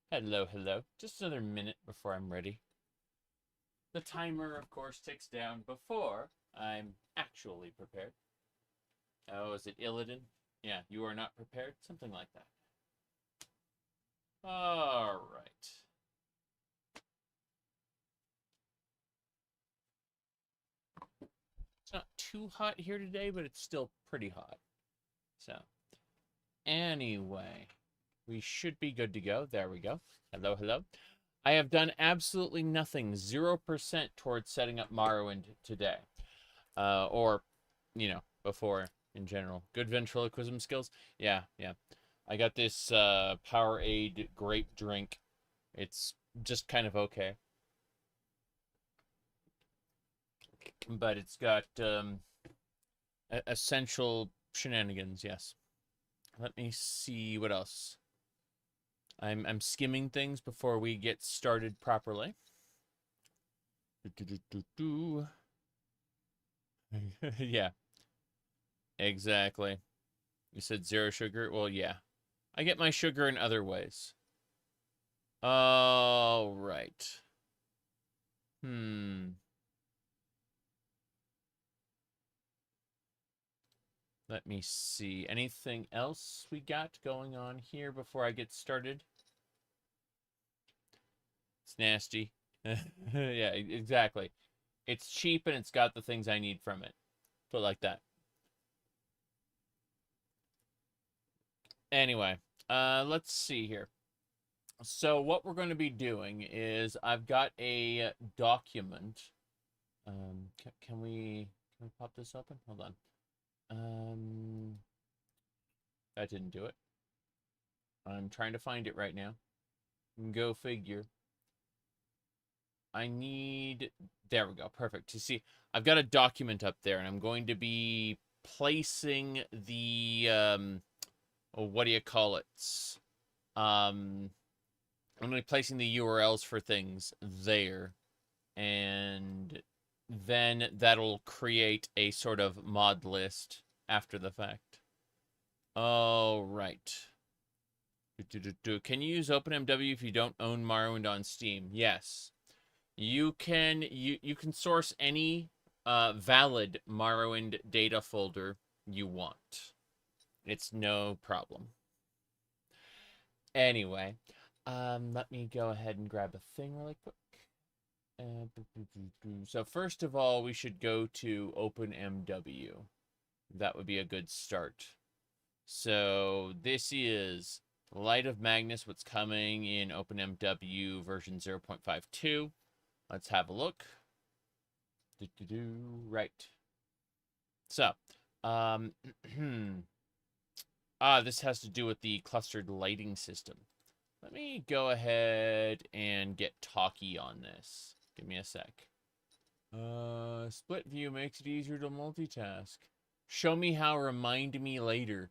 Hello, hello. Just another minute before I'm ready. The timer, of course, ticks down before I'm actually prepared. Oh, is it Illidan? Yeah, you are not prepared? Something like that. Alright. It's not too hot here today, but it's still pretty hot. So, anyway, we should be good to go. There we go. Hello, hello. I have done absolutely nothing, 0% towards setting up Morrowind today. Or, before in general. Good ventriloquism skills. Yeah, yeah. I got this Powerade grape drink. It's just kind of okay. But it's got essential shenanigans, yes. Let me see what else. I'm skimming things before we get started properly. Yeah, exactly. You said zero sugar? Well, yeah. I get my sugar in other ways. All right. Let me see. Anything else we got going on here before I get started? It's nasty. Yeah, exactly. It's cheap and it's got the things I need from it. Put it like that. Anyway, let's see here. So what we're going to be doing is I've got a document. Can we pop this open? Hold on. That didn't do it. I'm trying to find it right now. Go figure. I need... There we go. Perfect. You see, I've got a document up there, and I'm going to be placing the... what do you call it? I'm going to be placing the URLs for things there. And then that'll create a sort of mod list after the fact. All right. Can you use OpenMW if you don't own Morrowind on Steam? Yes. You can source any valid Morrowind data folder you want. It's no problem. Anyway, let me go ahead and grab a thing really quick. So first of all, we should go to OpenMW. That would be a good start. So this is Light of Magnus, what's coming in OpenMW version 0.52. Let's have a look. Right. So, this has to do with the clustered lighting system. Let me go ahead and get talkie on this. Give me a sec. Split view makes it easier to multitask. Show me how, remind me later.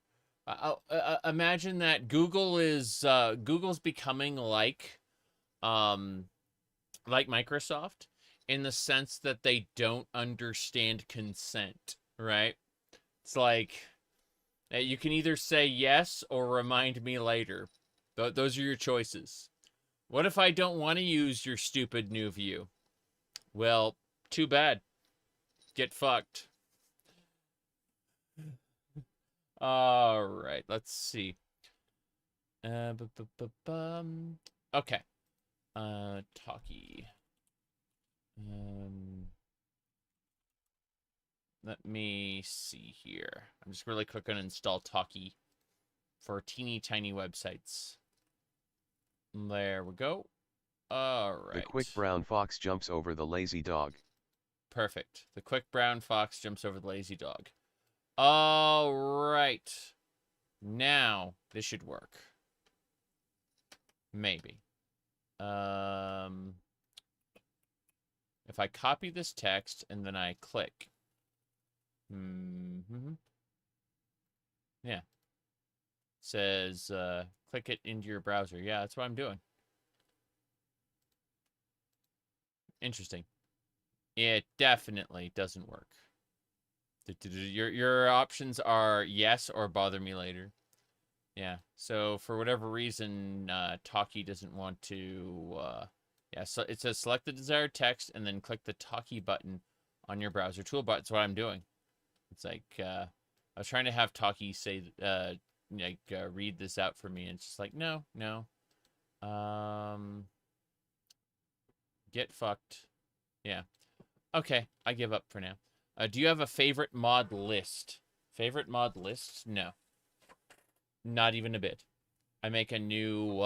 Imagine that Google's becoming like Microsoft in the sense that they don't understand consent, right? It's like you can either say yes or remind me later. Those are your choices. What if I don't want to use your stupid new view? Well, too bad. Get fucked. All right, let's see. Okay. Talkie. Let me see here. I'm just really quick gonna install Talkie for teeny tiny websites. There we go. All right. The quick brown fox jumps over the lazy dog. Perfect. The quick brown fox jumps over the lazy dog. All right. Now, this should work. Maybe. If I copy this text and then I click. Yeah. It says, click it into your browser. Yeah, that's what I'm doing. Interesting. It definitely doesn't work. Your options are yes or bother me later. Yeah. So for whatever reason, Talkie doesn't want to. Yeah. So it says select the desired text and then click the Talkie button on your browser toolbar. That's what I'm doing. It's like I was trying to have Talkie say read this out for me, and it's just like no, no. Get fucked. Yeah. Okay, I give up for now. Do you have a favorite mod list? Favorite mod list? No. Not even a bit. I make a new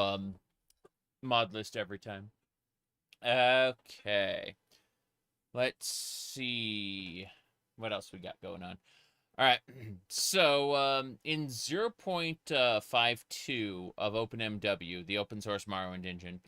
mod list every time. Okay. Let's see. What else we got going on? All right. So in 0.52 of OpenMW, the open source Morrowind engine,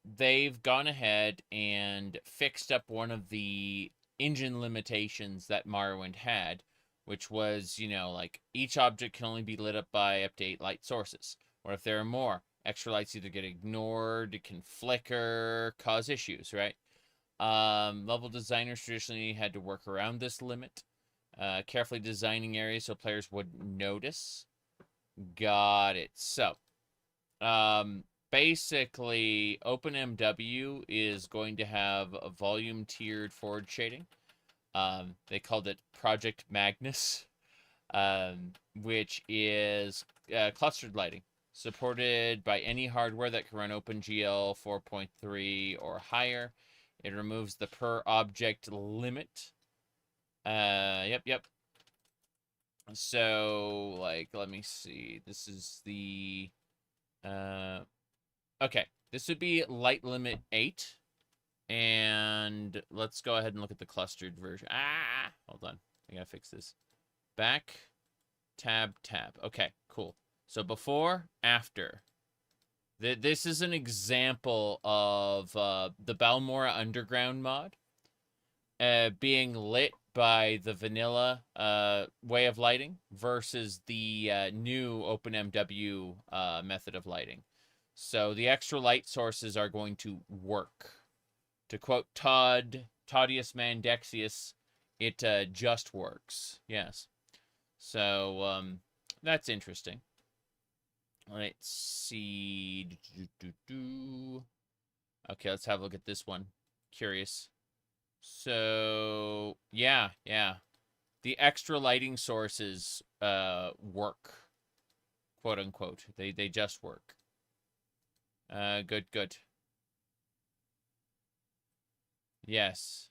they've gone ahead and fixed up one of the engine limitations that Morrowind had, which was, like each object can only be lit up by up to 8 light sources. Or if there are more, extra lights either get ignored, it can flicker, cause issues, right? Level designers traditionally had to work around this limit, carefully designing areas so players wouldn't notice. Got it. So, basically, OpenMW is going to have a volume tiered forward shading. They called it Project Magnus, which is clustered lighting, supported by any hardware that can run OpenGL 4.3 or higher. It removes the per object limit. Yep. So, like, let me see. This is the okay, this would be light limit 8. And let's go ahead and look at the clustered version. Hold on. I gotta fix this. Back, tab. Okay, cool. So before, after. This is an example of the Balmora Underground mod being lit by the vanilla way of lighting versus the new OpenMW method of lighting. So the extra light sources are going to work. To quote Taudius Mandexius, it just works. Yes. So that's interesting. Let's see. Okay, let's have a look at this one. Curious. So yeah. The extra lighting sources work, quote unquote. They just work. Good. Yes.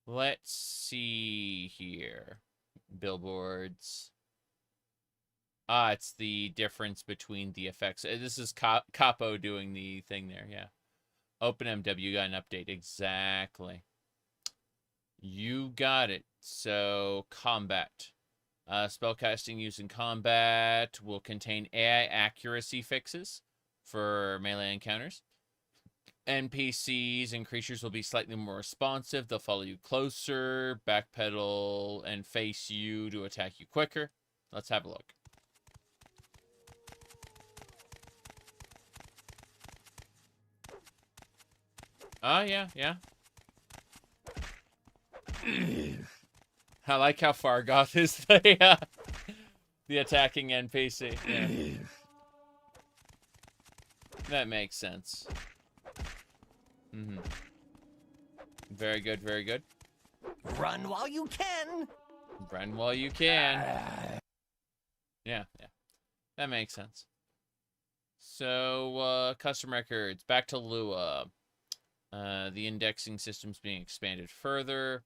Let's see here. Billboards. It's the difference between the effects. This is Capo doing the thing there, yeah. OpenMW got an update. Exactly. You got it. So, combat. Spellcasting used in combat will contain AI accuracy fixes for melee encounters. NPCs and creatures will be slightly more responsive. They'll follow you closer, backpedal, and face you to attack you quicker. Let's have a look. Oh, yeah. I like how Fargoth is the attacking NPC. Yeah. That makes sense. Very good. Run while you can. Run while you can. Yeah. That makes sense. So, custom records. Back to Lua. The indexing system's being expanded further.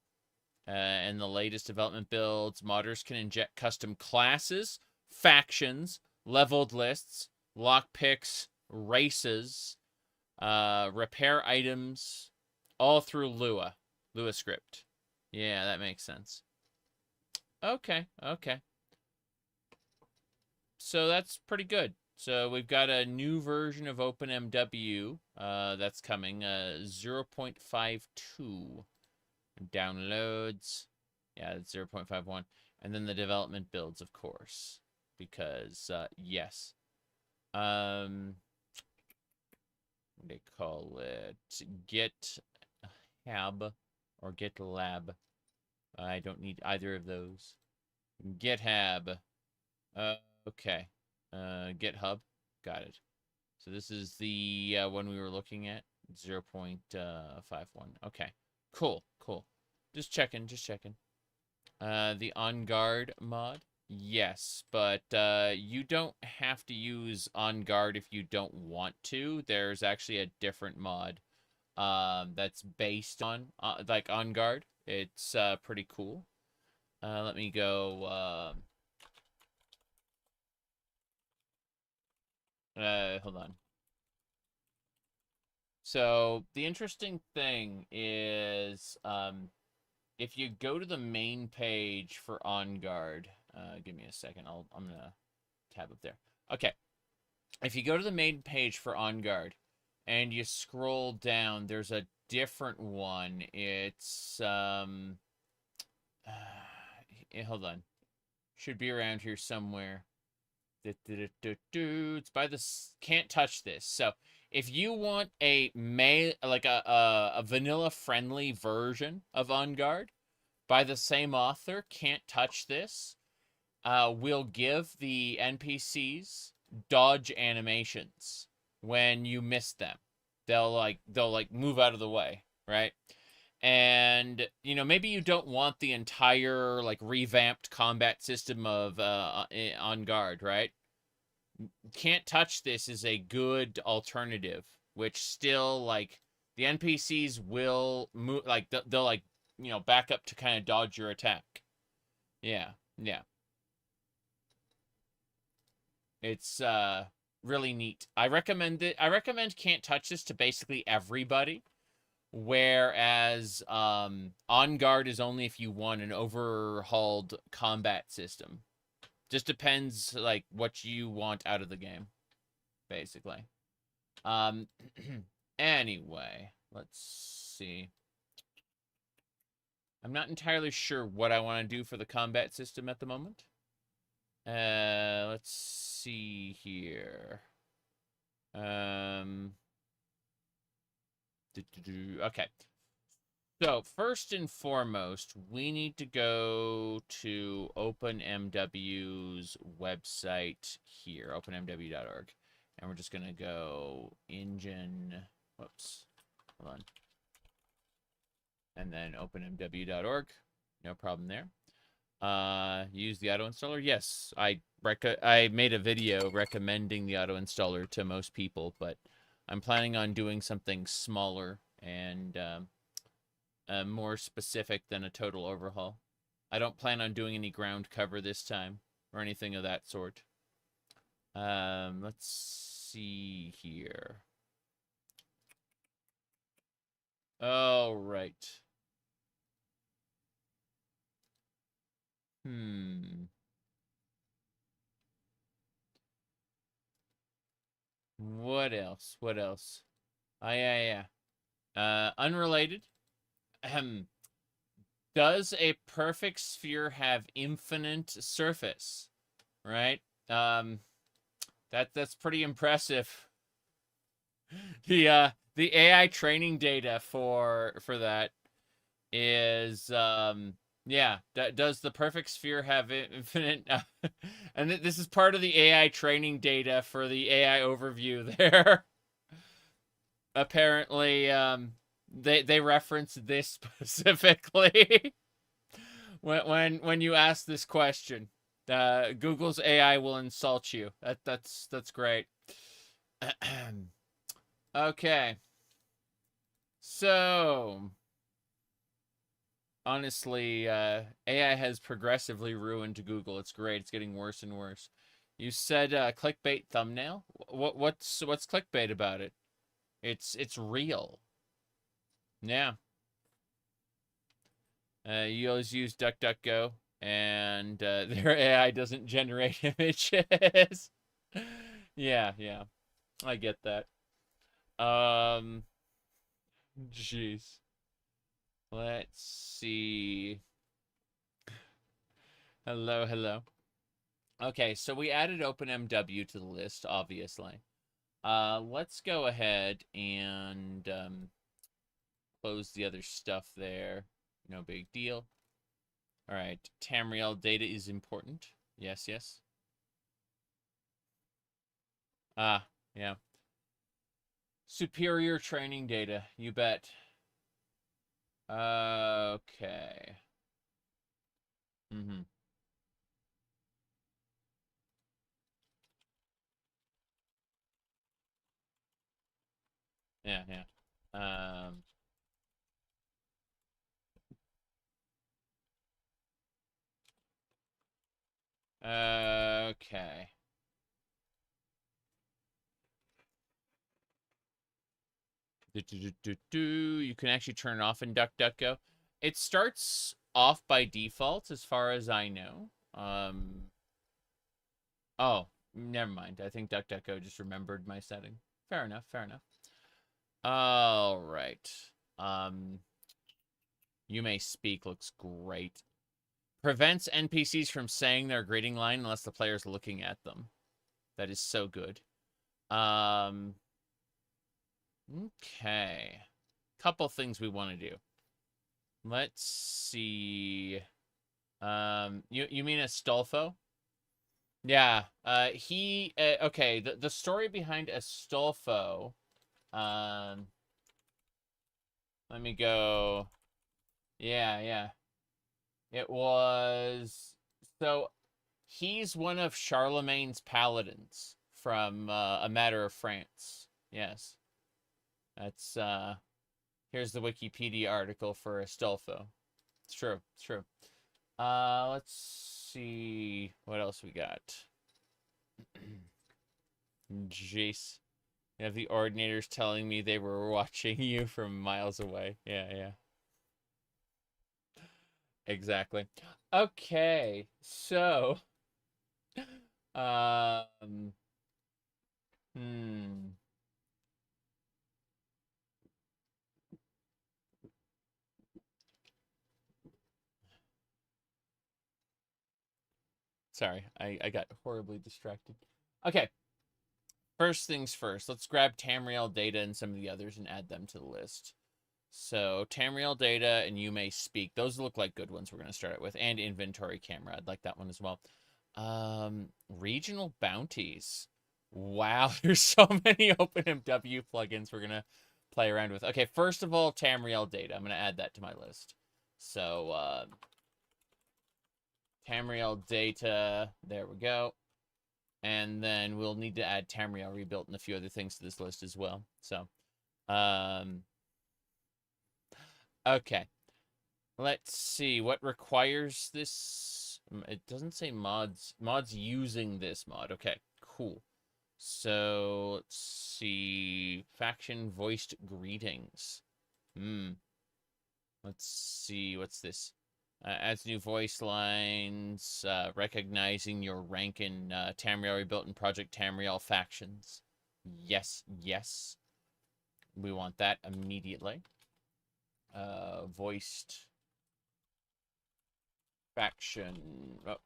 And the latest development builds, modders can inject custom classes, factions, leveled lists, lockpicks, races, repair items, all through Lua script. Yeah, that makes sense. Okay. So that's pretty good. So we've got a new version of OpenMW that's coming, 0.52. Downloads. Yeah, it's 0.51. And then the development builds, of course. Because, yes. What do they call it? GitHub or GitLab. I don't need either of those. GitHub. Okay. GitHub. Got it. So this is the one we were looking at. 0.51. Okay. Cool. Cool. Just checking. Just checking. The On Guard mod. Yes, but you don't have to use On Guard if you don't want to. There's actually a different mod that's based on like On Guard. It's pretty cool. Let me go. Hold on. So the interesting thing is, if you go to the main page for On Guard, give me a second. I'm gonna tab up there. Okay, if you go to the main page for On Guard, and you scroll down, there's a different one. It's hold on, should be around here somewhere. It's by the can't touch this. So if you want a vanilla friendly version of On Guard by the same author, Can't Touch This, will give the NPCs dodge animations when you miss them. They'll move out of the way, right? And maybe you don't want the entire revamped combat system of On Guard, right? Can't Touch This is a good alternative, which still the NPCs will move, they'll back up to kind of dodge your attack. Yeah. It's really neat. I recommend it. I recommend Can't Touch This to basically everybody. Whereas On Guard is only if you want an overhauled combat system. Just depends what you want out of the game, basically. Anyway, let's see. I'm not entirely sure what I want to do for the combat system at the moment. Let's see here. Okay. So, first and foremost, we need to go to OpenMW's website here, openmw.org. And we're just going to go engine, whoops, hold on. And then openmw.org, no problem there. Use the auto installer. Yes, I made a video recommending the auto installer to most people, but I'm planning on doing something smaller and more specific than a total overhaul. I don't plan on doing any ground cover this time or anything of that sort. Let's see here. Oh, right. What else? What else? Yeah. Unrelated. Does a perfect sphere have infinite surface? Right? That's pretty impressive. The AI training data for that is yeah. Does the perfect sphere have infinite? And this is part of the AI training data for the AI overview there. Apparently, they reference this specifically when you ask this question. Google's AI will insult you. That's great. Okay. So, honestly, AI has progressively ruined Google. It's great. It's getting worse and worse. You said clickbait thumbnail. What's clickbait about it? It's real. Yeah. You always use DuckDuckGo, and their AI doesn't generate images. Yeah. I get that. Jeez. Let's see. Hello. Okay, so we added OpenMW to the list, obviously. Let's go ahead and close the other stuff there. No big deal. All right, Tamriel data is important. Yes. Ah, yeah. Superior training data, you bet. Okay. Mm-hmm. Yeah, yeah. Um, okay. You can actually turn it off in DuckDuckGo. It starts off by default, as far as I know. Oh, never mind. I think DuckDuckGo just remembered my setting. Fair enough, fair enough. All right. Um, you may speak looks great. Prevents NPCs from saying their greeting line unless the player's looking at them. That is so good. Okay. Couple things we want to do. Let's see. You mean Astolfo? Yeah. Okay. The story behind Astolfo. Um. Let me go. Yeah, yeah. It was so he's one of Charlemagne's paladins from A Matter of France. Yes. That's here's the Wikipedia article for Astolfo. It's true. It's true. Let's see what else we got. Jeez. You have the ordinators telling me they were watching you from miles away. Yeah, yeah. Exactly. Okay. So, um, hmm. Sorry, I got horribly distracted. Okay. First things first, let's grab Tamriel data and some of the others and add them to the list. So Tamriel data and You May Speak. Those look like good ones we're going to start with. And inventory camera. I'd like that one as well. Regional bounties. Wow, there's so many OpenMW plugins we're going to play around with. Okay, first of all, Tamriel data. I'm going to add that to my list. So, Tamriel data. There we go. And then we'll need to add Tamriel rebuilt and a few other things to this list as well. So, okay. Let's see what requires this. It doesn't say mods. Mods using this mod. Okay, cool. So let's see. Faction voiced greetings. Let's see. What's this? Adds new voice lines. Recognizing your rank in Tamriel rebuilt and Project Tamriel factions. Yes, yes. We want that immediately. Voiced faction. Oh.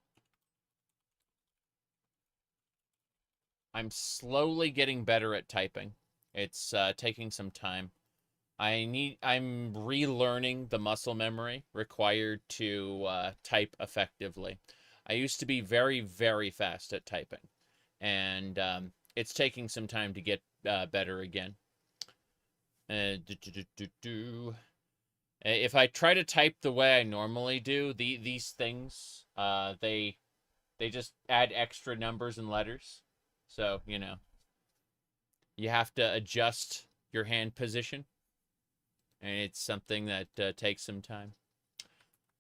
I'm slowly getting better at typing. It's taking some time. I'm relearning the muscle memory required to type effectively. I used to be very, very fast at typing, and it's taking some time to get better again. If I try to type the way I normally do, these things, they just add extra numbers and letters. So, you know, you have to adjust your hand position. And it's something that takes some time.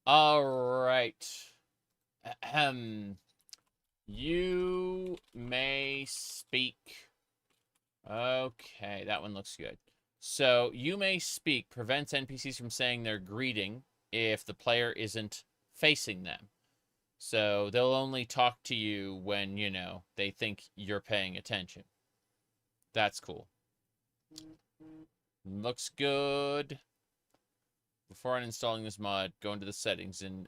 All right. Ahem. You may speak. Okay, that one looks good. So, You May Speak prevents NPCs from saying their greeting if the player isn't facing them. So, they'll only talk to you when, you know, they think you're paying attention. That's cool. Looks good. Before uninstalling this mod, go into the settings and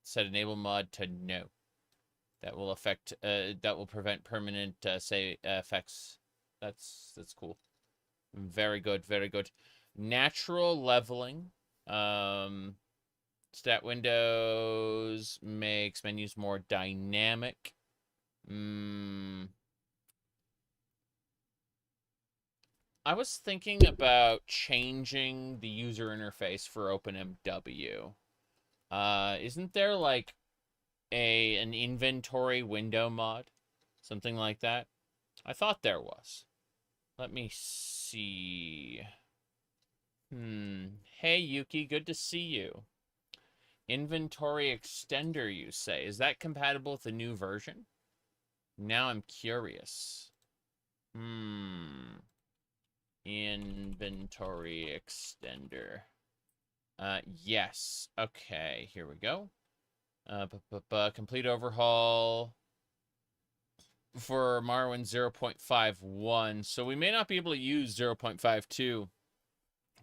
set enable mod to no. That will affect. That will prevent permanent say effects. That's cool. Very good. Very good. Natural leveling. Stat windows makes menus more dynamic. I was thinking about changing the user interface for OpenMW. Isn't there like an inventory window mod? Something like that? I thought there was. Let me see. Hey, Yuki, good to see you. Inventory extender, you say. Is that compatible with the new version? Now I'm curious. Inventory extender. Yes. Okay, here we go. Complete overhaul for Morrowind 0.51. So we may not be able to use 0.52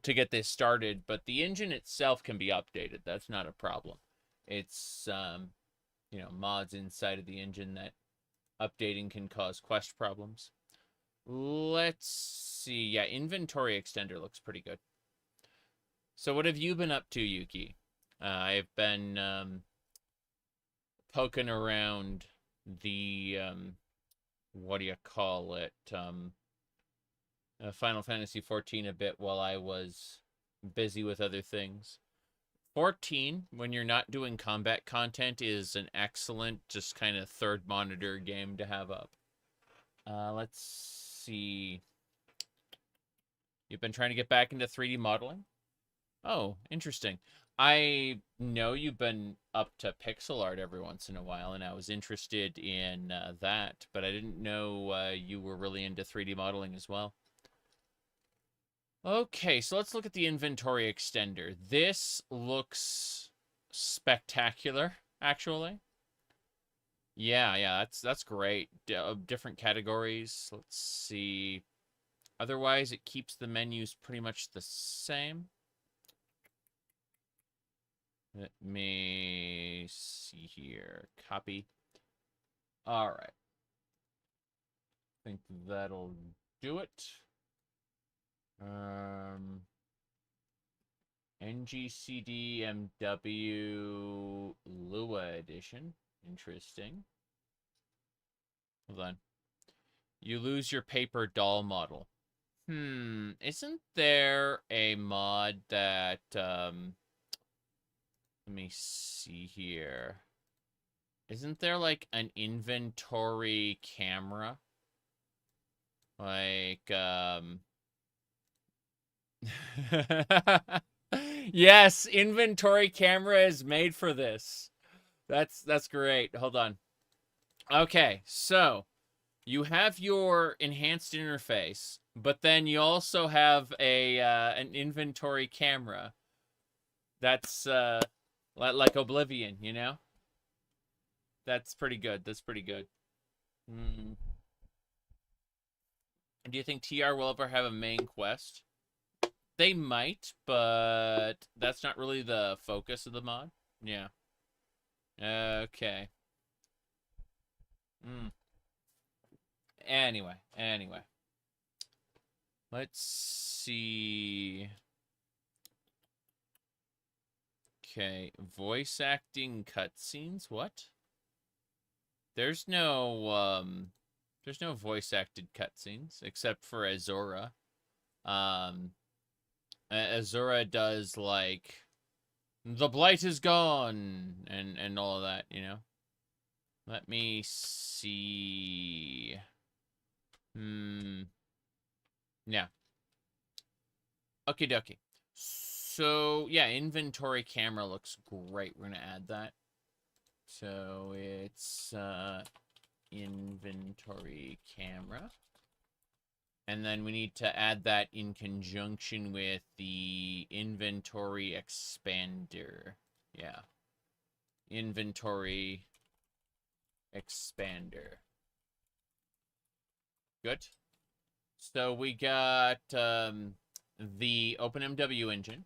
to get this started, but the engine itself can be updated. That's not a problem. It's, you know, mods inside of the engine that updating can cause quest problems. Let's see. Yeah, inventory extender looks pretty good. So what have you been up to, Yuki? I've been poking around the, what do you call it? Final Fantasy 14 a bit while I was busy with other things. 14, when you're not doing combat content, is an excellent, just kind of third monitor game to have up. Let's see. You've been trying to get back into 3D modeling? Oh, interesting. I know you've been up to pixel art every once in a while, and I was interested in that, but I didn't know you were really into 3D modeling as well. Okay, so let's look at the inventory extender. This looks spectacular, actually. Yeah, that's great. Different categories. Let's see. Otherwise, it keeps the menus pretty much the same. Let me see here. Copy. All right. I think that'll do it. NGCDMW Lua edition. Interesting. Hold on. You lose your paper doll model. Isn't there a mod that, let me see here. Isn't there like an inventory camera? Like, yes, inventory camera is made for this. That's great. Hold on. Okay, so you have your enhanced interface, but then you also have a an inventory camera. That's like Oblivion, you know? That's pretty good. That's pretty good. Do you think TR will ever have a main quest? They might, but that's not really the focus of the mod. Yeah. Okay. Anyway. Let's see. Okay, voice acting cutscenes? What? There's no voice acted cutscenes except for Azura. Azura does like the blight is gone and all of that, you know. Let me see. Yeah. Okie dokie. So yeah, inventory camera looks great. We're gonna add that. So it's inventory camera. And then we need to add that in conjunction with the inventory expander. Yeah. Inventory expander. Good. So we got the OpenMW engine.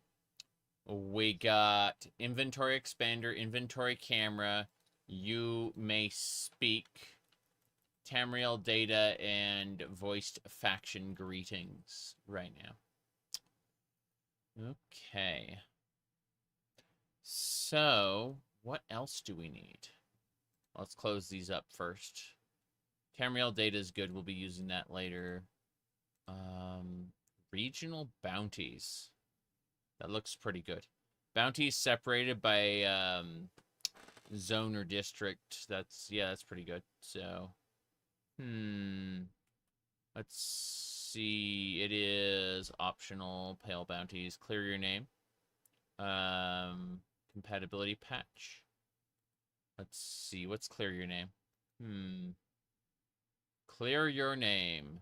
We got inventory expander, inventory camera. You may speak. Tamriel data and voiced faction greetings right now. Okay. So, what else do we need? Let's close these up first. Tamriel data is good. We'll be using that later. Regional bounties. That looks pretty good. Bounties separated by zone or district. That's pretty good. So, let's see. It is optional. Pale bounties. Clear your name. Compatibility patch. Let's see. What's clear your name? Clear your name.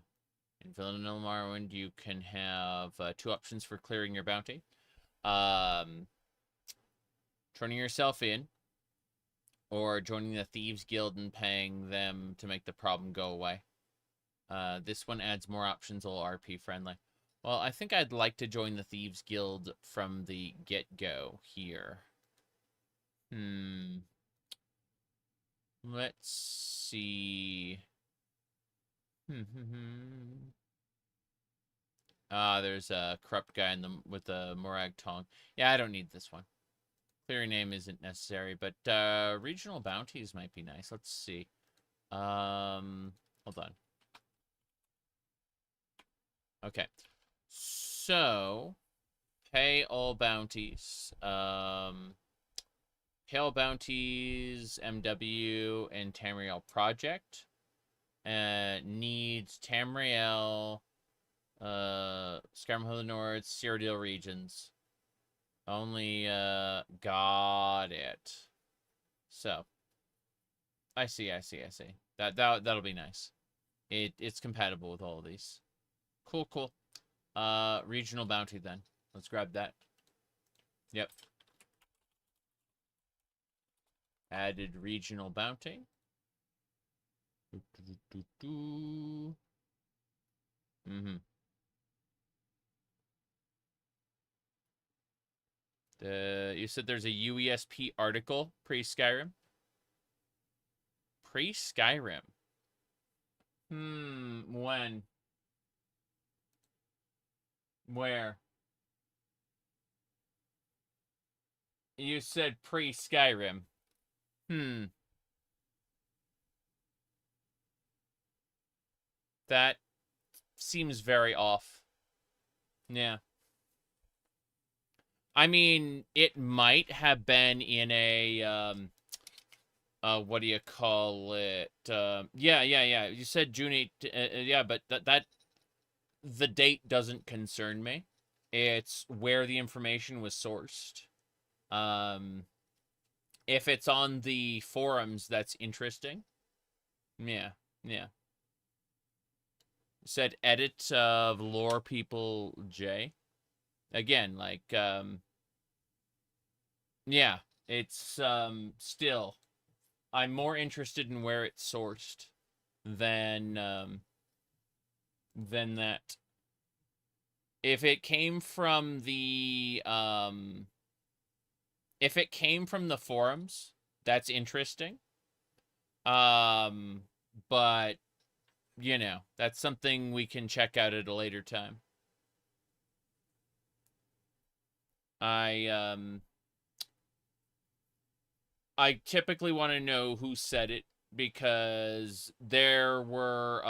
In Vanilla Morrowind, you can have 2 options for clearing your bounty. Turning yourself in, or joining the Thieves Guild and paying them to make the problem go away. This one adds more options, all RP friendly. Well, I think I'd like to join the Thieves Guild from the get-go here. Let's see. There's a corrupt guy with the Morag Tong. Yeah, I don't need this one. Clear name isn't necessary, but regional bounties might be nice. Let's see. Hold on. Okay. So, pay all bounties. Pale bounties, MW, and Tamriel Project. Needs Tamriel, Skyrim of the North, Cyrodiil regions. Only, got it. So, I see. That'll be nice. It's compatible with all of these. Cool. Regional bounty then. Let's grab that. Yep. Added regional bounty. You said there's a UESP article pre-Skyrim? Pre-Skyrim? When? Where? You said pre-Skyrim. That seems very off. Yeah. I mean, it might have been in a, what do you call it? Yeah. You said June 8th, yeah, but the date doesn't concern me. It's where the information was sourced. If it's on the forums, that's interesting. Yeah. Said edit of lore people J. Again, like, yeah, it's, still, I'm more interested in where it's sourced than that. If it came from the, forums, that's interesting. But, you know, that's something we can check out at a later time. I typically want to know who said it, because there were,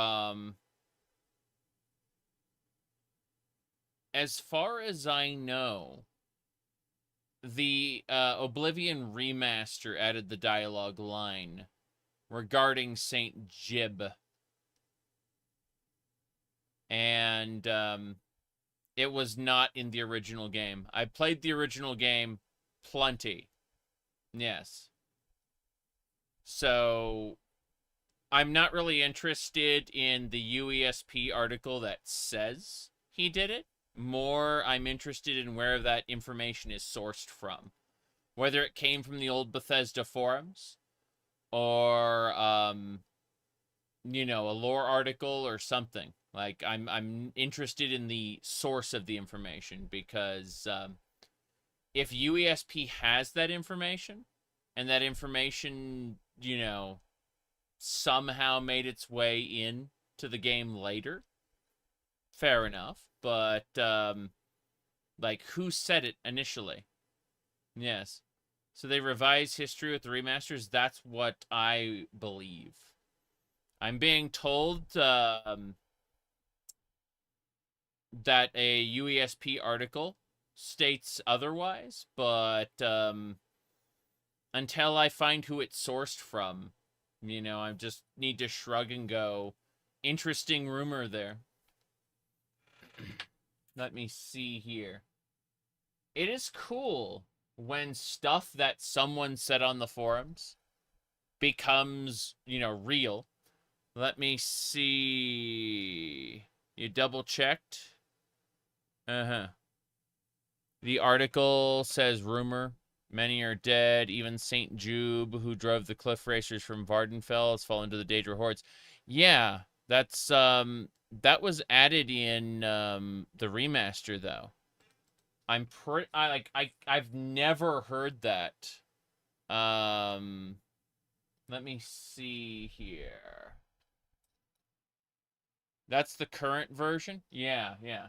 as far as I know, the Oblivion remaster added the dialogue line regarding Saint Jib. And it was not in the original game. I played the original game plenty. Yes. So, I'm not really interested in the UESP article that says he did it. More, I'm interested in where that information is sourced from. Whether it came from the old Bethesda forums, or, you know, a lore article or something. Like, I'm interested in the source of the information, because if UESP has that information, and that information, you know, somehow made its way in to the game later, fair enough. But, like, who said it initially? Yes. So they revised history with the remasters? That's what I believe. I'm being told, that a UESP article states otherwise, but until I find who it's sourced from, I just need to shrug and go, interesting rumor there. Let me see here. It is cool when stuff that someone said on the forums becomes, real. Let me see. You double checked? Uh-huh. The article says rumor. Many are dead. Even St. Jube, who drove the cliff racers from Vardenfell, has fallen to the Daedra hordes. Yeah, that's that was added in the remaster though. I've never heard that. Let me see here. That's the current version? Yeah, yeah.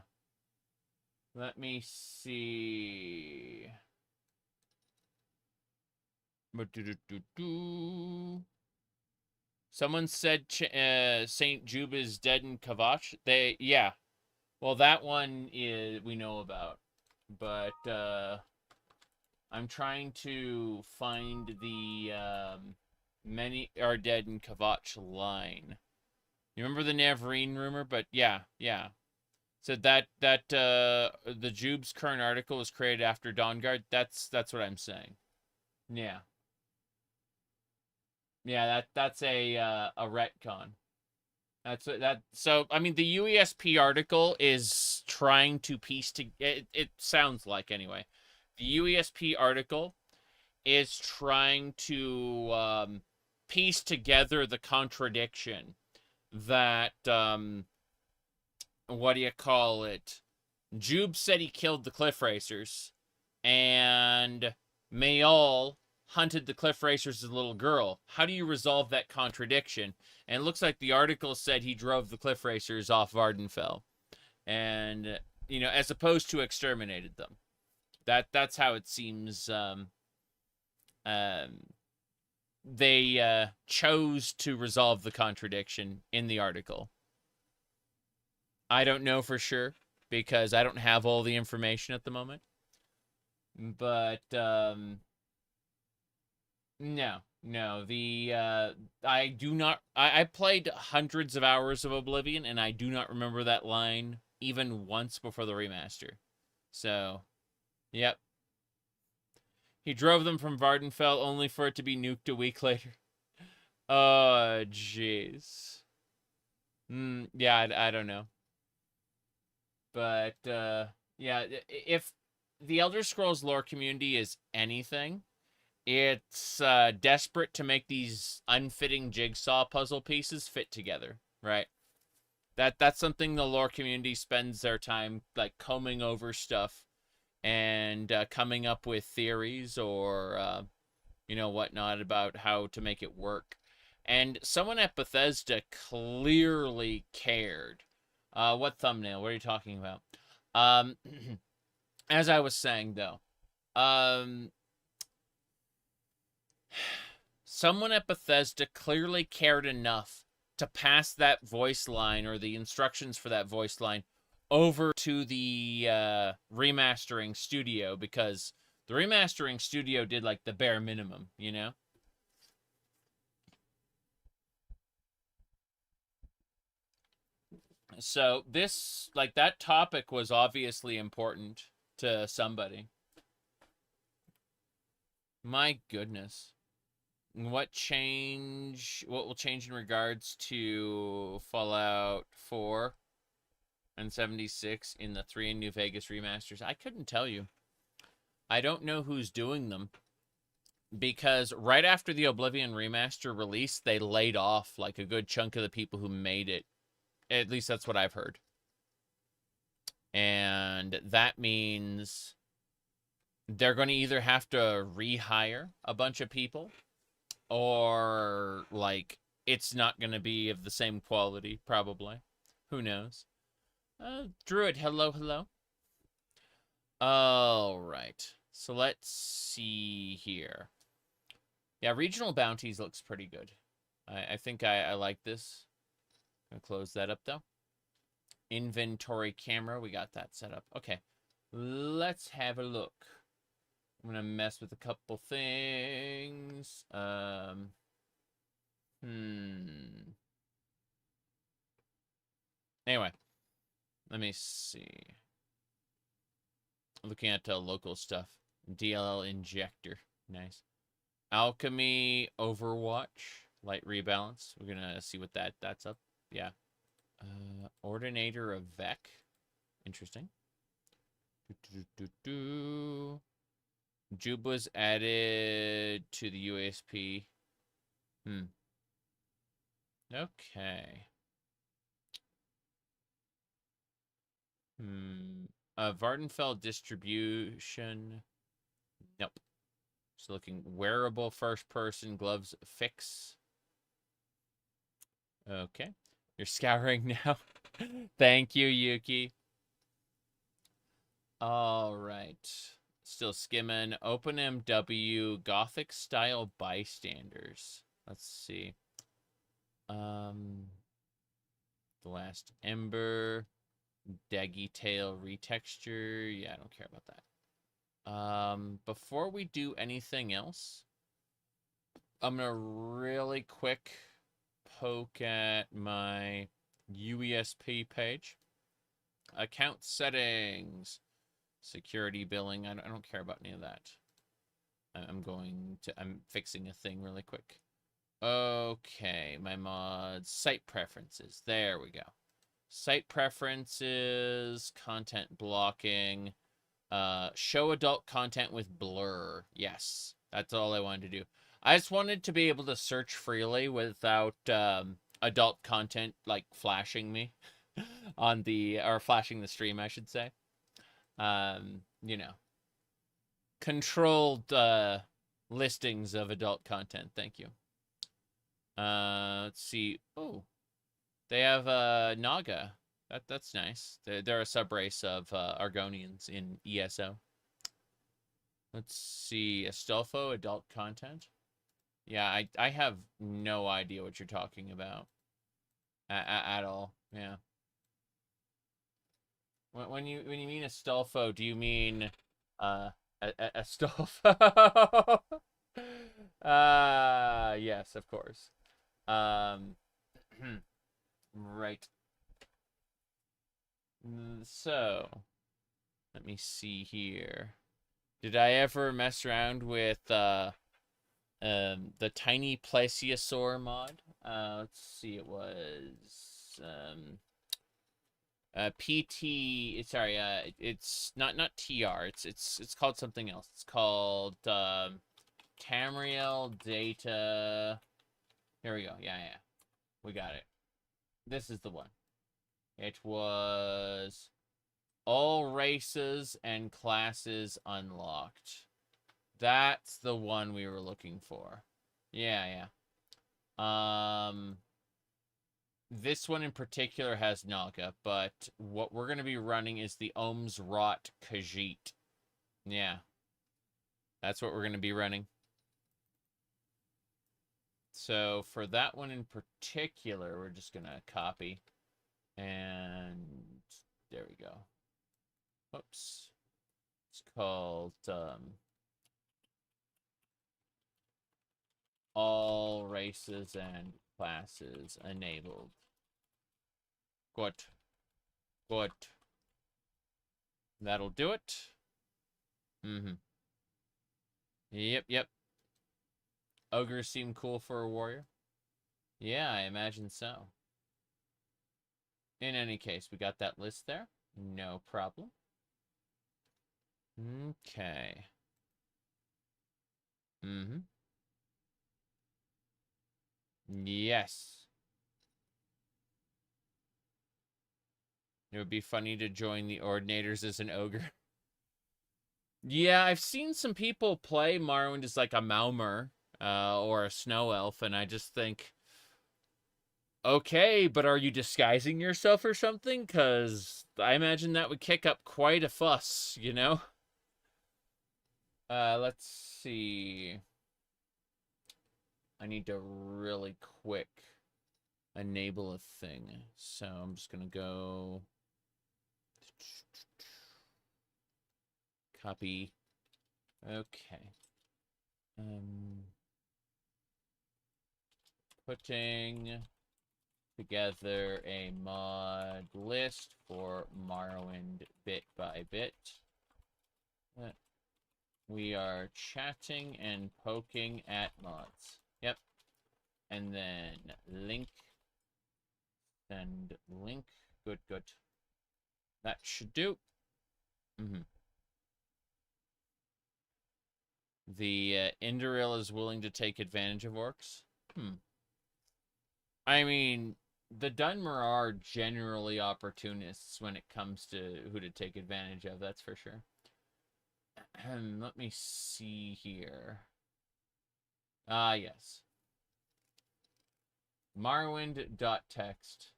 Let me see. Someone said St. Jube is dead in Kavach. Yeah. Well, that one we know about. But I'm trying to find the many are dead in Kavach line. You remember the Navarine rumor? But yeah. So that the Jube's current article was created after Dawnguard. That's what I'm saying. Yeah. Yeah, that's a retcon. That's that. So I mean, the UESP article is trying to piece to it. It sounds like anyway. The UESP article is trying to piece together the contradiction that what do you call it? Jube said he killed the cliff racers, and Mayal hunted the cliff racers as a little girl. How do you resolve that contradiction? And it looks like the article said he drove the cliff racers off Vardenfell, and as opposed to exterminated them. That's how it seems. They chose to resolve the contradiction in the article. I don't know for sure because I don't have all the information at the moment. But no. I do not. I played hundreds of hours of Oblivion, and I do not remember that line even once before the remaster. So, yep. He drove them from Vardenfell only for it to be nuked a week later. Oh, jeez. Yeah, I don't know. But, yeah, if the Elder Scrolls lore community is anything, it's desperate to make these unfitting jigsaw puzzle pieces fit together, right? That's something the lore community spends their time, like, combing over stuff and coming up with theories or whatnot about how to make it work. And someone at Bethesda clearly cared. What thumbnail? What are you talking about? As I was saying though, someone at Bethesda clearly cared enough to pass that voice line or the instructions for that voice line over to the remastering studio, because the remastering studio did like the bare minimum, So this, like, that topic was obviously important to somebody. My goodness. What will change in regards to Fallout 4 and 76 in the 3 and New Vegas remasters? I couldn't tell you. I don't know who's doing them, because right after the Oblivion remaster release, they laid off like a good chunk of the people who made it. At least that's what I've heard. And that means they're going to either have to rehire a bunch of people, or, like, it's not going to be of the same quality, probably. Who knows? Druid, hello. All right. So let's see here. Yeah, regional bounties looks pretty good. I think I like this. Gonna close that up, though. Inventory camera. We got that set up. Okay. Let's have a look. I'm going to mess with a couple things. Anyway, let me see. Looking at local stuff. DLL injector. Nice. Alchemy, Overwatch, light rebalance. We're gonna see what that's up. Yeah. Ordinator of Vec. Interesting. Jube was added to the USP. Okay. Vardenfeld distribution. Nope. Just looking. Wearable first-person gloves fix. Okay. You're scouring now. Thank you, Yuki. All right. Still skimming. OpenMW Gothic-style bystanders. Let's see. The Last Ember. Daggy tail retexture. Yeah, I don't care about that. Before we do anything else, I'm gonna really quick poke at my UESP page. Account settings, security billing. I don't care about any of that. I'm fixing a thing really quick. Okay, my mods, site preferences. There we go. Site preferences, content blocking, show adult content with blur. Yes, that's all I wanted to do. I just wanted to be able to search freely without adult content like flashing me on or flashing the stream, I should say. You know, controlled listings of adult content. Thank you. Let's see. Oh, they have Naga. That's nice. They're a subrace of Argonians in ESO. Let's see. Astolfo, adult content. Yeah, I have no idea what you're talking about at all. Yeah. When you mean Astolfo, do you mean Astolfo? Yes, of course. Right. So, let me see here. Did I ever mess around with the tiny plesiosaur mod? Let's see, it was PT. Sorry, it's not TR. It's called something else. It's called Tamriel Data. Here we go. Yeah, we got it. This is the one. It was all races and classes unlocked. That's the one we were looking for. Yeah. This one in particular has Naga, but what we're going to be running is the Ohm's Rot Khajiit. Yeah. That's what we're going to be running. So for that one in particular, we're just going to copy. And there we go. Oops. It's called all races and classes enabled. Good. That'll do it. Yep. Ogres seem cool for a warrior. Yeah, I imagine so. In any case, we got that list there. No problem. Okay. Yes. It would be funny to join the Ordinators as an ogre. Yeah, I've seen some people play Morrowind as like a Maumur or a Snow Elf, and I just think, okay, but are you disguising yourself or something? Because I imagine that would kick up quite a fuss, you know? Let's see. I need to really quick enable a thing. So I'm just going to go Copy. Okay. Putting together a mod list for Morrowind bit by bit. We are chatting and poking at mods. Yep. And then link. Send link. Good, good. That should do. The Indoril is willing to take advantage of orcs. I mean, the Dunmer are generally opportunists when it comes to who to take advantage of, that's for sure. Let me see here. Ah, yes. Morrowind.txt.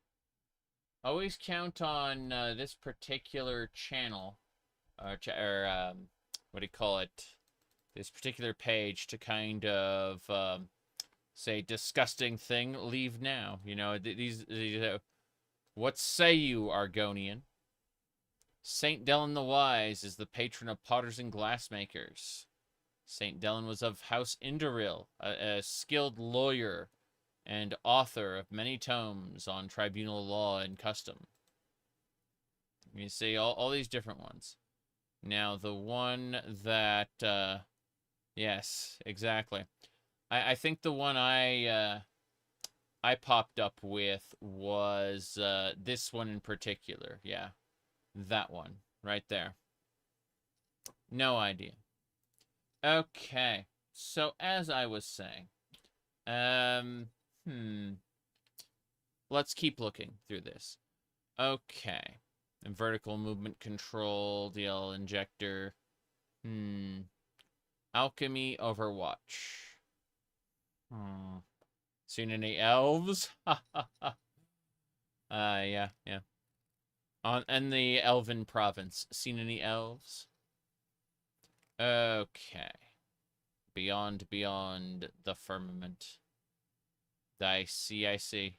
Always count on this particular channel, what do you call it? This particular page to kind of say disgusting thing. Leave now. You know these what say you, Argonian? Saint Dellen the Wise is the patron of potters and glassmakers. Saint Dellen was of House Indoril, a skilled lawyer and author of many tomes on tribunal law and custom. You see all these different ones. Now, the one that, yes, exactly. I think the one I popped up with was this one in particular. Yeah, that one right there. No idea. Okay, so as I was saying, let's keep looking through this. Okay. And vertical movement control, DL injector. Alchemy Overwatch. Seen any elves? Yeah. In the Elven province. Seen any elves? Okay. Beyond the firmament. I see.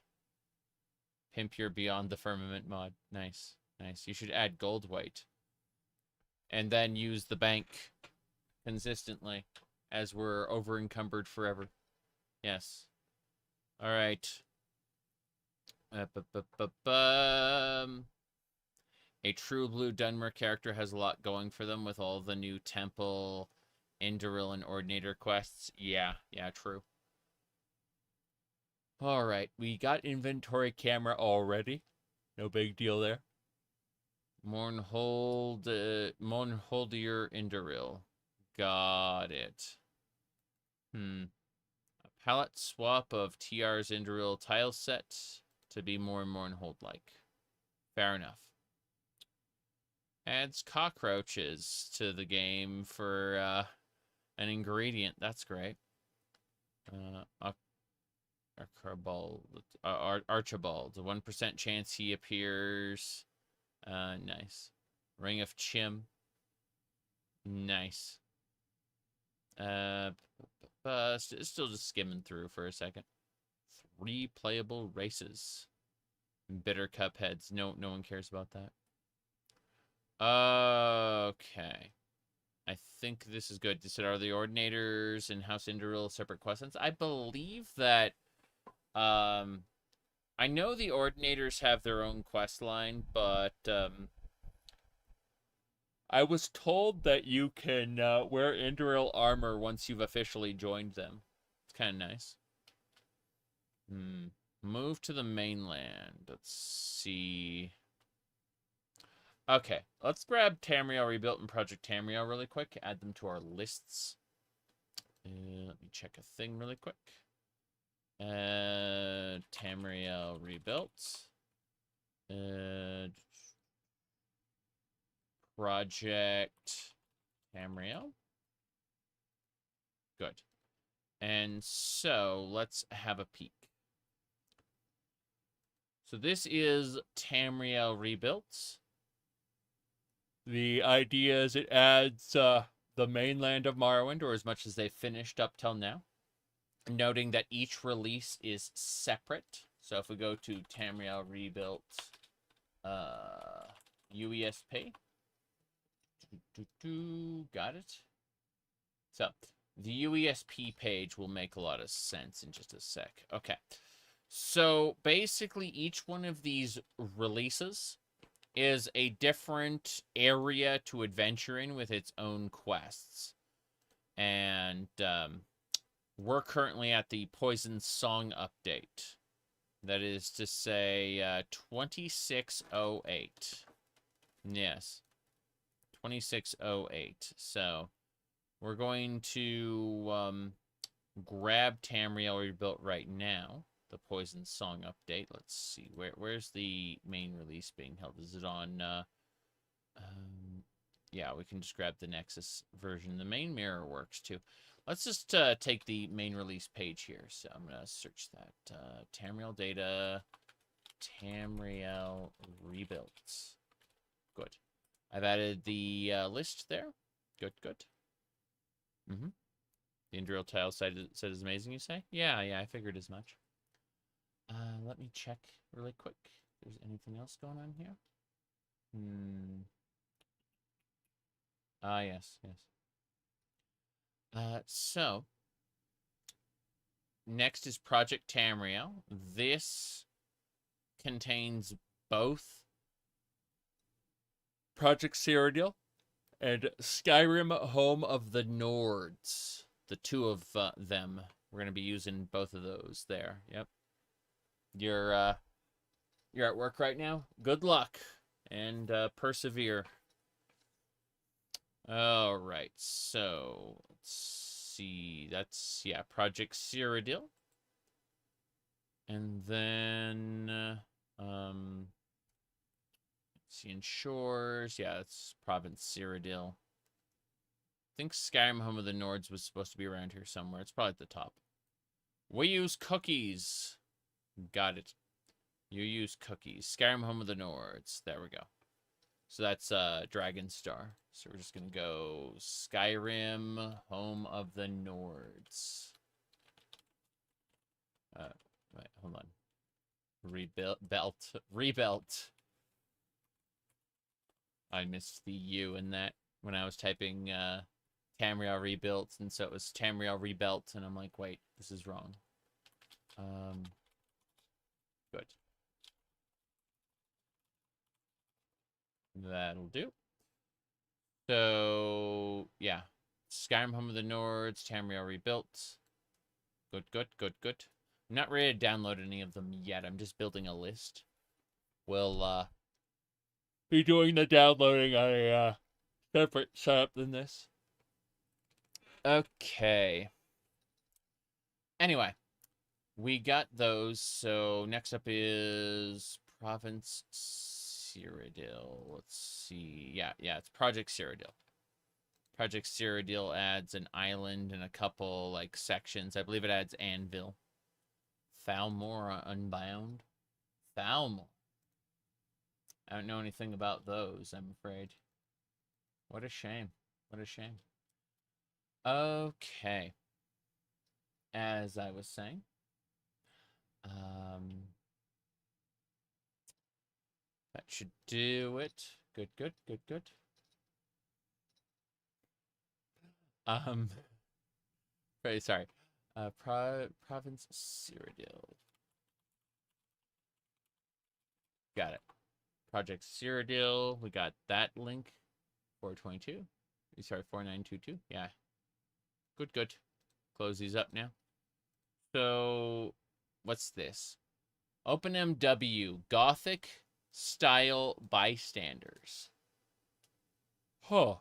Pimp your Beyond the Firmament mod. Nice. You should add gold white. And then use the bank consistently as we're over encumbered forever. Yes. Alright. A true blue Dunmer character has a lot going for them with all the new Temple, Indoril, and Ordinator quests. Yeah, true. Alright, we got inventory camera already. No big deal there. Mournholdier Indoril. Got it. A palette swap of TR's Indoril tile set to be more Mournhold-like. Fair enough. Adds cockroaches to the game for an ingredient. That's great. Archibald. A 1% chance he appears. Nice. Ring of Chim. Nice. Still just skimming through for a second. 3 playable races. Bitter Cupheads. No one cares about that. Okay. I think this is good. You said, are the Ordinators and House Indoril separate questions? I believe that, I know the Ordinators have their own quest line, but, I was told that you can, wear Indoril armor once you've officially joined them. It's kind of nice. Move to the mainland. Let's see. Okay, let's grab Tamriel Rebuilt and Project Tamriel really quick. Add them to our lists. Let me check a thing really quick. Tamriel Rebuilt. Project Tamriel. Good. And so, let's have a peek. So this is Tamriel Rebuilt. The idea is it adds the mainland of Morrowind, or as much as they've finished up till now. Noting that each release is separate. So if we go to Tamriel Rebuilt UESP. Got it. So the UESP page will make a lot of sense in just a sec. Okay. So basically each one of these releases is a different area to adventure in with its own quests. And we're currently at the Poison Song update. That is to say 2608. Yes. 2608. So we're going to grab Tamriel Rebuilt right now. The Poison Song update. Let's see. Where's the main release being held? Is it on... yeah, we can just grab the Nexus version. The main mirror works too. Let's just take the main release page here. So I'm going to search that. Tamriel data. Tamriel Rebuilt. Good. I've added the list there. Good, good. Mm-hmm. The Indriel tile site is amazing, you say? Yeah, I figured as much. Let me check really quick if there's anything else going on here. Yes. So, next is Project Tamriel. This contains both Project Cyrodiil and Skyrim Home of the Nords. The two of them. We're going to be using both of those there. Yep. You're at work right now? Good luck. And persevere. All right. So, let's see. That's, yeah, Project Cyrodiil. And then, let's see, in Shores. Yeah, that's Province Cyrodiil. I think Skyrim Home of the Nords was supposed to be around here somewhere. It's probably at the top. We use cookies. Got it. You use cookies. Skyrim Home of the Nords. There we go. So that's Dragonstar. So we're just going to go Skyrim Home of the Nords. Wait, hold on. Rebuilt. I missed the U in that when I was typing Tamriel Rebuilt, and so it was Tamriel Rebuilt, and I'm like, wait, this is wrong. Good. That'll do. So, yeah. Skyrim Home of the Nords, Tamriel Rebuilt. Good. I'm not ready to download any of them yet. I'm just building a list. We'll be doing the downloading on a separate setup than this. Okay. Anyway, we got those. So next up is Province Cyrodiil. Let's see. Yeah, it's Project Cyrodiil. Project Cyrodiil adds an island and a couple, like, sections. I believe it adds Anvil. Falmore Unbound. Falmore. I don't know anything about those, I'm afraid. What a shame. Okay. As I was saying. That should do it. Good. Very sorry. Province Cyrodiil. Got it. Project Cyrodiil. We got that link. 422. Sorry, 4922. Yeah. Good. Close these up now. So, what's this? OpenMW. Gothic style bystanders. Huh.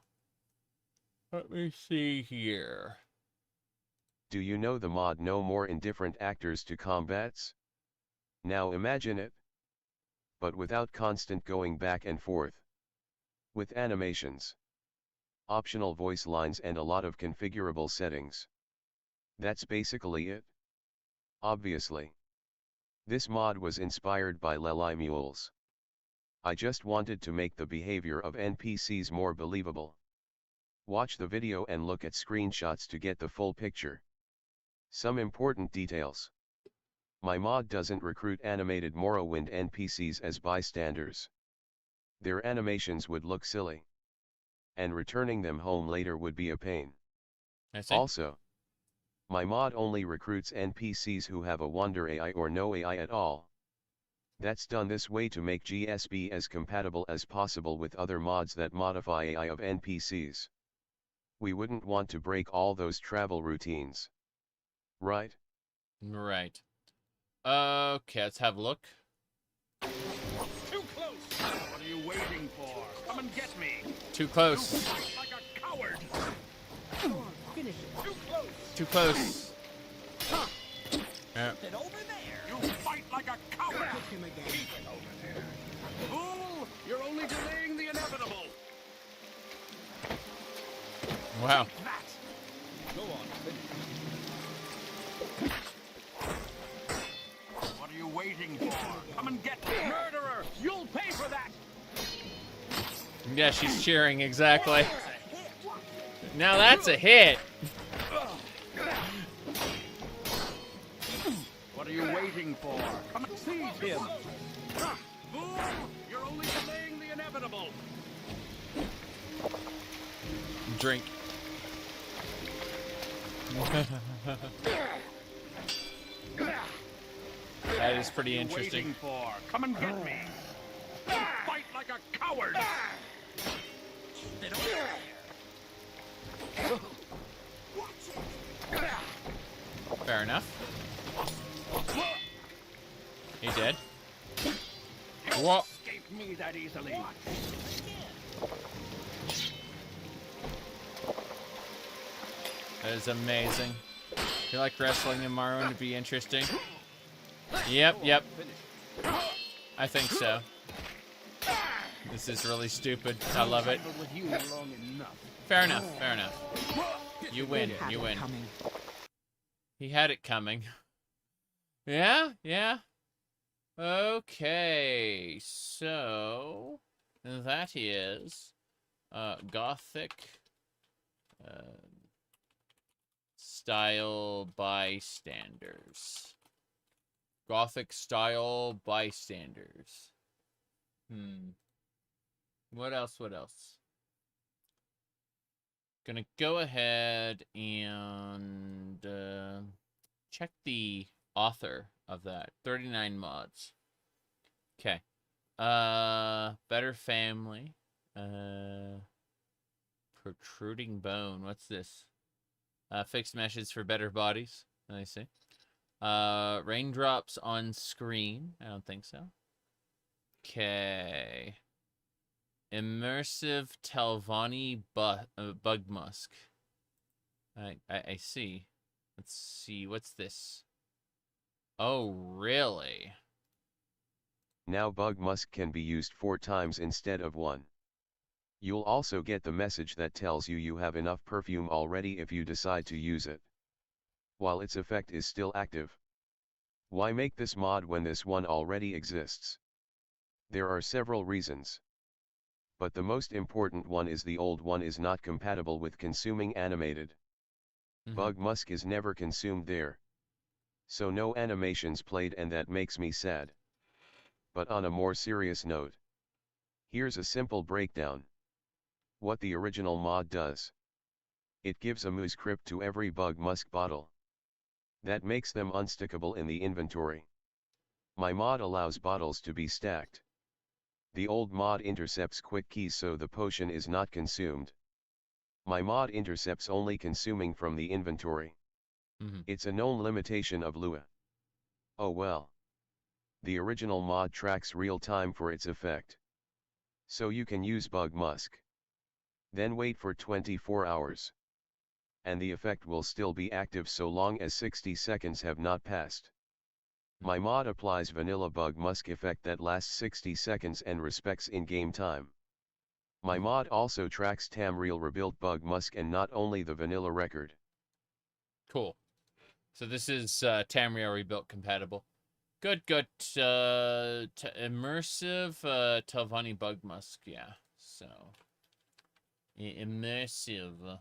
Let me see here. Do you know the mod No More Indifferent Actors to Combats? Now imagine it. But without constant going back and forth. With animations. Optional voice lines and a lot of configurable settings. That's basically it. Obviously. This mod was inspired by Lely Mules. I just wanted to make the behavior of NPCs more believable. Watch the video and look at screenshots to get the full picture. Some important details. My mod doesn't recruit animated Morrowind NPCs as bystanders. Their animations would look silly. and returning them home later would be a pain. I see. Also, my mod only recruits NPCs who have a Wander AI or no AI at all. That's done this way to make GSB as compatible as possible with other mods that modify AI of NPCs. We wouldn't want to break all those travel routines. Right? Right. Okay, let's have a look. Too close! What are you waiting for? Come and get me! Too close. You fight like a coward! Come on, finish it. Too close! Too close. Yeah. Get over there. You fight like a coward! Hit him again. Keep it over there. Fool! You're only delaying the inevitable! Wow. That! Go on, finish. What are you waiting for? Come and get me! Murderer! You'll pay for that! Yeah, she's cheering, exactly. Now that's a hit. What are you waiting for? Come and seize him! Fool! You're only delaying the inevitable! Drink. That is pretty What are you interesting. waiting for? Come and get me! You fight like a coward! Get over there. Fair enough. He did. Whoa. Escape me that easily! That is amazing. I feel like wrestling in Morrowind would be interesting. Yep, yep. I think so. This is really stupid. I love it. I've been with you long enough. Fair enough, fair enough. You win, you win. He had it coming. Yeah, yeah. Okay, so that is Gothic style bystanders. Gothic style bystanders. What else? What else? Gonna go ahead and check the author of that. 39 mods. Okay. Better family. Protruding bone. What's this? Fixed meshes for better bodies. I see. Raindrops on screen. I don't think so. Okay. Immersive Talvani bug musk. I see. Let's see. What's this? Oh, really? Now bug musk can be used 4 times instead of 1. You'll also get the message that tells you you have enough perfume already if you decide to use it, while its effect is still active. Why make this mod when this one already exists? There are several reasons. But the most important one is the old one is not compatible with consuming animated. Bug musk is never consumed there. So no animations played, and that makes me sad. But on a more serious note, here's a simple breakdown. What the original mod does. It gives a moose crypt to every bug musk bottle. That makes them unstickable in the inventory. My mod allows bottles to be stacked. The old mod intercepts quick keys so the potion is not consumed. My mod intercepts only consuming from the inventory. It's a known limitation of Lua. Oh well. The original mod tracks real time for its effect. So you can use bug musk. Then wait for 24 hours. And the effect will still be active so long as 60 seconds have not passed. My mod applies vanilla bug musk effect that lasts 60 seconds and respects in-game time. My mod also tracks Tamriel rebuilt bug musk and not only the vanilla record. Cool. So this is Tamriel rebuilt compatible. Good, good. Immersive Talvani bug musk, yeah. So immersive.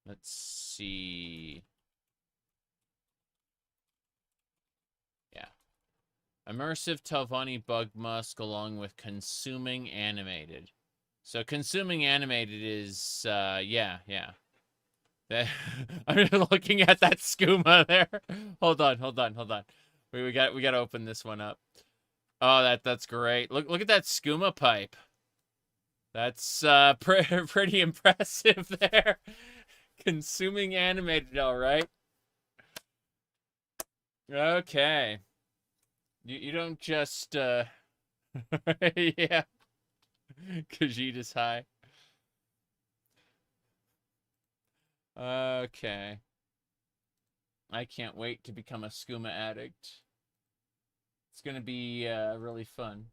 Let's see. Yeah. Immersive Telvanni Bug Musk along with Consuming Animated. So Consuming Animated is, yeah. I'm looking at that skooma there. Hold on. We got to open this one up. Oh, that's great. Look at that skooma pipe. That's pretty impressive there. Consuming Animated, all right. Okay. You don't just yeah. Khajiit high. Okay. I can't wait to become a skooma addict. It's gonna be really fun.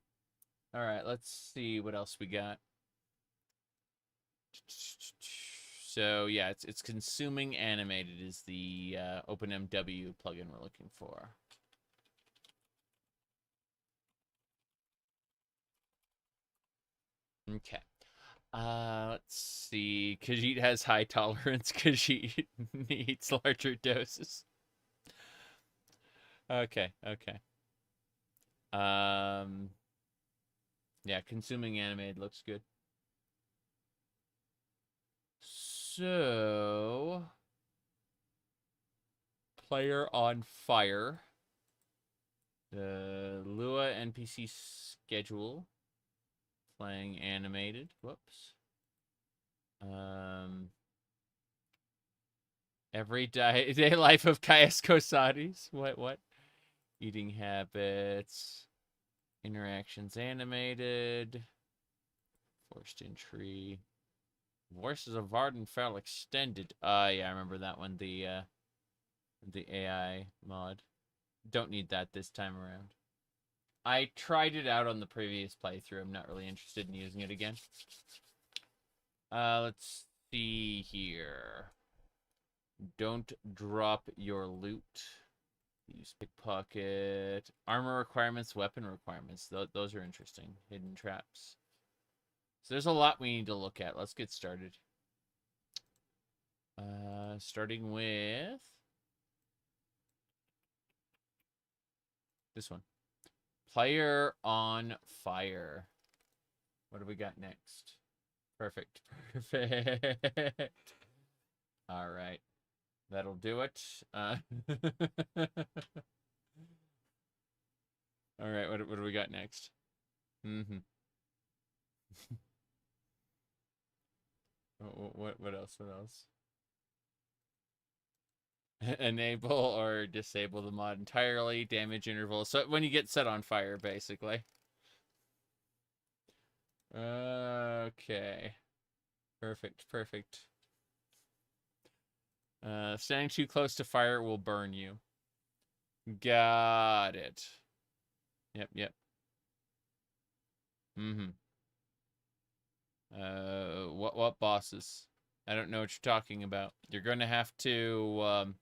All right, let's see what else we got. So yeah, it's Consuming Animated is the OpenMW plugin we're looking for. Okay. Let's see. Khajiit has high tolerance. Khajiit needs larger doses. Okay. Yeah, Consuming Animated looks good. So, player on fire. The Lua NPC schedule. Playing animated. Whoops. Everyday life of Caius Cosades. What? Eating habits. Interactions animated. Forced entry. Voices of Vardenfell extended. Yeah, I remember that one. The AI mod. Don't need that this time around. I tried it out on the previous playthrough. I'm not really interested in using it again. Let's see here. Don't drop your loot. Use pickpocket. Armor requirements, weapon requirements. Those are interesting. Hidden traps. So there's a lot we need to look at. Let's get started. Starting with this one. Player on fire. What do we got next? Perfect. All right. That'll do it. All right. What do we got next? What else? Enable or disable the mod entirely. Damage interval. So when you get set on fire, basically. Okay. Perfect. Standing too close to fire will burn you. Got it. Yep. What bosses? I don't know what you're talking about. You're going to have to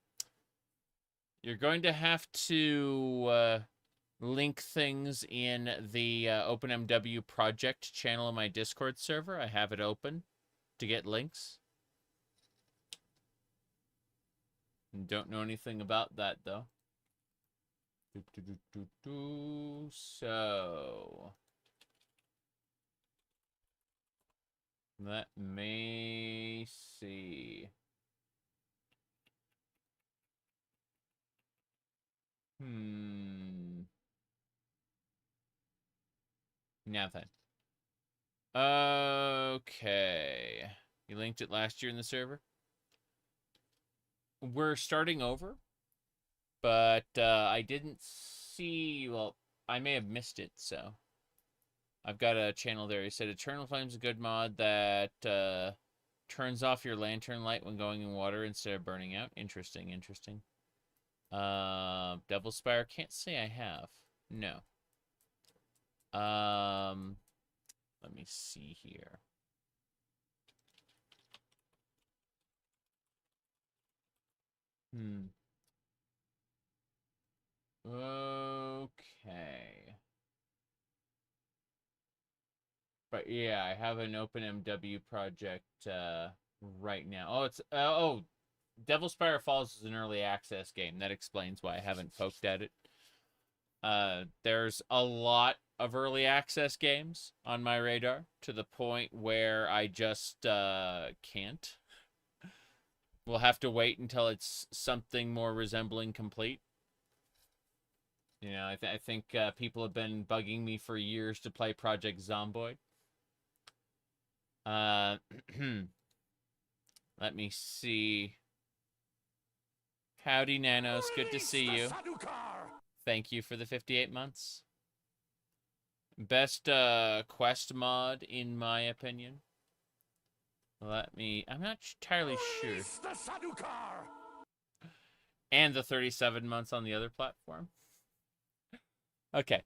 link things in the OpenMW project channel in my Discord server. I have it open to get links. Don't know anything about that, though. So, let me see. Nothing. Okay. You linked it last year in the server? We're starting over, but I didn't see, well, I may have missed it, so. I've got a channel there. He said Eternal Flame's a good mod that turns off your lantern light when going in water instead of burning out. Interesting. Devil Spire, can't say I have. No. Let me see here. Okay. But yeah, I have an OpenMW project right now. Oh, it's Devil Spire Falls is an early access game. That explains why I haven't poked at it. There's a lot of early access games on my radar to the point where I just can't. We'll have to wait until it's something more resembling complete. You know, I think people have been bugging me for years to play Project Zomboid. Let me see. Howdy, Nanos. Good to see you. Thank you for the 58 months. Best quest mod, in my opinion. I'm not entirely sure. And the 37 months on the other platform. Okay.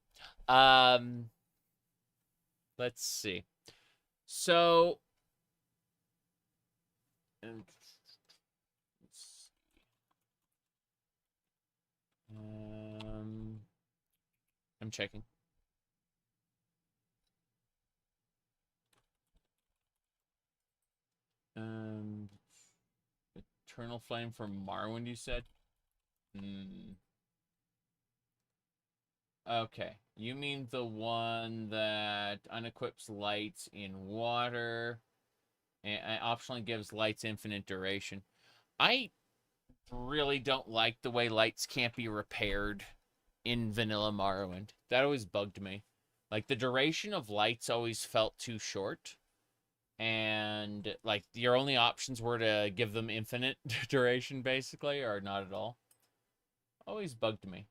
Let's see. So, I'm checking. Eternal Flame from Morrowind, you said? Okay. You mean the one that unequips lights in water and optionally gives lights infinite duration. I really don't like the way lights can't be repaired in vanilla Morrowind. That always bugged me. Like, the duration of lights always felt too short. And, like, your only options were to give them infinite duration, basically, or not at all. Always bugged me.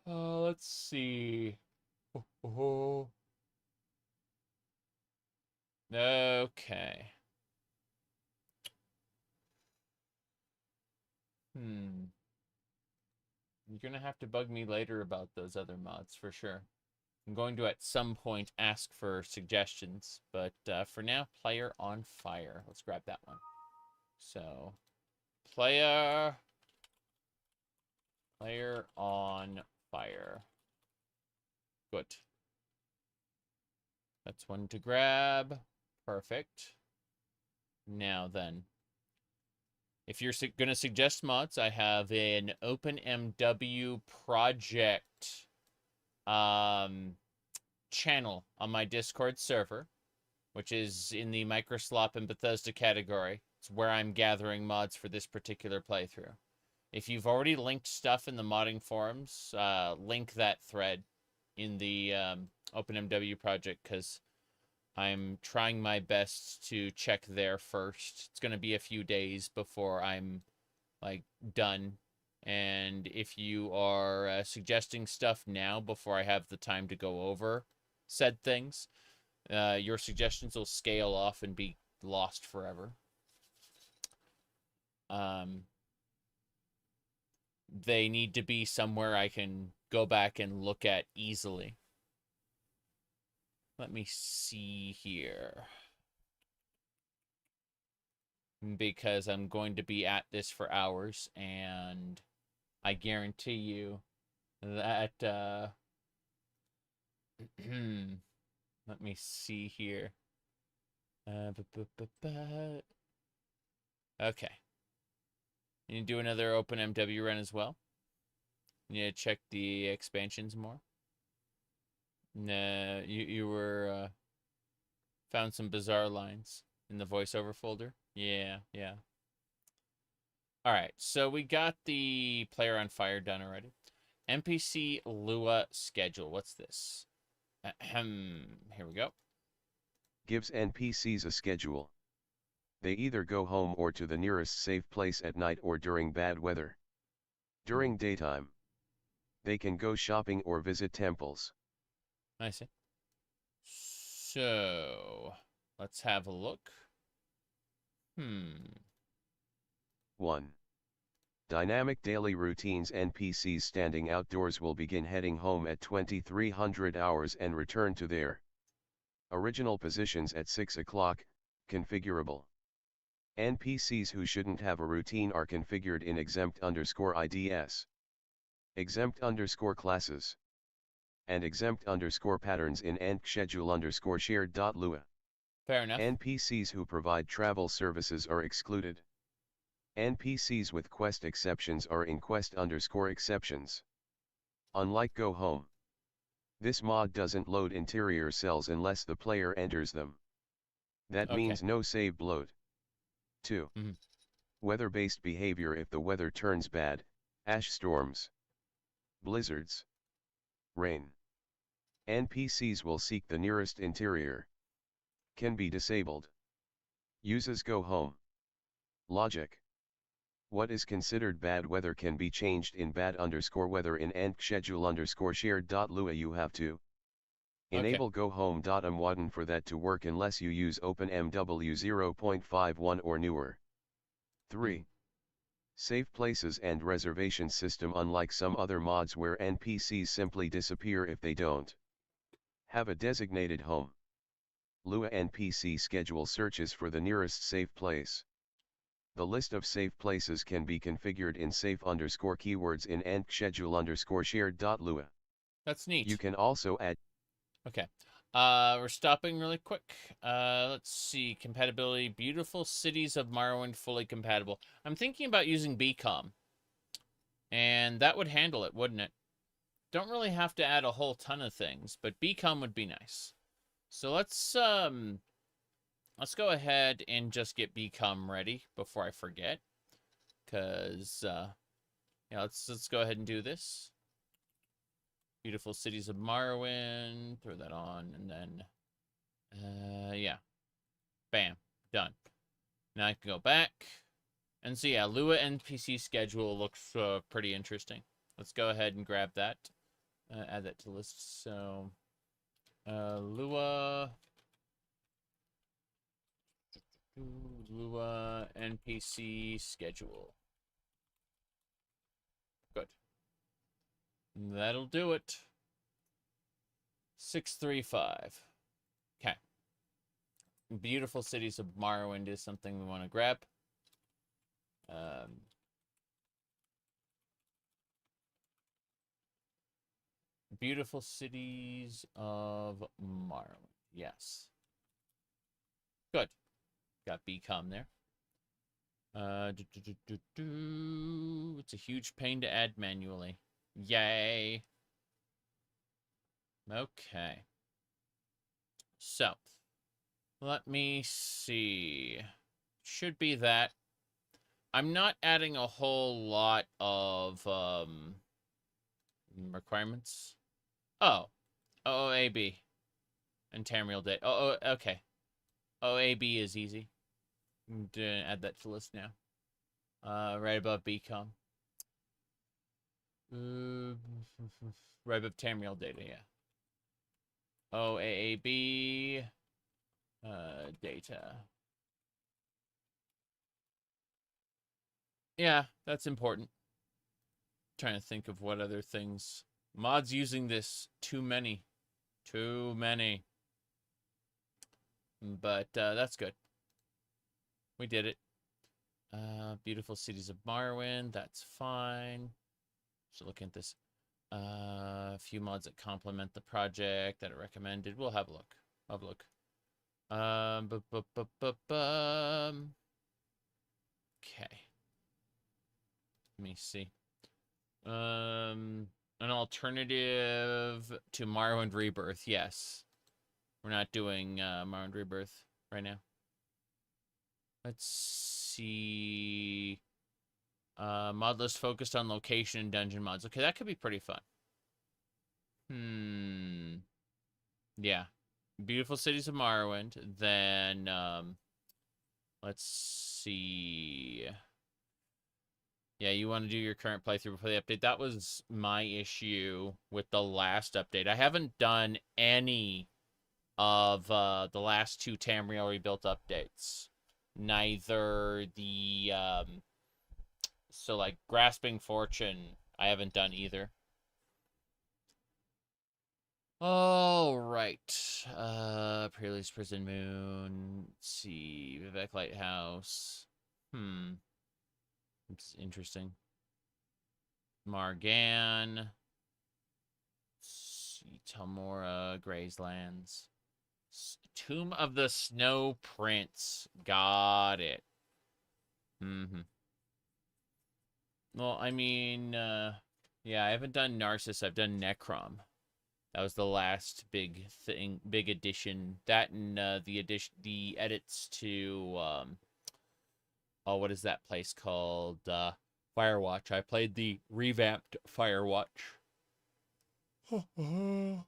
Let's see. Okay. You're gonna have to bug me later about those other mods, for sure. I'm going to, at some point, ask for suggestions. But for now, Player on Fire. Let's grab that one. So, Player on Fire. Good. That's one to grab. Perfect. Now then, if you're going to suggest mods, I have an OpenMW project channel on my Discord server, which is in the Microslop and Bethesda category. It's where I'm gathering mods for this particular playthrough. If you've already linked stuff in the modding forums, link that thread in the OpenMW project, because I'm trying my best to check there first. It's going to be a few days before I'm, like, done. And if you are suggesting stuff now before I have the time to go over said things, your suggestions will scale off and be lost forever. They need to be somewhere I can go back and look at easily. Let me see here. Because I'm going to be at this for hours, and I guarantee you that, let me see here. Okay. You need to do another OpenMW run as well. You need to check the expansions more. No, you were found some bizarre lines in the voiceover folder. Yeah. All right, so we got the Player on Fire done already. NPC Lua schedule. What's this? Here we go. Gives NPCs a schedule. They either go home or to the nearest safe place at night or during bad weather. During daytime, they can go shopping or visit temples. I see. So, let's have a look. 1. Dynamic daily routines. NPCs standing outdoors will begin heading home at 2300 hours and return to their original positions at 6 o'clock, configurable. NPCs who shouldn't have a routine are configured in exempt_IDs, exempt_classes, and exempt_patterns in encschedule_shared.lua. Fair enough. NPCs who provide travel services are excluded. NPCs with quest exceptions are in quest_exceptions. Unlike Go Home, this mod doesn't load interior cells unless the player enters them. That Okay. means no saved load. 2. Mhm. Weather-based behavior. If the weather turns bad, ash storms, blizzards, rain, NPCs will seek the nearest interior. Can be disabled. Uses Go Home. Logic. What is considered bad weather can be changed in bad_weather in schedule_shared.lua. You have to enable Go Home.mwadden for that to work unless you use OpenMW 0.51 or newer. 3. Safe places and reservation system. Unlike some other mods where NPCs simply disappear if they don't have a designated home, Lua NPC schedule searches for the nearest safe place. The list of safe places can be configured in safe_keywords in schedule_shared.lua. That's neat. You can also add. Okay. We're stopping really quick. Let's see. Compatibility. Beautiful cities of Morrowind fully compatible. I'm thinking about using BCom. And that would handle it, wouldn't it? Don't really have to add a whole ton of things, but BCom would be nice. So let's go ahead and just get BCom ready before I forget. Cause yeah, let's go ahead and do this. Beautiful cities of Morrowind, throw that on, and then yeah. Bam. Done. Now I can go back. And so yeah, Lua NPC schedule looks pretty interesting. Let's go ahead and grab that. Add that to the list. So Lua NPC schedule. Good. That'll do it. 635. Okay. Beautiful cities of Morrowind is something we want to grab. Beautiful cities of Morrowind. Yes. Good. Got BCom there. It's a huge pain to add manually. Yay. Okay. So, let me see. Should be that. I'm not adding a whole lot of requirements. Oh. OAB. And Tamriel Day. Oh, okay. OAB is easy. I'm gonna add that to the list now. Right above BCom. Right above Tamriel data, yeah. OAAB data. Yeah, that's important. Trying to think of what other things. Mods using this, too many. Too many. But that's good. We did it. Beautiful cities of Morrowind, that's fine. So looking at this. A few mods that complement the project that are recommended. We'll have a look. Have a look. Okay. Let me see. An alternative to Morrowind Rebirth. Yes. We're not doing Morrowind Rebirth right now. Let's see. Mod list focused on location and dungeon mods. Okay, that could be pretty fun. Yeah. Beautiful Cities of Morrowind. Then, let's see. Yeah, you want to do your current playthrough before the update. That was my issue with the last update. I haven't done any of the last two Tamriel Rebuilt updates. Neither the, so like Grasping Fortune, I haven't done either. All right. Pre-release Prison Moon. Let's see. Vivek Lighthouse. It's interesting. Margan. Tamora, Grayslands. Tomb of the Snow Prince. Got it. Well, I mean, Yeah, I haven't done Narcissus. I've done Necrom. That was the last big thing, big addition. That and the edits to oh, what is that place called? Firewatch. I played the revamped Firewatch. Immersive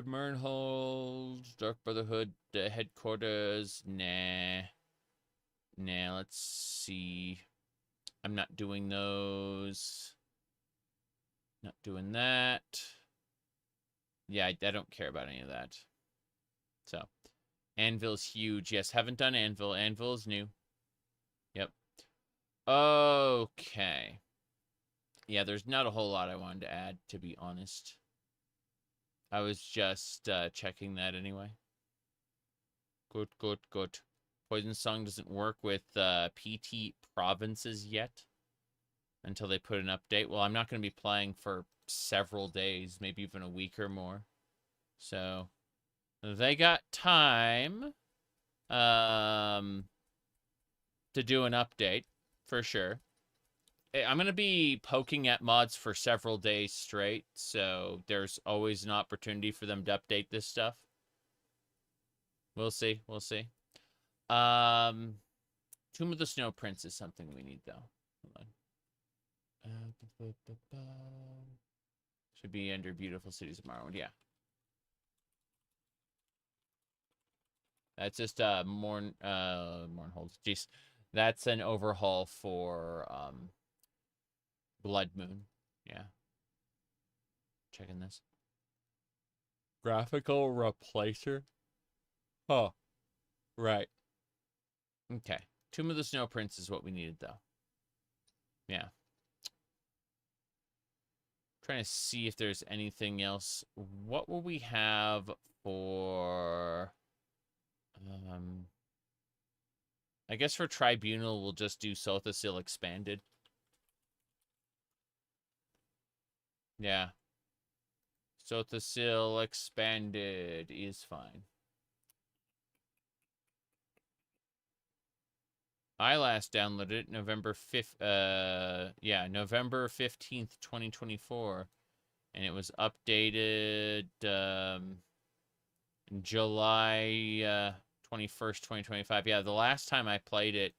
Mernhold, Dark Brotherhood, headquarters. Nah. Nah, let's see. I'm not doing those. Not doing that. Yeah, I don't care about any of that. So, Anvil's huge. Yes, haven't done Anvil. Anvil is new. Yep. Okay. Yeah, there's not a whole lot I wanted to add, to be honest. I was just checking that anyway. Good, good, good. Poison Song doesn't work with PT provinces yet until they put an update. Well, I'm not going to be playing for several days, maybe even a week or more. So, they got time to do an update, for sure. I'm going to be poking at mods for several days straight, so there's always an opportunity for them to update this stuff. We'll see, we'll see. Tomb of the Snow Prince is something we need, though. Hold on. Should be under Beautiful Cities of Morrowind, yeah. That's just Mornhold. Jeez. That's an overhaul for Blood Moon. Yeah. Checking this. Graphical replacer? Oh. Right. Okay. Tomb of the Snow Prince is what we needed, though. Yeah. Trying to see if there's anything else. What will we have for... I guess for Tribunal, we'll just do Sothasil Expanded. Yeah. Sothasil Expanded is fine. I last downloaded it November 5th, yeah, November 15th, 2024. And it was updated, July, 21st, 2025. Yeah, the last time I played it,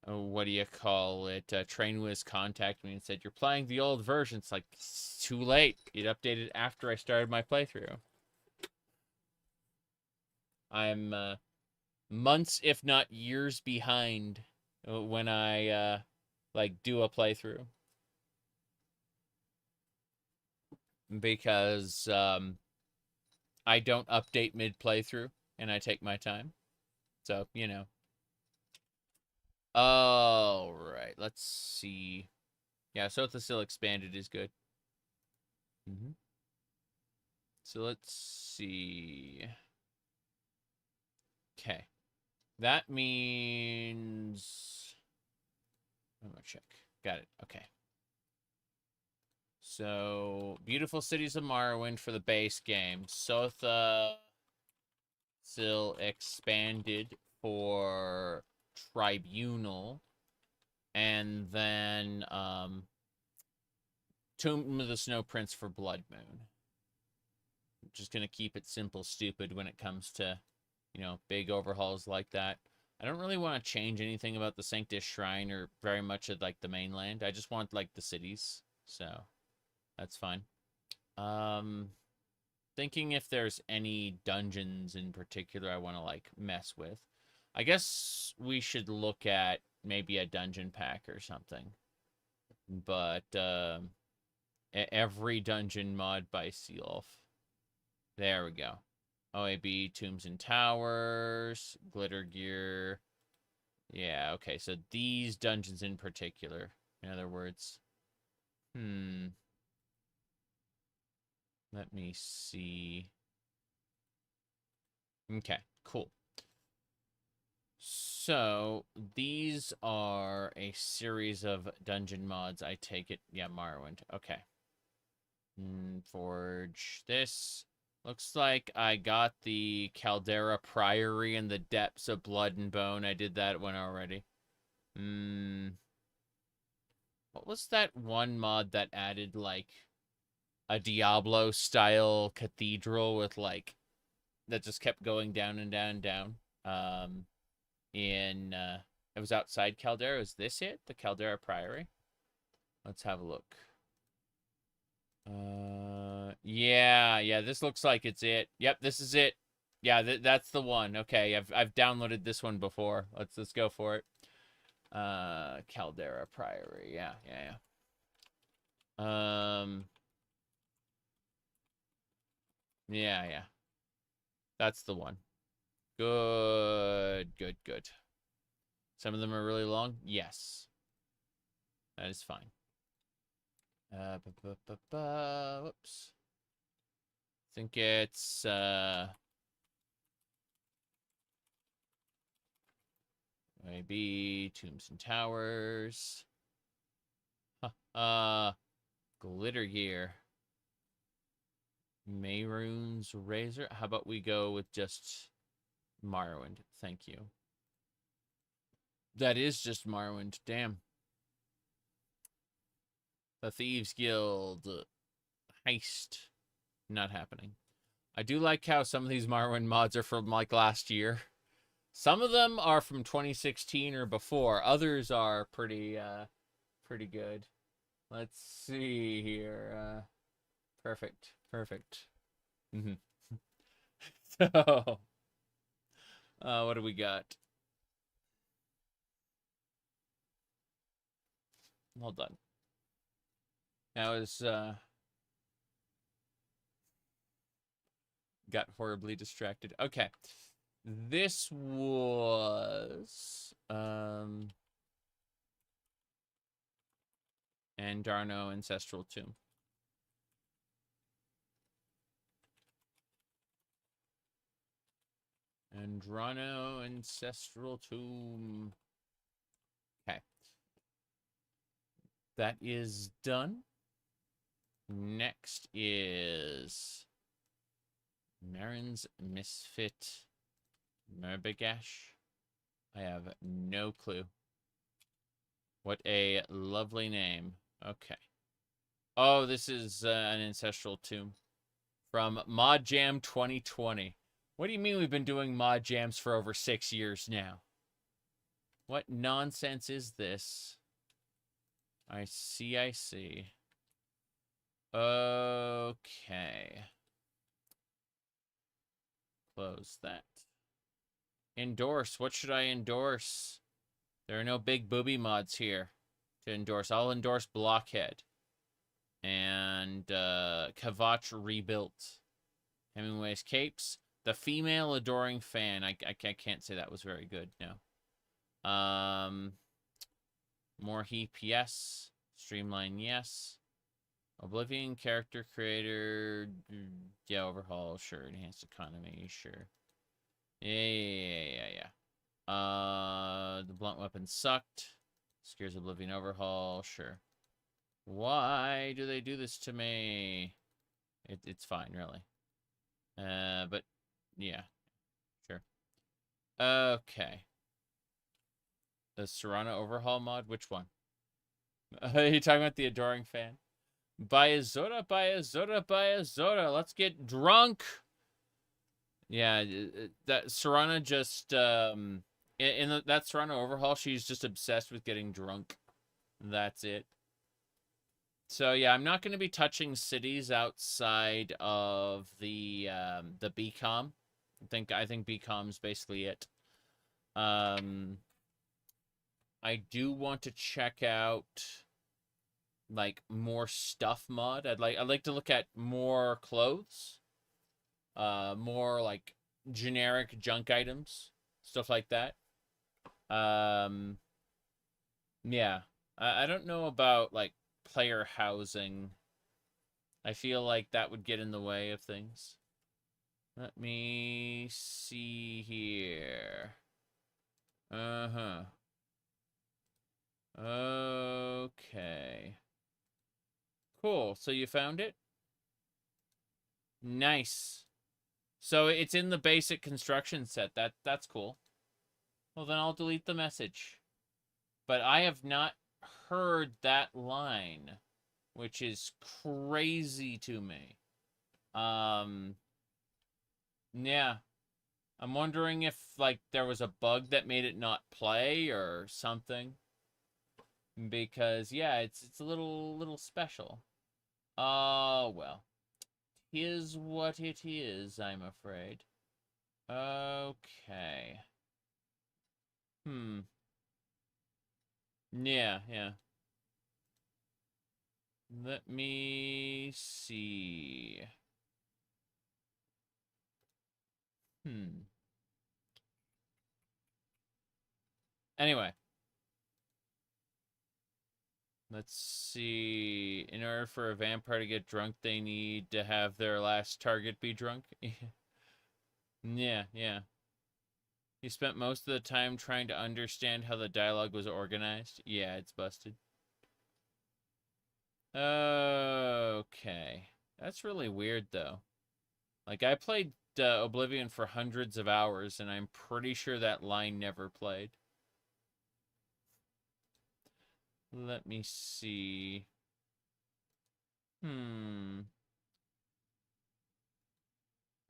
what do you call it? Trainwiz contacted me and said, "You're playing the old version." It's like, it's too late. It updated after I started my playthrough. I'm, months, if not years behind when I, like, do a playthrough. Because, I don't update mid-playthrough, and I take my time. So, you know. All right, let's see. Yeah, Sothasil Expanded is good. So let's see. Okay. That means... I'm gonna check. Got it. Okay. So, Beautiful Cities of Morrowind for the base game. Sothasil Expanded for Tribunal. And then, Tomb of the Snow Prince for Blood Moon. I'm just gonna keep it simple, stupid when it comes to, you know, big overhauls like that. I don't really want to change anything about the Sanctus Shrine or very much of, like, the mainland. I just want, like, the cities. So... that's fine. Thinking if there's any dungeons in particular I want to, like, mess with. I guess we should look at maybe a dungeon pack or something. But, every dungeon mod by Sealoff. There we go. OAB, Tombs and Towers, Glitter Gear. Yeah, okay, so these dungeons in particular, in other words. Let me see. Okay, cool. So, these are a series of dungeon mods, I take it. Yeah, Morrowind. Okay. Forge this. Looks like I got the Caldera Priory in the depths of Blood and Bone. I did that one already. What was that one mod that added, like, a Diablo-style cathedral with, like, that just kept going down and down and down? It was outside Caldera. Is this it? The Caldera Priory? Let's have a look. Yeah, this looks like it's it. Yep, this is it. Yeah, that's the one. Okay, I've downloaded this one before. Let's go for it. Caldera Priory. Yeah. Yeah. That's the one. Good. Some of them are really long. Yes. That is fine. Whoops. I think it's, maybe Tombs and Towers. Glitter Gear. Mayrune's Razor. How about we go with just Morrowind? Thank you. That is just Morrowind. Damn. The Thieves Guild. Heist. Not happening. I do like how some of these Morrowind mods are from, like, last year. Some of them are from 2016 or before. Others are pretty good. Let's see here. Perfect. Mm-hmm. So, what do we got? Hold on. I was, got horribly distracted. Okay. This was, Andarno Ancestral Tomb. Andrano Ancestral Tomb. Okay. That is done. Next is Marin's Misfit Merbegash. I have no clue. What a lovely name. Okay. Oh, this is an Ancestral Tomb from Mod Jam 2020. What do you mean we've been doing Mod Jams for over 6 years now? What nonsense is this? I see. Okay. Close that. Endorse. What should I endorse? There are no big booby mods here to endorse. I'll endorse Blockhead. And Kavach Rebuilt. Hemingway's Capes. The Female Adoring Fan. I can't say that was very good, no. More Heap, yes. Streamline, yes. Oblivion Character Creator. Yeah, Overhaul, sure. Enhanced Economy, sure. Yeah. The Blunt Weapon sucked. Scares Oblivion Overhaul, sure. Why do they do this to me? It's fine, really. But, yeah. Sure. Okay. The Serrano Overhaul mod? Which one? Are you talking about the Adoring Fan? Bayazora. Let's get drunk. Yeah, that Serrano just, that Serrano Overhaul, she's just obsessed with getting drunk. That's it. So, yeah, I'm not going to be touching cities outside of the BCom. I think BCom's basically it. I do want to check out, like, more stuff mod. I'd like to look at more clothes. More, like, generic junk items. Stuff like that. Yeah. I don't know about, like, player housing. I feel like that would get in the way of things. Let me see here. Okay. Cool. So you found it? Nice. So it's in the basic construction set. That's cool. Well, then I'll delete the message. But I have not heard that line, which is crazy to me. Yeah. I'm wondering if, like, there was a bug that made it not play or something. Because, yeah, it's a little special. Oh, well. Is what it is, I'm afraid. Okay. Yeah, yeah. Let me see. Anyway. Let's see. In order for a vampire to get drunk, they need to have their last target be drunk. Yeah, yeah. He spent most of the time trying to understand how the dialogue was organized. Yeah, it's busted. Okay. That's really weird, though. Like, I played Oblivion for hundreds of hours, and I'm pretty sure that line never played. Let me see.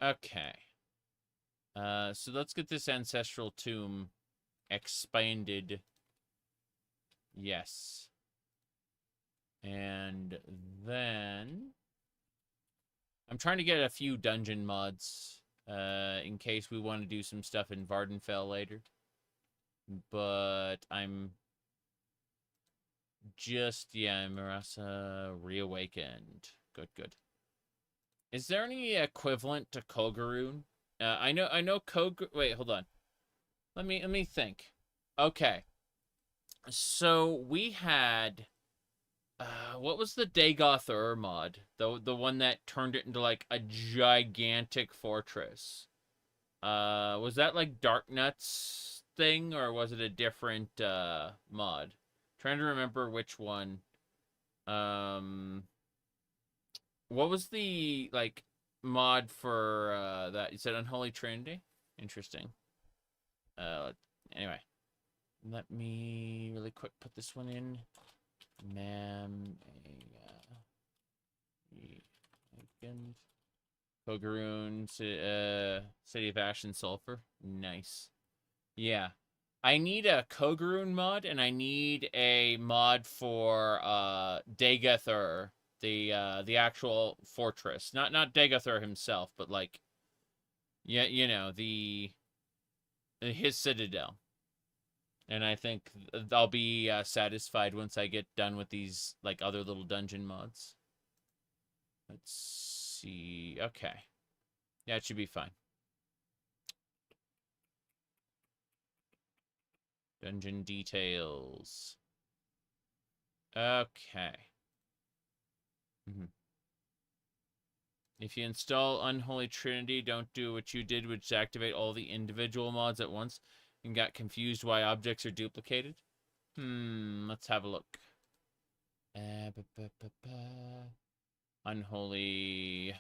Okay. So let's get this ancestral tomb expanded. Yes. And then I'm trying to get a few dungeon mods in case we want to do some stuff in Vardenfell later. But I'm just, yeah, Marasa reawakened. Good, good. Is there any equivalent to Kolgaroon? I know wait, hold on. Let me think. Okay. So we had what was the Dagoth Ur mod? The one that turned it into like a gigantic fortress. Was that like Darknuts thing or was it a different mod? Trying to remember which one. What was the like mod for that? You said Unholy Trinity? Interesting. Anyway. Let me really quick put this one in. Weekend. Kogaroon, City of Ash and Sulfur. Nice. Yeah. I need a Kogaroon mod, and I need a mod for Dagoth, the actual fortress. Not Dagoth himself, but like, yeah, you know, his citadel. And I think I'll be satisfied once I get done with these like other little dungeon mods. Let's see. Okay. Yeah, it should be fine. Dungeon details. Okay. If you install Unholy Trinity, don't do what you did, which is activate all the individual mods at once and got confused why objects are duplicated. Let's have a look. Unholy.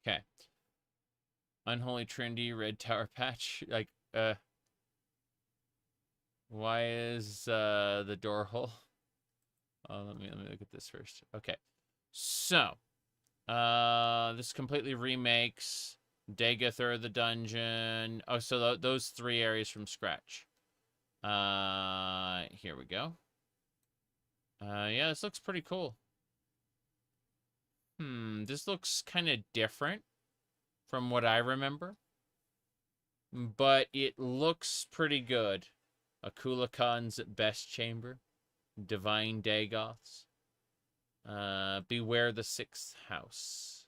Okay. Unholy Trinity, Red Tower patch. Like, why is the door hole? Oh, let me look at this first. Okay. So, this completely remakes Dagoth the dungeon. Oh, so those 3 areas from scratch. Here we go. Yeah, this looks pretty cool. This looks kind of different from what I remember. But it looks pretty good. Akula Khan's best chamber. Divine Dagoths. Beware the 6th house.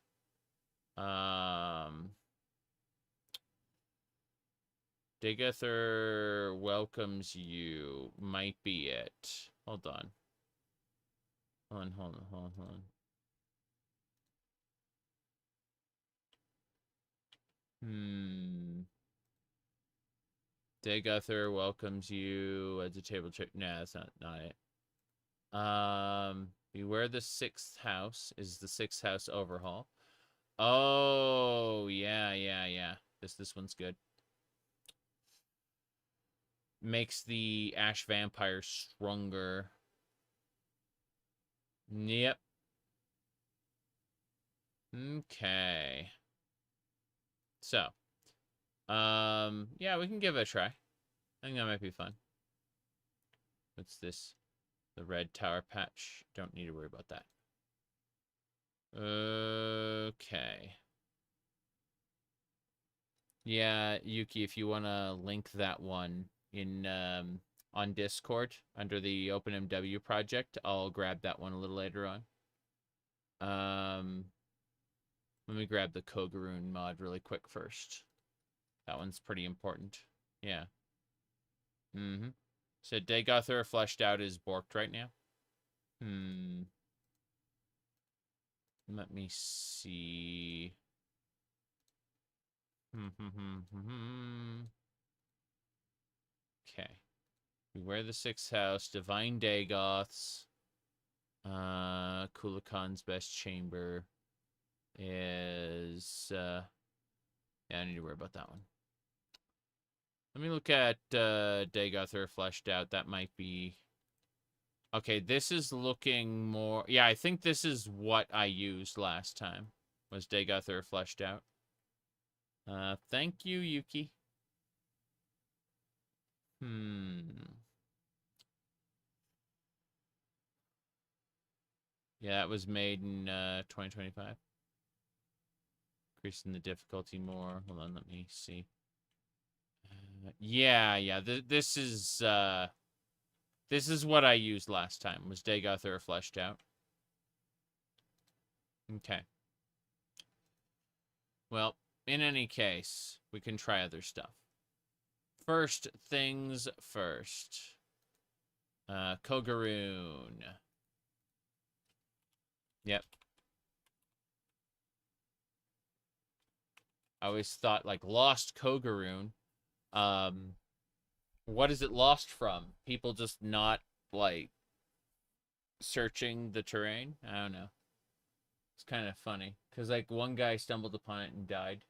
Dagoth welcomes you. Might be it. Hold on. Hold on. Dagoth welcomes you as a table trick. Nah, that's not it. Beware the 6th house is the 6th house overhaul. Oh, yeah. This one's good. makes the Ash Vampire stronger. Yep. Okay. So, yeah, we can give it a try. I think that might be fun. What's this? The red tower patch. Don't need to worry about that. Okay. Yeah, Yuki, if you want to link that one in on Discord under the OpenMW project, I'll grab that one a little later on. Let me grab the Kogaroon mod really quick first. That one's pretty important. Yeah. Mm-hmm. So Dagothra fleshed out is borked right now. Let me see. Okay. Beware the Sixth House, Divine Dagoths. Kulakan's best chamber is yeah, I need to worry about that one. Let me look at Dagothra fleshed out. That might be okay. This is looking more. Yeah, I think this is what I used last time. Was Dagothra fleshed out? Thank you, Yuki. Yeah, it was made in 2025. Increasing the difficulty more. Hold on, let me see. Yeah. This is what I used last time. Was Dagothra fleshed out? Okay. Well, in any case, we can try other stuff. First things first. Kogaroon. Yep. I always thought, like, lost Kogaroon. What is it lost from? People just not, like, searching the terrain? I don't know. It's kind of funny. Because, like, one guy stumbled upon it and died.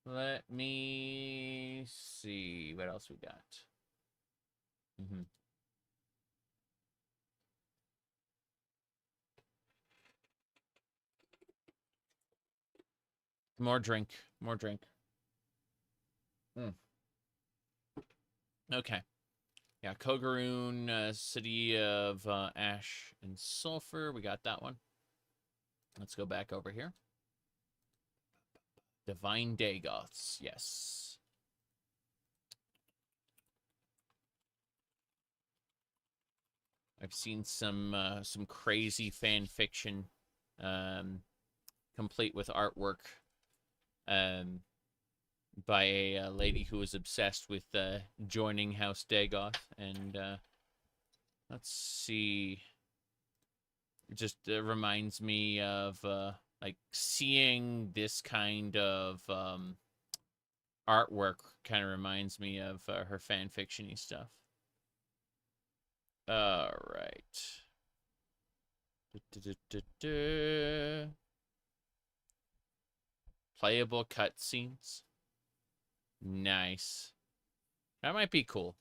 Let me see what else we got. More drink. More drink. Okay. Yeah, Kogaroon, City of Ash and Sulfur. We got that one. Let's go back over here. Divine Dagoths. Yes. I've seen some crazy fan fiction, complete with artwork, by a lady who was obsessed with joining House Dagoth, and let's see. It just reminds me of like seeing this kind of artwork. Kind of reminds me of her fan fiction-y stuff. All right. Playable cutscenes. Nice. That might be cool.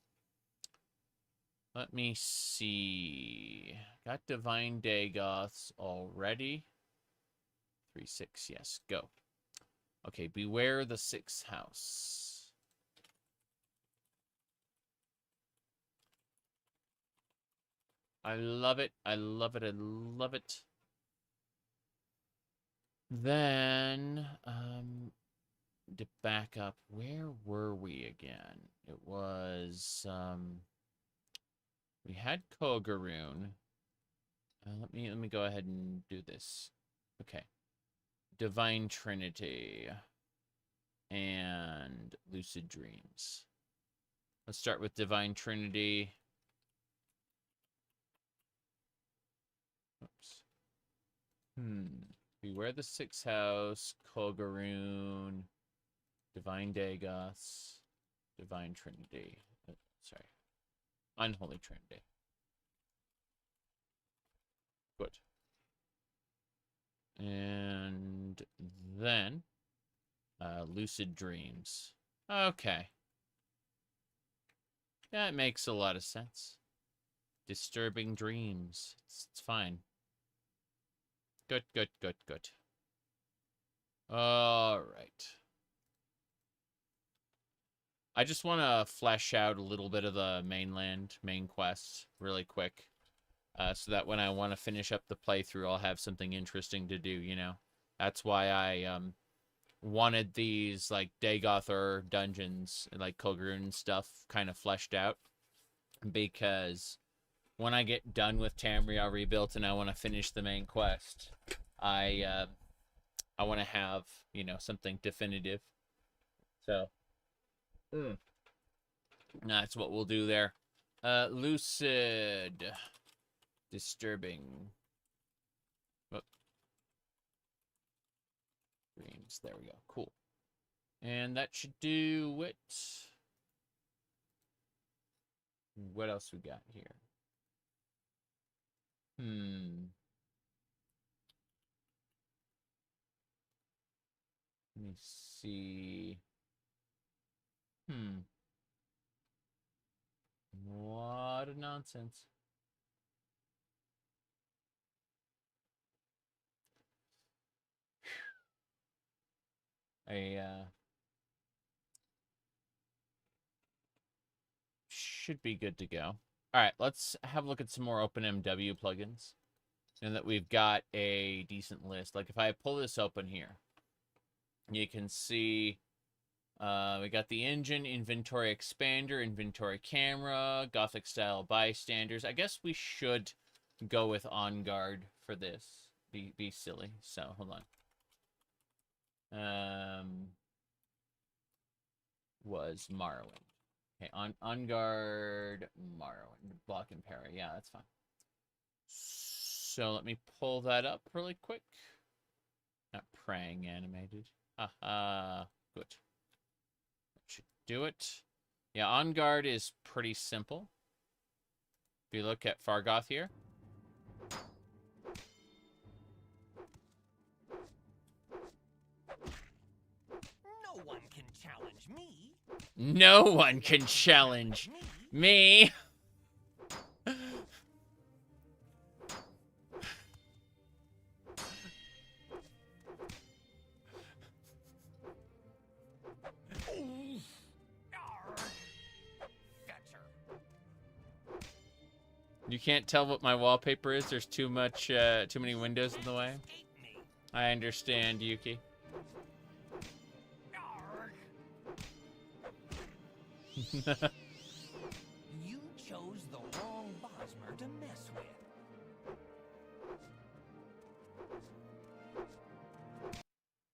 Let me see. Got Divine Dagoths already. 3-6, yes, go. Okay, beware the Sixth House. I love it. I love it. I love it. Then, to back up, where were we again? It was, we had Kogaroon. Let me go ahead and do this. Okay. Divine Trinity and Lucid Dreams. Let's start with Divine Trinity. Oops. Beware the Sixth House, Kogaroon, Divine Dagoths, Divine Trinity. Sorry. Unholy Trinity. Good. And then Lucid Dreams. Okay. Yeah, it makes a lot of sense. Disturbing dreams. It's fine. Good, good, good, good. All right. I just want to flesh out a little bit of the main quest really quick. So that when I want to finish up the playthrough, I'll have something interesting to do, you know? That's why I wanted these, like, Dagoth dungeons, like Kulgrun stuff, kind of fleshed out. Because when I get done with Tamriel Rebuilt and I want to finish the main quest, I want to have, you know, something definitive. So, that's what we'll do there. Lucid. Disturbing. Oh. Dreams. There we go. Cool. And that should do it. What else we got here? Let me see. What a nonsense. Should be good to go. All right, let's have a look at some more OpenMW plugins. And that we've got a decent list. Like if I pull this open here, you can see we got the engine, inventory expander, inventory camera, Gothic style bystanders. I guess we should go with On Guard for this. Be silly. So hold on. Was Morrowind. Okay, on guard, Morrowind, block and parry. Yeah, that's fine. So let me pull that up really quick. Not praying animated. Good. That should do it. Yeah, on guard is pretty simple. If you look at Fargoth here. No one can challenge me. No one can challenge me. You can't tell what my wallpaper is. There's too many windows in the way. I understand, Yuki. You chose the wrong Bosmer to mess with.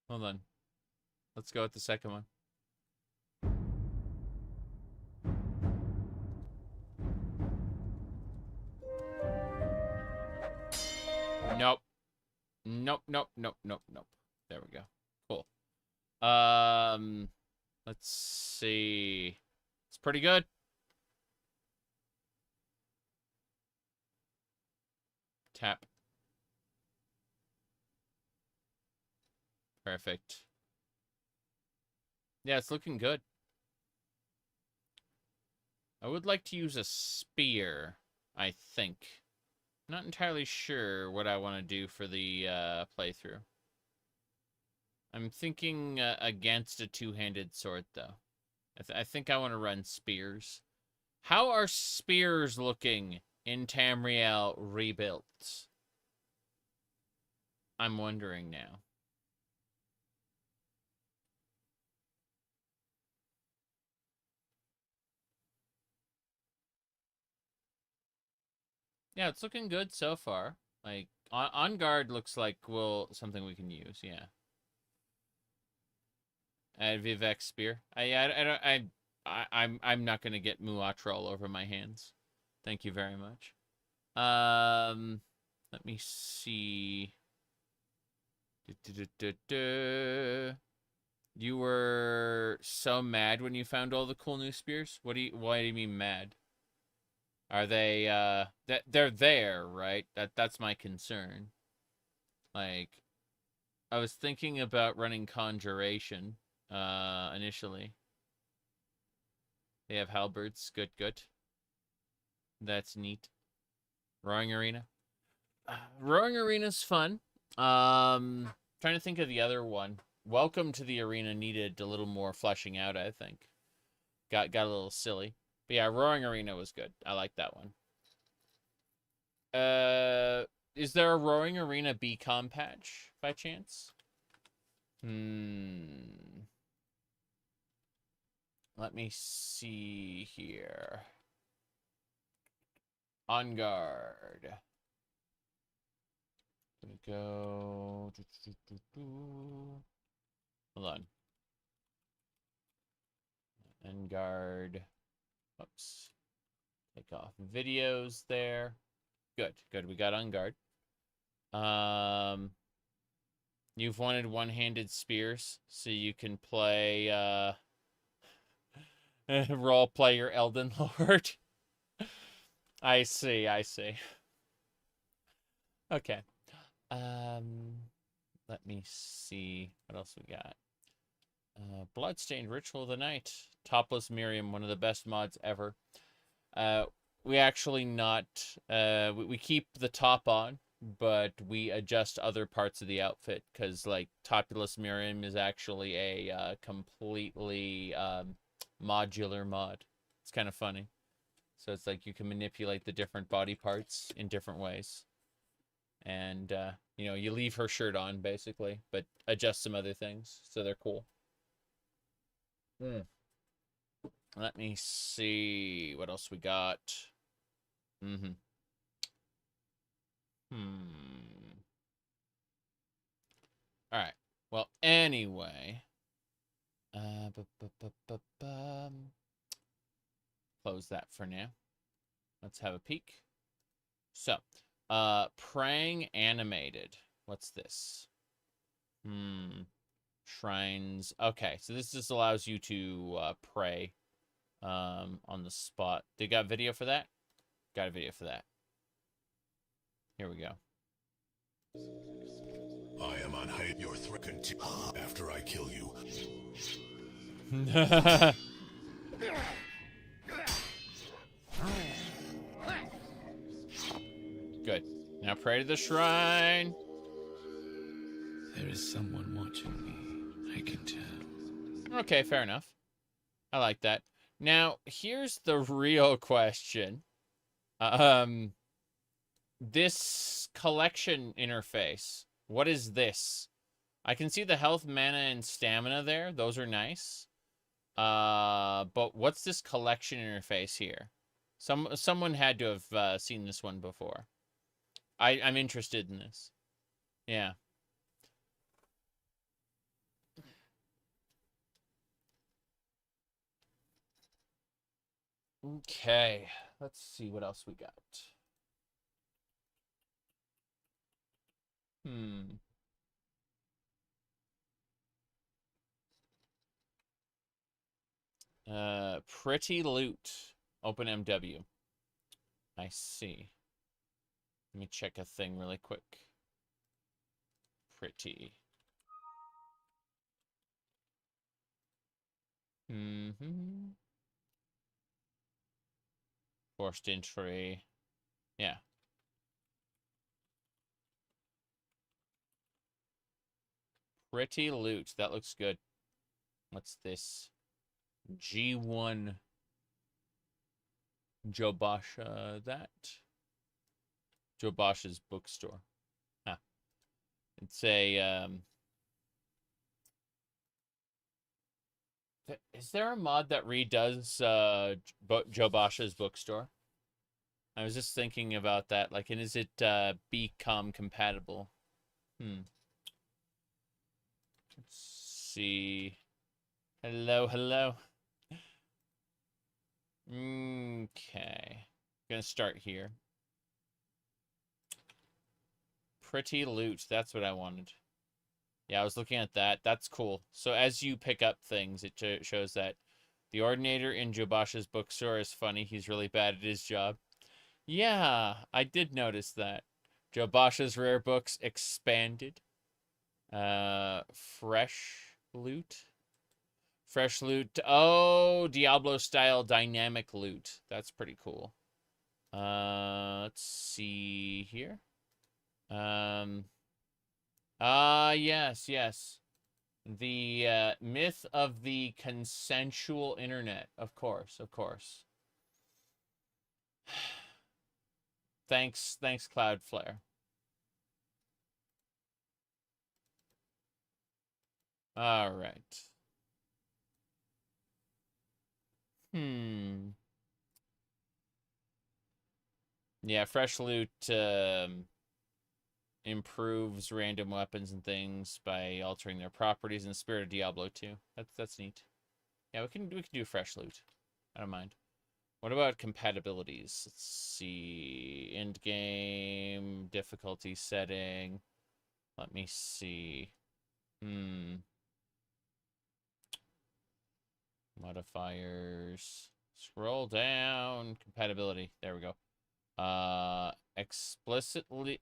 Hold on. Let's go with the second one. Nope. Nope, nope, nope, nope, nope. There we go. Cool. Let's see. It's pretty good. Tap. Perfect. Yeah, it's looking good. I would like to use a spear, I think. Not entirely sure what I want to do for the playthrough. I'm thinking against a two-handed sword, though. I think I want to run spears. How are spears looking in Tamriel Rebuilt? I'm wondering now. Yeah, it's looking good so far. Like, on guard looks like, well, something we can use, yeah. Add Vivek Spear. I'm not gonna get Muatra all over my hands. Thank you very much. Let me see. You were so mad when you found all the cool new spears? Why do you mean mad? Are they they're there, right? That's my concern. Like, I was thinking about running Conjuration initially. They have halberds. Good, good. That's neat. Rowing arena. Rowing arena's fun. Trying to think of the other one. Welcome to the Arena needed a little more fleshing out, I think. Got a little silly. But yeah, Roaring Arena was good. I like that one. Is there a Roaring Arena BCom patch by chance? Let me see here. On guard. Gonna go. Hold on. On guard. Oops. Take off videos there. Good, good. We got on guard. You've wanted one-handed spears, so you can play role play your Elden Lord. I see, I see. Okay. Let me see what else we got. Bloodstained Ritual of the Night. Topless Miriam, one of the best mods ever. We actually not we keep the top on, but we adjust other parts of the outfit because like Topless Miriam is actually a completely modular mod. It's kind of funny. So it's like you can manipulate the different body parts in different ways. And, you know, you leave her shirt on, basically, but adjust some other things. So they're cool. Let me see what else we got. All right. Well, anyway. Close that for now. Let's have a peek. So, praying animated. What's this? Shrines. Okay, so this just allows you to pray on the spot. They got video for that? Got a video for that. Here we go. I am on height. Your threat continue after I kill you. Good. Now pray to the shrine. There is someone watching me, I can tell. Okay, fair enough. I like that. Now, here's the real question. This collection interface, what is this? I can see the health, mana, and stamina there. Those are nice. But what's this collection interface here? Someone had to have seen this one before. I'm interested in this. Yeah. Okay, let's see what else we got. Pretty loot. Open MW. I see. Let me check a thing really quick. Pretty. Forced entry. Yeah. Pretty loot. That looks good. What's this? G1 Jobasha that? Jobasha's bookstore. Huh. It's a is there a mod that redoes Jobasha's bookstore? I was just thinking about that. Like, and is it BCom compatible? Let's see. Hello, hello. Okay. Gonna start here. Pretty loot. That's what I wanted. Yeah, I was looking at that. That's cool. So as you pick up things, it shows that the ordinator in Jobasha's bookstore is funny. He's really bad at his job. Yeah, I did notice that. Jobasha's rare books expanded. Fresh loot. Fresh loot. Oh, Diablo-style dynamic loot. That's pretty cool. Let's see here. Yes. The myth of the consensual internet. Of course. Thanks, Cloudflare. All right. Yeah, fresh loot improves random weapons and things by altering their properties in the spirit of Diablo 2. That's neat. Yeah, we can do fresh loot. I don't mind. What about compatibilities? Let's see. End game difficulty setting. Let me see. Modifiers. Scroll down. Compatibility. There we go.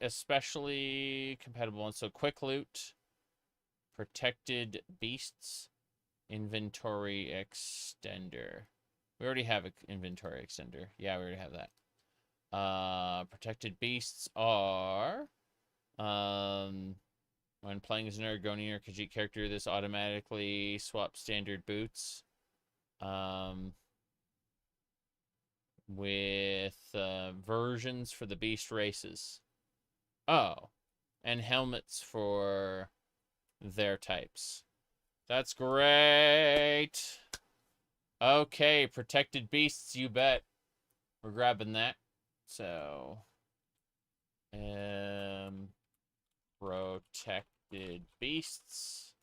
Especially compatible ones. So quick loot, protected beasts, inventory extender. We already have an inventory extender. Yeah, we already have that. Protected beasts are, when playing as an Argonian or Khajiit character, this automatically swaps standard boots. With versions for the beast races. Oh, and helmets for their types. That's great. Okay, protected beasts, you bet. We're grabbing that. So, protected beasts.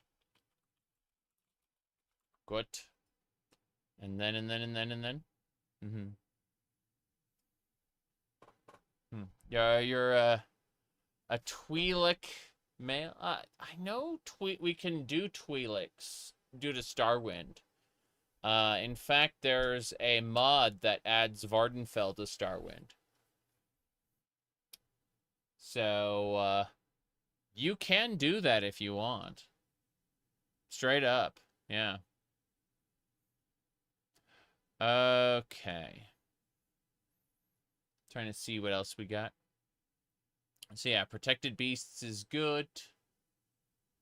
Good. And then. Yeah, you're a Twi'lek male. I know we can do Twi'leks due to Starwind. In fact, there's a mod that adds Vardenfell to Starwind. So, you can do that if you want. Straight up, yeah. Okay. Trying to see what else we got. So yeah, protected beasts is good.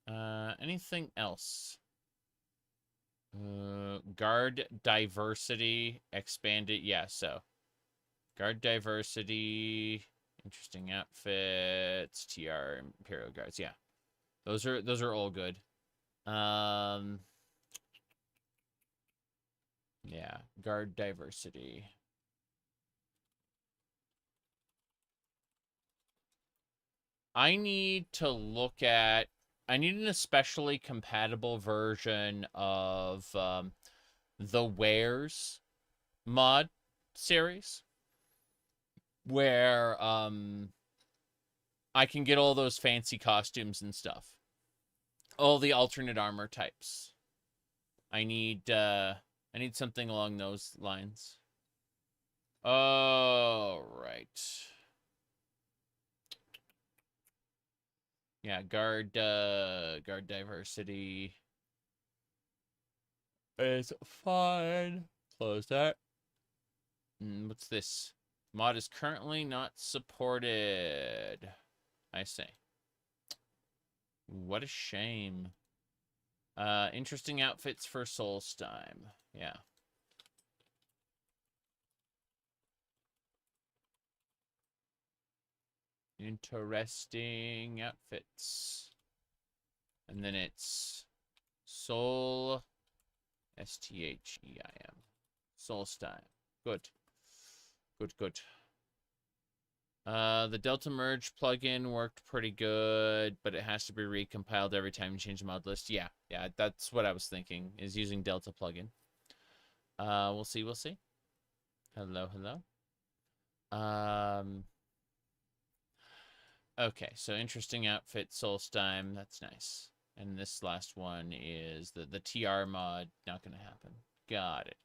Anything else? Guard diversity expanded. Yeah, so guard diversity, interesting outfits, TR Imperial Guards. Yeah, those are all good. Yeah, guard diversity. I need an especially compatible version of the Wares mod series where I can get all those fancy costumes and stuff. All the alternate armor types. I need something along those lines. Oh, right. Yeah, guard diversity is fine. Close that. What's this? Mod is currently not supported. I see. What a shame. Interesting outfits for Solstheim. Yeah. Interesting outfits. And then it's Soul Stheim. Solstheim. Good. The Delta Merge plugin worked pretty good, but it has to be recompiled every time you change the mod list. Yeah, that's what I was thinking, is using Delta plugin. We'll see. Hello. Okay, so interesting outfit, Solstheim. That's nice. And this last one is the TR mod. Not going to happen. Got it.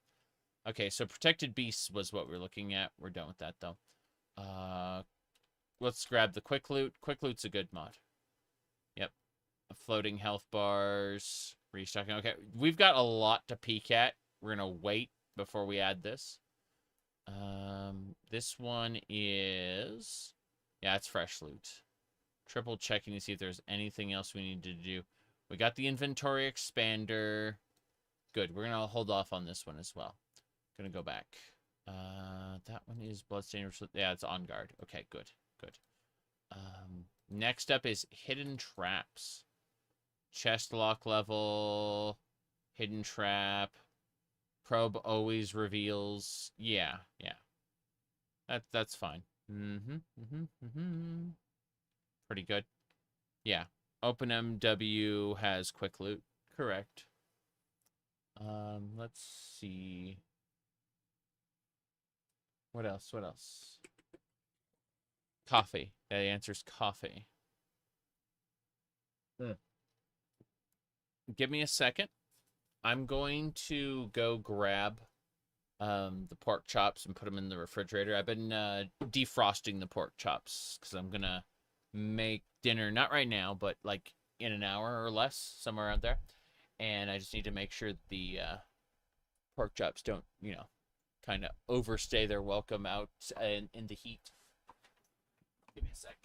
Okay, so Protected Beasts was what we're looking at. We're done with that, though. Let's grab the Quick Loot. Quick Loot's a good mod. Yep. Floating health bars. Restocking. Okay, we've got a lot to peek at. We're gonna wait before we add this. This one is... Yeah, it's fresh loot. Triple checking to see if there's anything else we need to do. We got the inventory expander. Good. We're going to hold off on this one as well. Going to go back. That one is bloodstained. Yeah, it's on guard. Okay, good. Good. Next up is hidden traps. Chest lock level. Hidden trap. Probe always reveals. Yeah, yeah. That's fine. Pretty good. Yeah. OpenMW has quick loot. Correct. Let's see. What else? What else? Coffee. Yeah, the answer's coffee. Give me a second. I'm going to go grab the pork chops and put them in the refrigerator. I've been defrosting the pork chops because I'm gonna make dinner, not right now, but like in an hour or less, somewhere around there. And I just need to make sure the pork chops don't, you know, kind of overstay their welcome out in the heat. Give me a sec.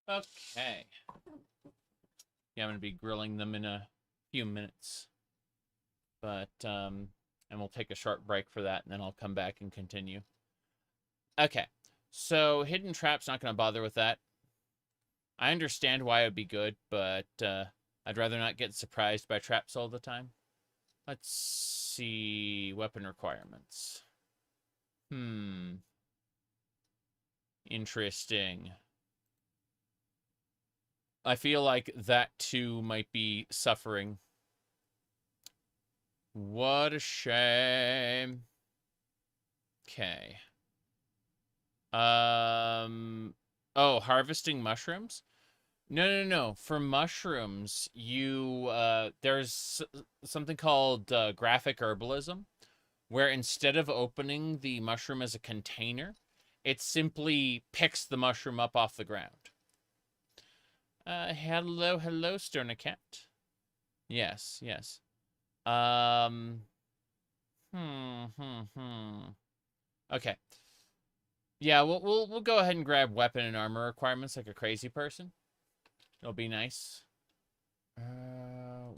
Okay. Yeah, I'm going to be grilling them in a few minutes. But, and we'll take a short break for that, and then I'll come back and continue. Okay. So, hidden trap's not going to bother with that. I understand why it would be good, but I'd rather not get surprised by traps all the time. Let's see. Weapon requirements. Interesting. I feel like that too might be suffering. What a shame. Okay. Oh, harvesting mushrooms? No. For mushrooms, you there's something called graphic herbalism, where instead of opening the mushroom as a container, it simply picks the mushroom up off the ground. Hello, Sterner Cat. Yes. Okay. Yeah, we'll go ahead and grab weapon and armor requirements like a crazy person. It'll be nice.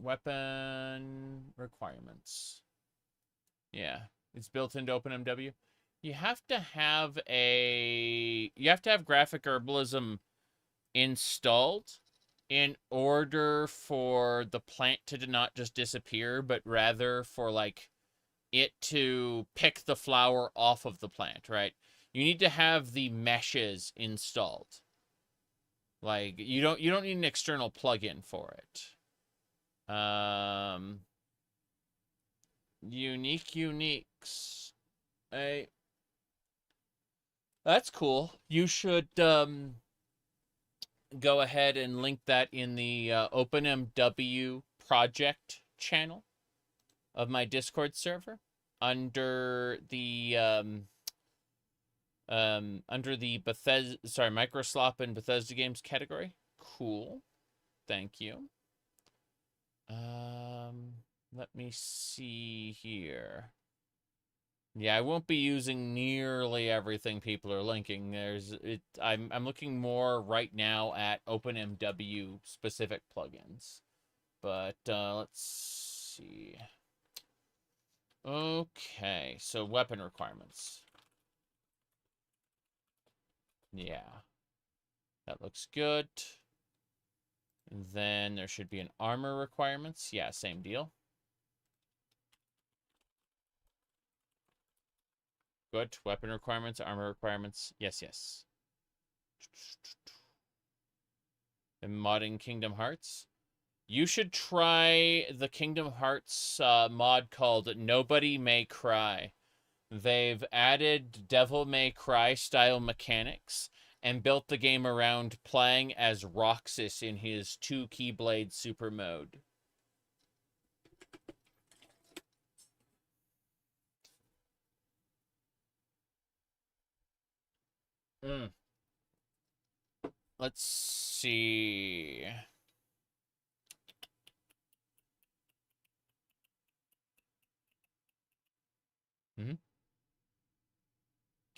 Weapon requirements. Yeah, it's built into OpenMW. You have to have graphic herbalism installed in order for the plant to not just disappear, but rather for like it to pick the flower off of the plant, right? You need to have the meshes installed. Like you don't need an external plugin for it. Uniques. That's cool. You should go ahead and link that in the OpenMW project channel of my Discord server under the Microslop and Bethesda games category. Cool. Thank you. Let me see here. Yeah, I won't be using nearly everything people are linking. I'm looking more right now at OpenMW specific plugins. But let's see. Okay, so weapon requirements. Yeah. That looks good. Then there should be an armor requirements. Yeah, same deal. Good. Weapon requirements, armor requirements. Yes. And modding Kingdom Hearts. You should try the Kingdom Hearts mod called Nobody May Cry. They've added Devil May Cry style mechanics and built the game around playing as Roxas in his 2 Keyblade super mode. Let's see.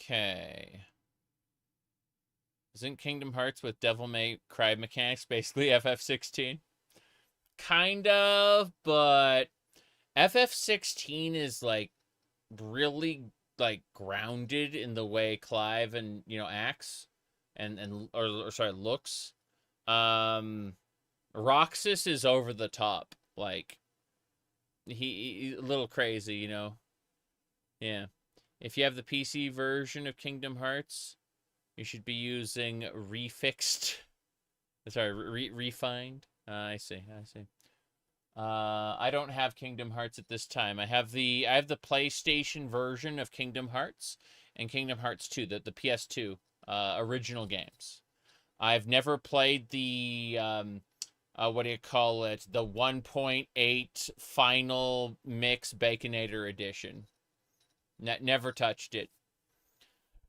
Okay. Isn't Kingdom Hearts with Devil May Cry mechanics basically FF16? Kind of, but FF16 is like really like grounded in the way Clive and acts or sorry looks. Roxas is over the top, like he a little crazy, Yeah. If you have the PC version of Kingdom Hearts, you should be using refined. I see. I don't have Kingdom Hearts at this time. I have the PlayStation version of Kingdom Hearts and Kingdom Hearts 2, the PS2 original games. I've never played the what do you call it? The 1.8 Final Mix Baconator Edition. Never touched it.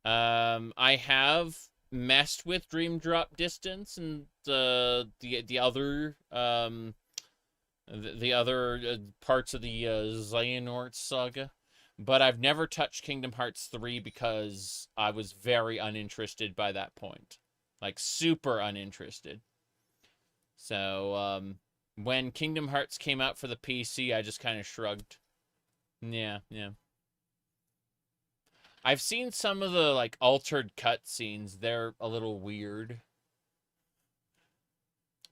I have messed with Dream Drop Distance and the other the other parts of the Xehanort saga, but I've never touched Kingdom Hearts 3 because I was very uninterested by that point, like super uninterested. So when Kingdom Hearts came out for the PC, I just kind of shrugged. Yeah. I've seen some of the like altered cutscenes. They're a little weird.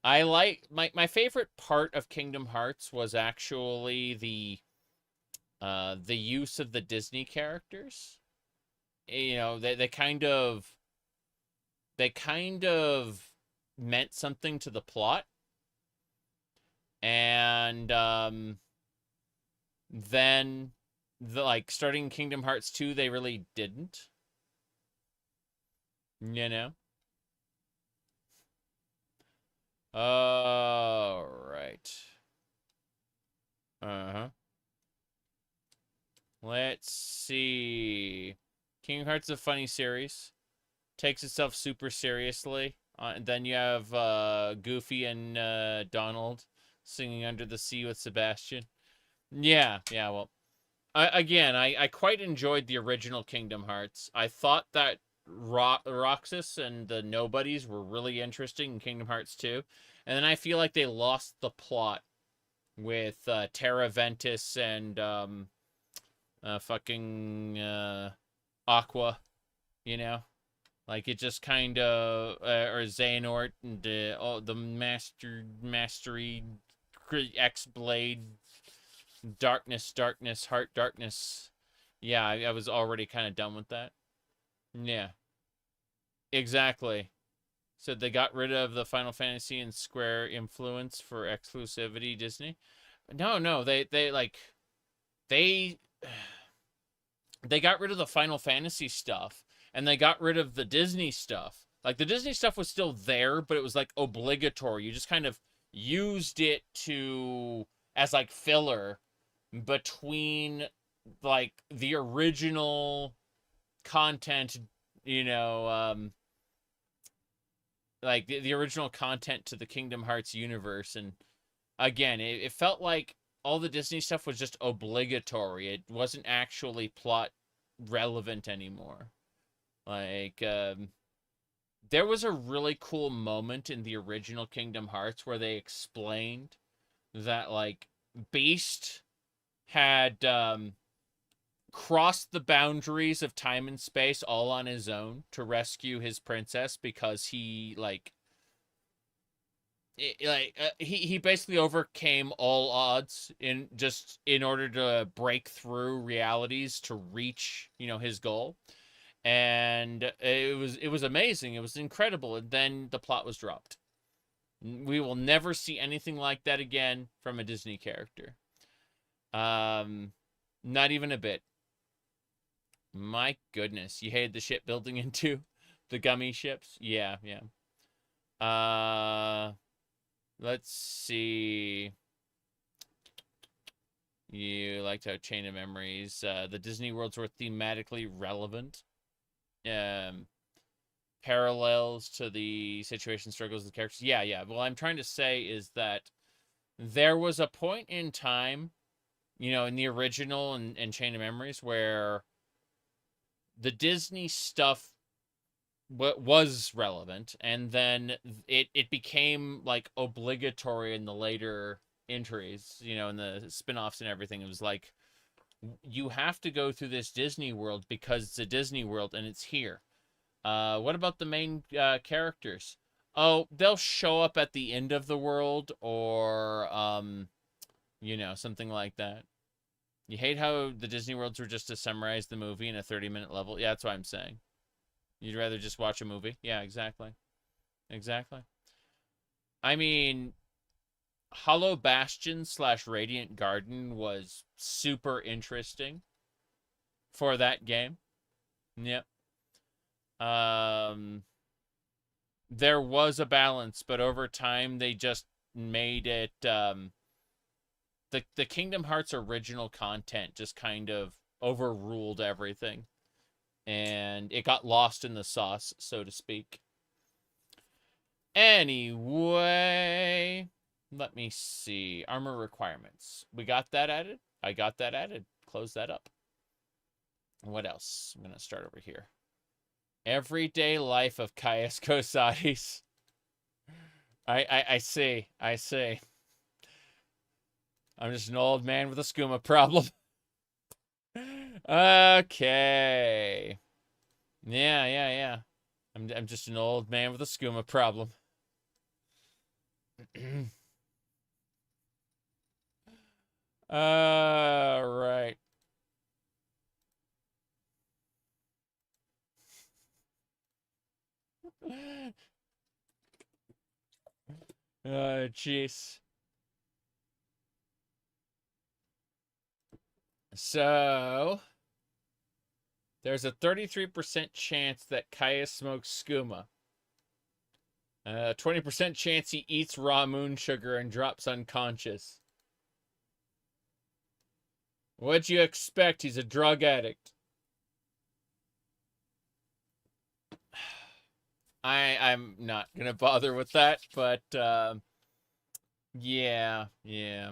I like my favorite part of Kingdom Hearts was actually the use of the Disney characters. They kind of meant something to the plot. And then starting Kingdom Hearts 2, they really didn't. All right. Let's see. Kingdom Hearts is a funny series. Takes itself super seriously. And then you have Goofy and Donald singing Under the Sea with Sebastian. Yeah, well. I quite enjoyed the original Kingdom Hearts. I thought that Roxas and the Nobodies were really interesting in Kingdom Hearts 2. And then I feel like they lost the plot with Terra Ventus and fucking Aqua, Like it just kind of or Xehanort and all the mastery X-Blade darkness, heart darkness. Yeah, I was already kind of done with that. Yeah. Exactly. So they got rid of the Final Fantasy and Square influence for exclusivity Disney. No, they got rid of the Final Fantasy stuff and they got rid of the Disney stuff. Like the Disney stuff was still there, but it was like obligatory. You just kind of used it as like filler between like the original content, like the original content to the Kingdom Hearts universe. And again, it felt like all the Disney stuff was just obligatory. It wasn't actually plot relevant anymore. Like, there was a really cool moment in the original Kingdom Hearts where they explained that, like, Beast had crossed the boundaries of time and space all on his own to rescue his princess because he he basically overcame all odds in order to break through realities to reach his goal. And it was amazing. It was incredible. And then the plot was dropped. We will never see anything like that again from a Disney character. Not even a bit. My goodness, you hated the shipbuilding into the gummy ships? Yeah, yeah. Let's see. You liked how Chain of Memories, the Disney worlds were thematically relevant. Parallels to the situation struggles of the characters. Yeah, yeah. What I'm trying to say is that there was a point in time, you know, in the original and Chain of Memories where the Disney stuff was relevant, and then it became like obligatory in the later entries, you know, in the spin-offs and everything. It was like, you have to go through this Disney world because it's a Disney world and it's here. What about the main characters? Oh, they'll show up at the end of the world, or you know, something like that. You hate how the Disney worlds were just to summarize the movie in a 30-minute level. Yeah, that's what I'm saying. You'd rather just watch a movie? Yeah, exactly. Exactly. I mean, Hollow Bastion / Radiant Garden was super interesting for that game. Yep. There was a balance, but over time they just made it the Kingdom Hearts original content just kind of overruled everything, and it got lost in the sauce, so to speak. Anyway, let me see. Armor requirements. We got that added. I got that added. Close that up. What else? I'm gonna start over here. Everyday life of Caius Cosades. I see. I see. I'm just an old man with a skooma problem. Okay. Yeah, yeah, yeah. I'm just an old man with a skooma problem. Right. Jeez. So, there's a 33% chance that Kaya smokes skooma. 20% chance he eats raw moon sugar and drops unconscious. What'd you expect? He's a drug addict. I'm not gonna bother with that, but yeah, yeah.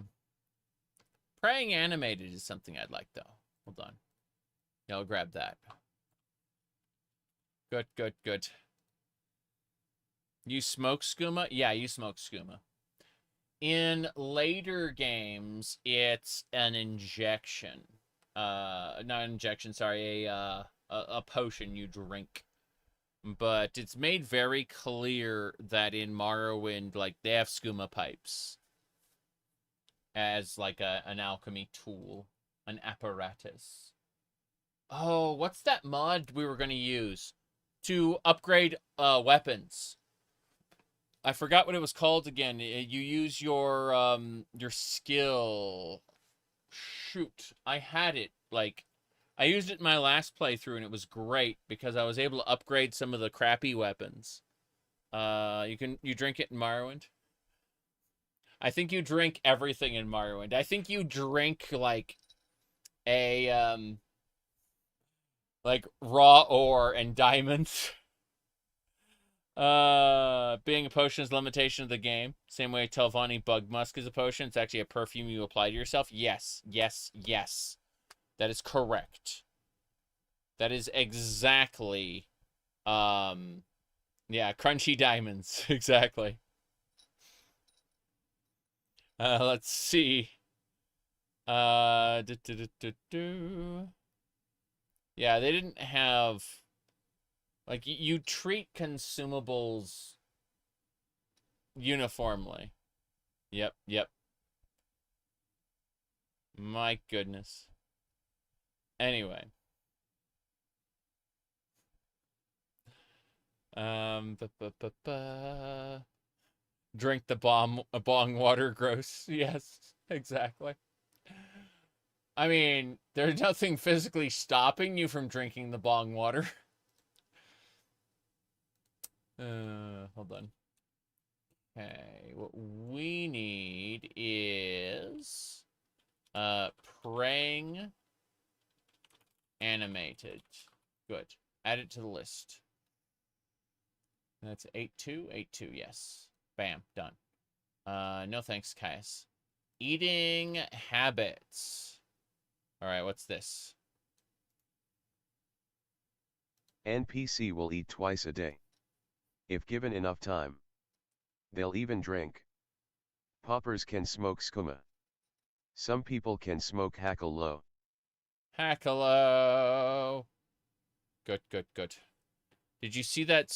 Praying animated is something I'd like, though. Hold on. Yeah, I'll grab that. Good, good, good. You smoke skooma? Yeah, you smoke skooma. In later games, it's an injection. Not an injection, sorry, a potion you drink. But it's made very clear that in Morrowind, like, they have skooma pipes as like an alchemy tool, an apparatus. Oh, what's that mod we were going to use to upgrade weapons? I forgot what it was called again. You use your skill. Shoot, I had it. Like, I used it in my last playthrough, and it was great because I was able to upgrade some of the crappy weapons. You drink it in Morrowind. I think you drink everything in Morrowind. I think you drink like a like raw ore and diamonds. Being a potion is a limitation of the game. Same way Telvanni Bug Musk is a potion. It's actually a perfume you apply to yourself. Yes, yes, yes. That is correct. That is exactly yeah, crunchy diamonds. Exactly. Let's see. Yeah, they didn't have, like, you treat consumables uniformly. Yep, yep. My goodness. Anyway. Drink the bong water, gross. Yes, exactly. I mean, there's nothing physically stopping you from drinking the bong water. Hold on. Okay, what we need is praying animated. Good. Add it to the list. That's 8-2, 8-2, yes. Bam, done. No thanks, Caius. Eating habits. All right, what's this? NPC will eat twice a day. If given enough time. They'll even drink. Paupers can smoke skooma. Some people can smoke hackalo. Hackalo. Good, good, good. Did you see that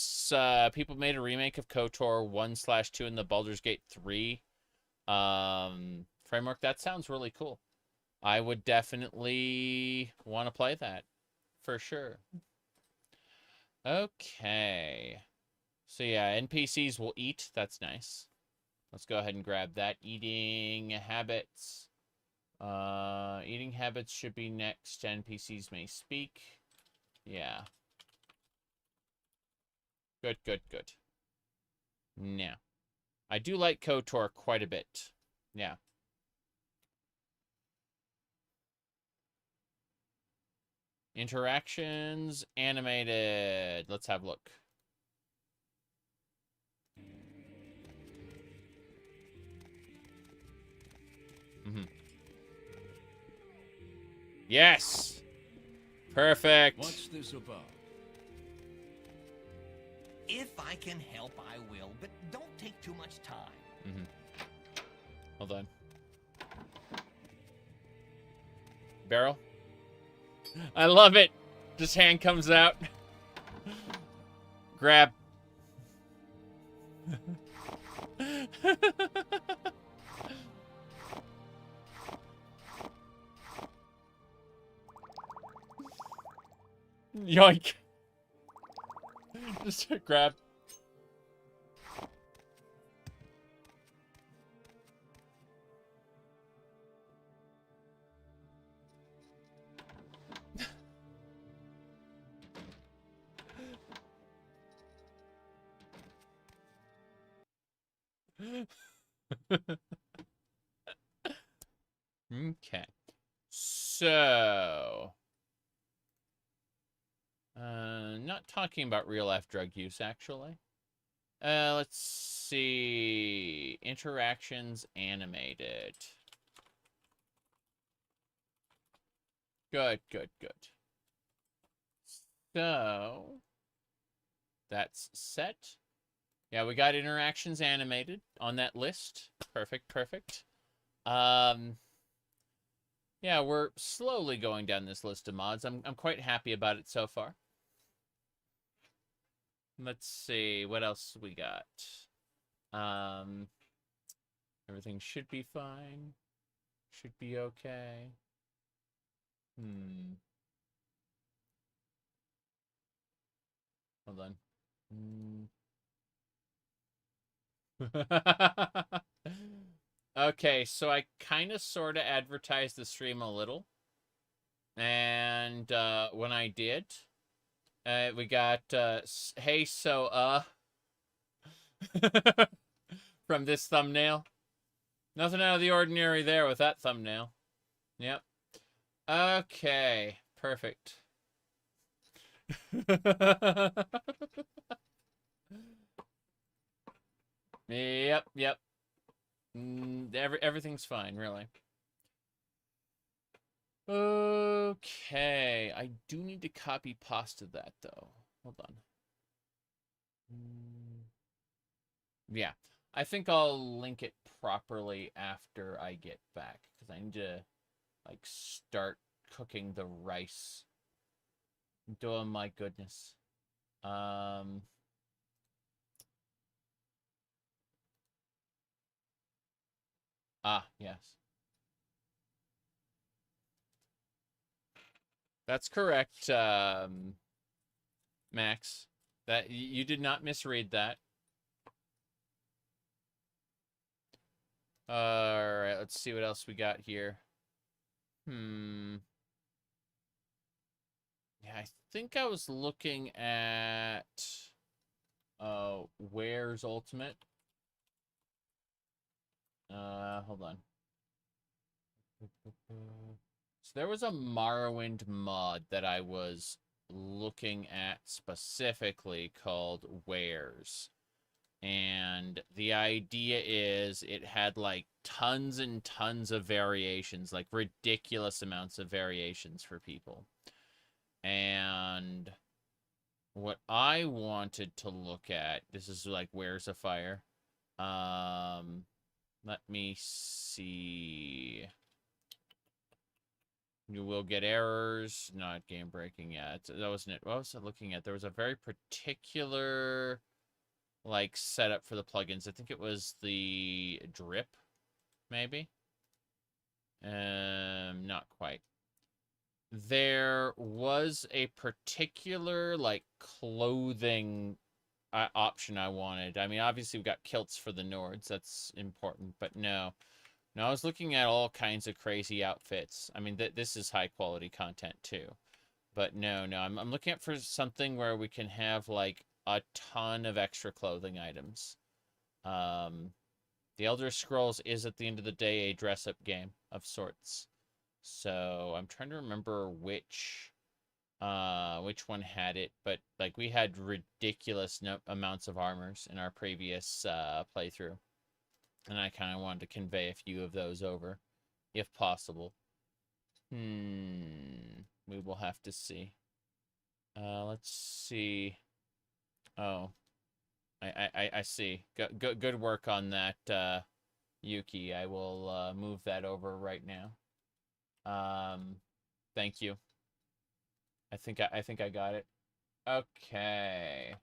people made a remake of KOTOR 1/2 in the Baldur's Gate 3 framework? That sounds really cool. I would definitely want to play that. For sure. Okay. So yeah, NPCs will eat. That's nice. Let's go ahead and grab that. Eating habits. Eating habits should be next. NPCs may speak. Yeah. Good, good, good. Now, I do like KOTOR quite a bit. Yeah. Interactions, animated. Let's have a look. Yes! Perfect. What's this about? If I can help, I will, but don't take too much time. Hold on. Barrel? I love it. Just hand comes out. Grab. Yoink. Just grab. Okay. So, not talking about real life drug use, actually. Let's see. Interactions animated. Good, good, good. So, that's set. Yeah, we got interactions animated on that list. Perfect, perfect. Yeah, we're slowly going down this list of mods. I'm quite happy about it so far. Let's see, what else we got? Everything should be fine. Should be okay. Hold on. Okay, so I kind of sort of advertised the stream a little. And when I did, we got, hey, so, from this thumbnail. Nothing out of the ordinary there with that thumbnail. Yep. Okay, perfect. Yep, yep. Everything's fine, really. Okay, I do need to copy pasta that, though. Hold on. Yeah, I think I'll link it properly after I get back, because I need to, like, start cooking the rice. Oh, my goodness. Yes. That's correct, Max. That you did not misread that. All right, let's see what else we got here. Yeah, I think I was looking at Where's Ultimate. Hold on. So there was a Morrowind mod that I was looking at specifically called Wares. And the idea is it had like tons and tons of variations, like ridiculous amounts of variations for people. And what I wanted to look at, this is like Where's a Fire. Let me see. You will get errors, not game breaking yet. That wasn't it. What was I looking at? There was a very particular like setup for the plugins. I think it was the drip, maybe. Not quite. There was a particular like clothing option I wanted. I mean, obviously we've got kilts for the Nords. That's important, but no. No, I was looking at all kinds of crazy outfits. I mean, this is high quality content too. But no, I'm looking at for something where we can have like a ton of extra clothing items. The Elder Scrolls is at the end of the day a dress-up game of sorts. So I'm trying to remember which one had it, but like we had ridiculous amounts of armors in our previous playthrough. And I kind of wanted to convey a few of those over, if possible. We will have to see. Let's see. Oh, I see. Good work on that, Yuki. I will move that over right now. Thank you. I think I got it. Okay.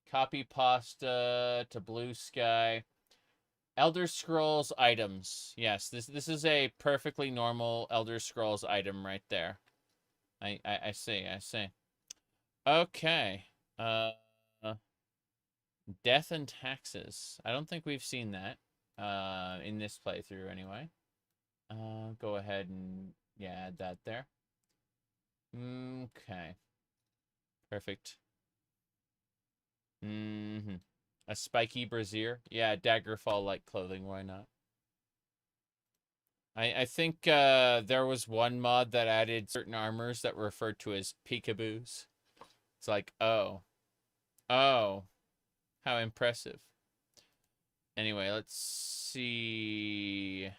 Copy pasta to Blue Sky. Elder Scrolls items. Yes, this is a perfectly normal Elder Scrolls item right there. I see. Okay. Death and taxes. I don't think we've seen that in this playthrough anyway. Go ahead and add that there. Okay. Perfect. A spiky brassiere. Yeah, Daggerfall-like clothing. Why not? I think there was one mod that added certain armors that were referred to as peekaboos. It's like, oh, how impressive. Anyway, let's see.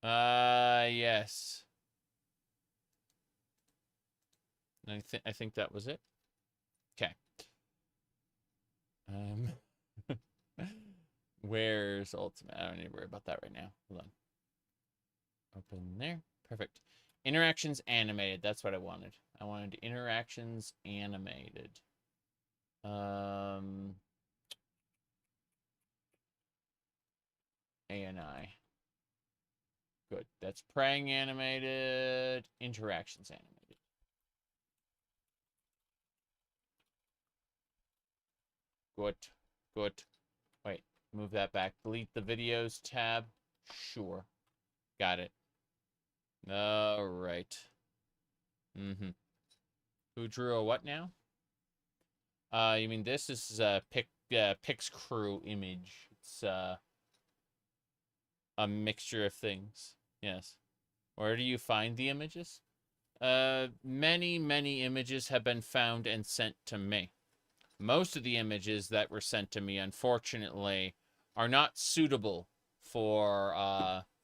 Yes. I think that was it. Okay. Where's Ultimate? I don't need to worry about that right now. Hold on. Open there. Perfect. Interactions animated. That's what I wanted. I wanted interactions animated. ANI. Good. That's praying animated. Interactions animated. Good. Wait, move that back. Delete the videos tab. Sure. Got it. All right. Who drew a what now? You mean this is a Pix Crew image. It's a mixture of things. Yes. Where do you find the images? Many images have been found and sent to me. Most of the images that were sent to me, unfortunately, are not suitable for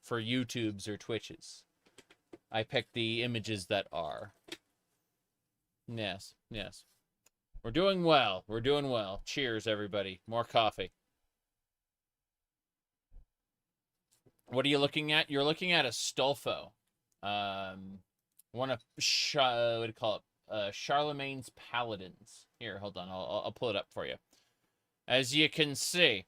YouTubes or Twitches. I picked the images that are. Yes. We're doing well. Cheers, everybody. More coffee. What are you looking at? You're looking at a Stolfo. One of what do you call it? Charlemagne's Paladins. Here, hold on. I'll pull it up for you. As you can see,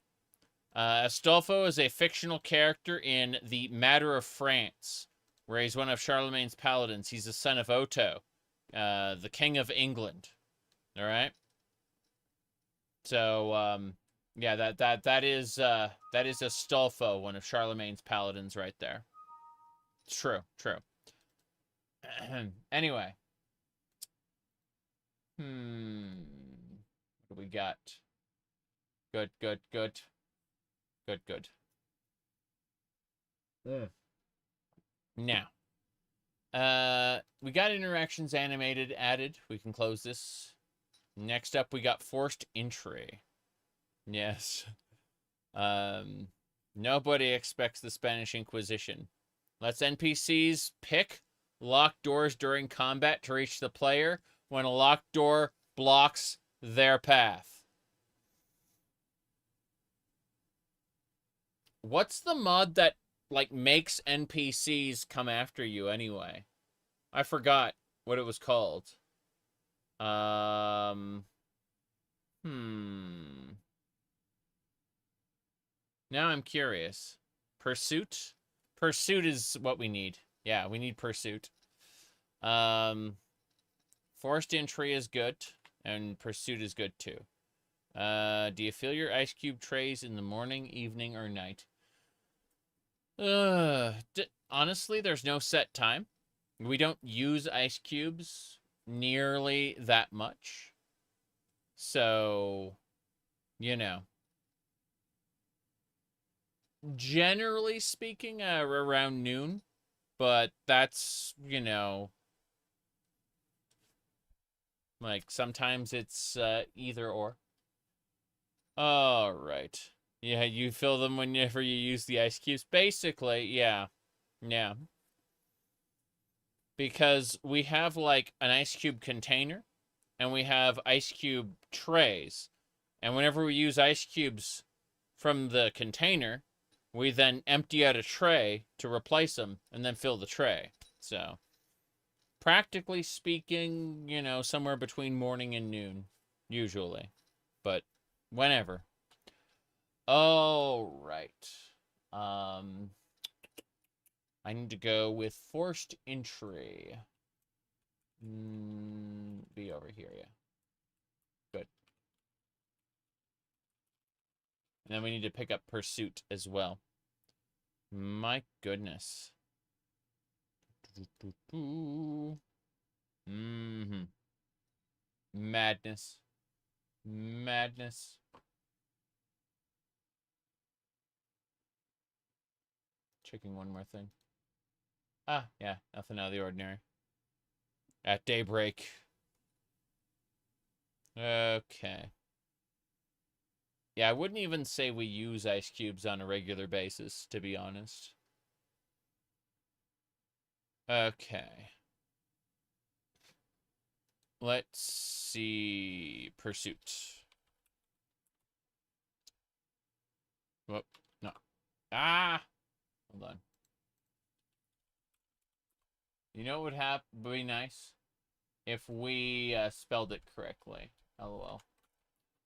Astolfo is a fictional character in The Matter of France, where he's one of Charlemagne's Paladins. He's the son of Otto, the King of England. All right? So, Yeah, that is Astolfo, one of Charlemagne's paladins right there. It's true, true. Anyway. What do we got? Good, good, good. Good, good. Now. We got interactions animated added. We can close this. Next up, we got forced entry. Yes. Nobody expects the Spanish Inquisition. Let's NPCs pick locked doors during combat to reach the player when a locked door blocks their path. What's the mod that, like, makes NPCs come after you anyway? I forgot what it was called. Now I'm curious. Pursuit? Pursuit is what we need. Yeah, we need pursuit. Forced entry is good, and pursuit is good too. Do you fill your ice cube trays in the morning, evening, or night? Honestly, there's no set time. We don't use ice cubes nearly that much. So, you know. Generally speaking, around noon. But that's, you know, like, sometimes it's either or. All right. Yeah, you fill them whenever you use the ice cubes. Basically, yeah. Yeah. Because we have, like, an ice cube container, and we have ice cube trays. And whenever we use ice cubes from the container, we then empty out a tray to replace them, and then fill the tray. So, practically speaking, you know, somewhere between morning and noon, usually. But, whenever. All right. I need to go with forced entry. Be over here, yeah. Good. And then we need to pick up pursuit as well. My goodness. Madness. Madness. Checking one more thing. Ah, yeah, nothing out of the ordinary. At daybreak. Okay. Yeah, I wouldn't even say we use ice cubes on a regular basis, to be honest. Okay. Let's see. Pursuit. Whoop. No. Ah! Hold on. You know what would be nice? If we spelled it correctly. LOL.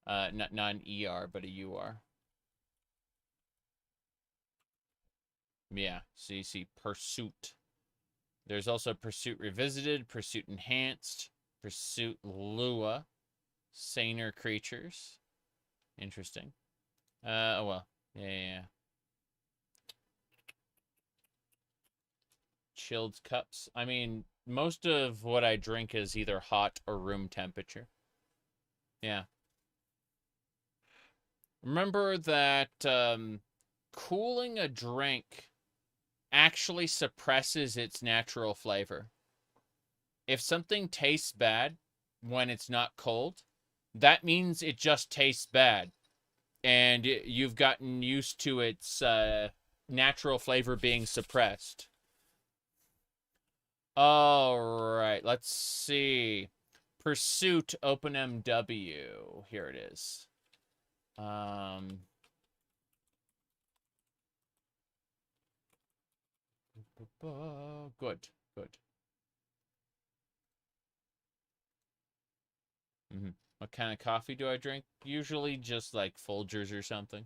Not an ER, but a UR. Yeah, so you see Pursuit. There's also Pursuit Revisited, Pursuit Enhanced, Pursuit Lua, Saner Creatures. Interesting. Oh well. Yeah. Chilled cups. I mean, most of what I drink is either hot or room temperature. Yeah. Remember that cooling a drink actually suppresses its natural flavor. If something tastes bad when it's not cold, that means it just tastes bad. And you've gotten used to its natural flavor being suppressed. All right, let's see. Pursuit OpenMW. Here it is. Good. What kind of coffee do I drink? Usually just like Folgers or something.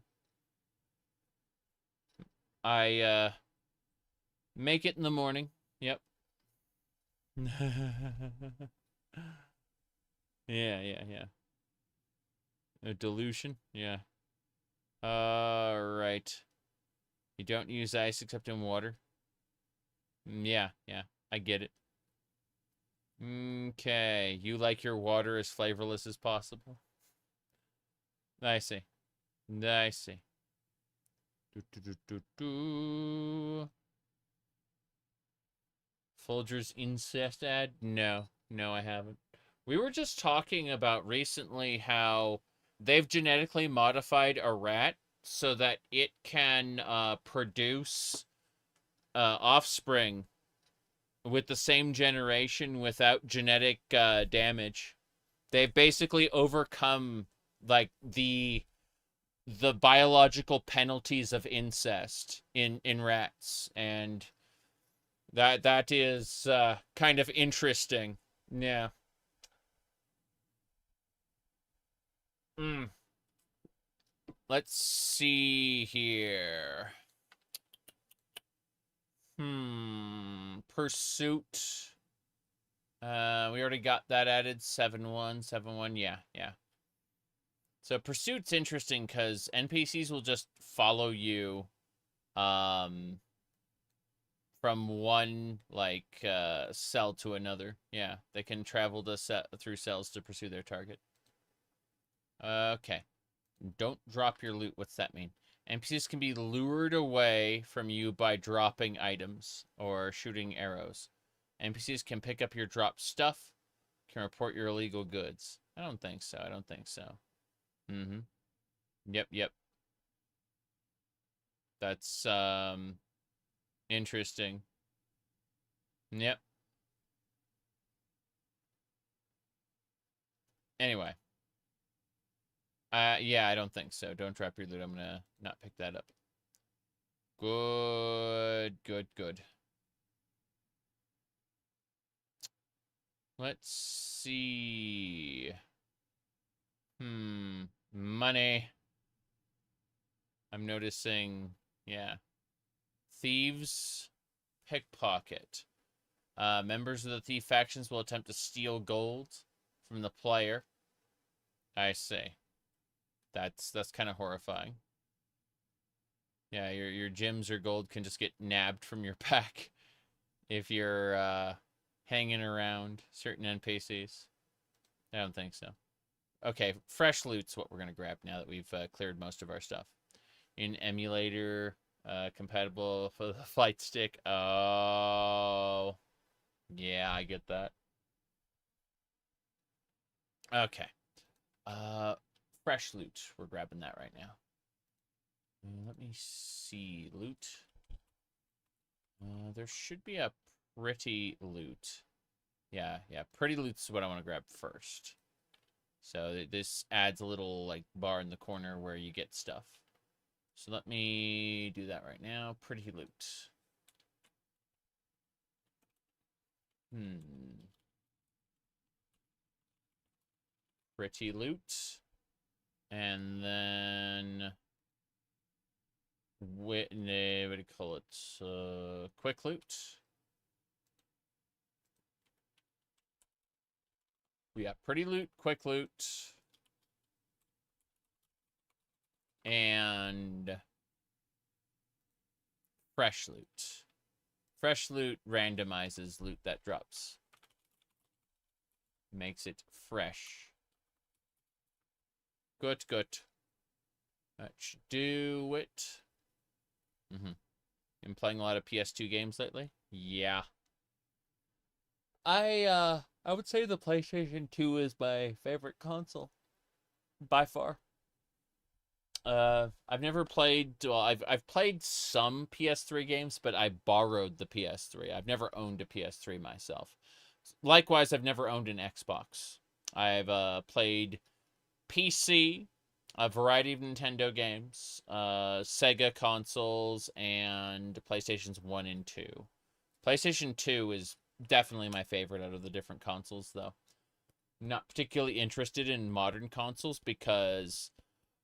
I make it in the morning. Yep. Yeah. A dilution? Yeah. Right. You don't use ice except in water? Yeah, I get it. Okay, you like your water as flavorless as possible? I see. I see. Folger's incest ad? No, I haven't. We were just talking about recently how they've genetically modified a rat so that it can produce offspring with the same generation without genetic damage. They've basically overcome like the biological penalties of incest in rats, and that is kind of interesting. Yeah. Let's see here. Pursuit. We already got that added. 7-1, 7-1. Yeah. So Pursuit's interesting because NPCs will just follow you from one cell to another. Yeah, they can travel through cells to pursue their target. Okay. Don't drop your loot. What's that mean? NPCs can be lured away from you by dropping items or shooting arrows. NPCs can pick up your dropped stuff, can report your illegal goods. I don't think so. Yep. That's, interesting. Yep. Anyway. Yeah, I don't think so. Don't drop your loot. I'm gonna not pick that up. Good. Let's see. Money. I'm noticing, yeah. Thieves, pickpocket. Members of the thief factions will attempt to steal gold from the player. I see. That's kind of horrifying. Yeah, your gems or gold can just get nabbed from your pack if you're hanging around certain NPCs. I don't think so. Okay, fresh loot's what we're gonna grab now that we've cleared most of our stuff. In emulator, compatible for the flight stick. Oh, yeah, I get that. Okay. Fresh loot. We're grabbing that right now. Let me see. Loot. There should be a pretty loot. Yeah. Pretty loot's what I want to grab first. So this adds a little bar in the corner where you get stuff. So let me do that right now. Pretty loot. Pretty loot. And then what do you call it? Quick loot. We got pretty loot, quick loot, and fresh loot. Fresh loot randomizes loot that drops. Makes it fresh. Good. That should do it. Been playing a lot of PS2 games lately? Yeah. I would say the PlayStation 2 is my favorite console. By far. I've never played, well, I've played some PS3 games, but I borrowed the PS3. I've never owned a PS3 myself. Likewise, I've never owned an Xbox. I've played PC, a variety of Nintendo games, Sega consoles, and PlayStations 1 and 2. PlayStation 2 is definitely my favorite out of the different consoles, though. Not particularly interested in modern consoles because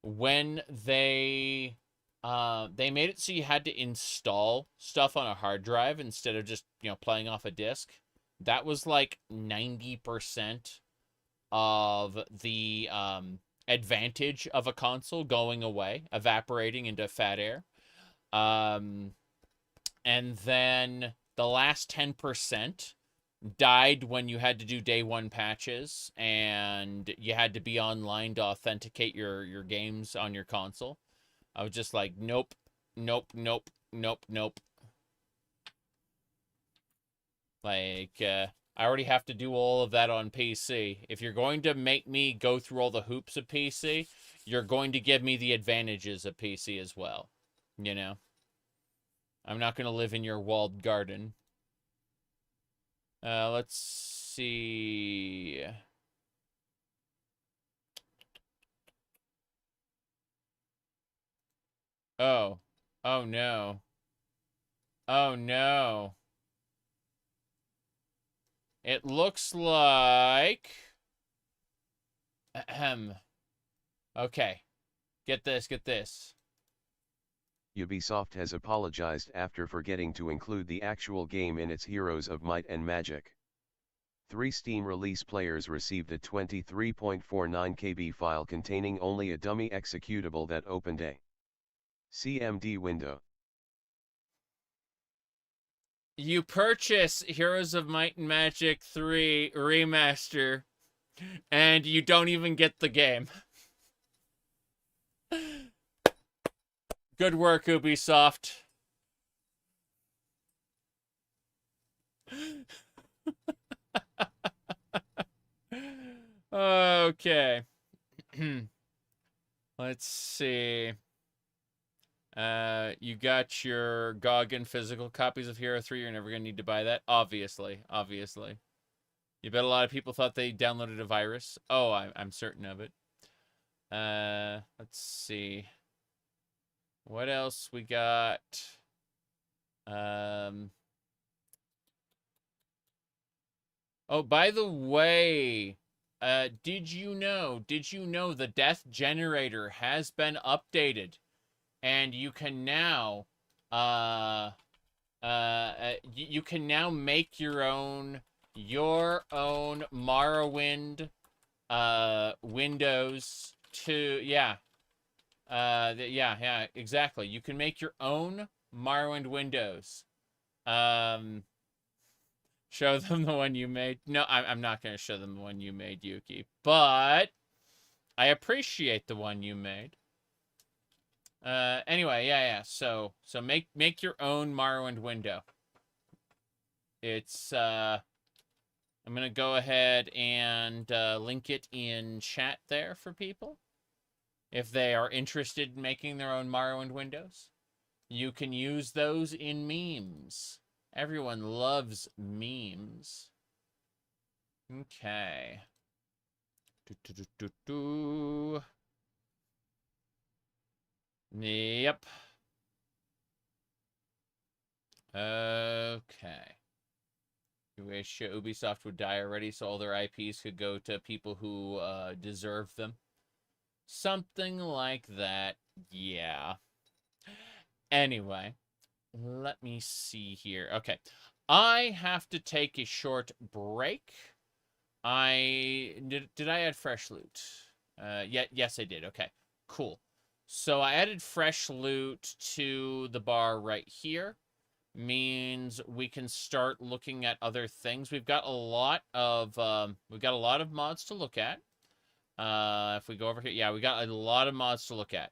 when they made it so you had to install stuff on a hard drive instead of just, playing off a disc, that was like 90% of the advantage of a console going away, evaporating into fat air. And then the last 10% died when you had to do day one patches and you had to be online to authenticate your games on your console. I was just like, nope, nope, nope, nope, nope. Like, I already have to do all of that on PC. If you're going to make me go through all the hoops of PC, you're going to give me the advantages of PC as well. You know? I'm not going to live in your walled garden. Let's see. Oh. Oh, no. Oh, no. It looks like... Ahem. Okay. Get this, get this. Ubisoft has apologized after forgetting to include the actual game in its Heroes of Might and Magic. 3 Steam release players received a 23.49 KB file containing only a dummy executable that opened a CMD window. You purchase Heroes of Might and Magic 3 Remaster, and you don't even get the game. Good work, Ubisoft. Okay. Let's see. You got your GOG and physical copies of Hero 3. You're never going to need to buy that. Obviously. Obviously. You bet a lot of people thought they downloaded a virus. Oh, I'm certain of it. Let's see. What else we got? Oh, by the way, did you know the death generator has been updated and you can now you can now make your own Morrowind Windows to yeah, exactly. You can make your own Morrowind Windows. Show them the one you made. No, I'm not going to show them the one you made, Yuki. But I appreciate the one you made. Anyway, yeah. So make your own Morrowind window. It's I'm gonna go ahead and link it in chat there for people. If they are interested in making their own Morrowind windows, you can use those in memes. Everyone loves memes. Okay. Yep. Okay. You wish Ubisoft would die already so all their IPs could go to people who deserve them. Something like that. Yeah. Anyway. Let me see here. Okay. I have to take a short break. Did I add fresh loot? Yes, I did. Okay. Cool. So I added fresh loot to the bar right here. Means we can start looking at other things. We've got a lot of mods to look at. If we go over here, yeah, we got a lot of mods to look at.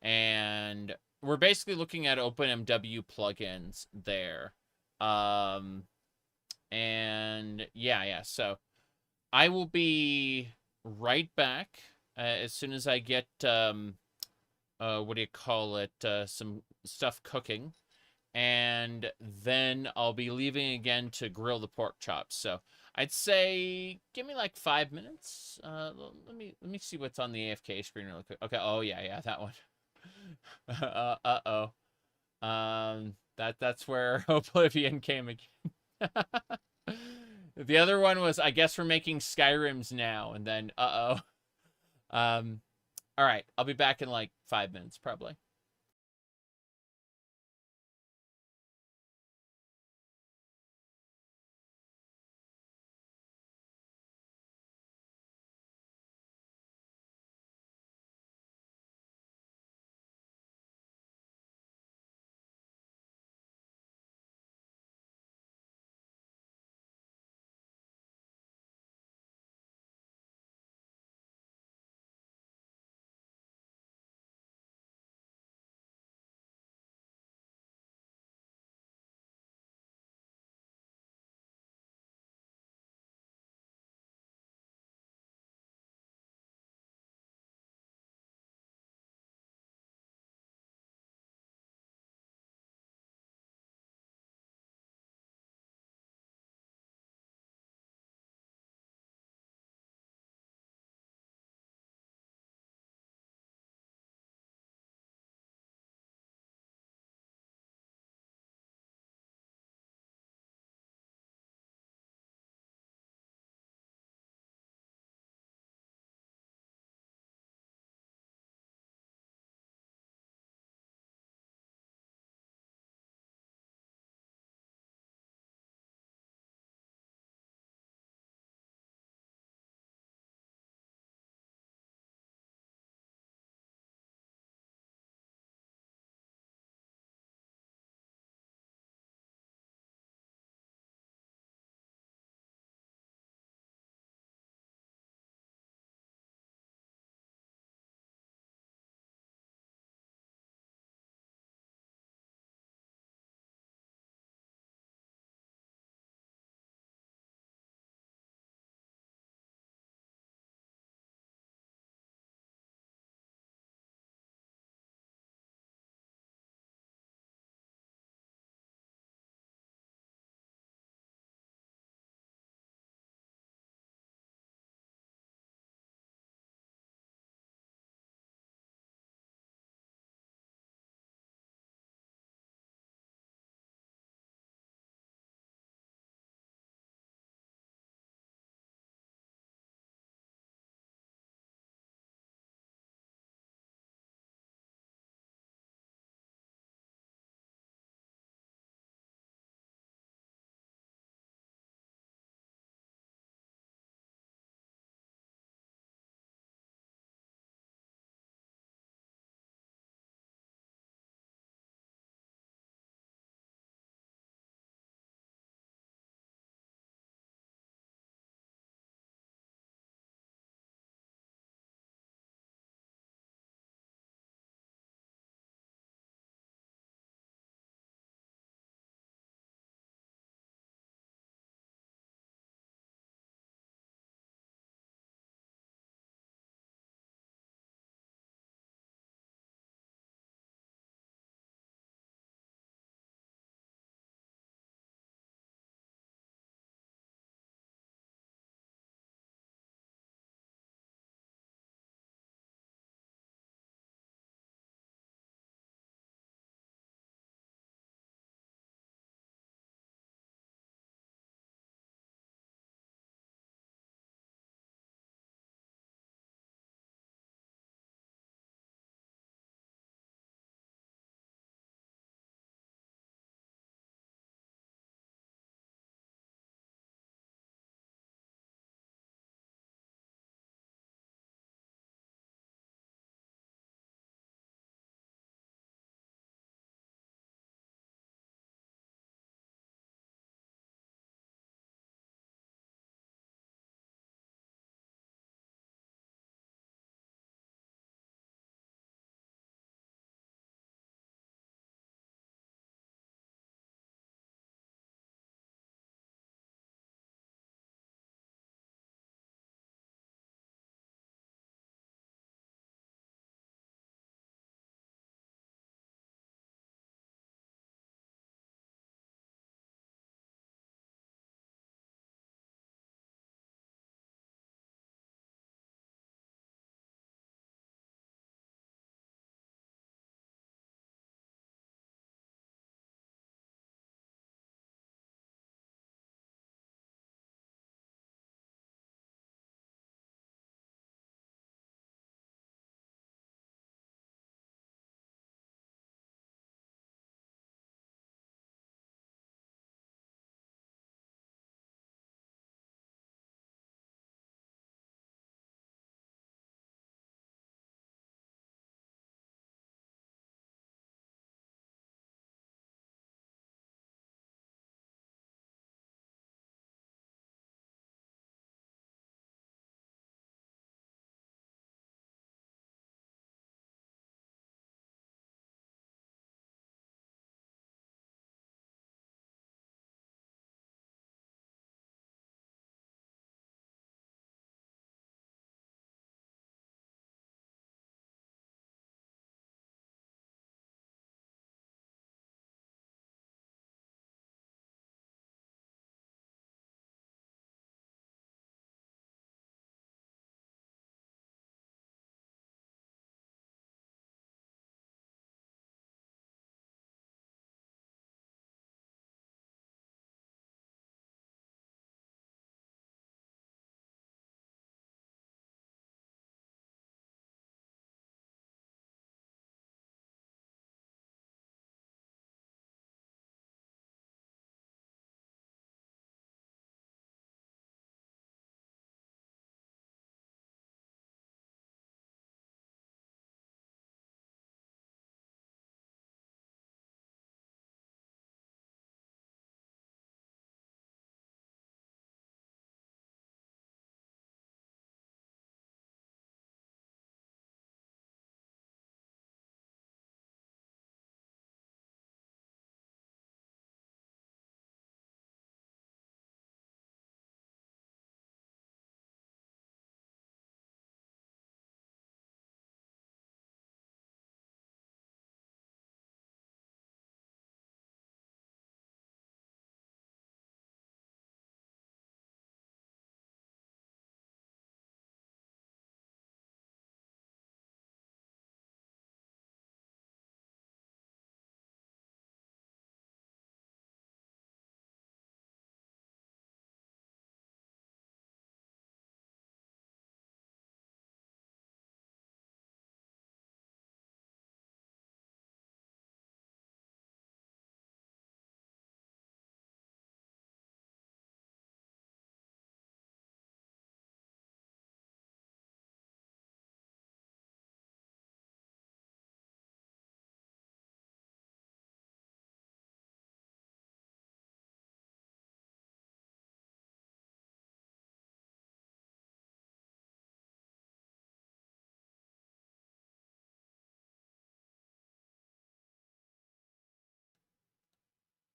And we're basically looking at OpenMW plugins there. And yeah, so I will be right back as soon as I get, some stuff cooking. And then I'll be leaving again to grill the pork chops. So I'd say give me like 5 minutes. Let me see what's on the AFK screen real quick. Okay, oh yeah, that one. Uh-oh. That's where Oblivion came again. The other one was, I guess we're making Skyrims now, and then all right, I'll be back in like 5 minutes probably.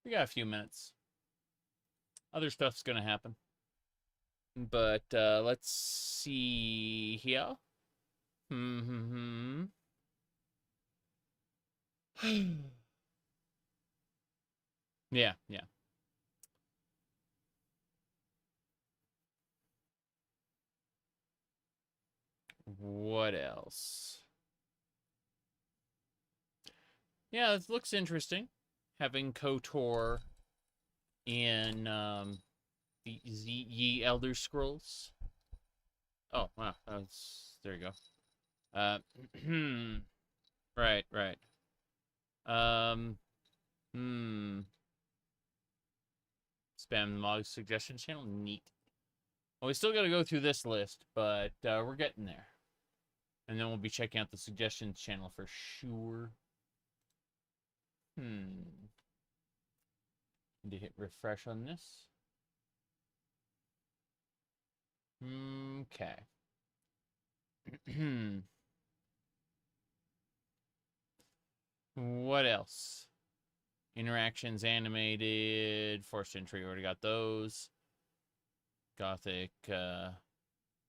We got a few minutes. Other stuff's gonna happen. But let's see here. Yeah, yeah. What else? Yeah, it looks interesting. Having KOTOR in the Ye Elder Scrolls. Oh, wow. There you go. Right, right. Spam the mod suggestion channel. Neat. Well, we still got to go through this list, but we're getting there. And then we'll be checking out the suggestions channel for sure. Need to hit refresh on this. Okay. What else? Interactions animated. Forced entry, already got those. Gothic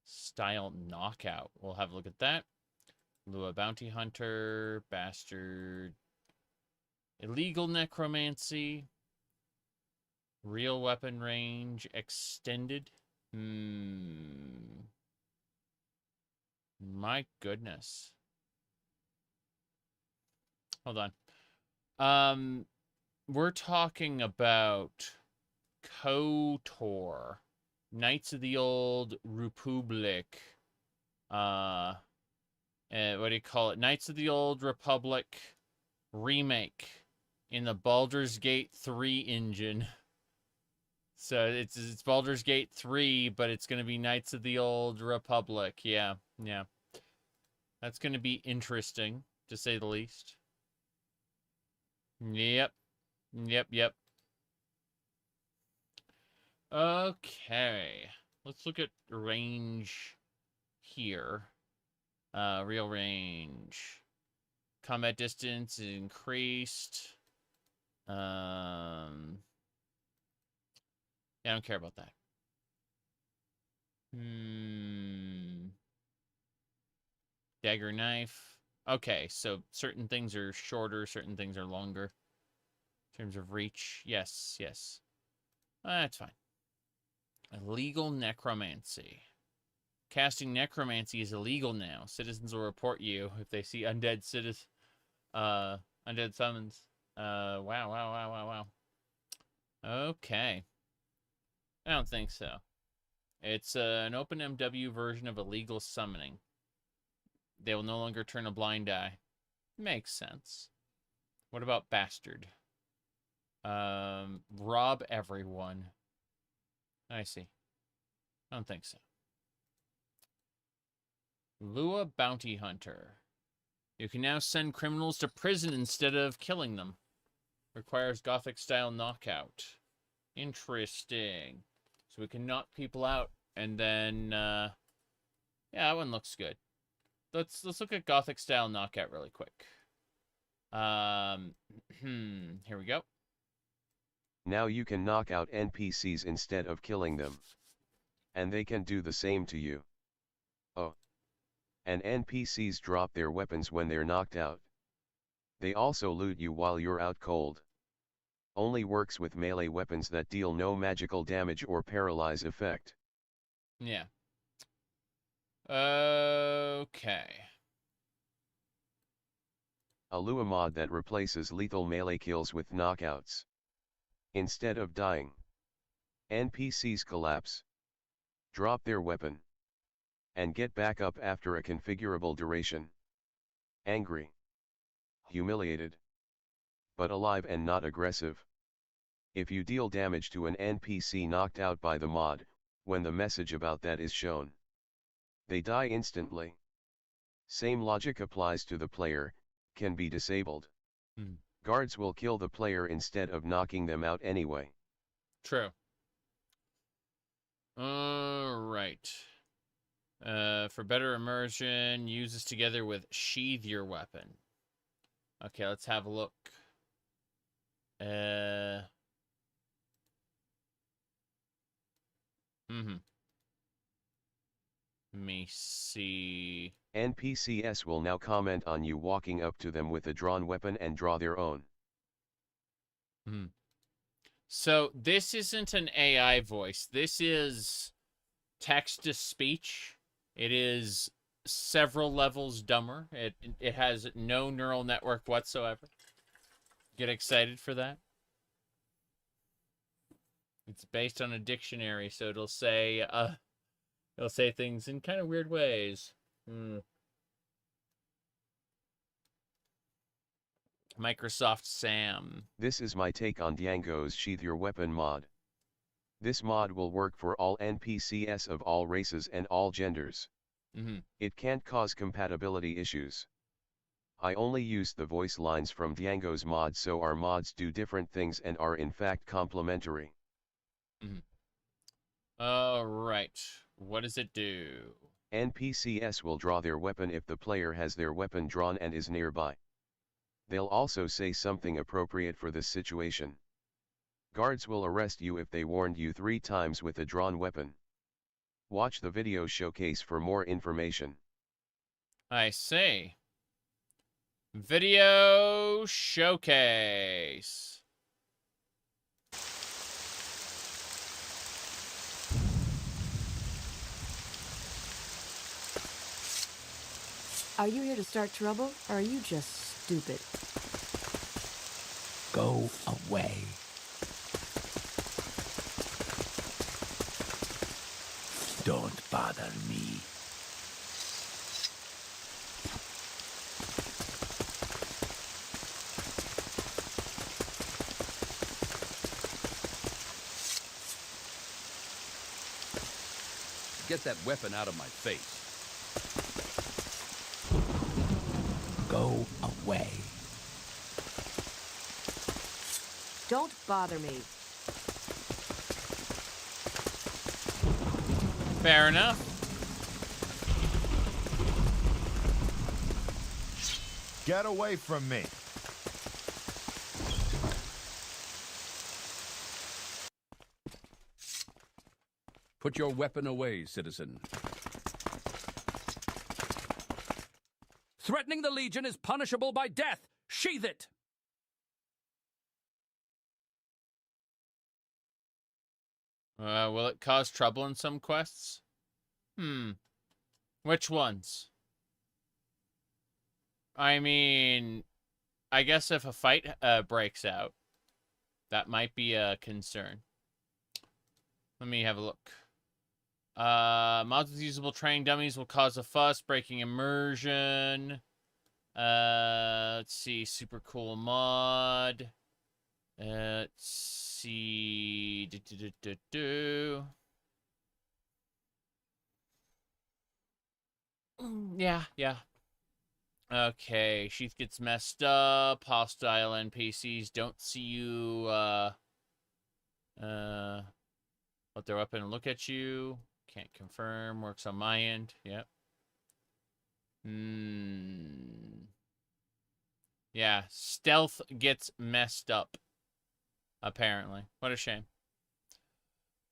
style knockout. We'll have a look at that. Lua Bounty Hunter. Bastard. Illegal necromancy. Real weapon range. Extended. My goodness. Hold on. We're talking about KOTOR, Knights of the Old Republic. What do you call it? Knights of the Old Republic remake in the Baldur's Gate 3 engine. So it's Baldur's Gate 3, but it's going to be Knights of the Old Republic. Yeah, yeah. That's going to be interesting, to say the least. Yep. Yep. Okay. Let's look at range here. Real range. Combat distance increased. Yeah, I don't care about that. Dagger knife. Okay, so certain things are shorter, certain things are longer. In terms of reach, yes. That's fine. Illegal necromancy. Casting necromancy is illegal now. Citizens will report you if they see undead undead summons. Wow. Okay. I don't think so. It's an open MW version of illegal summoning. They will no longer turn a blind eye. Makes sense. What about bastard? Rob everyone. I see. I don't think so. Lua Bounty Hunter. You can now send criminals to prison instead of killing them. Requires Gothic style knockout. Interesting. So we can knock people out and then yeah, that one looks good. Let's look at Gothic style knockout really quick. Here we go. Now you can knock out NPCs instead of killing them. And they can do the same to you. Oh. And NPCs drop their weapons when they're knocked out. They also loot you while you're out cold. Only works with melee weapons that deal no magical damage or paralyze effect. Yeah. Okay. A Lua mod that replaces lethal melee kills with knockouts. Instead of dying, NPCs collapse, drop their weapon, and get back up after a configurable duration. Angry, humiliated, but alive and not aggressive. If you deal damage to an NPC knocked out by the mod, when the message about that is shown, they die instantly. Same logic applies to the player, can be disabled. Guards will kill the player instead of knocking them out anyway. True. Alright. For better immersion, use this together with sheath your weapon. Okay, let's have a look. Mm-hmm. Let me see. NPCs will now comment on you walking up to them with a drawn weapon and draw their own. Hmm. So this isn't an AI voice. This is text to speech. It is several levels dumber. It has no neural network whatsoever. Get excited for that. It's based on a dictionary, so it'll say things in kind of weird ways. Microsoft Sam. This is my take on Django's Sheath Your Weapon mod. This mod will work for all NPCs of all races and all genders. Mm-hmm. It can't cause compatibility issues. I only used the voice lines from Django's mod, so our mods do different things and are in fact complementary. Mm-hmm. All right. What does it do? NPCs will draw their weapon if the player has their weapon drawn and is nearby. They'll also say something appropriate for this situation. Guards will arrest you if they warned you 3 times with a drawn weapon. Watch the video showcase for more information. I see. Video showcase. Are you here to start trouble, or are you just stupid? Go away. Don't bother me. Get that weapon out of my face. Go away. Don't bother me. Fair enough. Get away from me. Put your weapon away, citizen. Threatening the Legion is punishable by death. Sheath it! Will it cause trouble in some quests? Which ones? I mean, I guess if a fight breaks out, that might be a concern. Let me have a look. Mods with usable training dummies will cause a fuss, breaking immersion. Let's see, super cool mod. Let's see. Yeah. Okay, Sheath gets messed up. Hostile NPCs don't see you, let their weapon and look at you. Can't confirm. Works on my end. Yep. Yeah, stealth gets messed up. Apparently. What a shame.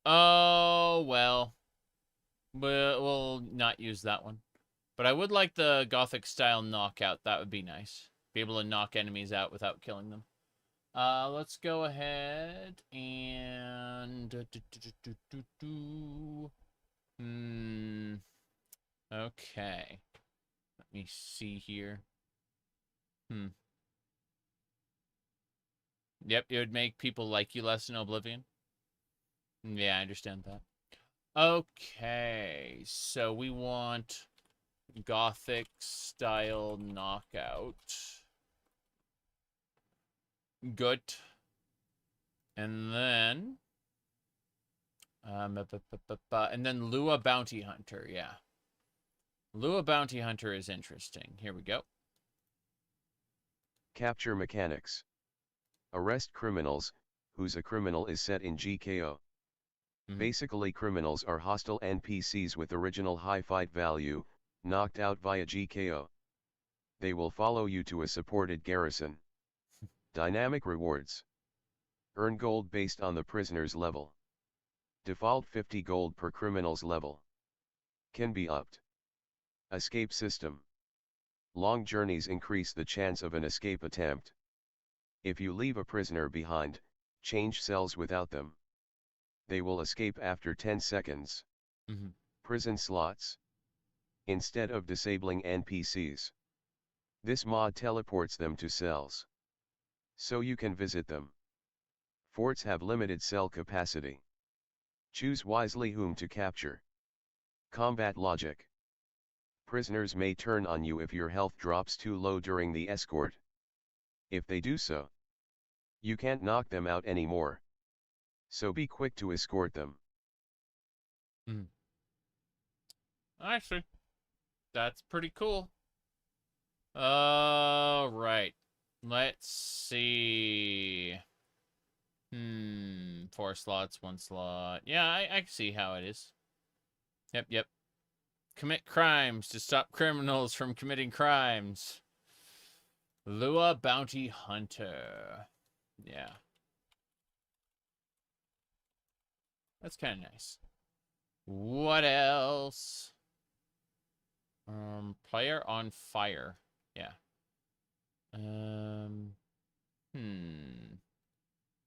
Oh, well. We'll not use that one. But I would like the Gothic-style knockout. That would be nice. Be able to knock enemies out without killing them. Let's go ahead and... Okay. Let me see here. Yep, it would make people like you less in Oblivion. Yeah, I understand that. Okay, so we want Gothic-style knockout. Good. And then... and then Lua Bounty Hunter, yeah. Lua Bounty Hunter is interesting. Here we go. Capture mechanics. Arrest criminals, whose a criminal is set in GKO. Basically, criminals are hostile NPCs with original high fight value, knocked out via GKO. They will follow you to a supported garrison. Dynamic rewards. Earn gold based on the prisoner's level. Default 50 gold per criminal's level. Can be upped. Escape system. Long journeys increase the chance of an escape attempt. If you leave a prisoner behind, change cells without them. They will escape after 10 seconds. Prison slots. Instead of disabling NPCs, this mod teleports them to cells, so you can visit them. Forts have limited cell capacity. Choose wisely whom to capture. Combat logic. Prisoners may turn on you if your health drops too low during the escort. If they do so, you can't knock them out anymore. So be quick to escort them. Actually, that's pretty cool. Right. Let's see. 4 slots, 1 slot. Yeah, I can see how it is. Yep. Commit crimes to stop criminals from committing crimes. Lua Bounty Hunter. Yeah. That's kind of nice. What else? Player on fire. Yeah.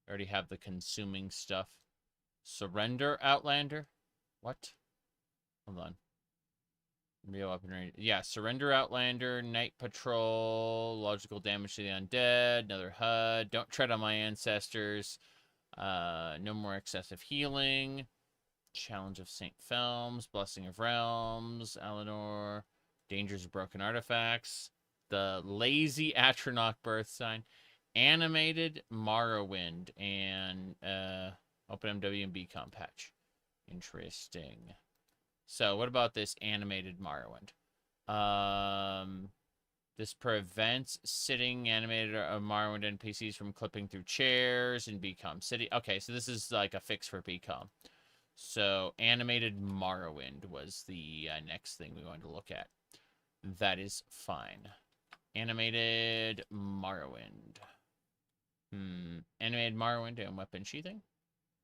Already have the consuming stuff. Surrender Outlander? What? Hold on. Real weaponry. Yeah, Surrender Outlander, Night Patrol, logical damage to the undead, another HUD, don't tread on my ancestors, no more excessive healing, Challenge of St. Felms, Blessing of Realms, Eleanor, Dangers of Broken Artifacts, the Lazy Atronach Birth Sign, Animated Morrowind, and OpenMW and BCom patch. Interesting. So, what about this animated Morrowind? This prevents sitting animated Morrowind NPCs from clipping through chairs in BCom City. Okay, so this is like a fix for BCom. So, animated Morrowind was the next thing we wanted to look at. That is fine. Animated Morrowind. Animated Morrowind and weapon sheathing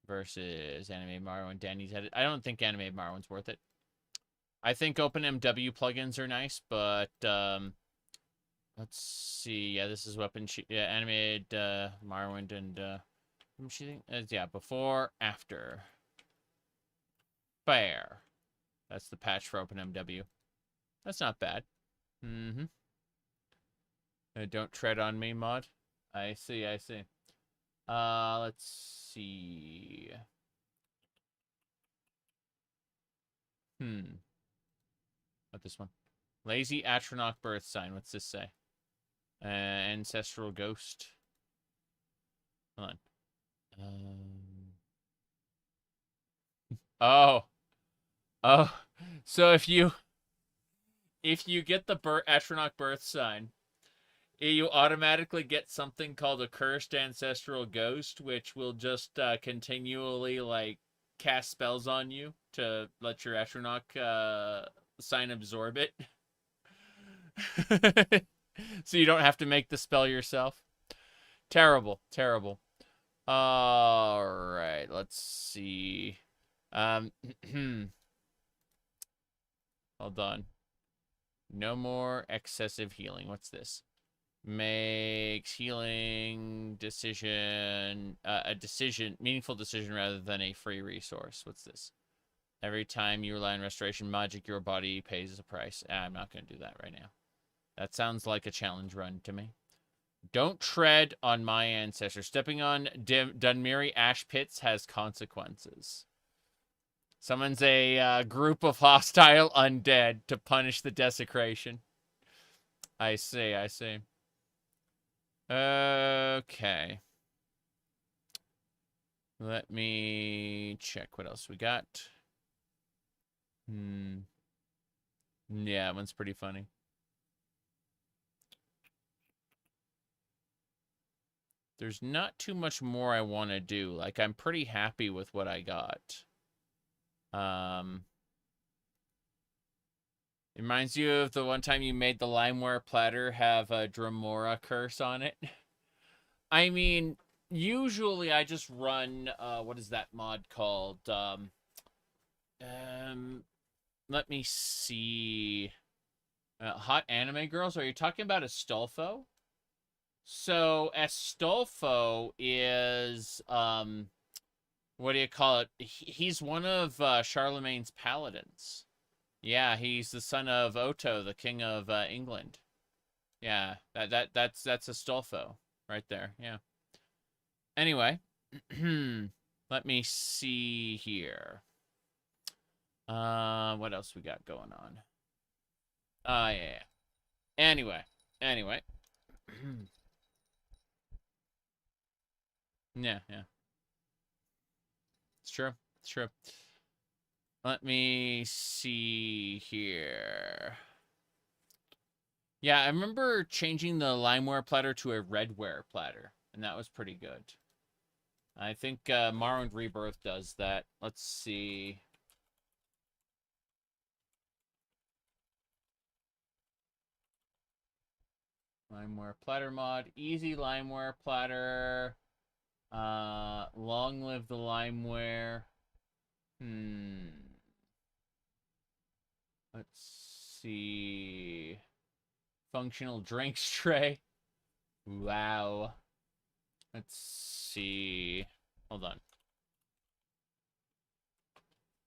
versus animated Morrowind. Danny's headed. I don't think animated Morrowind's worth it. I think OpenMW plugins are nice, but let's see. Yeah, this is weapon animated Morrowind and sheathing. Yeah, before, after. Fair. That's the patch for OpenMW. That's not bad. Don't tread on me, mod. I see. Let's see. What this one? Lazy Atronach Birth Sign. What's this say? Ancestral Ghost. Hold on. Oh. So if you get the Atronach Birth Sign, you automatically get something called a Cursed Ancestral Ghost, which will just continually, like, cast spells on you to let your Atronach sign absorb it. So you don't have to make the spell yourself. Terrible. Alright, let's see. Hold on. No more excessive healing. What's this? Makes healing meaningful decision rather than a free resource. What's this? Every time you rely on restoration magic, your body pays a price. I'm not going to do that right now. That sounds like a challenge run to me. Don't tread on my ancestors. Stepping on Dunmiri ash pits has consequences. Summons a group of hostile undead to punish the desecration. I see. Okay. Let me check what else we got. Yeah, that one's pretty funny. There's not too much more I want to do. Like, I'm pretty happy with what I got. It reminds you of the one time you made the limeware platter have a Dremora curse on it. I mean, Usually I just run, what is that mod called? Let me see. Hot Anime Girls? Are you talking about Astolfo? So, Astolfo is, what do you call it? He's one of Charlemagne's paladins. Yeah, he's the son of Otto, the king of England. Yeah, that's Astolfo right there. Yeah. Anyway, let me see here. What else we got going on? Yeah. Anyway. Yeah. It's true. Let me see here. Yeah, I remember changing the limeware platter to a redware platter, and that was pretty good. I think Morrowind Rebirth does that. Let's see. Limeware platter mod. Easy limeware platter. Long live the limeware. Let's see. Functional drinks tray. Wow. Let's see. Hold on.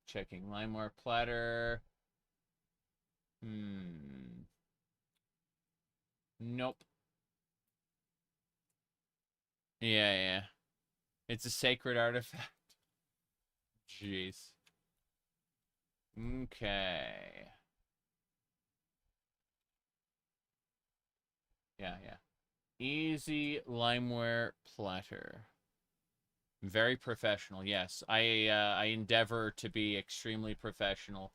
Checking limeware platter. Nope. Yeah. It's a sacred artifact. Jeez. Okay. Yeah. Easy limeware platter. Very professional. Yes, I endeavor to be extremely professional.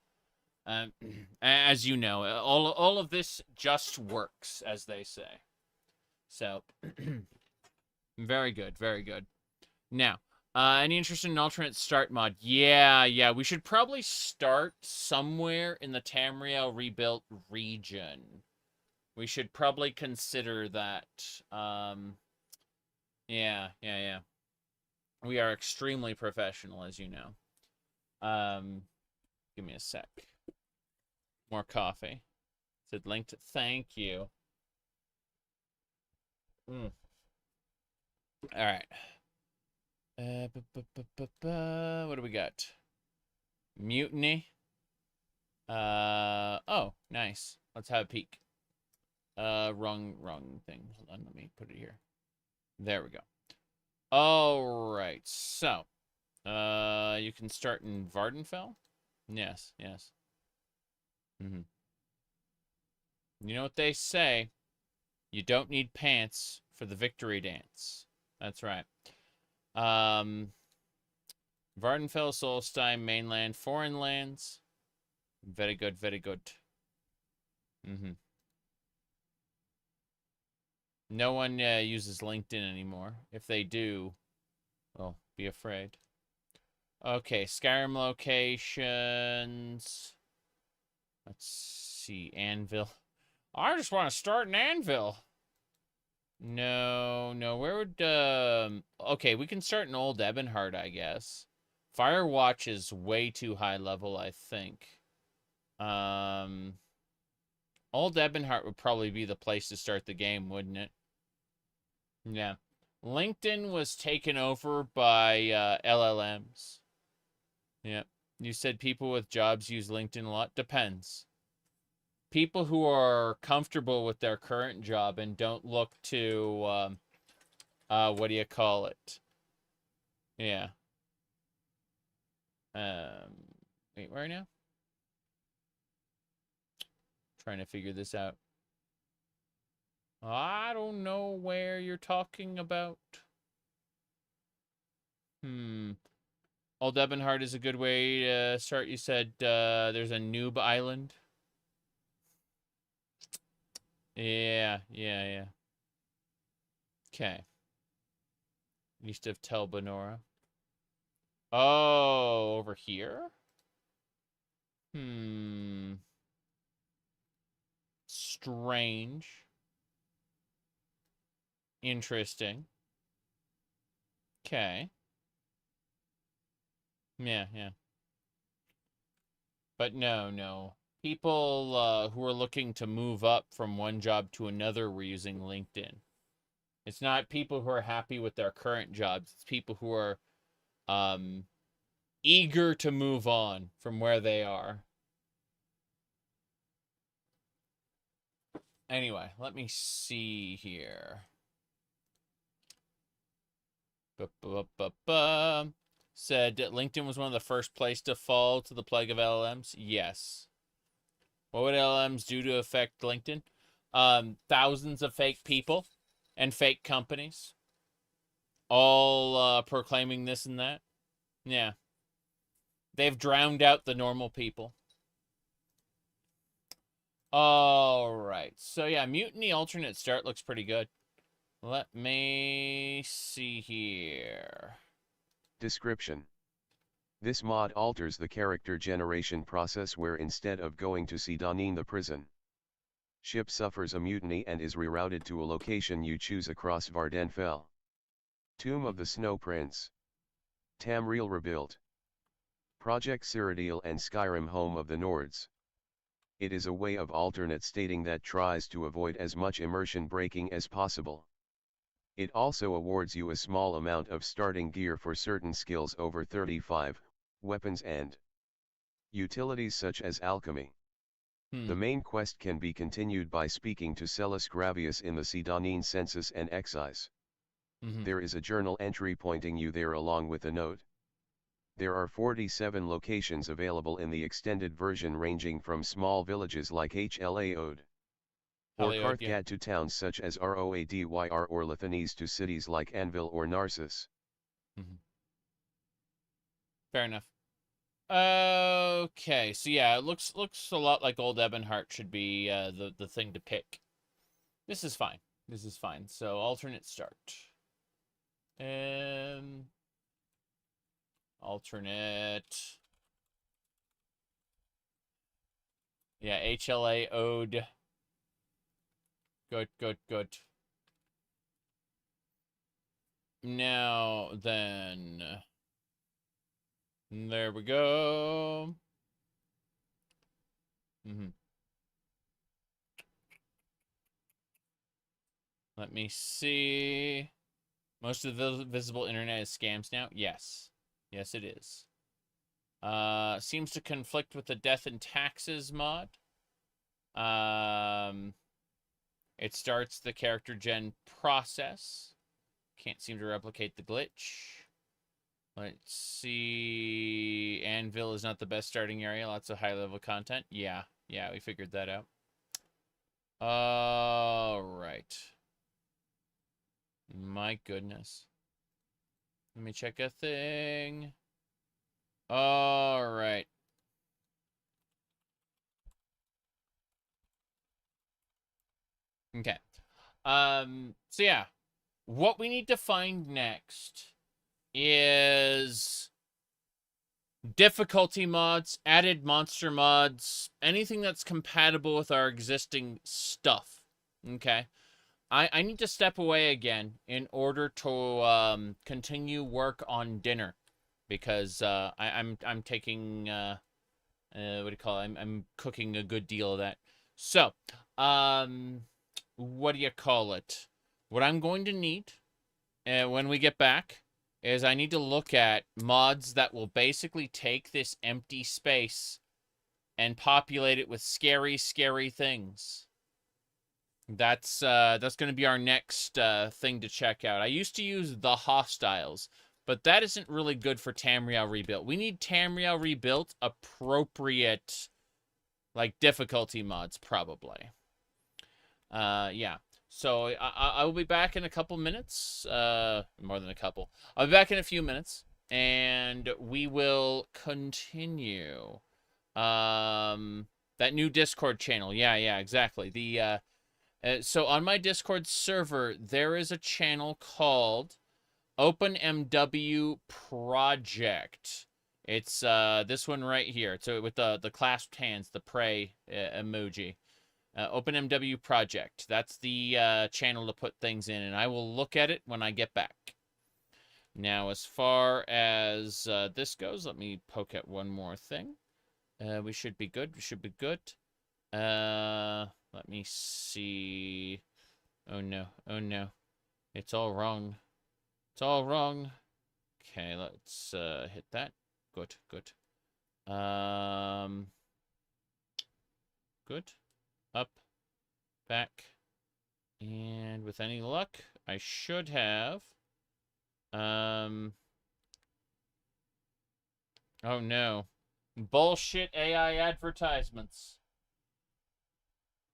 As you know, all of this just works, as they say. So, very good. Now, any interest in an alternate start mod? Yeah. We should probably start somewhere in the Tamriel rebuilt region. We should probably consider that. Yeah. We are extremely professional, as you know. Give me a sec. More coffee. Said linked. Thank you. All right. What do we got? Mutiny. Oh, nice. Let's have a peek. Wrong thing. Hold on, let me put it here. There we go. All right, so, you can start in Vardenfell? Yes. You know what they say? You don't need pants for the victory dance. That's right. Vardenfell, Solstein, mainland, foreign lands. Very good. No one uses LinkedIn anymore. If they do, well, be afraid. Okay, Skyrim locations. Let's see, Anvil. I just want to start in Anvil. No, where would, okay, we can start in Old Ebonheart, I guess. Firewatch is way too high level, I think. Old Ebonheart would probably be the place to start the game, wouldn't it? Yeah. LinkedIn was taken over by LLMs. Yeah. You said people with jobs use LinkedIn a lot. Depends. People who are comfortable with their current job and don't look to, what do you call it? Yeah. Wait, where now? Trying to figure this out. I don't know where you're talking about. Old Ebonheart is a good way to start. You said there's a noob island. Yeah. Okay. East of Tel Benora. Oh, over here? Strange. Interesting. Okay. Yeah, yeah. But no. People who are looking to move up from one job to another were using LinkedIn. It's not people who are happy with their current jobs. It's people who are eager to move on from where they are. Anyway, let me see here. Said LinkedIn was one of the first place to fall to the plague of LLMs. Yes. What would LLMs do to affect LinkedIn? Thousands of fake people and fake companies, all proclaiming this and that. Yeah. They've drowned out the normal people. All right. So, yeah, Mutiny alternate start looks pretty good. Let me see here. Description. This mod alters the character generation process where instead of going to Sedanine the prison ship suffers a mutiny and is rerouted to a location you choose across Vardenfell. Tomb of the Snow Prince. Tamriel rebuilt. Project Cyrodiil and Skyrim home of the Nords. It is a way of alternate stating that tries to avoid as much immersion breaking as possible. It also awards you a small amount of starting gear for certain skills over 35, weapons and utilities such as alchemy. The main quest can be continued by speaking to Celis Gravius in the Sedanine census and excise. There is a journal entry pointing you there along with a note. There are 47 locations available in the extended version ranging from small villages like Hlaod or Karthgad to towns such as Roadyr or Lithanese to cities like Anvil or Narcissus. Fair enough. Okay, so yeah, it looks a lot like Old Ebonheart should be the thing to pick. This is fine. This is fine. So alternate start. Alternate. Yeah, Hlaod. Good. Now then. There we go. Let me see. Most of the visible internet is scams now. Yes. Yes, it is. Seems to conflict with the death and taxes mod. It starts the character gen process. Can't seem to replicate the glitch. Let's see. Anvil is not the best starting area. Lots of high-level content. Yeah, we figured that out. All right. My goodness. Let me check a thing. All right. Okay. So yeah, what we need to find next is difficulty mods, added monster mods, anything that's compatible with our existing stuff. Okay. I need to step away again in order to continue work on dinner because I'm taking what do you call it? I'm cooking a good deal of that. So, what do you call it? What I'm going to need when we get back is I need to look at mods that will basically take this empty space and populate it with scary things. That's going to be our next thing to check out. I used to use the Hostiles, but that isn't really good for Tamriel Rebuilt. We need Tamriel Rebuilt appropriate, like, difficulty mods, probably. Yeah. So I will be back in a couple minutes. More than a couple. I'll be back in a few minutes, and we will continue. That new Discord channel. Yeah, exactly. The so on my Discord server, there is a channel called OpenMW Project. It's this one right here. So with the clasped hands, the pray emoji. OpenMW Project. That's the channel to put things in, and I will look at it when I get back. Now, as far as this goes, let me poke at one more thing. We should be good. We should be good. Let me see. Oh, no. Oh, no. It's all wrong. It's all wrong. Okay, let's hit that. Good, good. Good. Up. Back. And with any luck, I should have... Oh, no. Bullshit AI advertisements.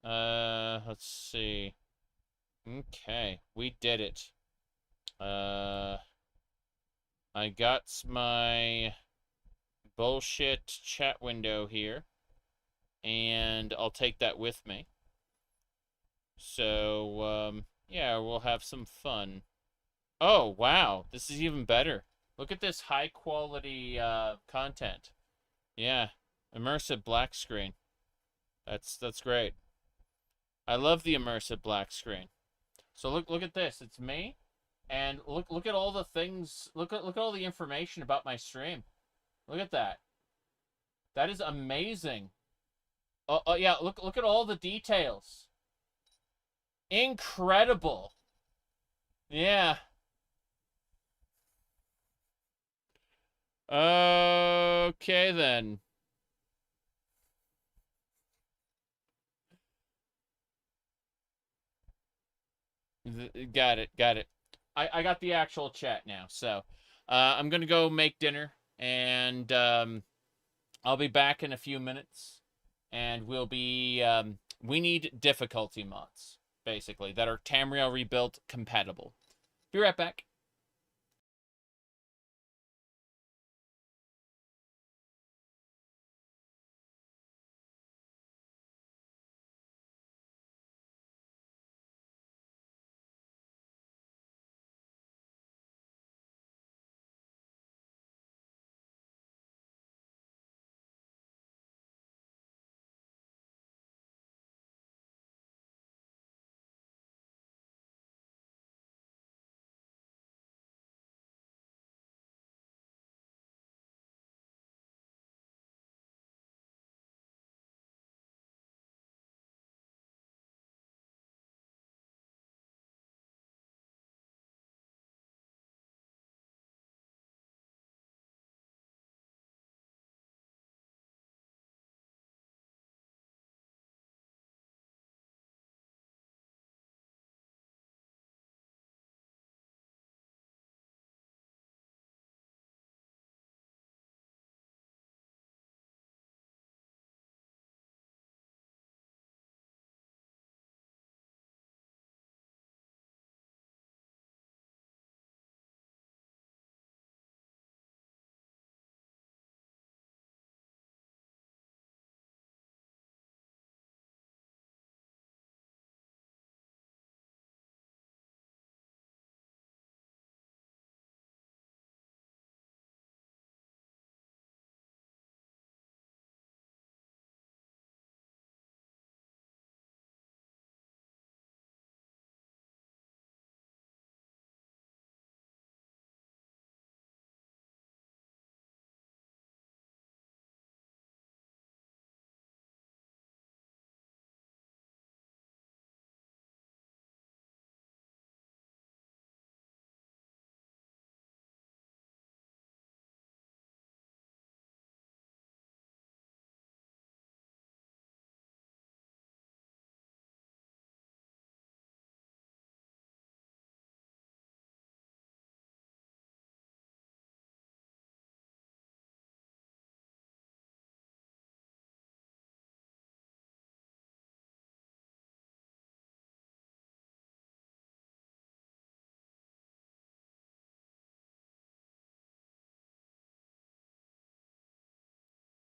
Let's see. Okay, we did it. I got my bullshit chat window here, and I'll take that with me. So, yeah, we'll have some fun. Oh, wow, this is even better. Look at this high-quality, content. Yeah, immersive black screen. That's great. I love the immersive black screen. So look at this. It's me, and look at all the things. Look at all the information about my stream. Look at that. That is amazing. Oh yeah. Look at all the details. Incredible. Yeah. Okay then. Got it. Got it. I got the actual chat now. So, I'm gonna go make dinner, and I'll be back in a few minutes, and we'll be we need difficulty mods basically that are Tamriel Rebuilt compatible. Be right back.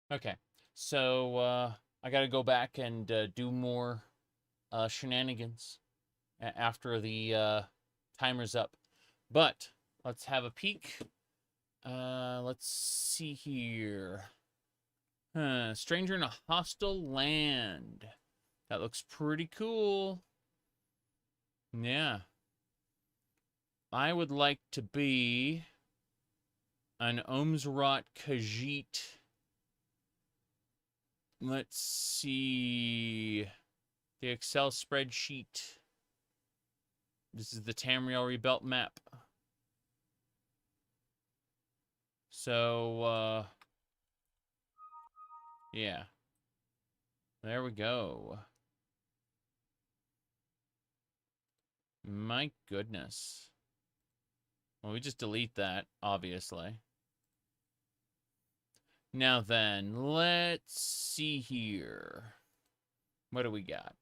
Okay, so I gotta go back and do more shenanigans after the timer's up. But let's have a peek. Let's see here. Stranger in a hostile land. That looks pretty cool. Yeah. I would like to be An Ohm's Rot Khajiit. Let's see. The Excel spreadsheet. This is the Tamriel Rebuilt map. So, yeah. There we go. My goodness. Well, we just delete that, obviously. Now then, let's see here. What do we got?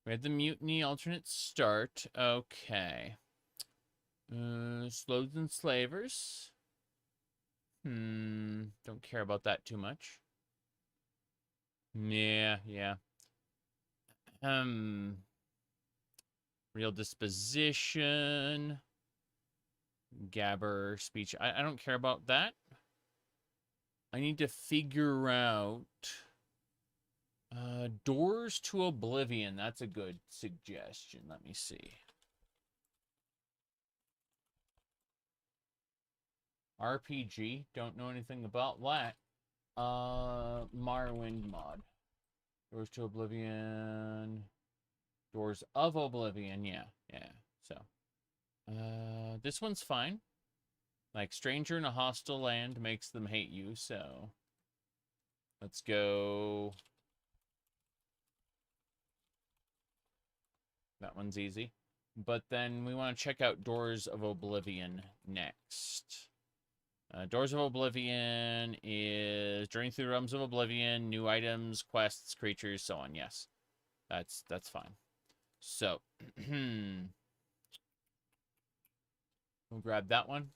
We had the mutiny alternate start. Okay. Slows and slavers. Don't care about that too much. Yeah. Real disposition. Gabber speech. I don't care about that. I need to figure out Doors to Oblivion. That's a good suggestion. Let me see. RPG. Don't know anything about that. Morrowind mod. Doors to Oblivion. Doors of Oblivion. Yeah. So, this one's fine. Like, stranger in a hostile land makes them hate you, so let's go. That one's easy. But then we want to check out Doors of Oblivion next. Doors of Oblivion is journey through the realms of Oblivion, new items, quests, creatures, so on. Yes, that's fine. So, we'll grab that one.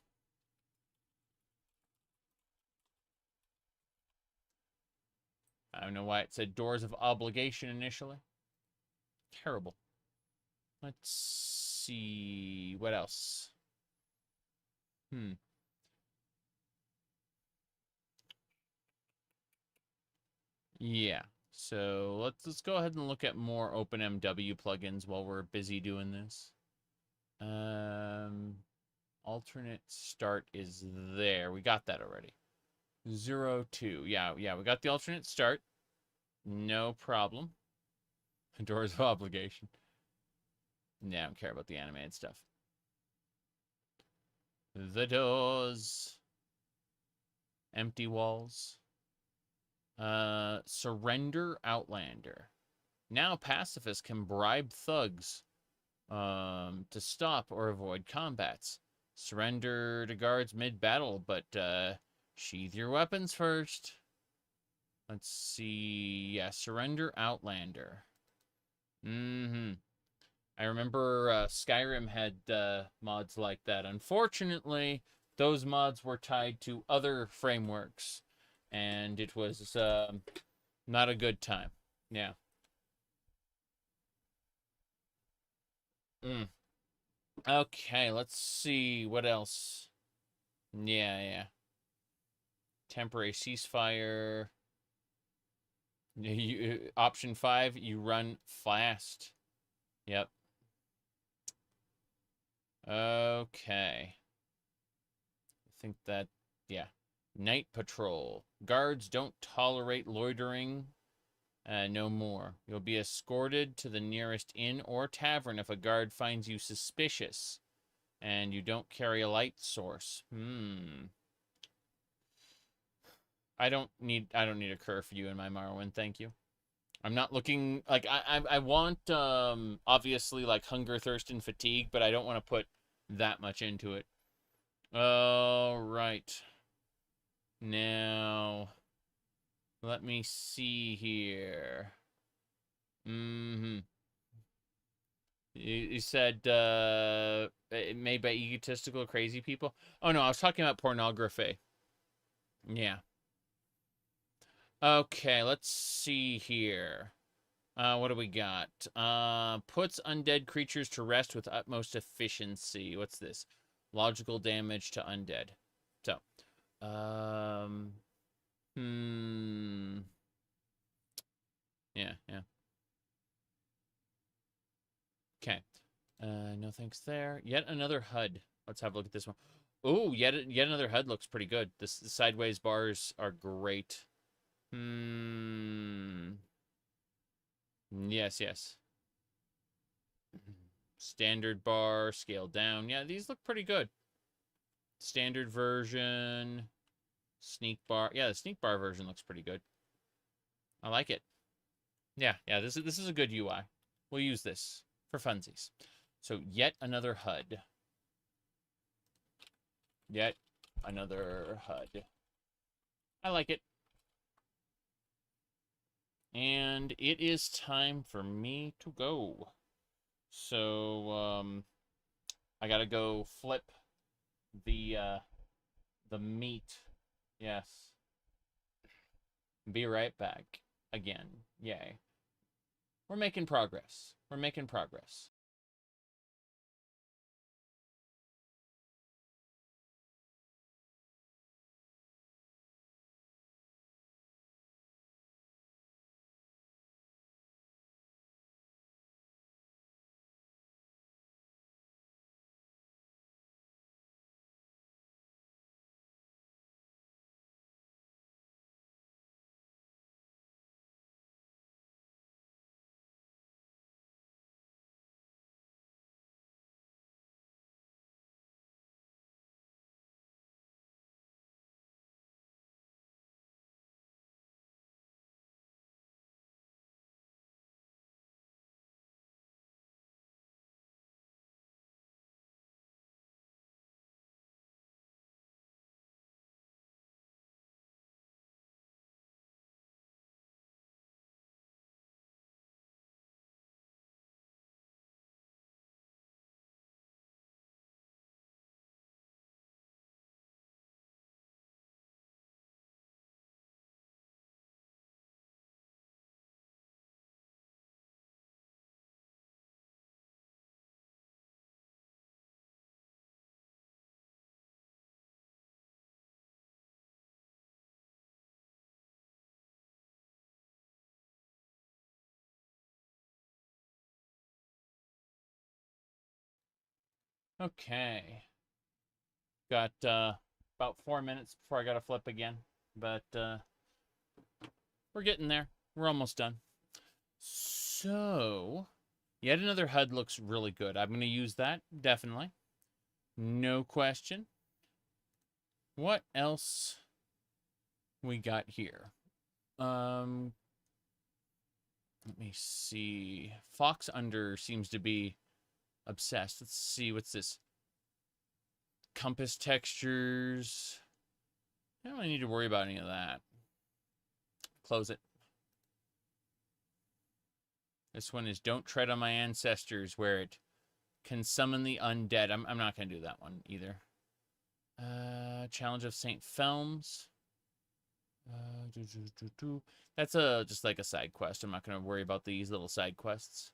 I don't know why it said Doors of Obligation initially. Terrible. Let's see. What else? Yeah. So let's go ahead and look at more OpenMW plugins while we're busy doing this. Alternate start is there. We got that already. 02. Yeah, we got the alternate start. No problem. Doors of Obligation. Yeah, I don't care about the animated stuff. The Doors. Empty Walls. Surrender Outlander. Now pacifists can bribe thugs to stop or avoid combats. Surrender to guards mid-battle, but sheath your weapons first. Let's see. Yeah, Surrender Outlander. I remember Skyrim had mods like that. Unfortunately, those mods were tied to other frameworks, and it was not a good time. Yeah. Okay, let's see what else. Yeah. Temporary ceasefire. Option 5, you run fast. Yep. Okay. I think that, yeah. Night patrol. Guards don't tolerate loitering. No more. You'll be escorted to the nearest inn or tavern if a guard finds you suspicious and you don't carry a light source. I don't need a curfew in my Morrowind, thank you. I'm not looking like I want obviously like hunger, thirst, and fatigue, but I don't want to put that much into it. All right. Now, let me see here. You said made by egotistical crazy people. Oh no, I was talking about pornography. Yeah. Okay, let's see here. What do we got? Puts undead creatures to rest with utmost efficiency. What's this? Logical damage to undead. So, yeah. Okay. No thanks there. Yet another HUD. Let's have a look at this one. Oh, yet another HUD looks pretty good. The sideways bars are great. Yes, yes. Standard bar, scaled down. Yeah, these look pretty good. Standard version, sneak bar. Yeah, the sneak bar version looks pretty good. I like it. Yeah, this is a good UI. We'll use this for funsies. So yet another HUD. Yet another HUD. I like it. And it is time for me to go. So, I gotta go flip the meat. Yes. Be right back. Again. Yay. We're making progress. We're making progress. Okay. Got about 4 minutes before I gotta flip again. But we're getting there. We're almost done. So, yet another HUD looks really good. I'm going to use that, definitely. No question. What else we got here? Let me see. Fox Under seems to be obsessed. Let's see, what's this? Compass textures. I don't really need to worry about any of that. Close it. This one is Don't Tread on My Ancestors, where it can summon the undead. I'm not going to do that one either. Challenge of St. Felms. That's just like a side quest. I'm not going to worry about these little side quests.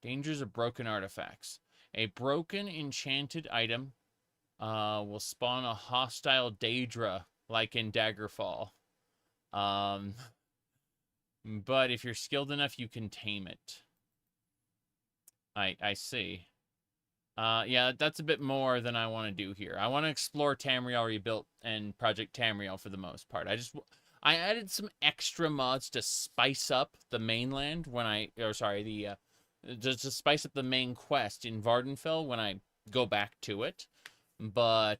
Dangers of Broken Artifacts. A broken enchanted item will spawn a hostile Daedra, like in Daggerfall. But if you're skilled enough, you can tame it. I see. Yeah, that's a bit more than I want to do here. I want to explore Tamriel Rebuilt and Project Tamriel for the most part. I added some extra mods to spice up the mainland just to spice up the main quest in Vardenfell when I go back to it. But,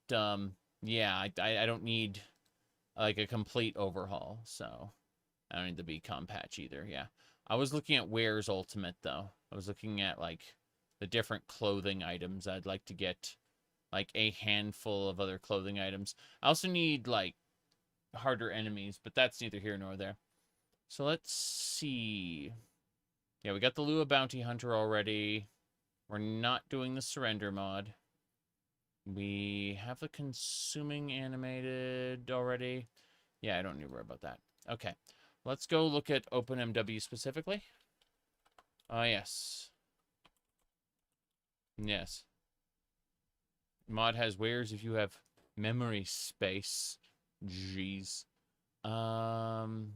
yeah, I don't need, like, a complete overhaul, so I don't need the Becom patch either, yeah. I was looking at Ware's Ultimate, though. I was looking at, like, the different clothing items. I'd like to get, like, a handful of other clothing items. I also need, like, harder enemies, but that's neither here nor there. So let's see. Yeah, we got the Lua Bounty Hunter already. We're not doing the Surrender mod. We have the Consuming Animated already. Yeah, I don't need to worry about that. Okay, let's go look at OpenMW specifically. Oh, yes. Yes. Mod has wares if you have memory space. Jeez. Morrowind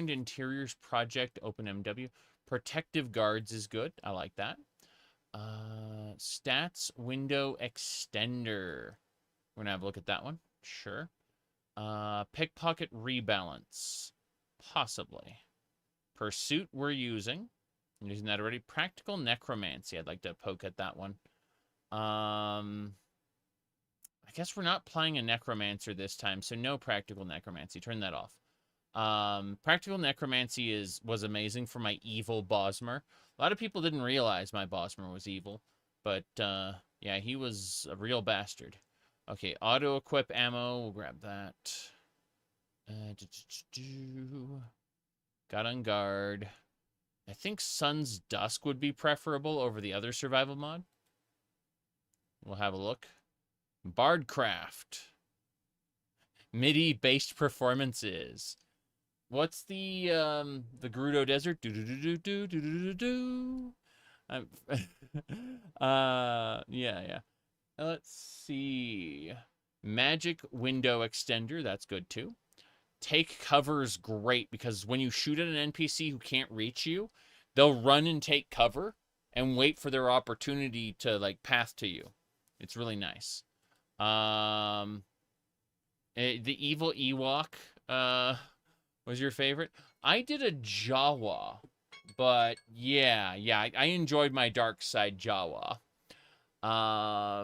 Interiors Project OpenMW. Protective Guards is good. I like that. Stats Window Extender. We're gonna have a look at that one. Sure. Pickpocket rebalance. Possibly. Pursuit we're using. I'm using that already. Practical necromancy. I'd like to poke at that one. I guess we're not playing a necromancer this time, so no practical necromancy. Turn that off. Practical necromancy was amazing for my evil Bosmer. A lot of people didn't realize my Bosmer was evil, but yeah, he was a real bastard. Okay, auto-equip ammo. We'll grab that. Got on guard. I think Sun's Dusk would be preferable over the other survival mod. We'll have a look. Bardcraft. MIDI-based performances. What's the Gerudo Desert? Do. Yeah. Let's see. Magic window extender, that's good too. Take cover is great because when you shoot at an NPC who can't reach you, they'll run and take cover and wait for their opportunity to like path to you. It's really nice. The evil Ewok was your favorite. I did a Jawa, but yeah, I enjoyed my dark side Jawa.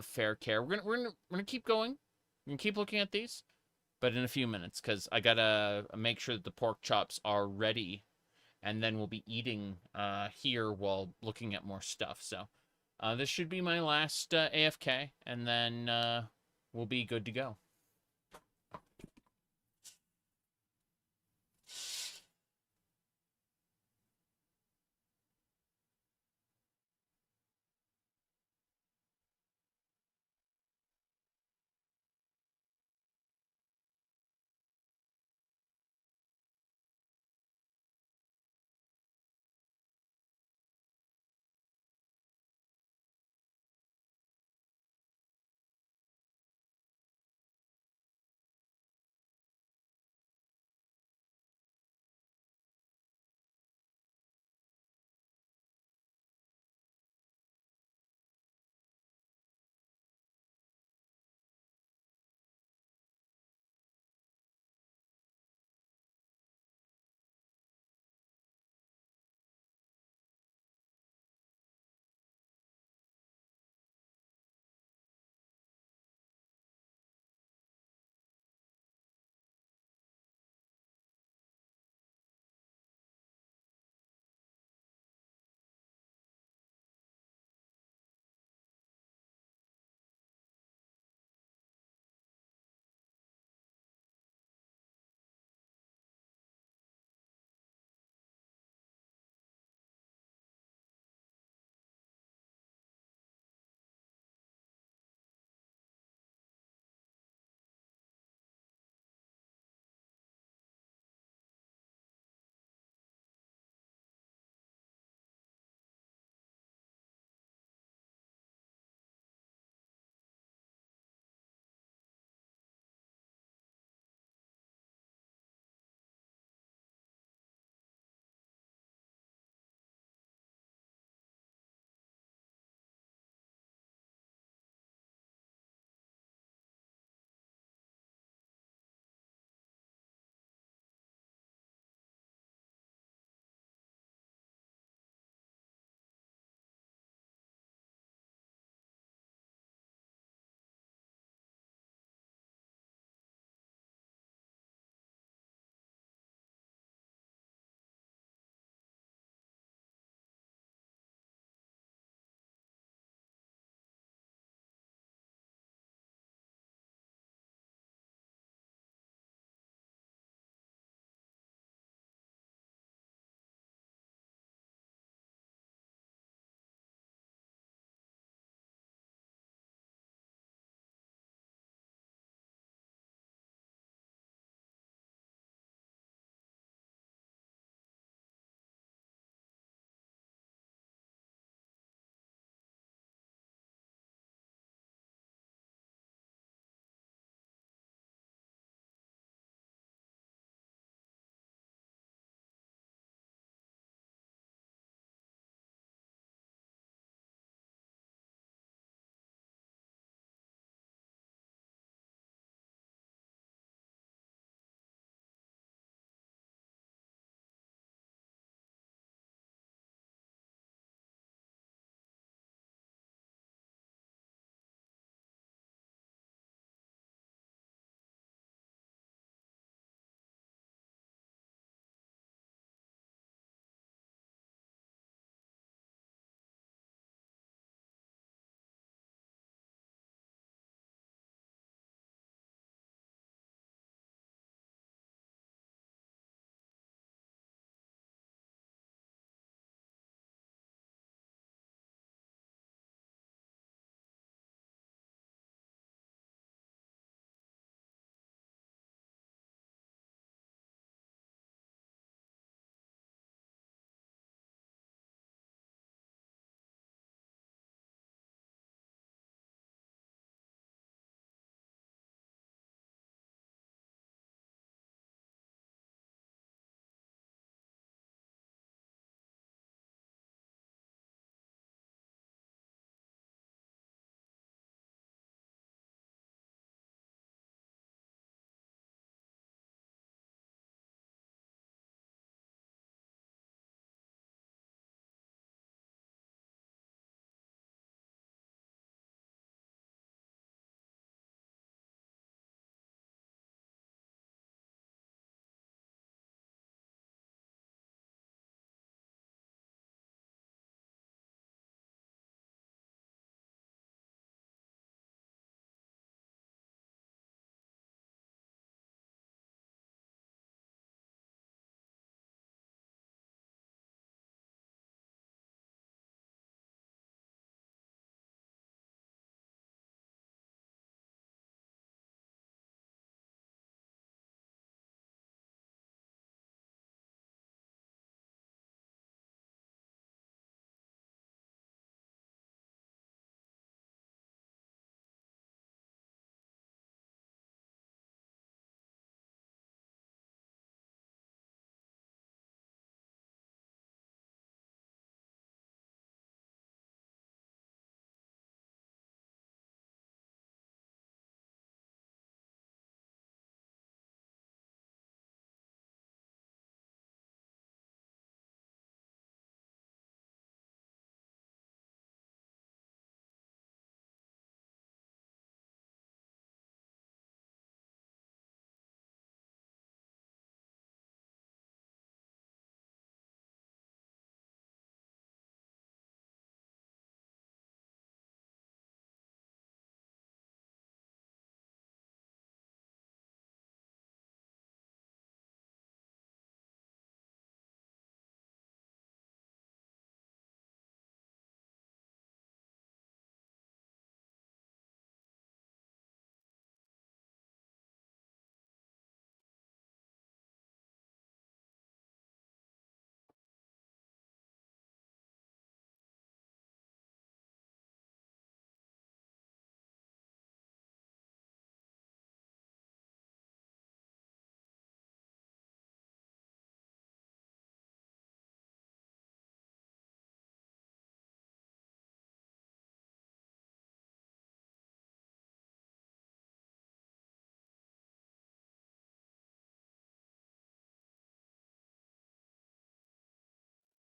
Fair care. We're gonna keep going. We're gonna keep looking at these, but in a few minutes because I gotta make sure that the pork chops are ready, and then we'll be eating here while looking at more stuff. So this should be my last AFK, and then we'll be good to go.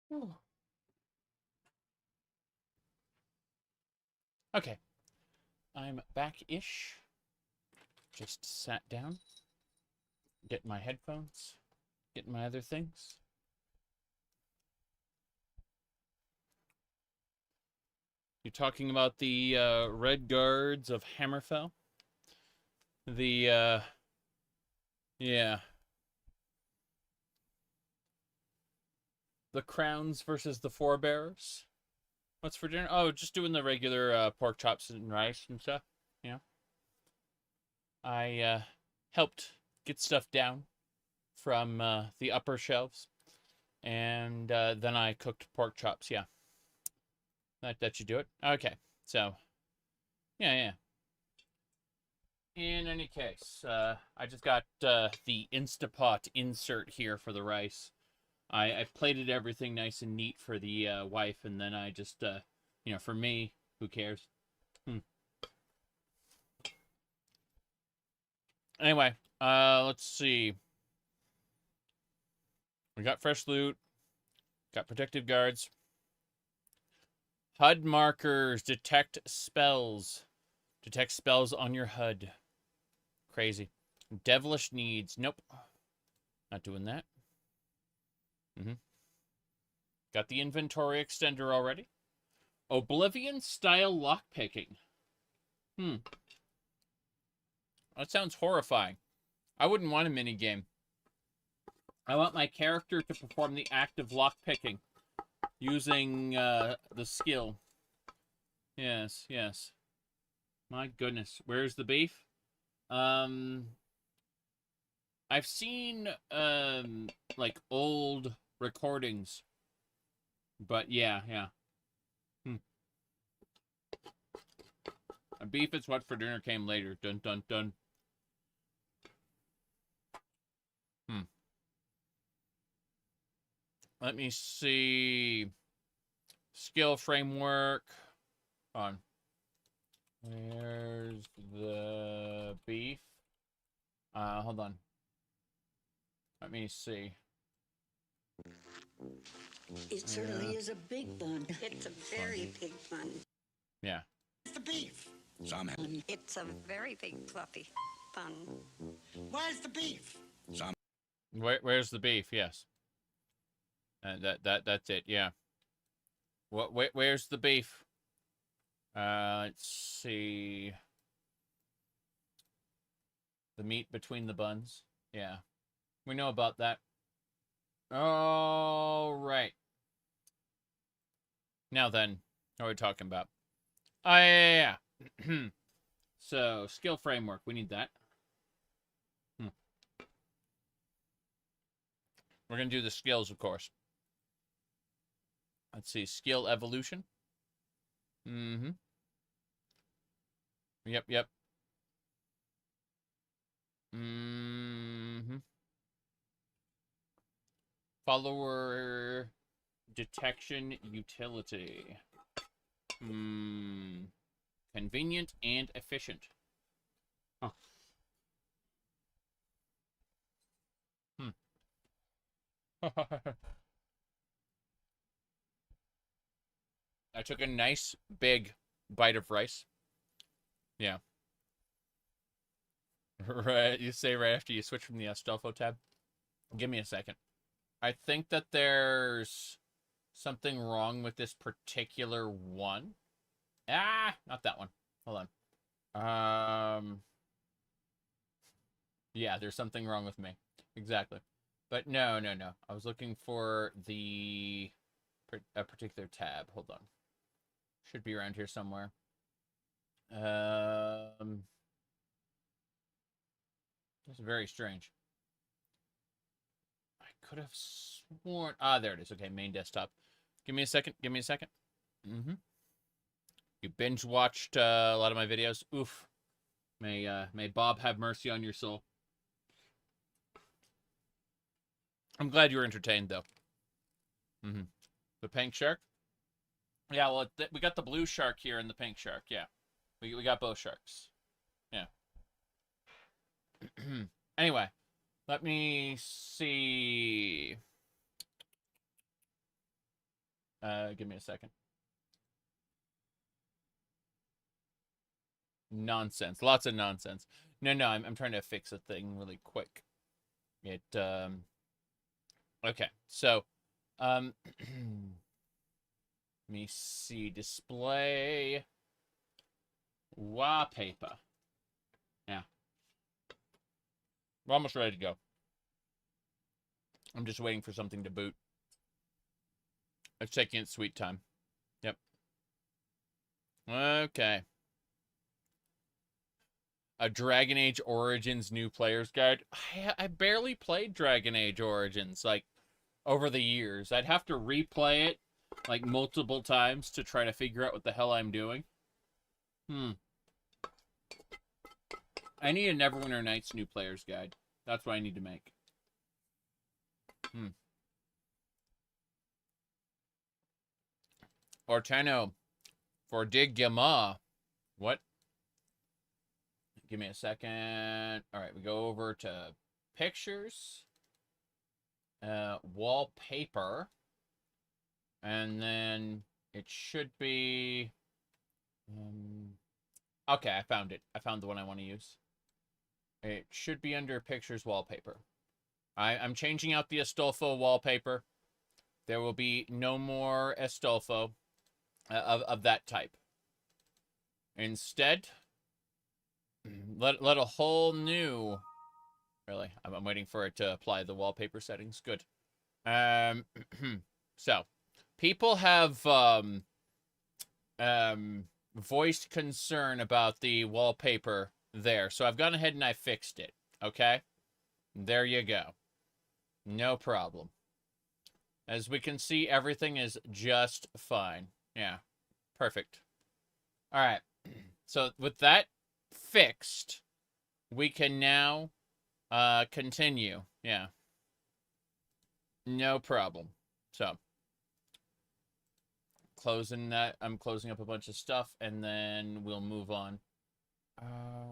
Whew. Okay. I'm back-ish. Just sat down. Getting my headphones. Getting my other things. You're talking about the Red Guards of Hammerfell? The, yeah. The Crowns versus the Forebearers. What's for dinner? Oh, just doing the regular pork chops and rice and stuff. Yeah. I helped get stuff down from the upper shelves. And then I cooked pork chops, yeah. That should do it. Okay, so, yeah. In any case, I just got the Instapot insert here for the rice. I plated everything nice and neat for the wife, and then I just, you know, for me, who cares? Anyway, let's see. We got fresh loot. Got protective guards. HUD markers. Detect spells. Detect spells on your HUD. Crazy. Devilish needs. Nope. Not doing that. Got the inventory extender already. Oblivion style lockpicking. That sounds horrifying. I wouldn't want a minigame. I want my character to perform the act of lockpicking using the skill. Yes. My goodness. Where's the beef? I've seen like old recordings. But yeah. A beef is what for dinner came later. Dun dun dun. Let me see. Skill framework. On. Where's the beef? Hold on. Let me see. It certainly is a big bun. It's a very big bun. Yeah. Where's the beef? Some have. It's a very big fluffy bun. Where's the beef? Some. Where's the beef? Yes. That's it. Yeah. Where's the beef? Let's see. The meat between the buns. Yeah. We know about that. All right. Now then, what are we talking about? Oh, yeah. So, skill framework. We need that. We're going to do the skills, of course. Let's see. Skill evolution. Yep. Follower detection utility. Convenient and efficient. Oh. I took a nice big bite of rice. Yeah. Right, you say right after you switch from the Astolfo tab. Give me a second. I think that there's something wrong with this particular one. Not that one. Hold on. Yeah, there's something wrong with me. Exactly. But no. I was looking for a particular tab. Hold on. Should be around here somewhere. That's very strange. I could have sworn... there it is. Okay, main desktop. Give me a second. You binge watched a lot of my videos. Oof. May Bob have mercy on your soul. I'm glad you were entertained, though. The pink shark? Yeah, well, we got the blue shark here and the pink shark. Yeah. We got both sharks. Yeah. Anyway, let me see. Give me a second. Nonsense. Lots of nonsense. No, I'm trying to fix a thing really quick. Okay, so, let me see. Display wallpaper. Yeah. We're almost ready to go. I'm just waiting for something to boot. It's taking its sweet time. Yep. Okay. A Dragon Age Origins new player's guide. I barely played Dragon Age Origins, like, over the years. I'd have to replay it, like, multiple times to try to figure out what the hell I'm doing. I need a Neverwinter Nights new player's guide. That's what I need to make. Ortano for Digama. What? Give me a second. All right, we go over to pictures, wallpaper, and then it should be. Okay, I found it. I found the one I want to use. It should be under pictures wallpaper. I'm changing out the Astolfo wallpaper. There will be no more Astolfo of that type. Instead, let a whole new... Really? I'm waiting for it to apply the wallpaper settings. Good. So, people have voiced concern about the wallpaper there. So I've gone ahead and I fixed it. Okay? There you go. No problem. As we can see, everything is just fine. Yeah. Perfect. All right. So with that fixed, we can now continue. Yeah. No problem. So closing that. I'm closing up a bunch of stuff, and then we'll move on.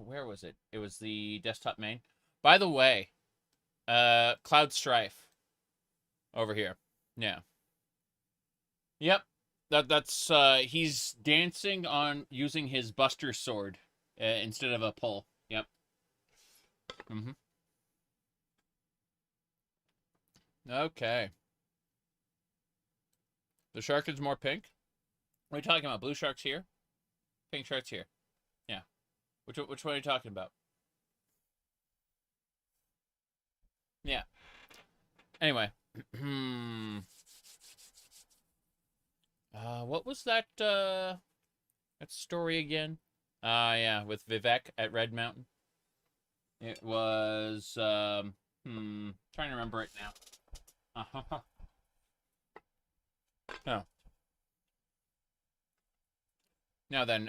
Where was it? It was the desktop main. By the way, Cloud Strife over here. Yeah. Yep. That's he's dancing on using his Buster Sword instead of a pole. Yep. Okay. The shark is more pink? What are you talking about? Blue shark's here? Pink shark's here. Yeah. Which one are you talking about? Yeah. Anyway. What was that story again? Yeah, with Vivek at Red Mountain. It was, trying to remember it now. No. Now then,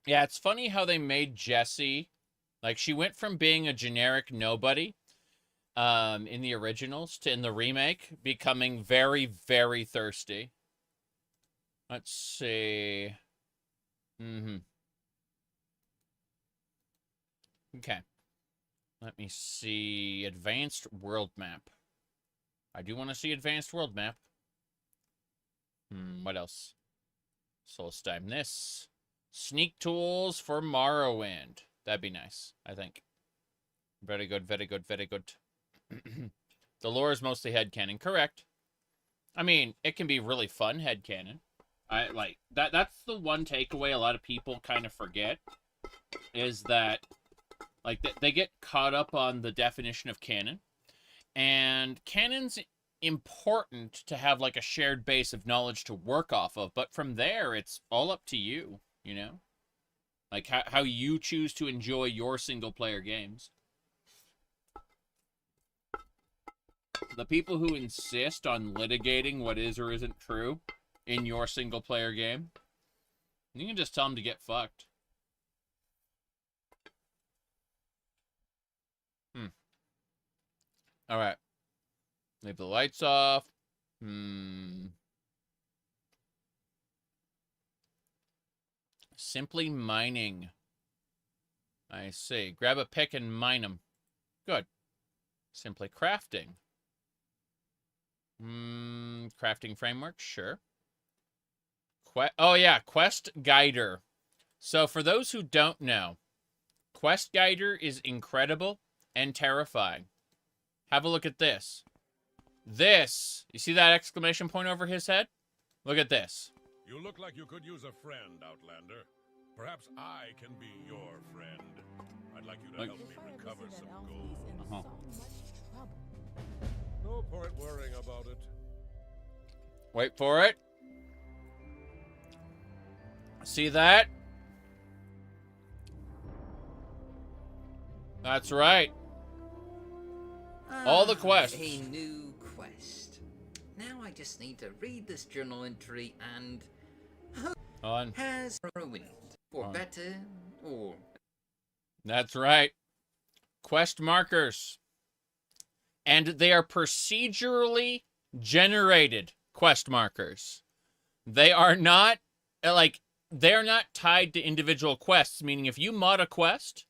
yeah, it's funny how they made Jessie, like, she went from being a generic nobody, in the originals to in the remake, becoming very, very thirsty. Let's see. Okay. Let me see. Advanced world map. I do want to see advanced world map. What else? Solstheim this. Sneak tools for Morrowind. That'd be nice, I think. Very good, very good, very good. The lore is mostly headcanon. Correct. I mean, it can be really fun headcanon. I like that's the one takeaway a lot of people kind of forget is that like they get caught up on the definition of canon. And canon's important to have like a shared base of knowledge to work off of, but from there it's all up to you, you know? Like how you choose to enjoy your single player games. The people who insist on litigating what is or isn't true in your single player game, you can just tell them to get fucked. All right. Leave the lights off. Simply mining. I see. Grab a pick and mine them. Good. Simply crafting. Crafting framework, sure. Oh yeah, Quest Guider. So for those who don't know, Quest Guider is incredible and terrifying. Have a look at this. This, you see that exclamation point over his head? Look at this. You look like you could use a friend, Outlander. Perhaps I can be your friend. I'd like you to help me recover some gold. No point worrying about it. Wait for it. See that? That's right. All the quests. A new quest. Now I just need to read this journal entry and... On. Has Morrowind. For better or... That's right. Quest markers. And they are procedurally generated quest markers. They are not, like, they're not tied to individual quests, meaning if you mod a quest,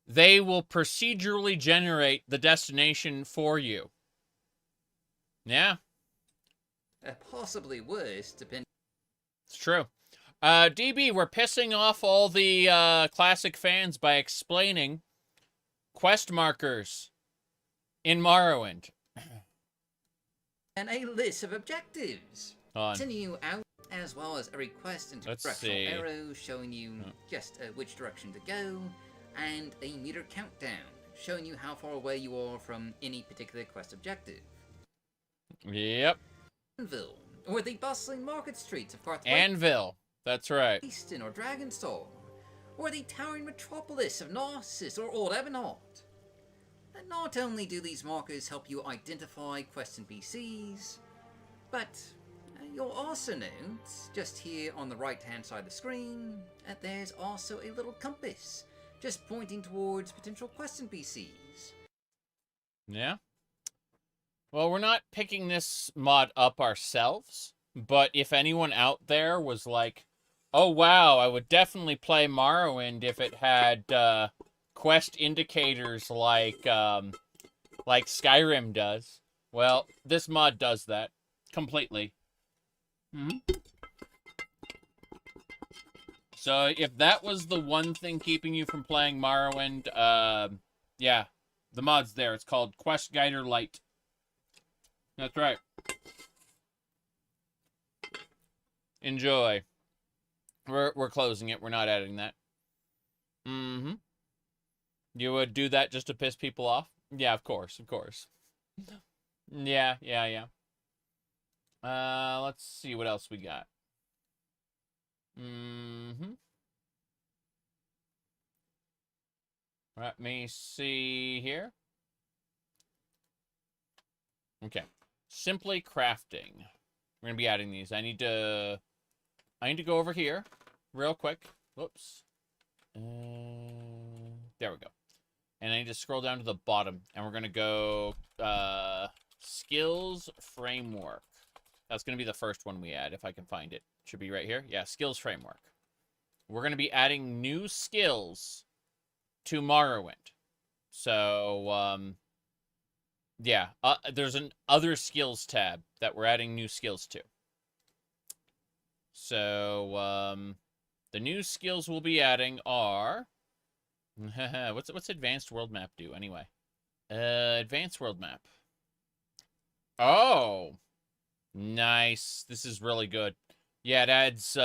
they will procedurally generate the destination for you. Yeah. Possibly worse, depending... It's true. DB, we're pissing off all the classic fans by explaining quest markers in Morrowind. And a list of objectives. On. Continue out, as well as a request into directional arrows showing you just which direction to go, and a meter countdown showing you how far away you are from any particular quest objective. Yep. Anvil, or the bustling market streets of Carthage. Anvil, that's right. Easton or Dragonstar, or the towering metropolis of Narcissus or Old Ebonheart. And not only do these markers help you identify quest NPCs, but you'll also note, just here on the right-hand side of the screen, that there's also a little compass, just pointing towards potential quest NPCs. Yeah. Well, we're not picking this mod up ourselves, but if anyone out there was like, oh wow, I would definitely play Morrowind if it had quest indicators like Skyrim does. Well, this mod does that completely. So if that was the one thing keeping you from playing Morrowind, yeah, the mod's there. It's called Quest Guider Lite. That's right. Enjoy. We're closing it. We're not adding that. You would do that just to piss people off? Yeah, of course, of course. Yeah. Let's see what else we got. Let me see here. Okay. Simply crafting. We're gonna be adding these. I need to go over here real quick. Whoops. There we go. And I need to scroll down to the bottom, and we're gonna go skills framework. That's gonna be the first one we add if I can find it. Should be right here. Yeah, skills framework. We're gonna be adding new skills to Morrowind. So yeah, there's an other skills tab that we're adding new skills to. So, the new skills we'll be adding are... what's Advanced World Map do, anyway? Advanced World Map. Oh! Nice. This is really good. Yeah, it adds,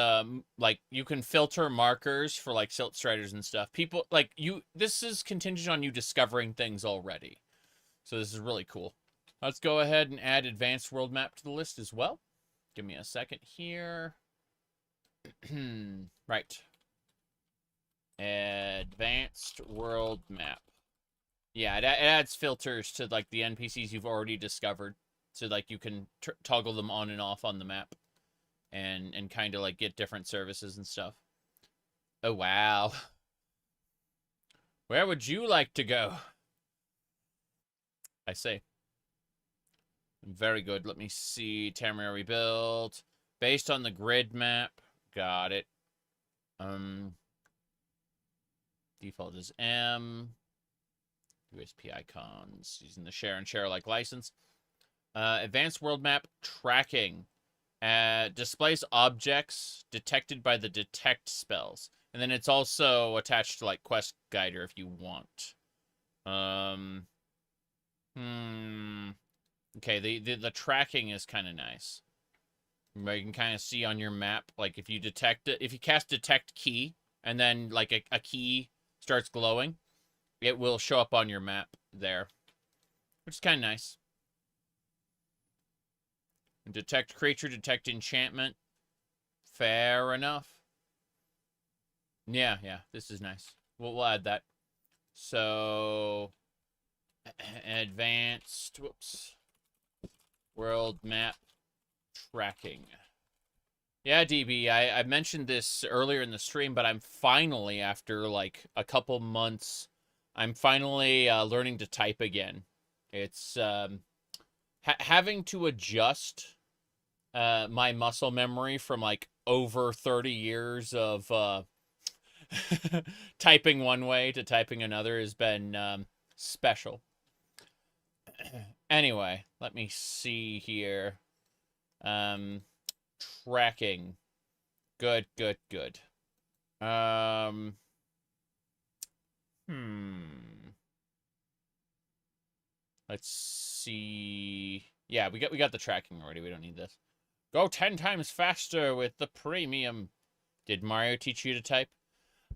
like, you can filter markers for, like, silt striders and stuff. People, like, this is contingent on you discovering things already. So this is really cool. Let's go ahead and add Advanced World Map to the list as well. Give me a second here. Right. Advanced World Map. Yeah, it adds filters to, like, the NPCs you've already discovered. So, like, you can toggle them on and off on the map. And kind of, like, get different services and stuff. Oh, wow. Where would you like to go? I see. Very good. Let me see. Temporary build. Based on the grid map. Got it. Default is M. USP icons. Using the share and share alike license. Advanced world map tracking. Displays objects detected by the detect spells. And then it's also attached to, like, Quest Guider if you want. Okay, the tracking is kind of nice. You can kind of see on your map, like, if you detect it, if you cast detect key, and then, like, a key starts glowing, it will show up on your map there, which is kind of nice. Detect creature, detect enchantment. Fair enough. Yeah, this is nice. We'll add that. So, advanced, whoops, world map tracking. Yeah, DB, I mentioned this earlier in the stream, but I'm finally, after like a couple months, I'm finally learning to type again. It's having to adjust my muscle memory from like over 30 years of typing one way to typing another has been special. Anyway, let me see here. Tracking. Good. Let's see. Yeah, we got the tracking already. We don't need this. Go 10 times faster with the premium. Did Mario teach you to type?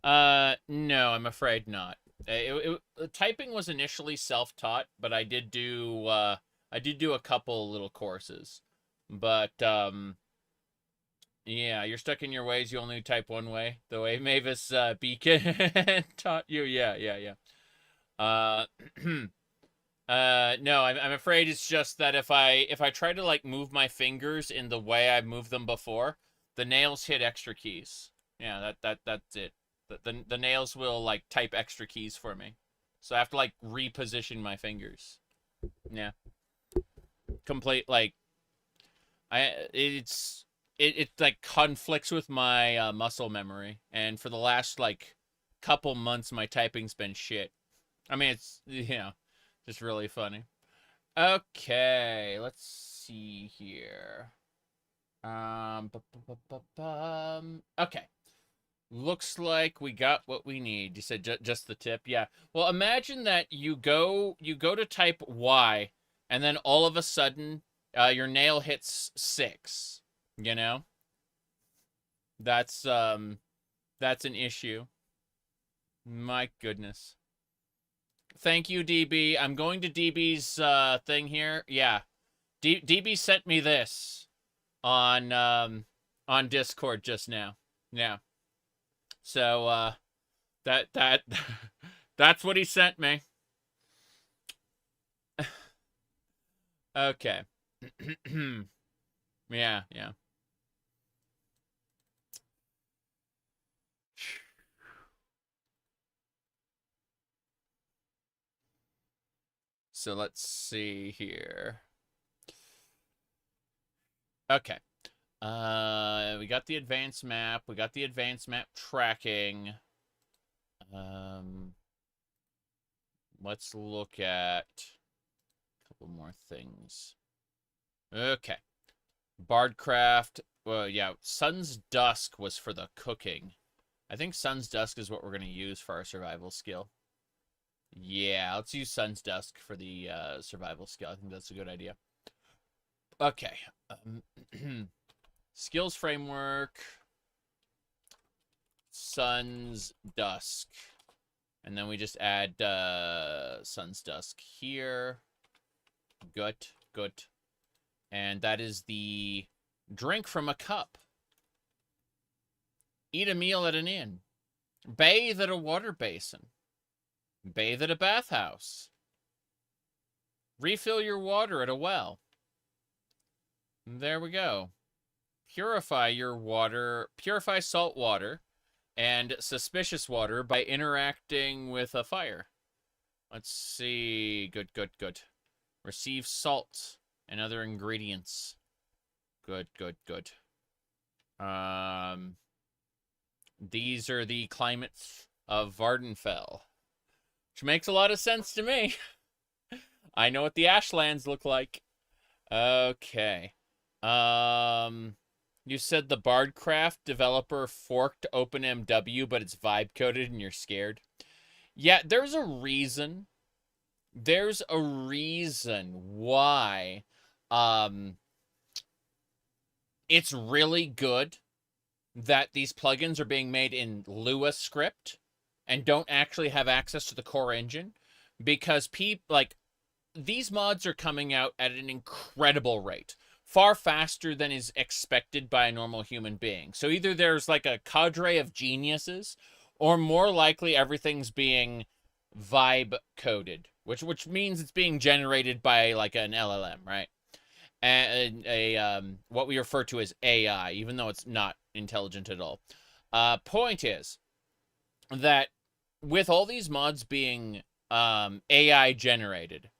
No, I'm afraid not. Typing was initially self-taught, but I did do a couple little courses. But yeah, you're stuck in your ways. You only type one way. The way Mavis Beacon taught you. Yeah. No, I'm afraid it's just that if I try to like move my fingers in the way I moved them before, the nails hit extra keys. Yeah, that's it. The nails will like type extra keys for me, so I have to like reposition my fingers. Yeah, complete like it like conflicts with my muscle memory, and for the last like couple months my typing's been shit. I mean, it's, you know, just really funny. Okay, let's see here. Okay. Looks like we got what we need. You said just the tip? Yeah. Well, imagine that you go to type Y, and then all of a sudden, your nail hits 6. You know? That's an issue. My goodness. Thank you, DB. I'm going to DB's thing here. Yeah. DB sent me this on Discord just now. Yeah. So that's what he sent me. Okay. Yeah. So let's see here. Okay. We got the advanced map. We got the advanced map tracking. Let's look at a couple more things. Okay. Bardcraft. Well, yeah, Sun's Dusk was for the cooking. I think Sun's Dusk is what we're going to use for our survival skill. Yeah, let's use Sun's Dusk for the survival skill. I think that's a good idea. Okay. Skills framework. Sun's Dusk. And then we just add Sun's Dusk here. Good. And that is the drink from a cup. Eat a meal at an inn. Bathe at a water basin. Bathe at a bathhouse. Refill your water at a well. There we go. Purify your water. Purify salt water and suspicious water by interacting with a fire. Let's see. Good. Receive salt and other ingredients. Good. These are the climates of Vardenfell, which makes a lot of sense to me. I know what the Ashlands look like. Okay. You said the Bardcraft developer forked OpenMW, but it's vibe coded and you're scared. Yeah, there's a reason. There's a reason why it's really good that these plugins are being made in Lua script and don't actually have access to the core engine, because these mods are coming out at an incredible rate, far faster than is expected by a normal human being. So either there's like a cadre of geniuses, or more likely everything's being vibe coded, which means it's being generated by like an LLM, right? And what we refer to as AI, even though it's not intelligent at all. Point is that with all these mods being AI generated,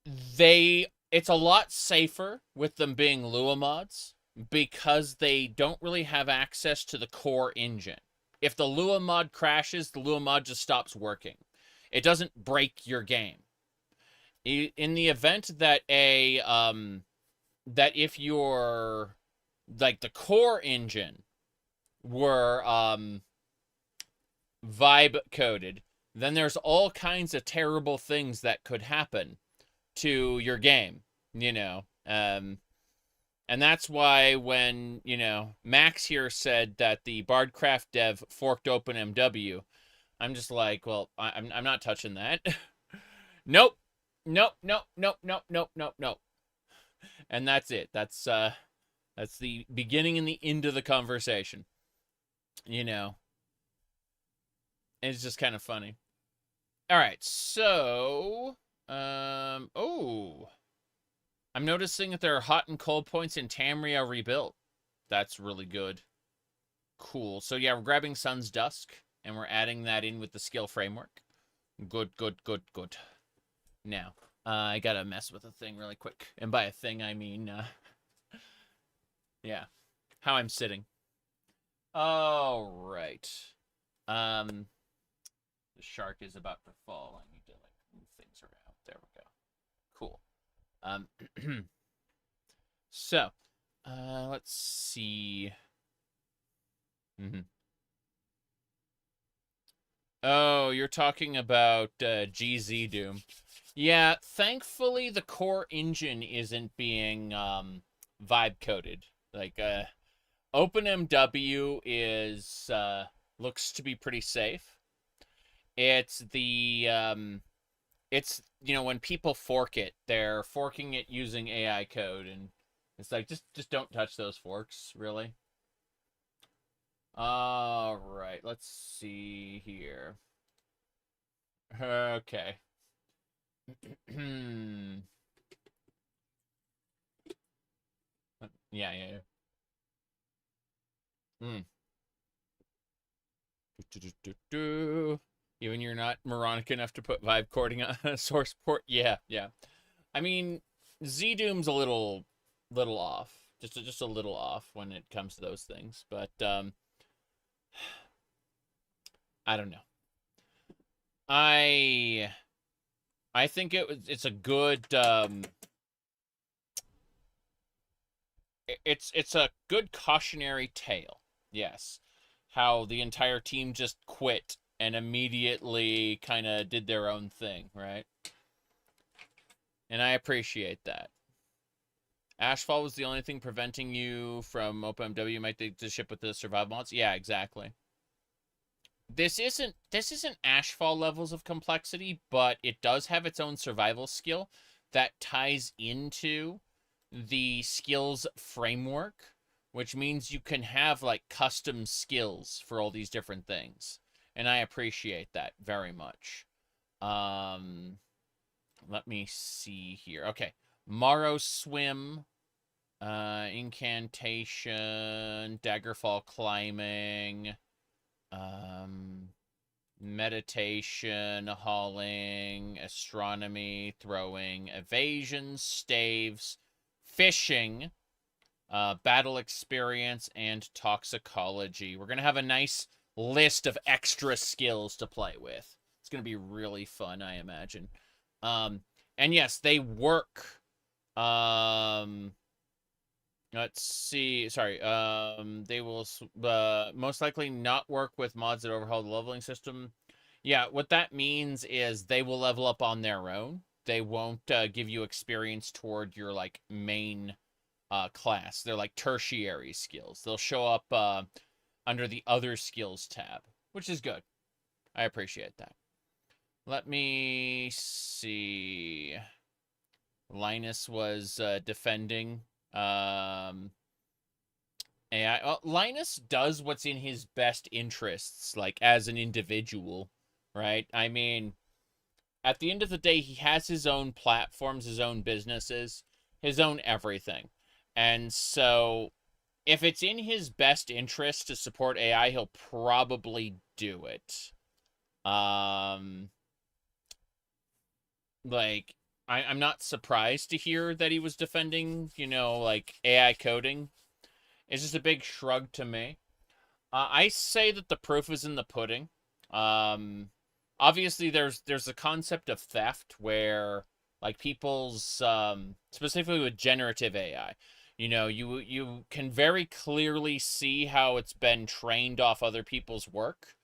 it's a lot safer with them being Lua mods because they don't really have access to the core engine. If the Lua mod crashes, the Lua mod just stops working. It doesn't break your game. In the event that that if your like the core engine were vibe coded, then there's all kinds of terrible things that could happen to your game, you know. And that's why when, you know, Max here said that the Bardcraft dev forked OpenMW, I'm just like, well, I'm not touching that. Nope. Nope, nope, nope, nope, nope, nope, nope. And that's it. That's the beginning and the end of the conversation. You know. It's just kind of funny. All right, so oh. I'm noticing that there are hot and cold points in Tamriel rebuilt. That's really good. Cool. So yeah, we're grabbing Sun's Dusk and we're adding that in with the skill framework. Good, good, good, good. Now, I gotta mess with a thing really quick. And by a thing, I mean, yeah, how I'm sitting. All right. The shark is about to fall. I need to, like, move things around. There we go. Cool. So, let's see. Oh, you're talking about GZ Doom. Yeah, thankfully the core engine isn't being vibe coded. Like OpenMW is looks to be pretty safe. It's the it's, you know, when people fork it, they're forking it using AI code, and it's like just don't touch those forks, really. All right, let's see here. Okay. Yeah. Even you're not moronic enough to put vibe coding on a source port. Yeah. I mean, Z-Doom's a little off. Just a little off when it comes to those things. But I don't know. I think it's a good it's a good cautionary tale. Yes. How the entire team just quit and immediately kind of did their own thing, right? And I appreciate that. Ashfall was the only thing preventing you from OpenMW might to ship with the survival mods. Yeah, exactly. This isn't Ashfall levels of complexity, but it does have its own survival skill that ties into the skills framework, which means you can have like custom skills for all these different things. And I appreciate that very much. Let me see here. Okay. Morrow Swim, Incantation, Daggerfall Climbing, Meditation, Hauling, Astronomy, Throwing, Evasion, Staves, Fishing, Battle Experience, and Toxicology. We're going to have a nice list of extra skills to play with. It's going to be really fun, I imagine. And yes, they work. Let's see. Sorry. They will most likely not work with mods that overhaul the leveling system. Yeah, what that means is they will level up on their own. They won't give you experience toward your like main class. They're like tertiary skills. They'll show up under the other skills tab, which is good. I appreciate that. Let me see. Linus was defending AI. Linus does what's in his best interests, like as an individual, right? I mean, at the end of the day, he has his own platforms, his own businesses, his own everything. And so if it's in his best interest to support AI, he'll probably do it. Like, I'm not surprised to hear that he was defending, you know, like AI coding. It's just a big shrug to me. I say that the proof is in the pudding. Obviously, there's a concept of theft where, like, people's, specifically with generative AI, you know, you can very clearly see how it's been trained off other people's work,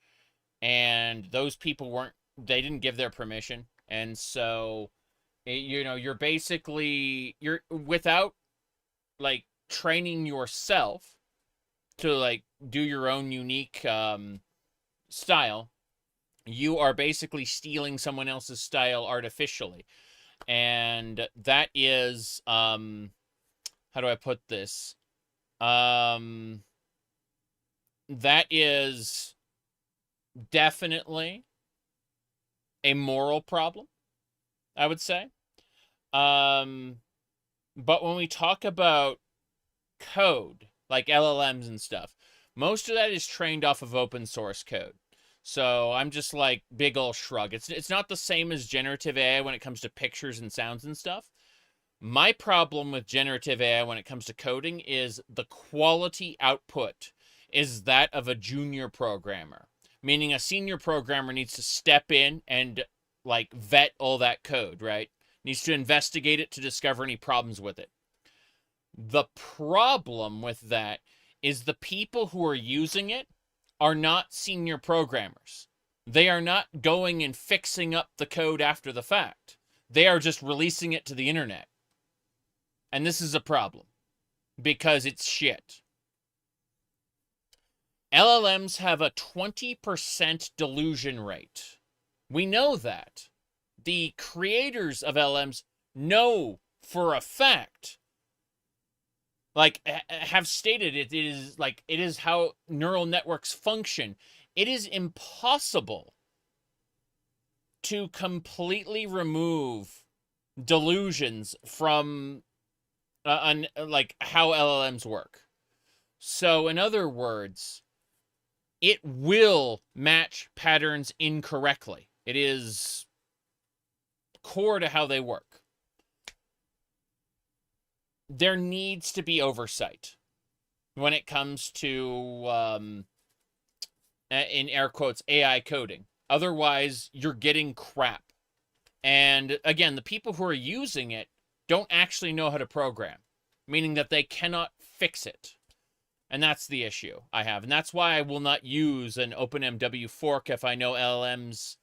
and those people they didn't give their permission, and so, you know, you're without, like, training yourself to, like, do your own unique style, you are basically stealing someone else's style artificially. And that is, how do I put this? That is definitely a moral problem, I would say. But when we talk about code, like LLMs and stuff, most of that is trained off of open source code. So I'm just like, big ol' shrug. It's not the same as generative AI when it comes to pictures and sounds and stuff. My problem with generative AI when it comes to coding is the quality output is that of a junior programmer. Meaning a senior programmer needs to step in and, like, vet all that code, right? Needs to investigate it to discover any problems with it. The problem with that is the people who are using it are not senior programmers. They are not going and fixing up the code after the fact. They are just releasing it to the internet. And this is a problem because it's shit. LLMs have a 20% delusion rate. We know that. The creators of LLMs know for a fact, like, have stated it is like, it is how neural networks function. It is impossible to completely remove delusions from like how LLMs work. So in other words, it will match patterns incorrectly. It is core to how they work. There needs to be oversight when it comes to, in air quotes, AI coding. Otherwise, you're getting crap. And again, the people who are using it don't actually know how to program, meaning that they cannot fix it. And that's the issue I have. And that's why I will not use an OpenMW fork if I know LLMs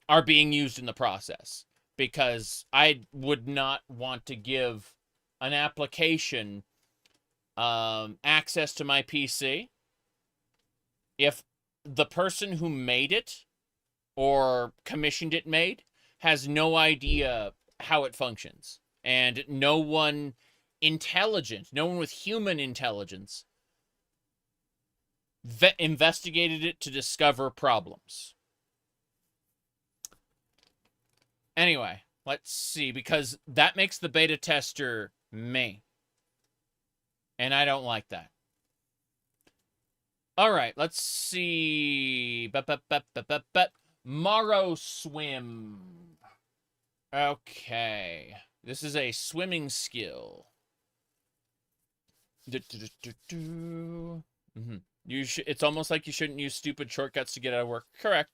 are being used in the process. Because I would not want to give an application access to my PC if the person who made it or commissioned it made has no idea how it functions. And no one intelligent, no one with human intelligence investigated it to discover problems. Anyway, let's see, because that makes the beta tester me. And I don't like that. All right, let's see. Morrowind. Okay. This is a swimming skill. It's almost like you shouldn't use stupid shortcuts to get out of work. Correct.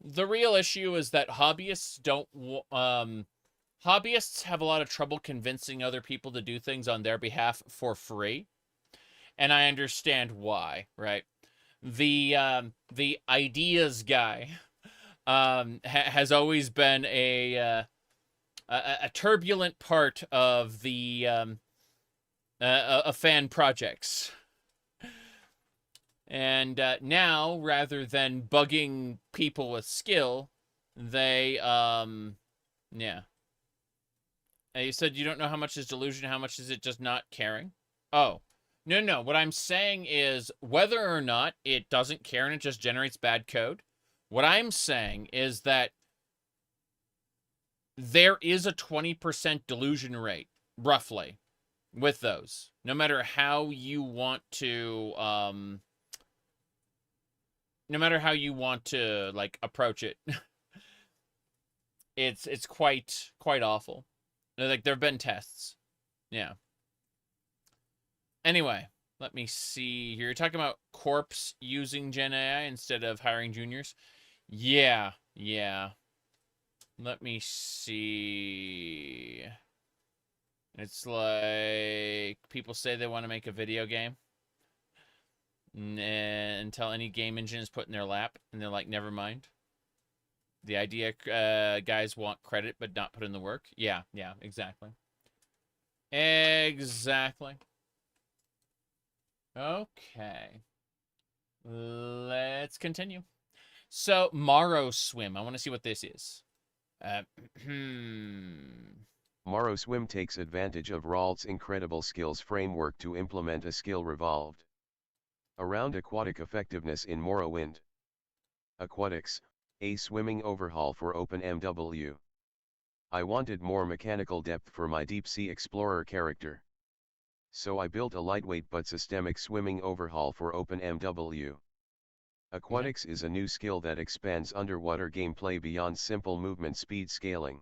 The real issue is that hobbyists don't, hobbyists have a lot of trouble convincing other people to do things on their behalf for free. And I understand why, right? The ideas guy has always been a turbulent part of the fan projects. And now, rather than bugging people with skill, they, yeah. You said you don't know how much is delusion, how much is it just not caring? Oh. No. What I'm saying is whether or not it doesn't care and it just generates bad code, what I'm saying is that there is a 20% delusion rate, roughly, with those. No matter how you want to, like, approach it. It's quite awful. Like, there have been tests. Yeah. Anyway, let me see here. You're talking about Corpse using Gen AI instead of hiring juniors? Yeah. Let me see. It's like people say they want to make a video game until any game engine is put in their lap, and they're like, never mind. The idea guys want credit but not put in the work. Yeah, exactly. Okay. Let's continue. So, Morrowind. I want to see what this is. Morrowind takes advantage of Ralt's incredible skills framework to implement a skill revolved around aquatic effectiveness in Morrowind. Aquatics, a swimming overhaul for OpenMW. I wanted more mechanical depth for my deep-sea explorer character. So I built a lightweight but systemic swimming overhaul for OpenMW. Aquatics is a new skill that expands underwater gameplay beyond simple movement speed scaling.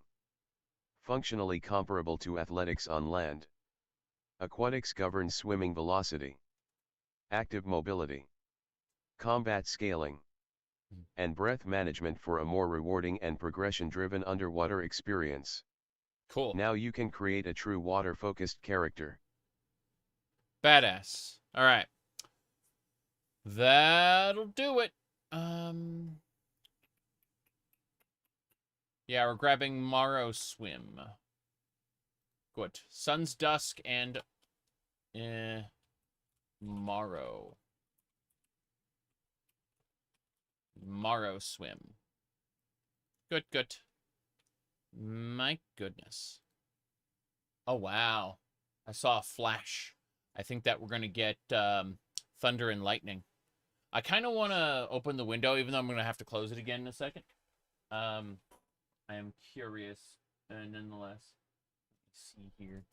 Functionally comparable to athletics on land. Aquatics governs swimming velocity, active mobility, combat scaling, and breath management for a more rewarding and progression-driven underwater experience. Cool. Now you can create a true water-focused character. Badass. All right. That'll do it. Yeah, we're grabbing Morrowind. Good. Sun's Dusk and Morrowind. Good. My goodness. Oh, wow. I saw a flash. I think that we're going to get thunder and lightning. I kind of want to open the window, even though I'm going to have to close it again in a second. I am curious, nonetheless. Let's see here.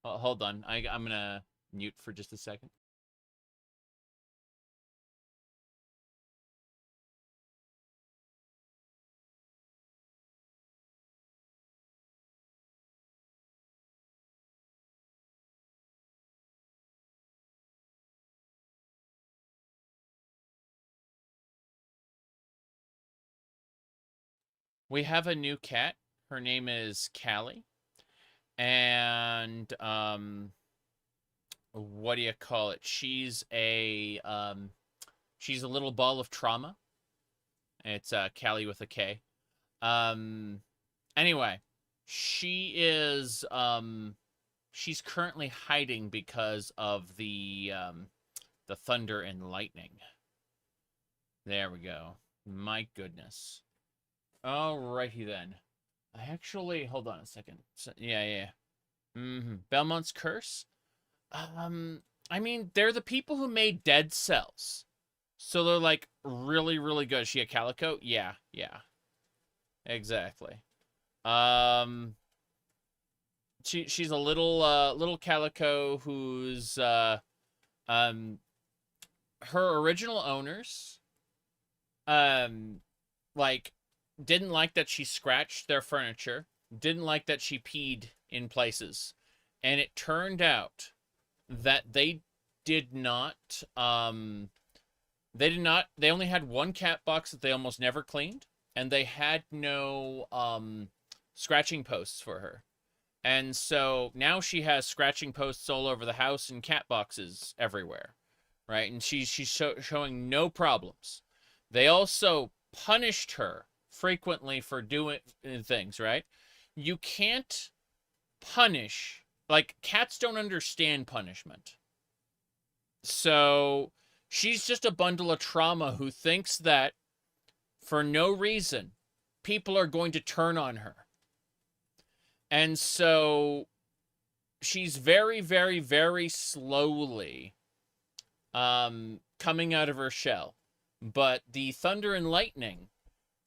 Oh, hold on. I'm going to mute for just a second. We have a new cat. Her name is Callie. And, what do you call it? She's a little ball of trauma. It's, Callie with a K. Anyway, she is, she's currently hiding because of the thunder and lightning. There we go. My goodness. Alrighty then. I actually, hold on a second. So, yeah. Belmont's Curse? I mean, they're the people who made Dead Cells. So they're, like, really, really good. Is she a calico? Yeah. Exactly. She's a little calico who's, her original owners, like, didn't like that she scratched their furniture, didn't like that she peed in places, and it turned out that they did not They did not. They only had one cat box that they almost never cleaned, and they had no scratching posts for her. And so now she has scratching posts all over the house and cat boxes everywhere, right? And she's showing no problems. They also punished her frequently for doing things, right? You can't punish, like, cats don't understand punishment. So she's just a bundle of trauma who thinks that for no reason people are going to turn on her. And so she's very, very, very slowly coming out of her shell. But the thunder and lightning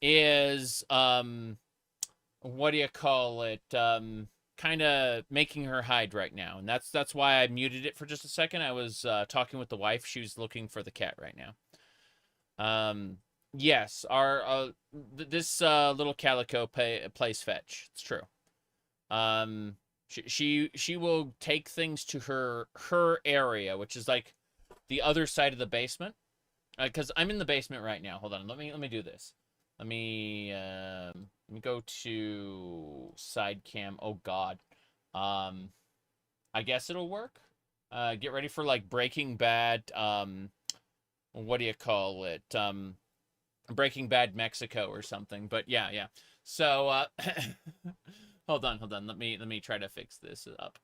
is, what do you call it? Kind of making her hide right now. And that's why I muted it for just a second. I was talking with the wife. She was looking for the cat right now. Yes, our this little calico plays fetch. It's true. She will take things to her area, which is like the other side of the basement. Because I'm in the basement right now. Hold on. Let me do this. Let me go to side cam. Oh God. I guess it'll work. Get ready for like Breaking Bad. What do you call it? Breaking Bad Mexico or something. But yeah. So hold on. Let me try to fix this up.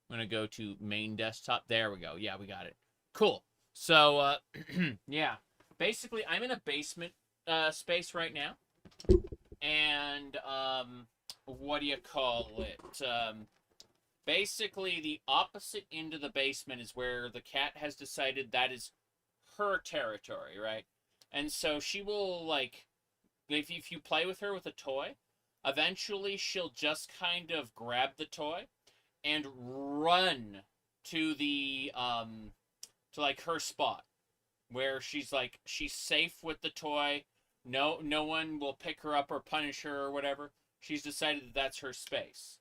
I'm gonna go to main desktop. There we go. Yeah, we got it. Cool. So yeah. Basically, I'm in a basement space right now. And what do you call it? Basically, the opposite end of the basement is where the cat has decided that is her territory, right? And so she will, like, if you play with her with a toy, eventually she'll just kind of grab the toy and run to the to like her spot where she's safe with the toy. No one will pick her up or punish her or whatever. She's decided that that's her space.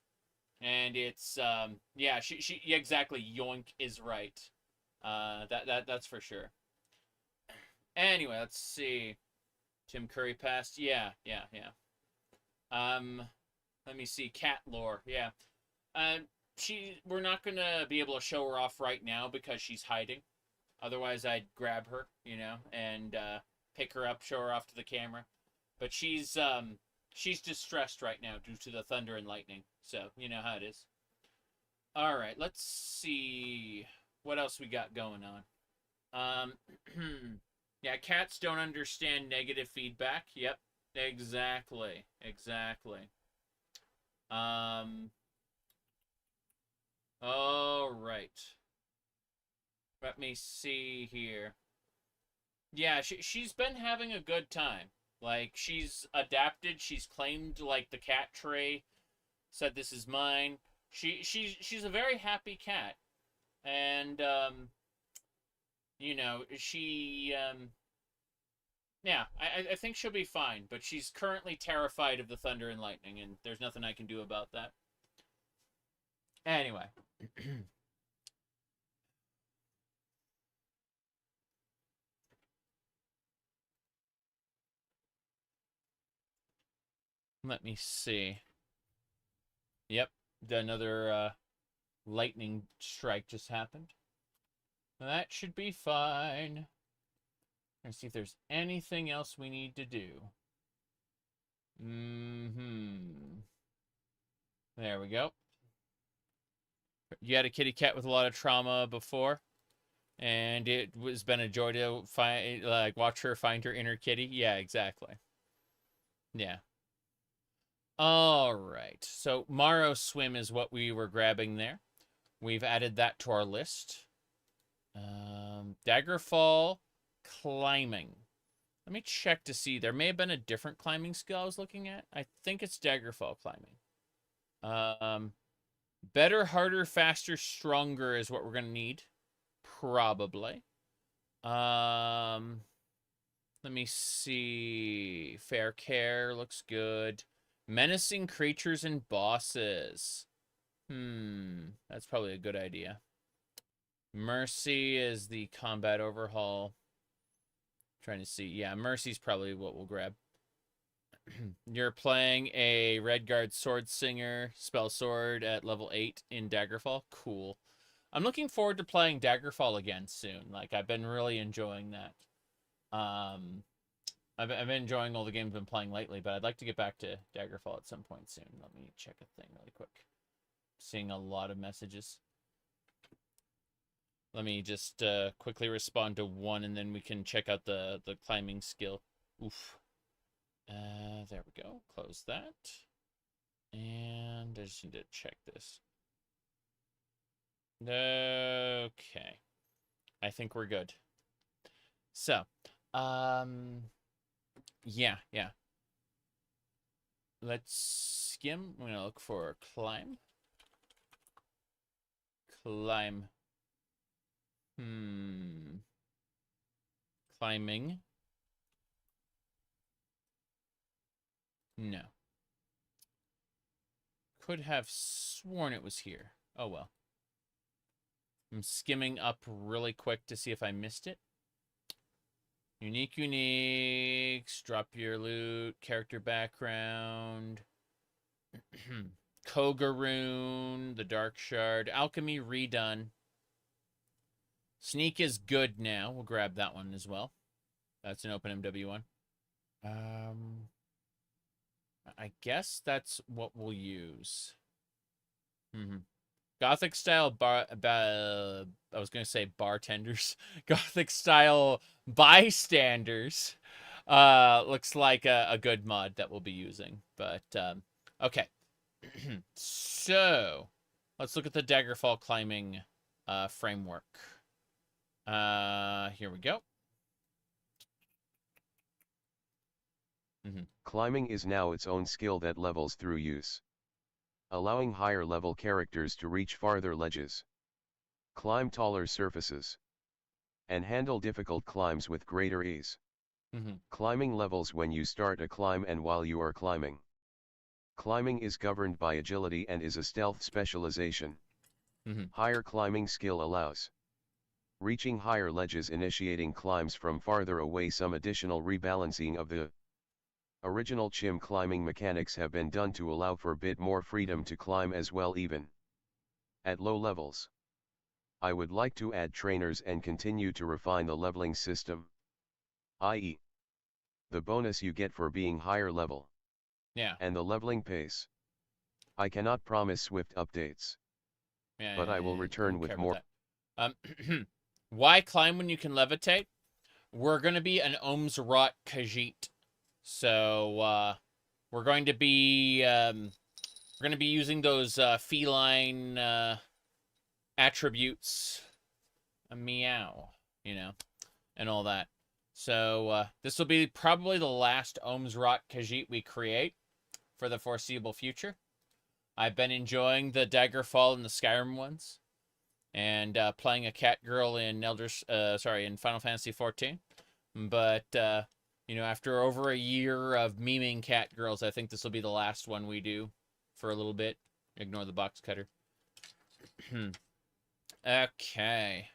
And it's yeah, she exactly, yoink is right. That's for sure. Anyway, let's see. Tim Curry passed. Yeah. Let me see. Cat lore. Yeah. We're not gonna be able to show her off right now because she's hiding. Otherwise, I'd grab her, and pick her up, show her off to the camera. But she's distressed right now due to the thunder and lightning. So, you know how it is. All right, let's see what else we got going on. Yeah, cats don't understand negative feedback. Yep, exactly. All right. Let me see here. Yeah, she's been having a good time. Like, she's adapted. She's claimed, like, the cat tray. Said, this is mine. She's a very happy cat. And, yeah, I think she'll be fine. But she's currently terrified of the thunder and lightning, and there's nothing I can do about that. Anyway. Let me see. Yep, another lightning strike just happened. That should be fine. Let's see if there's anything else we need to do. There we go. You had a kitty cat with a lot of trauma before, and it has been a joy to watch her find her inner kitty. Yeah, exactly. Yeah. All right, so Morrow Swim is what we were grabbing there. We've added that to our list. Daggerfall climbing. Let me check to see. There may have been a different climbing skill I was looking at. I think it's Daggerfall climbing. Better, harder, faster, stronger is what we're going to need. Probably. Let me see. Fair Care looks good. Menacing creatures and bosses. That's probably a good idea. Mercy is the combat overhaul. Trying to see. Yeah, Mercy's probably what we'll grab. You're playing a Redguard Sword Singer spell sword at level 8 in Daggerfall. Cool. I'm looking forward to playing Daggerfall again soon. Like, I've been really enjoying that. I've been enjoying all the games I've been playing lately, but I'd like to get back to Daggerfall at some point soon. Let me check a thing really quick. Seeing a lot of messages. Let me just quickly respond to one, and then we can check out the climbing skill. Oof. There we go. Close that. And I just need to check this. Okay. I think we're good. So, yeah. Let's skim. I'm gonna look for climb. Climb. Climbing. No. Could have sworn it was here. Oh well. I'm skimming up really quick to see if I missed it. Uniques. Drop your loot. Character background. Kogaroon. The Dark Shard. Alchemy redone. Sneak is good now. We'll grab that one as well. That's an open MW one. I guess that's what we'll use. Gothic style I was going to say bartenders. Gothic style bystanders. Looks like a good mod that we'll be using. But, okay. So, let's look at the Daggerfall climbing framework. Here we go. Climbing is now its own skill that levels through use, allowing higher level characters to reach farther ledges, climb taller surfaces, and handle difficult climbs with greater ease. Climbing levels when you start a climb and while you are climbing. Climbing is governed by agility and is a stealth specialization. Higher climbing skill allows reaching higher ledges, initiating climbs from farther away. Some additional rebalancing of the original chim climbing mechanics have been done to allow for a bit more freedom to climb as well, even at low levels. I would like to add trainers and continue to refine the leveling system, i.e. the bonus you get for being higher level. Yeah. And the leveling pace. I cannot promise swift updates. But I will return with more. Why climb when you can levitate? We're going to be an Ohm's Rot Khajiit. So, we're going to be using those feline attributes, meow, you know, and all that. So this will be probably the last Ohm's Rot Khajiit we create for the foreseeable future. I've been enjoying the Daggerfall and the Skyrim ones, and playing a cat girl in in Final Fantasy XIV. But you know, after over a year of memeing cat girls, I think this will be the last one we do for a little bit. Ignore the box cutter. Okay.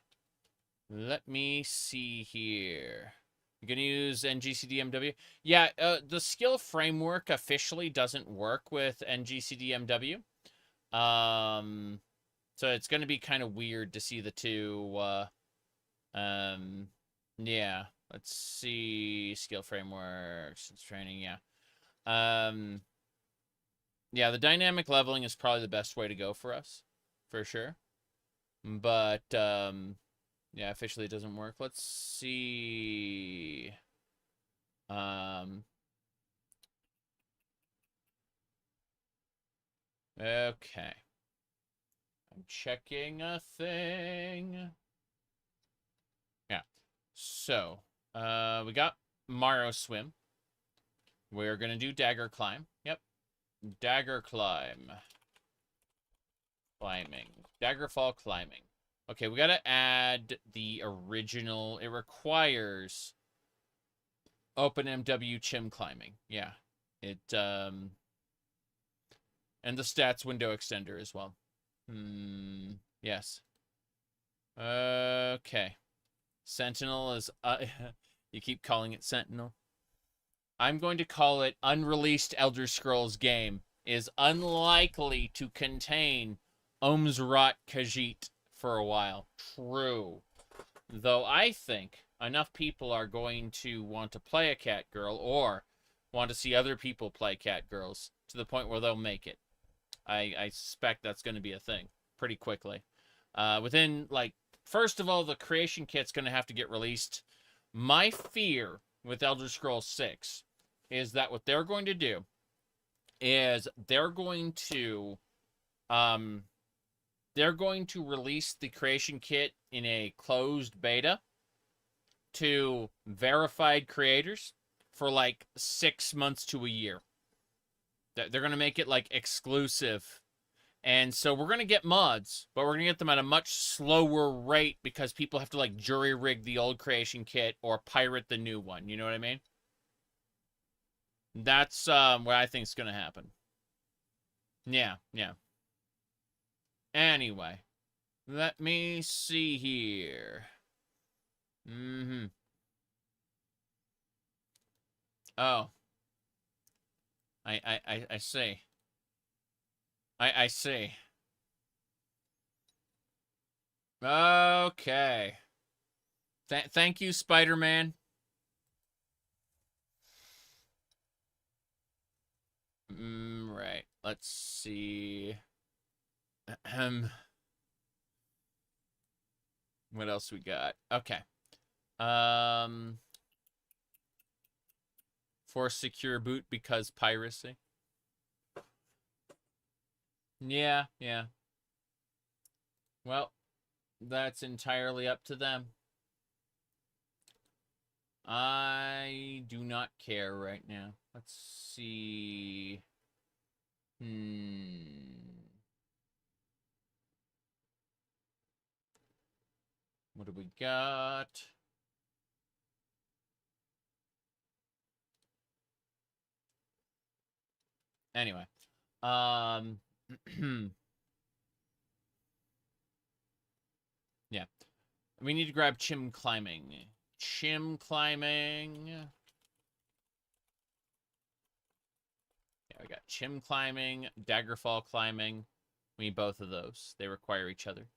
Let me see here. I'm going to use NGCDMW. Yeah, the skill framework officially doesn't work with NGCDMW. So it's going to be kind of weird to see the two. Yeah. Let's see. Skill frameworks. Training, yeah. Yeah, the dynamic leveling is probably the best way to go for us. For sure. But, yeah, officially it doesn't work. Let's see. Okay. I'm checking a thing. Yeah. So, we got Morrow Swim. We're going to do Dagger Climb. Yep. Dagger Climb. Climbing. Daggerfall climbing. Okay, we got to add the original. It requires OpenMW chim climbing. Yeah. It, and the stats window extender as well. Yes. Okay. Sentinel is You keep calling it Sentinel. I'm going to call it Unreleased Elder Scrolls Game is unlikely to contain Ohm's Rot Khajiit for a while. True. Though I think enough people are going to want to play a cat girl or want to see other people play cat girls to the point where they'll make it. I suspect that's going to be a thing pretty quickly. Within, like, first of all, the creation kit's going to have to get released. My fear with Elder Scrolls 6 is that what they're going to do is they're going to release the creation kit in a closed beta to verified creators for like 6 months to a year. They're going to make it like exclusive. And so we're going to get mods, but we're going to get them at a much slower rate because people have to like jury rig the old creation kit or pirate the new one. You know what I mean? That's what I think is going to happen. Yeah. Anyway, let me see here. Oh. I see. I see. Okay. Thank you, Spider-Man. Right. Let's see. What else we got? Okay. Force secure boot because piracy. Yeah. Well, that's entirely up to them. I do not care right now. Let's see. What do we got? Anyway. Yeah. We need to grab chim climbing. Chim climbing. Yeah, we got chim climbing, daggerfall climbing. We need both of those. They require each other.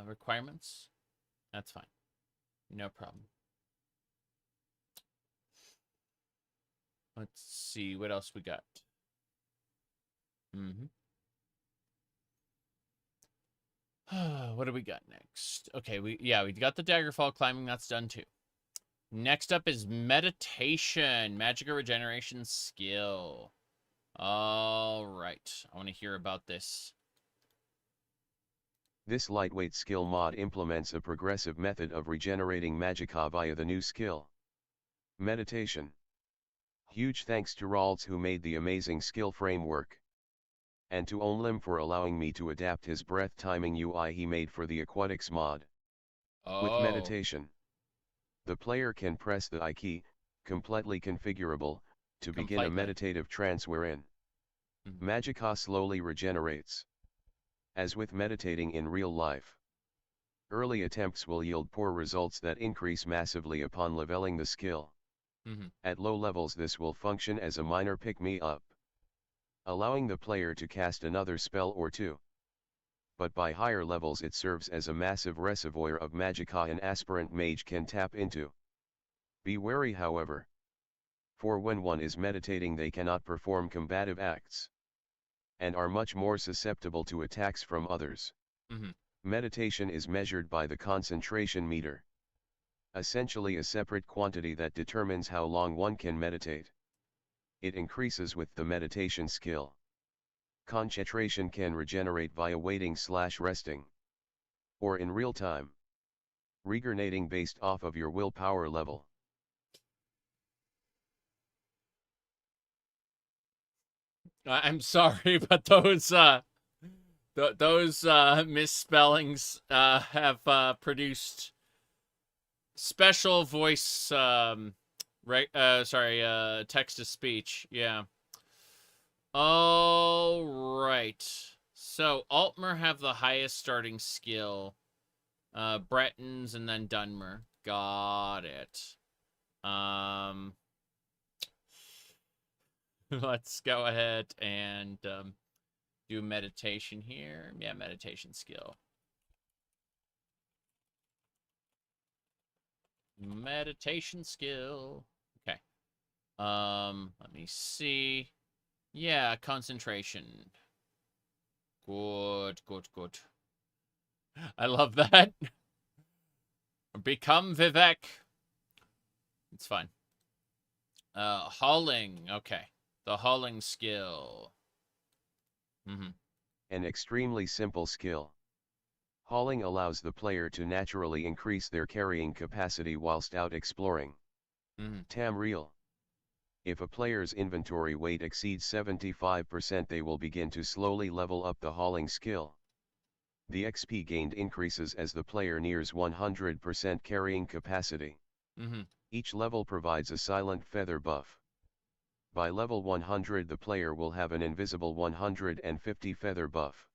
Requirements? That's fine. No problem. Let's see what else we got. What do we got next? Okay, we got the daggerfall climbing. That's done too. Next up is meditation, magical regeneration skill. All right, I want to hear about this. This lightweight skill mod implements a progressive method of regenerating magicka via the new skill. Meditation. Huge thanks to Ralds who made the amazing skill framework. And to Onlim for allowing me to adapt his breath timing UI he made for the aquatics mod. With meditation, the player can press the I key, completely configurable, to begin a meditative trance wherein magicka slowly regenerates. As with meditating in real life, early attempts will yield poor results that increase massively upon leveling the skill. At low levels this will function as a minor pick-me-up, allowing the player to cast another spell or two. But by higher levels it serves as a massive reservoir of magicka an aspirant mage can tap into. Be wary however, for when one is meditating they cannot perform combative acts, and are much more susceptible to attacks from others. Meditation is measured by the concentration meter, essentially a separate quantity that determines how long one can meditate. It increases with the meditation skill. Concentration can regenerate via waiting/resting, or in real time, regenerating based off of your willpower level. I'm sorry, but those misspellings have produced special voice text to speech. Yeah. All right. So Altmer have the highest starting skill. Bretons and then Dunmer. got it. Let's go ahead and do meditation here. Yeah, meditation skill. Meditation skill. Okay. Let me see. Yeah, concentration. Good, good, good. I love that. Become Vivek. It's fine. Hauling. Okay. The hauling skill. An extremely simple skill. Hauling allows the player to naturally increase their carrying capacity whilst out exploring. Tamriel. If a player's inventory weight exceeds 75%, they will begin to slowly level up the hauling skill. The XP gained increases as the player nears 100% carrying capacity. Each level provides a silent feather buff. By level 100, the player will have an invisible 150 feather buff.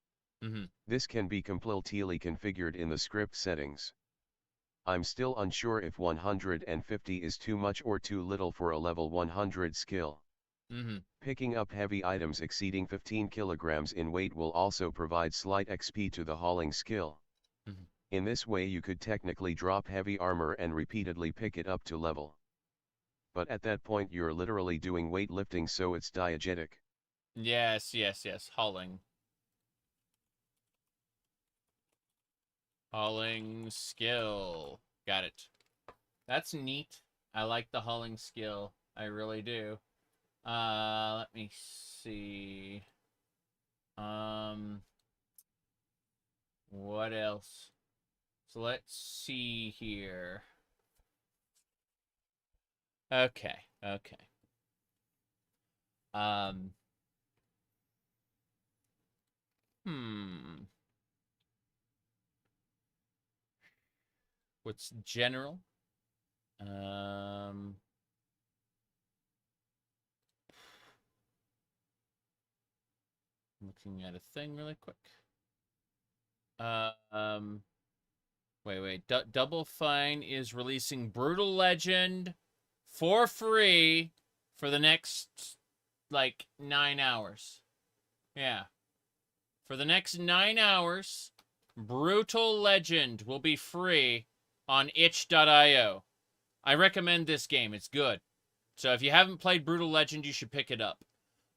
This can be completely configured in the script settings. I'm still unsure if 150 is too much or too little for a level 100 skill. Picking up heavy items exceeding 15 kilograms in weight will also provide slight XP to the hauling skill. In this way you could technically drop heavy armor and repeatedly pick it up to level. But at that point you're literally doing weightlifting, so it's diegetic. Yes, yes, yes. Hauling. Hauling skill. Got it. That's neat. I like the hauling skill. I really do. Let me see. What else? So let's see here. Okay, okay. What's general? Looking at a thing really quick. Wait. Double Fine is releasing Brutal Legend for free for the next, like, 9 hours. Yeah. For the next 9 hours, Brutal Legend will be free on itch.io. I recommend this game. It's good. So if you haven't played Brutal Legend, you should pick it up.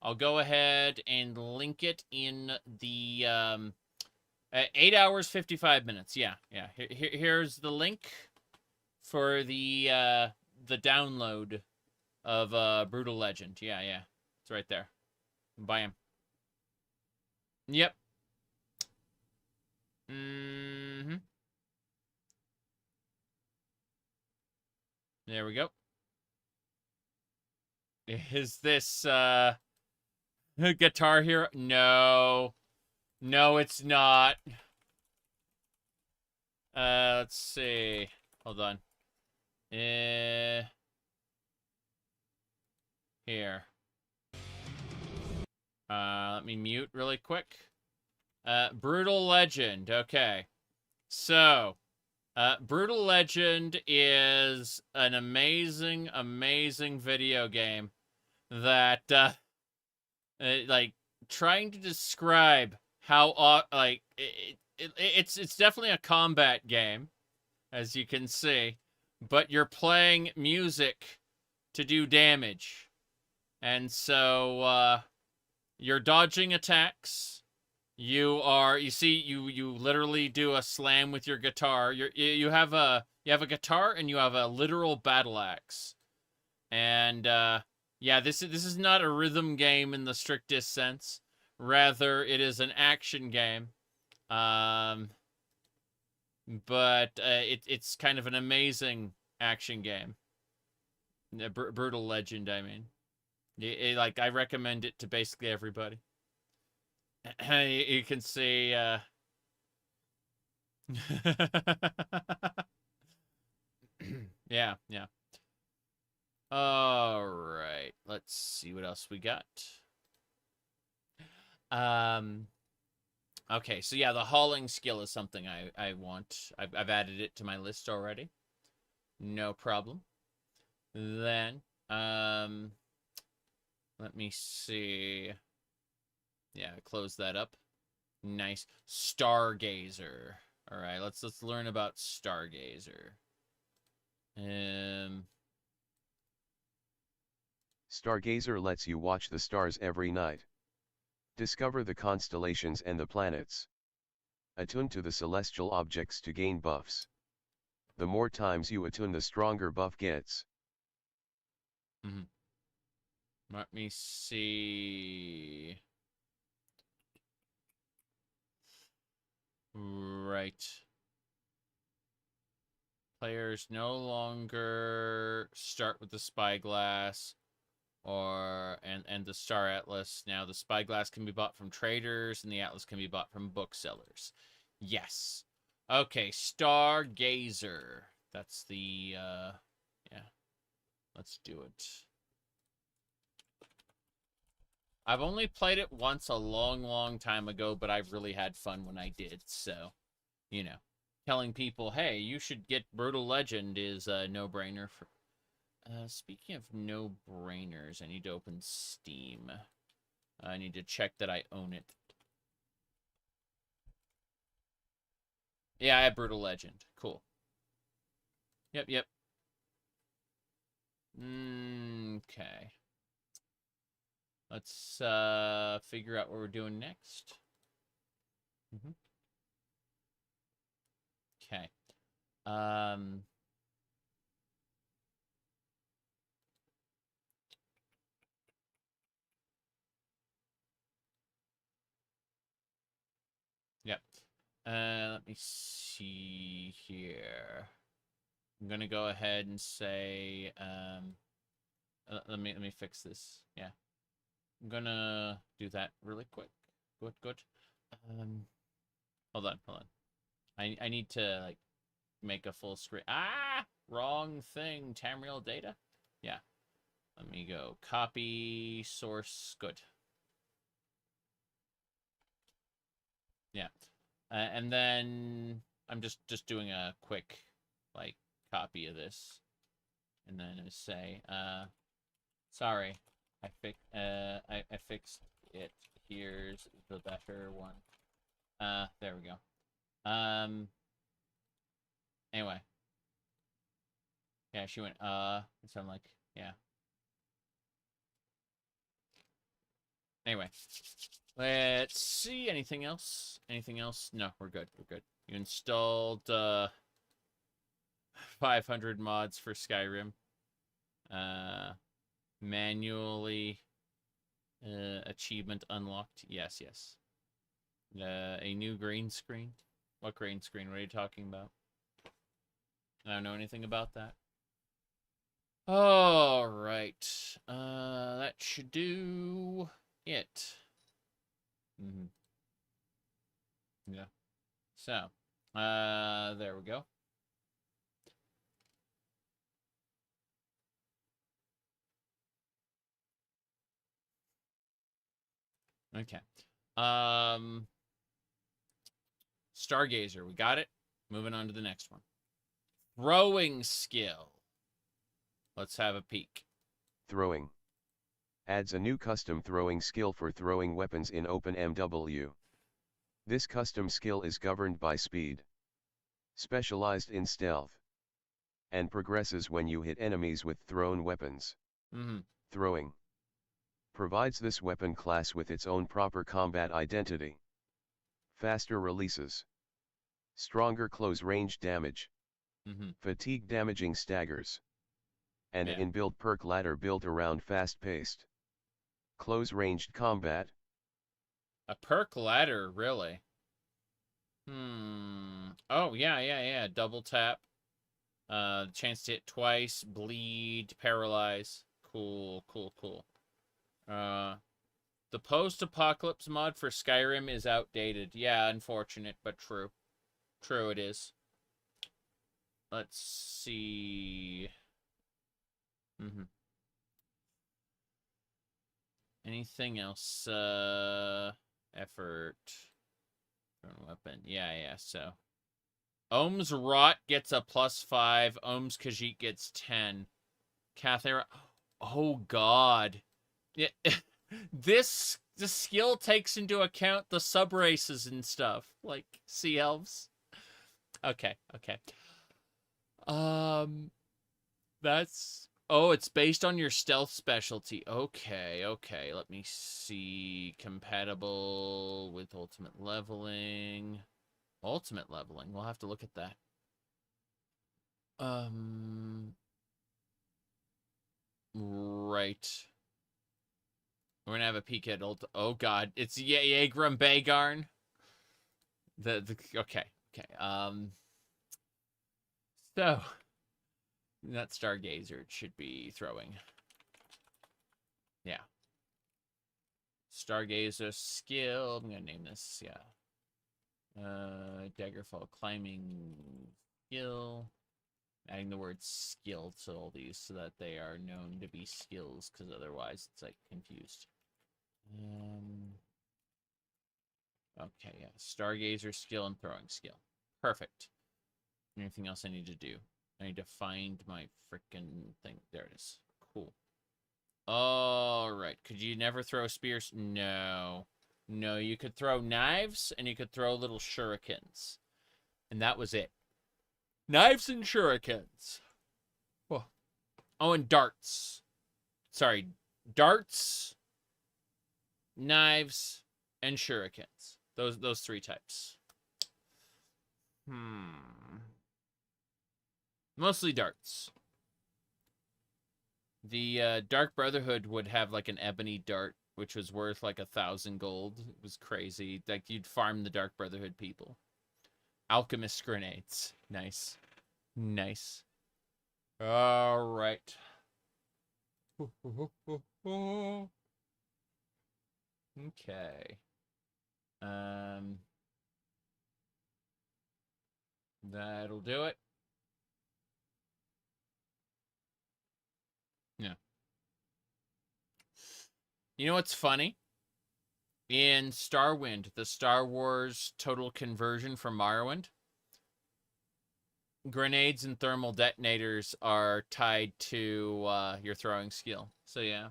I'll go ahead and link it in the 8 hours, 55 minutes. Yeah. Here's the link for the download of Brutal Legend. Yeah. It's right there. Buy him. Yep. There we go. Is this Guitar Hero? No. No, it's not. Let's see. Hold on. Here. Let me mute really quick. Brutal Legend. Okay. So, Brutal Legend is an amazing, amazing video game that, like, trying to describe how, like, it's definitely a combat game, as you can see, but you're playing music to do damage. And so, you're dodging attacks. You literally do a slam with your guitar. You have a guitar and you have a literal battle axe. And yeah, this is not a rhythm game in the strictest sense. Rather, it is an action game. But it's kind of an amazing action game. Brutal Legend, I mean. Like, I recommend it to basically everybody. You can see, yeah. All right, let's see what else we got. Okay, so yeah, the hauling skill is something I want. I've added it to my list already. No problem. Then, let me see. Yeah, close that up. Nice. Stargazer. All right, let's learn about Stargazer. Stargazer lets you watch the stars every night. Discover the constellations and the planets. Attune to the celestial objects to gain buffs. The more times you attune, the stronger buff gets. Let me see. Right. Players no longer start with the spyglass and the Star Atlas. Now the spyglass can be bought from traders and the Atlas can be bought from booksellers. Yes. Okay, Stargazer. That's the yeah. Let's do it. I've only played it once a long time ago, but I've really had fun when I did, so, you know. Telling people, hey, you should get Brutal Legend is a no-brainer. For speaking of no-brainers, I need to open Steam. I need to check that I own it. Yeah, I have Brutal Legend. Cool. Yep. Okay. Let's figure out what we're doing next. Okay. Yep. Let me see here. I'm gonna go ahead and say, let me fix this. Yeah. I'm gonna do that really quick. Good. Hold on. I need to, like, make a full screen. Ah! Wrong thing. Tamriel data? Yeah. Let me go. Copy source. Good. Yeah. And then I'm just doing a quick, like, copy of this. And then say, sorry. I fixed it. Here's the better one. There we go. Anyway. Yeah, she went, so I'm like, yeah. Anyway. Let's see, anything else? No, we're good. You installed, 500 mods for Skyrim. Manually, achievement unlocked. Yes. A new green screen? What green screen? What are you talking about? I don't know anything about that. All right. That should do it. Yeah. So, there we go. Okay. Stargazer, we got it. Moving on to the next one. Throwing skill. Let's have a peek. Throwing. Adds a new custom throwing skill for throwing weapons in OpenMW. This custom skill is governed by speed, specialized in stealth, and progresses when you hit enemies with thrown weapons. Throwing provides this weapon class with its own proper combat identity. Faster releases, stronger close range damage, fatigue damaging staggers, and an inbuilt perk ladder built around fast-paced, close-ranged combat. A perk ladder, really? Oh, yeah. Double tap. Chance to hit twice, bleed, paralyze. Cool. The post-apocalypse mod for Skyrim is outdated. Yeah, unfortunate, but true. True it is. Let's see. Anything else? Effort. Weapon. Yeah, so. Ohm's Rot gets a +5. Ohm's Khajiit gets 10. Cathera. Oh, God. Yeah. This skill takes into account the sub-races and stuff. Like, sea elves. Okay, okay. That's... Oh, it's based on your stealth specialty. Okay, okay. Let me see. Compatible with ultimate leveling. Ultimate leveling. We'll have to look at that. Right. We're gonna have a peek at oh god, it's Yaegrum Bagarn. Okay. So not Stargazer, it should be throwing. Yeah. Stargazer skill. I'm gonna name this, yeah. Daggerfall climbing skill. Adding the word skill to all these so that they are known to be skills, because otherwise it's like confused. Okay, yeah. Stargazer skill and throwing skill. Perfect. Anything else I need to do? I need to find my frickin' thing. There it is. Cool. Alright. Could you never throw spears? No. No, you could throw knives and you could throw little shurikens. And that was it. Knives and shurikens. Oh, and darts. Sorry. Darts, knives, and shurikens. Those 3 types. Mostly darts. The Dark Brotherhood would have like an ebony dart, which was worth like 1,000 gold. It was crazy. Like, you'd farm the Dark Brotherhood people. Alchemist grenades. Nice. Nice. All right. Okay. That'll do it. Yeah. You know what's funny? In Starwind, the Star Wars total conversion from Morrowind, grenades and thermal detonators are tied to your throwing skill. So yeah,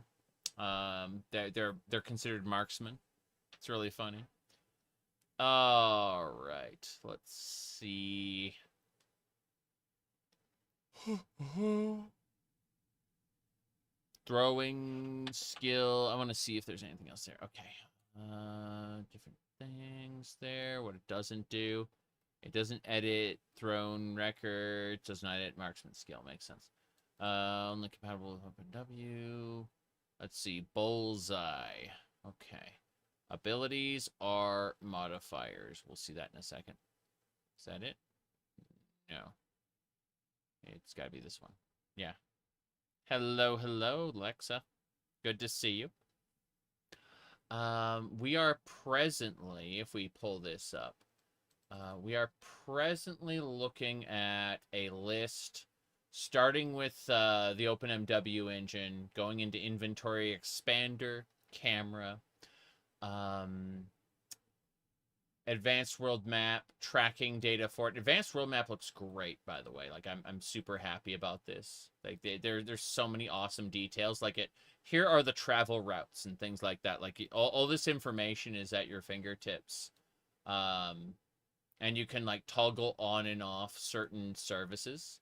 they're considered marksmen. It's really funny. All right, let's see. Throwing skill. I want to see if there's anything else there. Okay. Different things there. What it doesn't do. It doesn't edit thrown records. Does not edit marksman skill. Makes sense. Only compatible with OpenW. Let's see. Bullseye. Okay. Abilities are modifiers. We'll see that in a second. Is that it? No. It's got to be this one. Yeah. Hello, hello, Lexa. Good to see you. We are presently, if we pull this up, we are presently looking at a list starting with the OpenMW engine, going into inventory expander, camera, advanced world map, tracking data for it. Advanced world map looks great, by the way. Like, I'm super happy about this. Like, there's so many awesome details. Like, here are the travel routes and things like that. Like, all this information is at your fingertips. And you can, like, toggle on and off certain services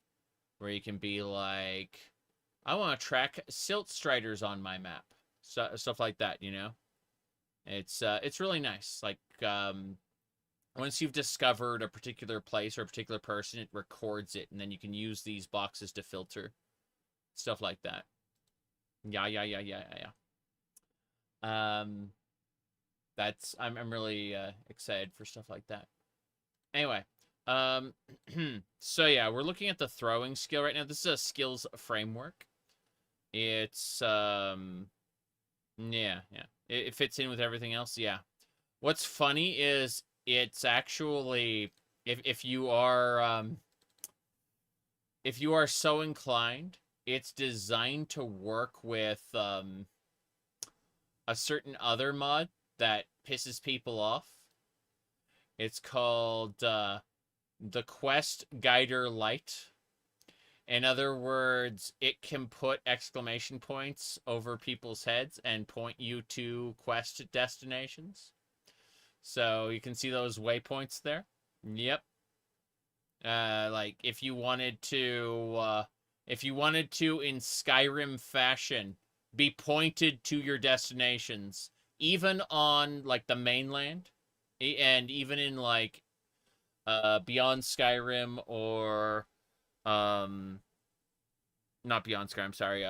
where you can be like, I want to track silt striders on my map. So, stuff like that, you know? It's really nice. Like, once you've discovered a particular place or a particular person, it records it, and then you can use these boxes to filter. Stuff like that. Yeah. I'm really excited for stuff like that. Anyway, so yeah, we're looking at the throwing skill right now. This is a skills framework. It's yeah. It fits in with everything else. Yeah. What's funny is it's actually, if you are so inclined, it's designed to work with a certain other mod that pisses people off. It's called the quest guider light. In other words, it can put exclamation points over people's heads and point you to quest destinations. So you can see those waypoints there. Yep. Like if you wanted to in Skyrim fashion be pointed to your destinations, even on like the mainland, and even in like Beyond Skyrim or not Beyond Skyrim, sorry,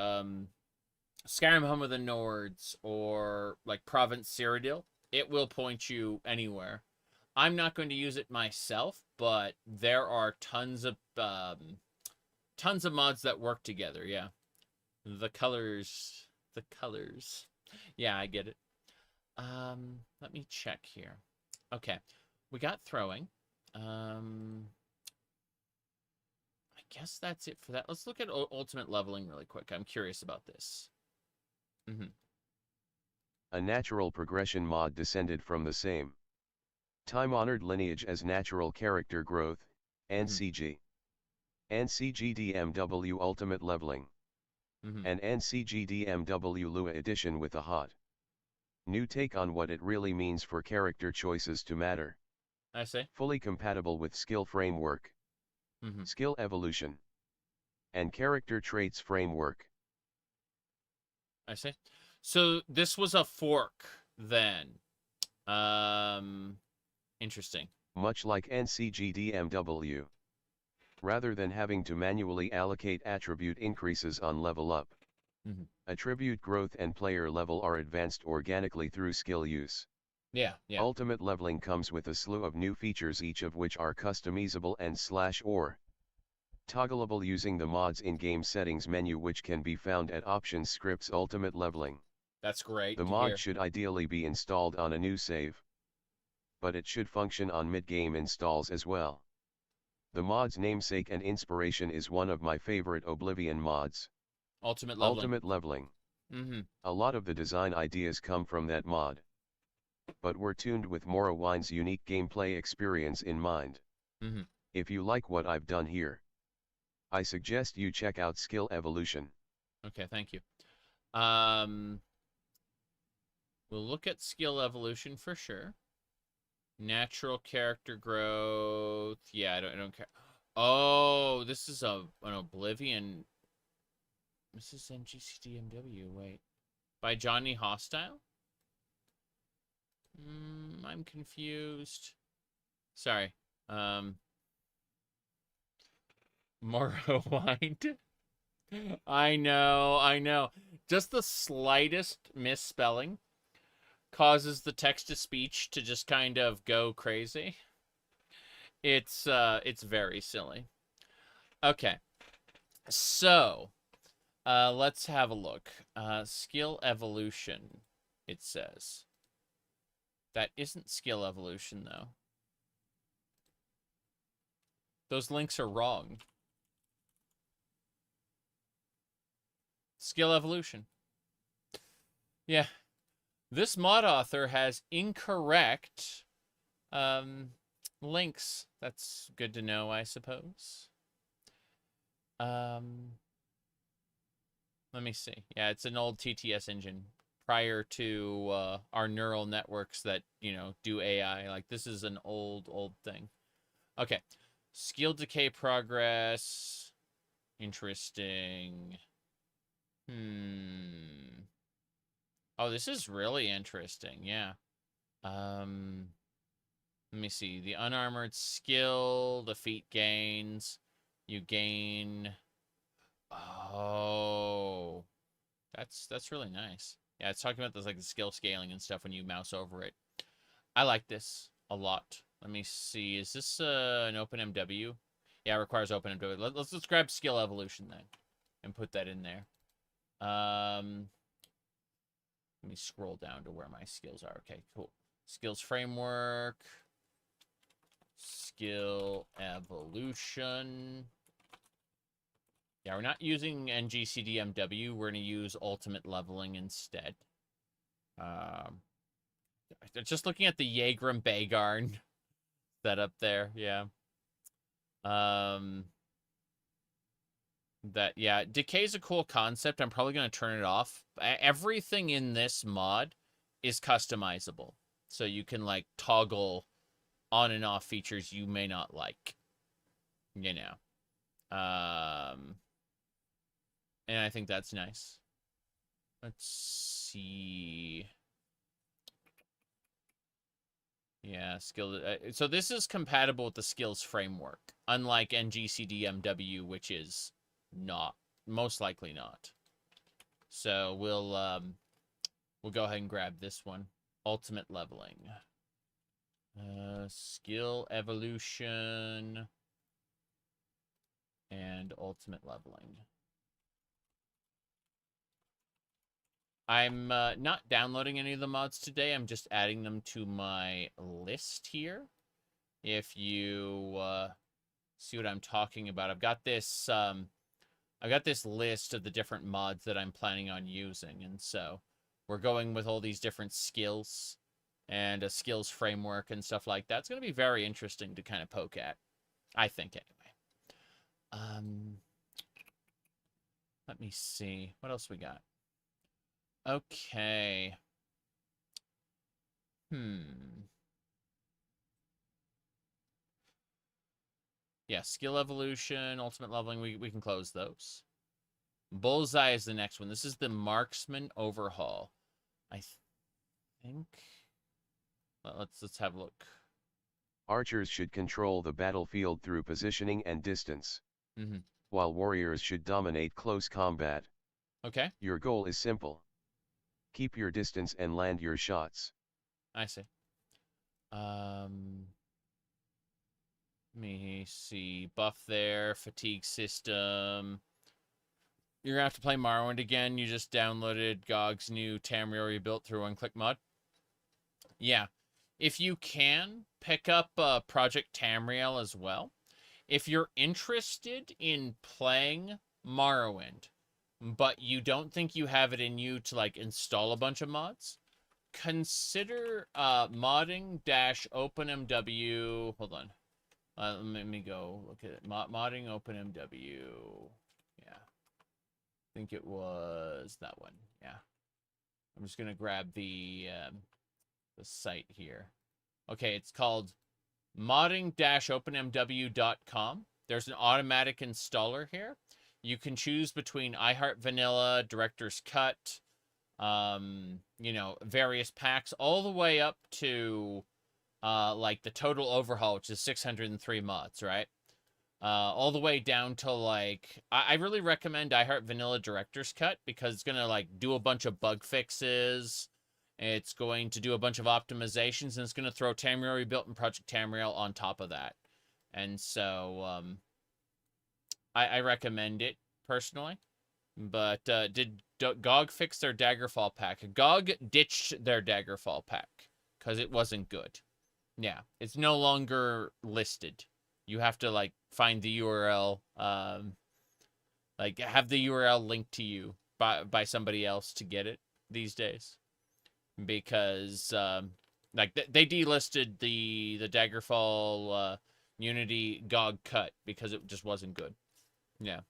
Skyrim Home of the Nords or like Province Cyrodiil, it will point you anywhere. I'm not going to use it myself, but there are tons of mods that work together. Yeah, the colors. Yeah, I get it. Let me check here. Okay, we got throwing. I guess that's it for that. Let's look at ultimate leveling really quick. I'm curious about this. A natural progression mod descended from the same time-honored lineage as natural character growth, NCG. NCGDMW Ultimate Leveling. And NCGDMW Lua Edition with a hot new take on what it really means for character choices to matter. I see. Fully compatible with skill framework, skill evolution, and character traits framework. I see. So this was a fork then. Interesting. Much like NCGDMW. Rather than having to manually allocate attribute increases on level up, attribute growth and player level are advanced organically through skill use. Yeah. Ultimate leveling comes with a slew of new features, each of which are customizable and /or toggleable using the mod's in-game settings menu, which can be found at Options Scripts Ultimate Leveling. That's great. The mod should ideally be installed on a new save, but it should function on mid-game installs as well. The mod's namesake and inspiration is one of my favorite Oblivion mods. Ultimate Leveling. A lot of the design ideas come from that mod, but were tuned with Morrowind's unique gameplay experience in mind. If you like what I've done here, I suggest you check out Skill Evolution. Okay, thank you. We'll look at Skill Evolution for sure. Natural character growth. Yeah, I don't care. Oh, this is an Oblivion. This is NGCDMW. Wait, by Johnny Hostile. I'm confused. Sorry. Morrowind. I know. Just the slightest misspelling causes the text-to-speech to just kind of go crazy. It's very silly. Okay. So, let's have a look. Skill evolution, it says. That isn't skill evolution, though. Those links are wrong. Skill evolution. Yeah. This mod author has incorrect links. That's good to know, I suppose. Let me see. Yeah, it's an old TTS engine prior to our neural networks that, do AI. Like, this is an old thing. Okay. Skill decay progress. Interesting. Oh, this is really interesting. Yeah. Let me see. The unarmored skill, the feat gains. You gain. Oh, that's really nice. Yeah, it's talking about this, like the skill scaling and stuff when you mouse over it. I like this a lot. Let me see. Is this an OpenMW? Yeah, it requires OpenMW. Let's grab skill evolution then and put that in there. Let me scroll down to where my skills are. Okay, cool. Skills framework. Skill evolution. Yeah, we're not using NGCDMW. We're going to use ultimate leveling instead. Just looking at the Yagram Bagarn setup there. Yeah. Yeah, decay's a cool concept. I'm probably going to turn it off. Everything in this mod is customizable. So you can, like, toggle on and off features you may not like. You know. And I think that's nice. Let's see. Yeah, skill. So this is compatible with the skills framework, unlike NGCDMW, which is not, most likely not. So we'll go ahead and grab this one. Ultimate leveling. Skill evolution and ultimate leveling. I'm not downloading any of the mods today. I'm just adding them to my list here. If you see what I'm talking about, I've got this list of the different mods that I'm planning on using, and so we're going with all these different skills and a skills framework and stuff like that. It's going to be very interesting to kind of poke at, I think, anyway. Let me see. What else we got? Okay. Yeah, skill evolution, ultimate leveling, we can close those. Bullseye is the next one. This is the marksman overhaul. I think. Let's have a look. Archers should control the battlefield through positioning and distance, Mm-hmm. while warriors should dominate close combat. Okay. Your goal is simple. Keep your distance and land your shots. I see. Let me see. Buff there, fatigue system. You're gonna have to play Morrowind again. You just downloaded GOG's new Tamriel rebuilt through one-click mod. Yeah. If you can, pick up Project Tamriel as well. If you're interested in playing Morrowind, but you don't think you have it in you to, like, install a bunch of mods, consider modding -openmw. Hold on. Let me go look at it. Modding OpenMW. Yeah. I think it was that one. Yeah. I'm just going to grab the site here. Okay, it's called modding-openmw.com. There's an automatic installer here. You can choose between iHeart Vanilla, Director's Cut, you know, various packs, all the way up to like the total overhaul, which is 603 mods, right? All the way down to, like, I really recommend iHeart Vanilla Director's Cut because it's gonna, like, do a bunch of bug fixes. It's going to do a bunch of optimizations, and it's gonna throw Tamriel Rebuilt and Project Tamriel on top of that. And so I recommend it personally. But did GOG fix their Daggerfall pack? GOG ditched their Daggerfall pack because it wasn't good. Yeah, it's no longer listed. You have to, like, find the URL, like, have the URL linked to you by somebody else to get it these days. Because, like, they delisted the Daggerfall Unity GOG cut because it just wasn't good. Yeah.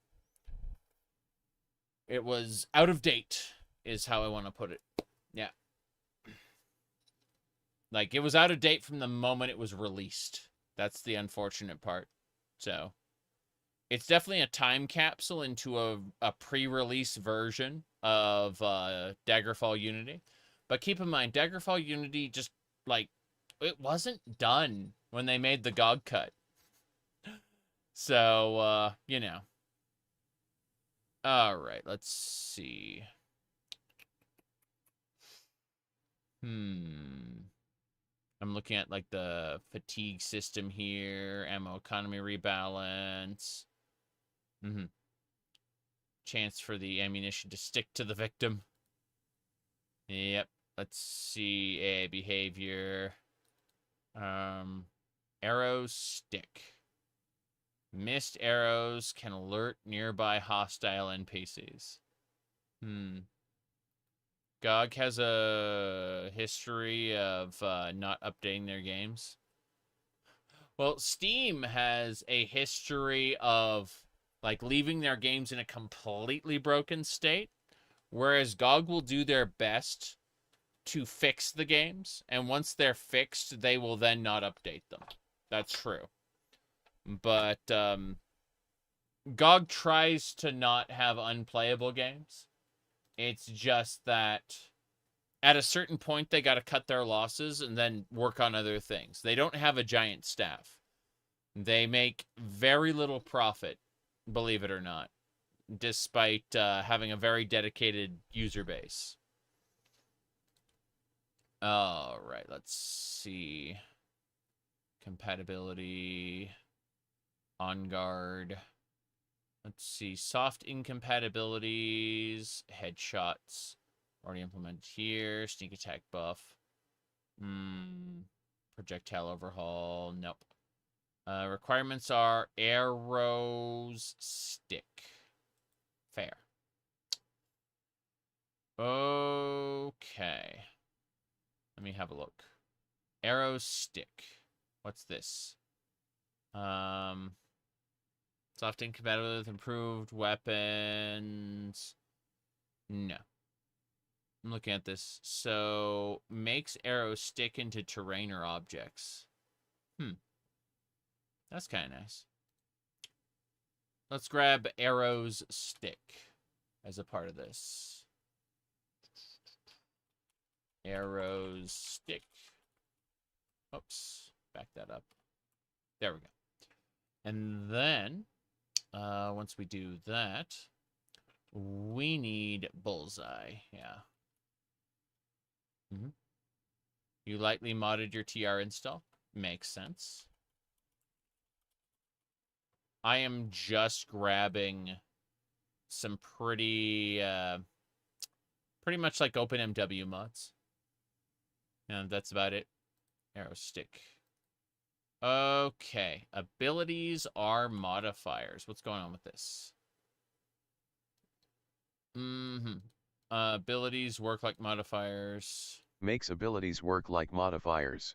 It was out of date, is how I want to put it. Yeah. Like, it was out of date from the moment it was released. That's the unfortunate part. So, it's definitely a time capsule into a pre-release version of Daggerfall Unity. But keep in mind, Daggerfall Unity just, like, it wasn't done when they made the GOG cut. So, you know. Alright, let's see. I'm looking at, like, the fatigue system here, ammo economy rebalance. Chance for the ammunition to stick to the victim. Yep. Let's see. A behavior. Arrows stick. Missed arrows can alert nearby hostile NPCs. GOG has a history of not updating their games. Well, Steam has a history of, like, leaving their games in a completely broken state, whereas GOG will do their best to fix the games, and once they're fixed, they will then not update them. That's true. But, GOG tries to not have unplayable games. It's just that at a certain point, they got to cut their losses and then work on other things. They don't have a giant staff. They make very little profit, believe it or not, despite having a very dedicated user base. All right, let's see. Compatibility. On guard. Let's see. Soft incompatibilities. Headshots. Already implemented here. Sneak attack buff. Projectile overhaul. Nope. Requirements are arrows stick. Fair. Okay. Let me have a look. Arrow stick. What's this? Soft incompatibility with improved weapons. No. I'm looking at this. So, makes arrows stick into terrain or objects. That's kind of nice. Let's grab arrows stick as a part of this. Arrows stick. Oops. Back that up. There we go. And then, once we do that, we need bullseye. Yeah. You lightly modded your TR install. Makes sense. I am just grabbing some pretty much like OpenMW mods. And that's about it. Arrow stick. Okay. Abilities are modifiers. What's going on with this? Abilities work like modifiers. Makes abilities work like modifiers.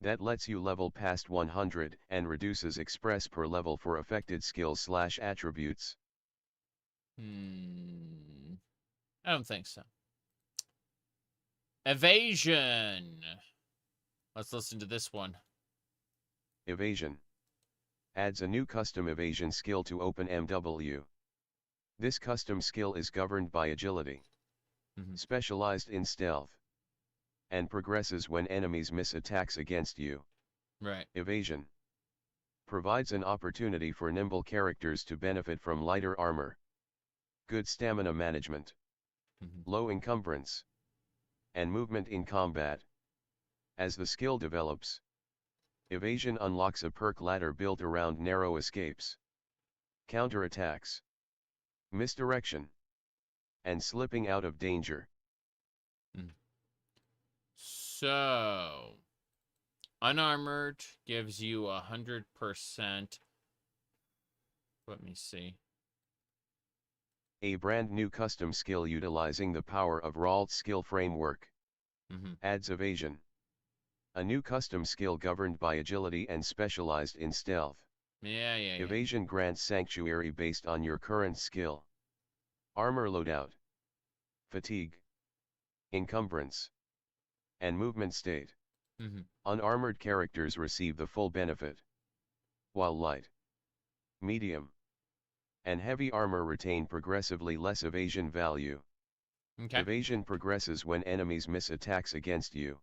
That lets you level past 100 and reduces express per level for affected skills/attributes. I don't think so. Evasion. Let's listen to this one. Evasion. Adds a new custom evasion skill to OpenMW. This custom skill is governed by agility. Specialized in stealth. And progresses when enemies miss attacks against you. Right. Evasion. Provides an opportunity for nimble characters to benefit from lighter armor. Good stamina management. Low encumbrance. And movement in combat. As the skill develops, evasion unlocks a perk ladder built around narrow escapes, counterattacks, misdirection, and slipping out of danger. So, unarmored gives you 100%. Let me see. A brand new custom skill utilizing the power of Ralt's skill framework. Adds evasion. A new custom skill governed by agility and specialized in stealth. Yeah. Evasion grants sanctuary based on your current skill. Armor loadout. Fatigue. Encumbrance. And movement state. Unarmored characters receive the full benefit. While light, medium, and heavy armor retain progressively less evasion value. Evasion progresses when enemies miss attacks against you.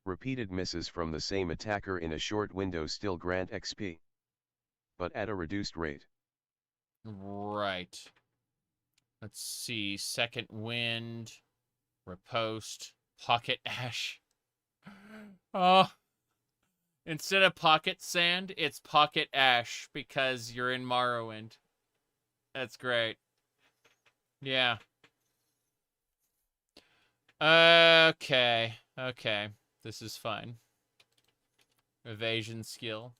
Repeated misses from the same attacker in a short window still grant XP, but at a reduced rate. Right. Let's see. Second wind. Riposte. Pocket ash. Oh. Instead of pocket sand, it's pocket ash because you're in Morrowind. That's great. Yeah. Okay. This is fine. Evasion skill.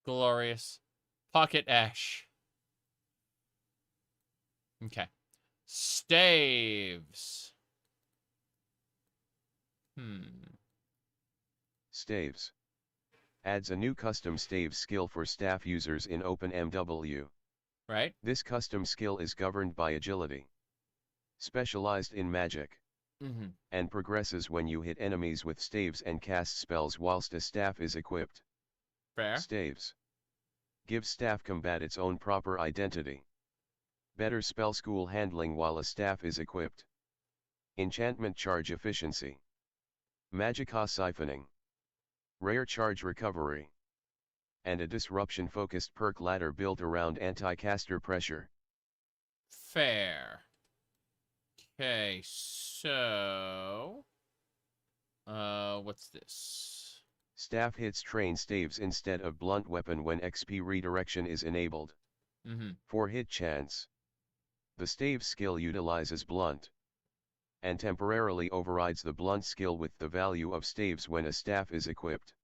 Glorious. Pocket ash. Okay. Staves. Staves. Adds a new custom staves skill for staff users in OpenMW. Right. This custom skill is governed by agility. Specialized in magic. And progresses when you hit enemies with staves and cast spells whilst a staff is equipped. Fair. Staves. Give staff combat its own proper identity. Better spell school handling while a staff is equipped. Enchantment charge efficiency. Magicka siphoning. Rare charge recovery. And a disruption-focused perk ladder built around anti-caster pressure. Fair. Okay, so... what's this? Staff hits train staves instead of blunt weapon when XP redirection is enabled. 4 hit chance. The stave skill utilizes blunt. And temporarily overrides the blunt skill with the value of staves when a staff is equipped.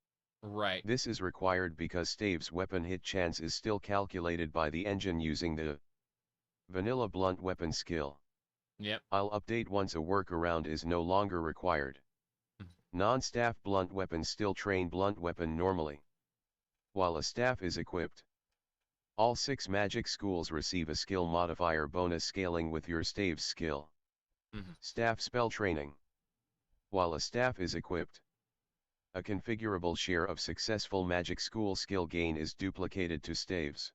Right. This is required because stave's weapon hit chance is still calculated by the engine using the vanilla blunt weapon skill. Yep. I'll update once a workaround is no longer required. Non-staff blunt weapons still train blunt weapon normally, while a staff is equipped. All 6 magic schools receive a skill modifier bonus scaling with your stave's skill. Staff spell training. While a staff is equipped, a configurable share of successful magic school skill gain is duplicated to staves.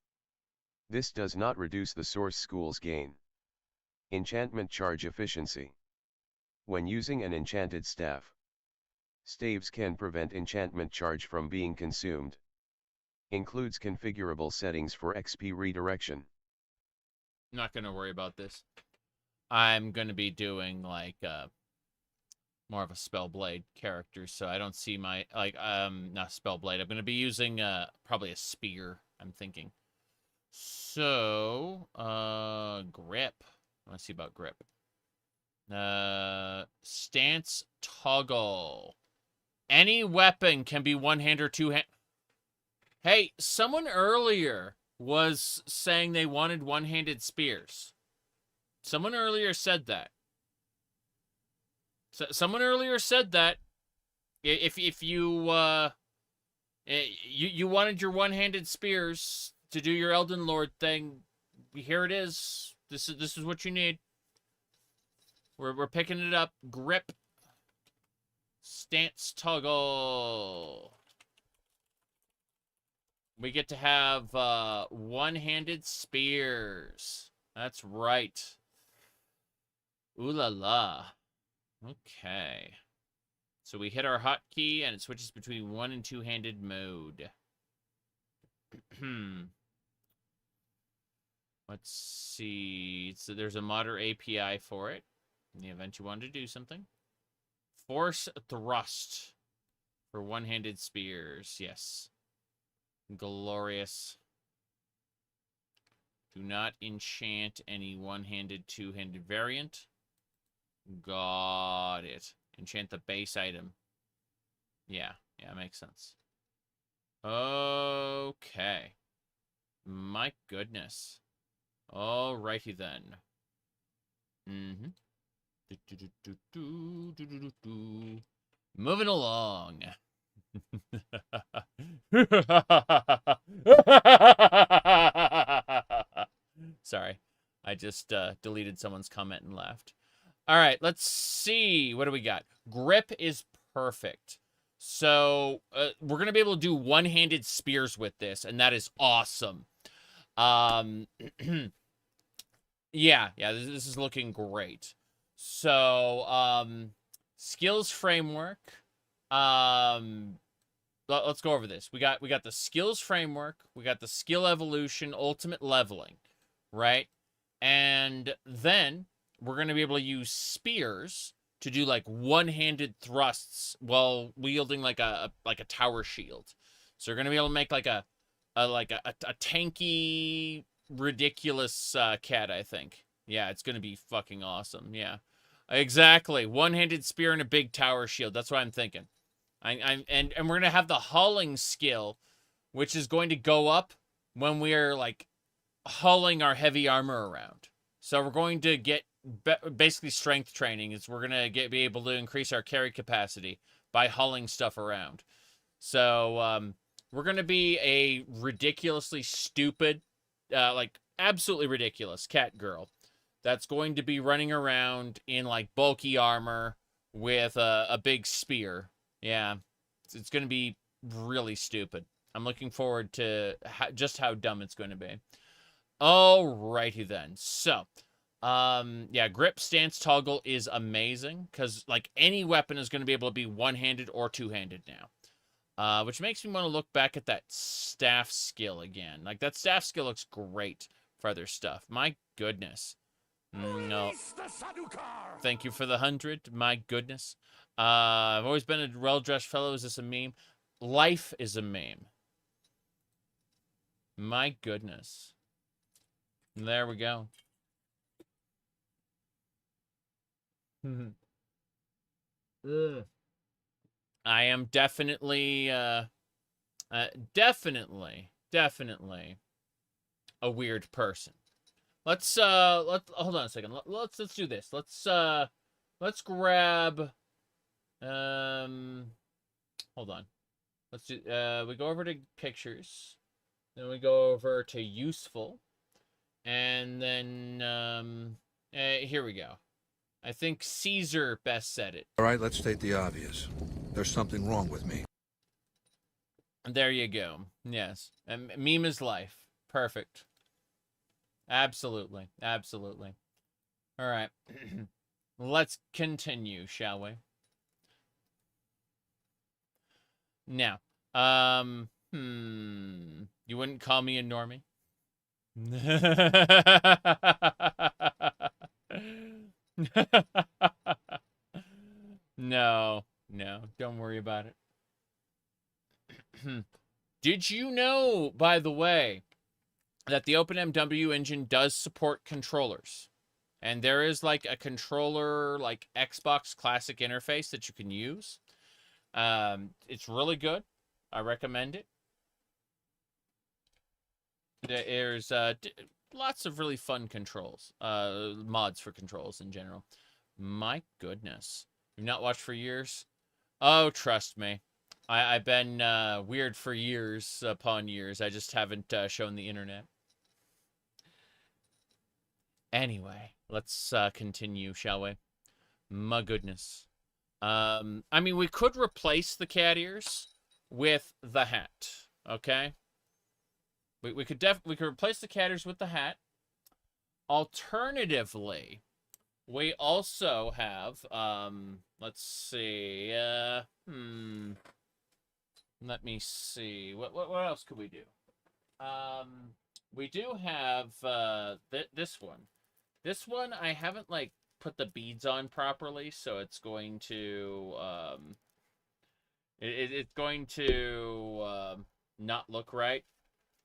This does not reduce the source school's gain. Enchantment charge efficiency. When using an enchanted staff, staves can prevent enchantment charge from being consumed. Includes configurable settings for XP redirection. Not gonna worry about this. I'm gonna be doing like more of a Spellblade character, so I don't see my not Spellblade. I'm gonna be using probably a spear, I'm thinking. So grip. I want to see about grip. Stance toggle. Any weapon can be one-hand or two-hand. Hey, someone earlier was saying they wanted one-handed spears. Someone earlier said that. Someone earlier said that if you you wanted your one-handed spears to do your Elden Lord thing, here it is. This is what you need. We're picking it up. Grip. Stance toggle. We get to have one-handed spears. That's right. Ooh la la. Okay. So we hit our hotkey and it switches between one and two-handed mode. Let's see. So there's a modder API for it. In the event you wanted to do something. Force thrust for one-handed spears. Yes. Glorious. Do not enchant any one-handed, two-handed variant. Got it. Enchant the base item. Yeah, makes sense. Okay. My goodness. Alrighty then. Moving along. Sorry. I just deleted someone's comment and laughed. All right, let's see. What do we got? Grip is perfect. So we're going to be able to do one-handed spears with this, and that is awesome. Yeah, this is looking great. So, skills framework. Let's go over this. We got the skills framework. We got the skill evolution, ultimate leveling, right? And then we're going to be able to use spears to do like one-handed thrusts while wielding like a tower shield. So we're going to be able to make like a tanky, ridiculous cat, I think. Yeah, it's going to be fucking awesome. Yeah, exactly. One-handed spear and a big tower shield. That's what I'm thinking. And we're going to have the hauling skill, which is going to go up when we're like hauling our heavy armor around. So we're going to get basically strength training. Is we're gonna be able to increase our carry capacity by hauling stuff around. So we're gonna be a ridiculously stupid, like absolutely ridiculous cat girl that's going to be running around in like bulky armor with a big spear. Yeah, it's going to be really stupid. I'm looking forward to just how dumb it's going to be. Alrighty then. So, yeah, grip stance toggle is amazing because like any weapon is going to be able to be one-handed or two-handed now. Which makes me want to look back at that staff skill again. Like that staff skill looks great for other stuff. My goodness. No. Thank you for the 100. My goodness. I've always been a well-dressed fellow. Is this a meme? Life is a meme. My goodness. There we go. I am definitely, definitely a weird person. Let's hold on a second. Let's do this. Let's grab, hold on. Let's do, we go over to pictures, then we go over to useful, and then, here we go. I think Caesar best said it. All right, let's state the obvious. There's something wrong with me. There you go. Yes. And meme is life. Perfect. Absolutely. Absolutely. All right. Let's continue, shall we? Now, you wouldn't call me a normie? No, don't worry about it. Did you know, by the way, that the OpenMW engine does support controllers? And there is like a controller, like Xbox Classic interface that you can use. It's really good. I recommend it. There's lots of really fun controls, mods for controls in general. My goodness. You've not watched for years? Oh, trust me. I've been weird for years upon years. I just haven't shown the internet. Anyway, let's continue, shall we? My goodness. I mean, we could replace the cat ears with the hat, okay? We could replace the cat ears with the hat. Alternatively, we also have, let's see, let me see, what else could we do? We do have, this one. This one, I haven't, like, put the beads on properly, so it's going to, it's going to, not look right.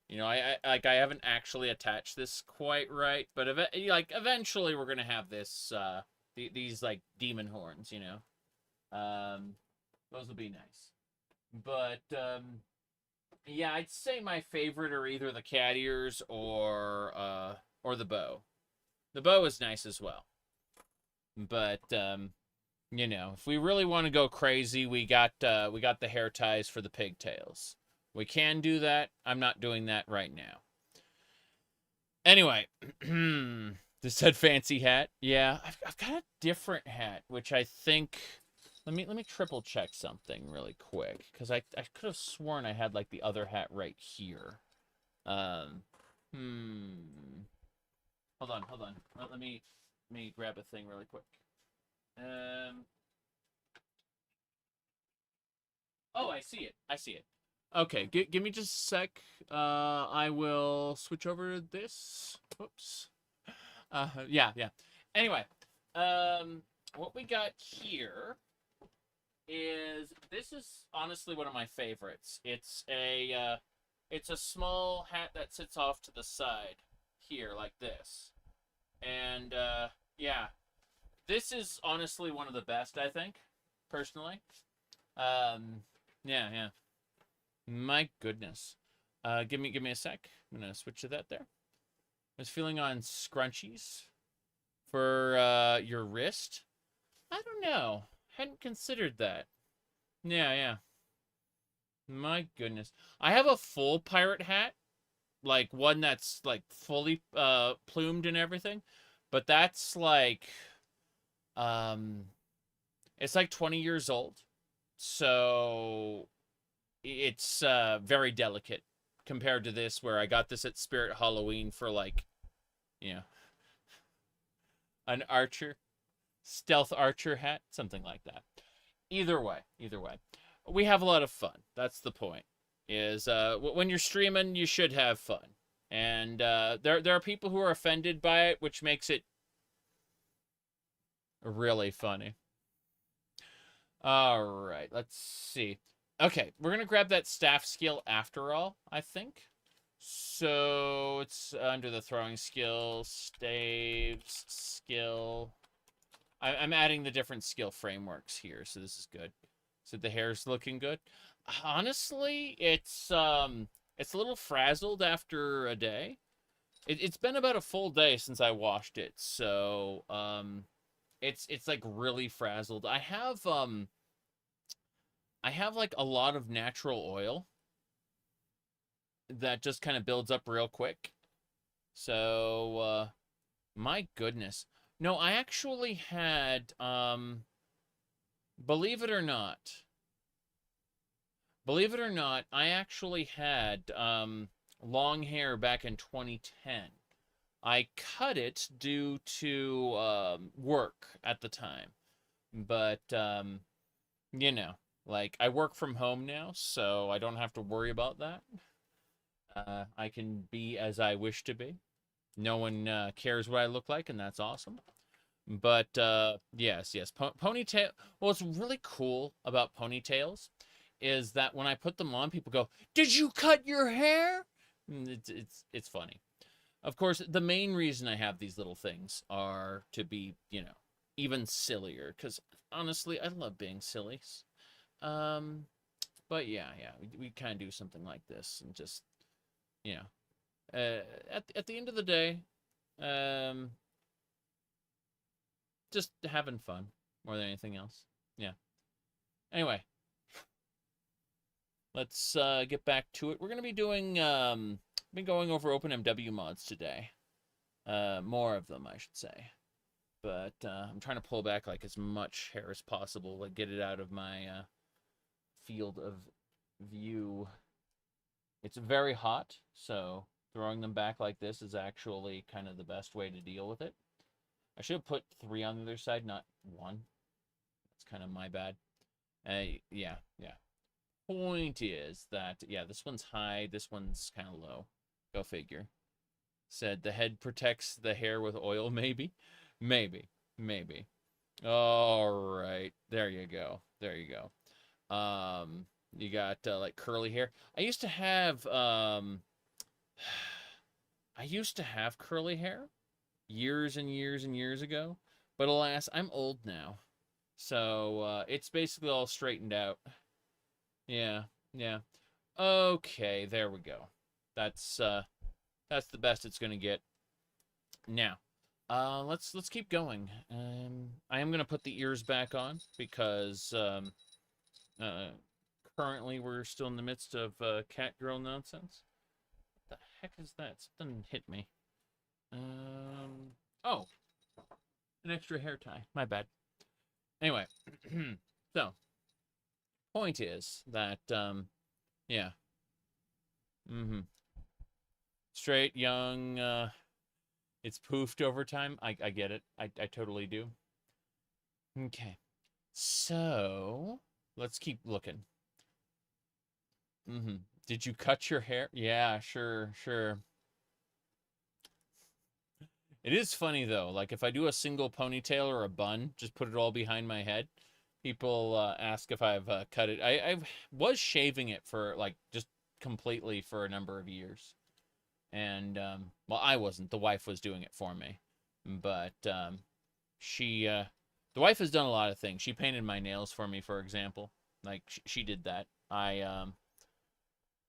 You know, I haven't actually attached this quite right, but eventually we're gonna have this, these like demon horns, you know. Those will be nice. But yeah, I'd say my favorite are either the cat ears or the bow. The bow is nice as well. But you know, if we really want to go crazy, we got the hair ties for the pigtails. We can do that. I'm not doing that right now. Anyway, this said fancy hat. Yeah, I've got a different hat, which I think. Let me triple check something really quick, because I could have sworn I had like the other hat right here. Hold on. Let me grab a thing really quick. Oh, I see it. Okay, give me just a sec. I will switch over to this. Whoops. Yeah. Anyway, what we got here is, this is honestly one of my favorites. It's a small hat that sits off to the side here like this. And yeah, this is honestly one of the best, I think, personally. Yeah. My goodness. Give me a sec. I'm gonna switch to that there. I was feeling on scrunchies. For your wrist? I don't know. Hadn't considered that. Yeah, yeah. My goodness. I have a full pirate hat. Like, one that's, like, fully plumed and everything. But that's, like... It's, like, 20 years old. So... It's very delicate compared to this, where I got this at Spirit Halloween for, like... You know... An archer. Stealth archer hat. Something like that. Either way. We have a lot of fun. That's the point. Is when you're streaming, you should have fun. And there are people who are offended by it, which makes it really funny. All right, let's see. Okay, we're going to grab that staff skill after all, I think. So it's under the throwing skill, staves, skill. I'm adding the different skill frameworks here, so this is good. So the hair's looking good. Honestly, it's a little frazzled after a day. It's been about a full day since I washed it, so it's like really frazzled. I have like a lot of natural oil that just kind of builds up real quick. So my goodness. No, I actually had believe it or not, I actually had long hair back in 2010. I cut it due to work at the time. But, you know, like, I work from home now, so I don't have to worry about that. I can be as I wish to be. No one cares what I look like, and that's awesome. But, yes. Ponytail. Well, what's really cool about ponytails is that when I put them on, people go, "Did you cut your hair?" It's funny. Of course, the main reason I have these little things are to be, you know, even sillier. Because, honestly, I love being silly. But, yeah. We kind of do something like this. And just, you know. At the end of the day, just having fun more than anything else. Yeah. Anyway, let's get back to it. We're gonna be doing been going over OpenMW mods today. More of them, I should say. But I'm trying to pull back like as much hair as possible, like get it out of my field of view. It's very hot, so throwing them back like this is actually kind of the best way to deal with it. I should have put 3 on the other side, not 1. That's kind of my bad. Yeah. Point is that, yeah, this one's high, this one's kind of low. Go figure. Said the head protects the hair with oil, maybe? Maybe. All right. There you go. You got, like, curly hair. I used to have curly hair years and years ago, but alas, I'm old now. So, it's basically all straightened out. Yeah. Okay, there we go. That's the best it's gonna get. Now, let's keep going. I am gonna put the ears back on because currently we're still in the midst of cat girl nonsense. What the heck is that? Something hit me. Oh, an extra hair tie. My bad. Anyway, so point is that yeah. Straight, young, it's poofed over time. I get it. I totally do. Okay. So, let's keep looking. Did you cut your hair? Yeah, sure. It is funny, though. Like, if I do a single ponytail or a bun, just put it all behind my head, people ask if I've cut it. I was shaving it for, like, just completely for a number of years. And, well, I wasn't. The wife was doing it for me. But, the wife has done a lot of things. She painted my nails for me, for example. Like, she did that.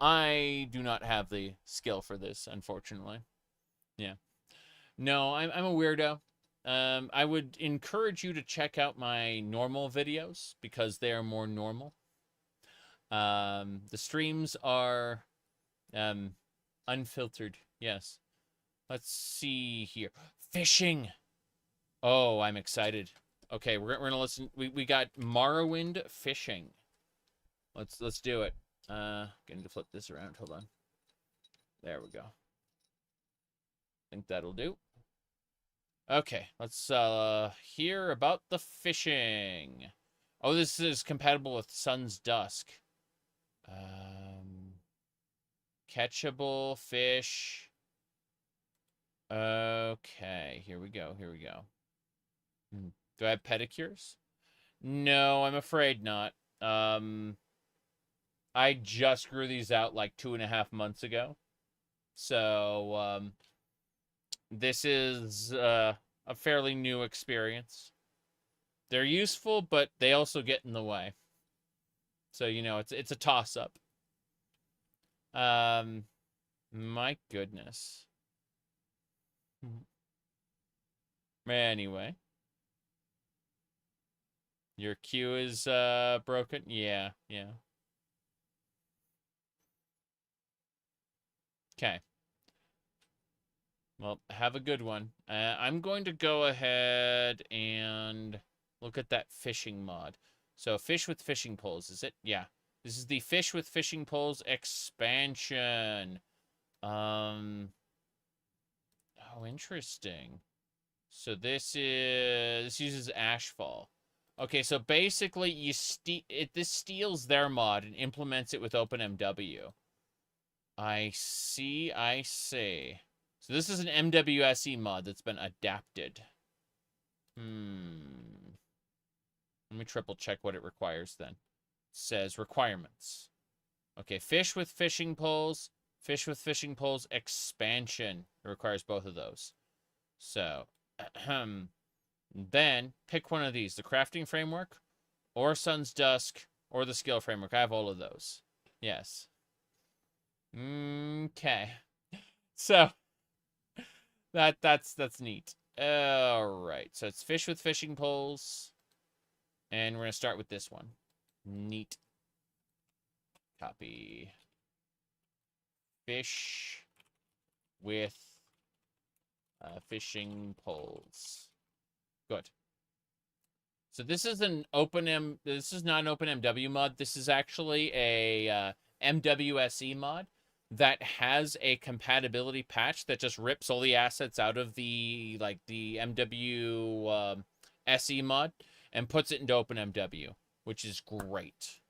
I do not have the skill for this, unfortunately. Yeah. No, I'm a weirdo. I would encourage you to check out my normal videos because they are more normal. The streams are unfiltered. Yes. Let's see here. Fishing. Oh, I'm excited. Okay, we're gonna listen. We got Morrowind fishing. Let's do it. Going to flip this around. Hold on. There we go. Think that'll do. Okay, let's hear about the fishing. Oh, this is compatible with Sun's Dusk. Catchable fish. Okay, here we go. Here we go. Do I have pedicures? No, I'm afraid not. I just grew these out like 2.5 months ago. So, this is a fairly new experience. They're useful, but they also get in the way. So, you know, it's a toss-up. My goodness. Anyway. Your queue is broken? Yeah, yeah. Okay. Well, have a good one. I'm going to go ahead and look at that fishing mod. So, fish with fishing poles, is it? Yeah. This is the fish with fishing poles expansion. Oh, interesting. So this uses Ashfall. Okay, so basically this steals their mod and implements it with OpenMW. I see, I see. So this is an MWSE mod that's been adapted. Let me triple check what it requires then. It says requirements. Okay, fish with fishing poles expansion. It requires both of those. So, then pick one of these, the crafting framework or Sun's Dusk or the skill framework. I have all of those. Yes. Okay. So, that's neat. All right. So it's fish with fishing poles. And we're going to start with this one. Neat. Copy. Fish with fishing poles. Good. So this is this is not an OpenMW mod. This is actually a MWSE mod that has a compatibility patch that just rips all the assets out of the MW SE mod and puts it into OpenMW, which is great.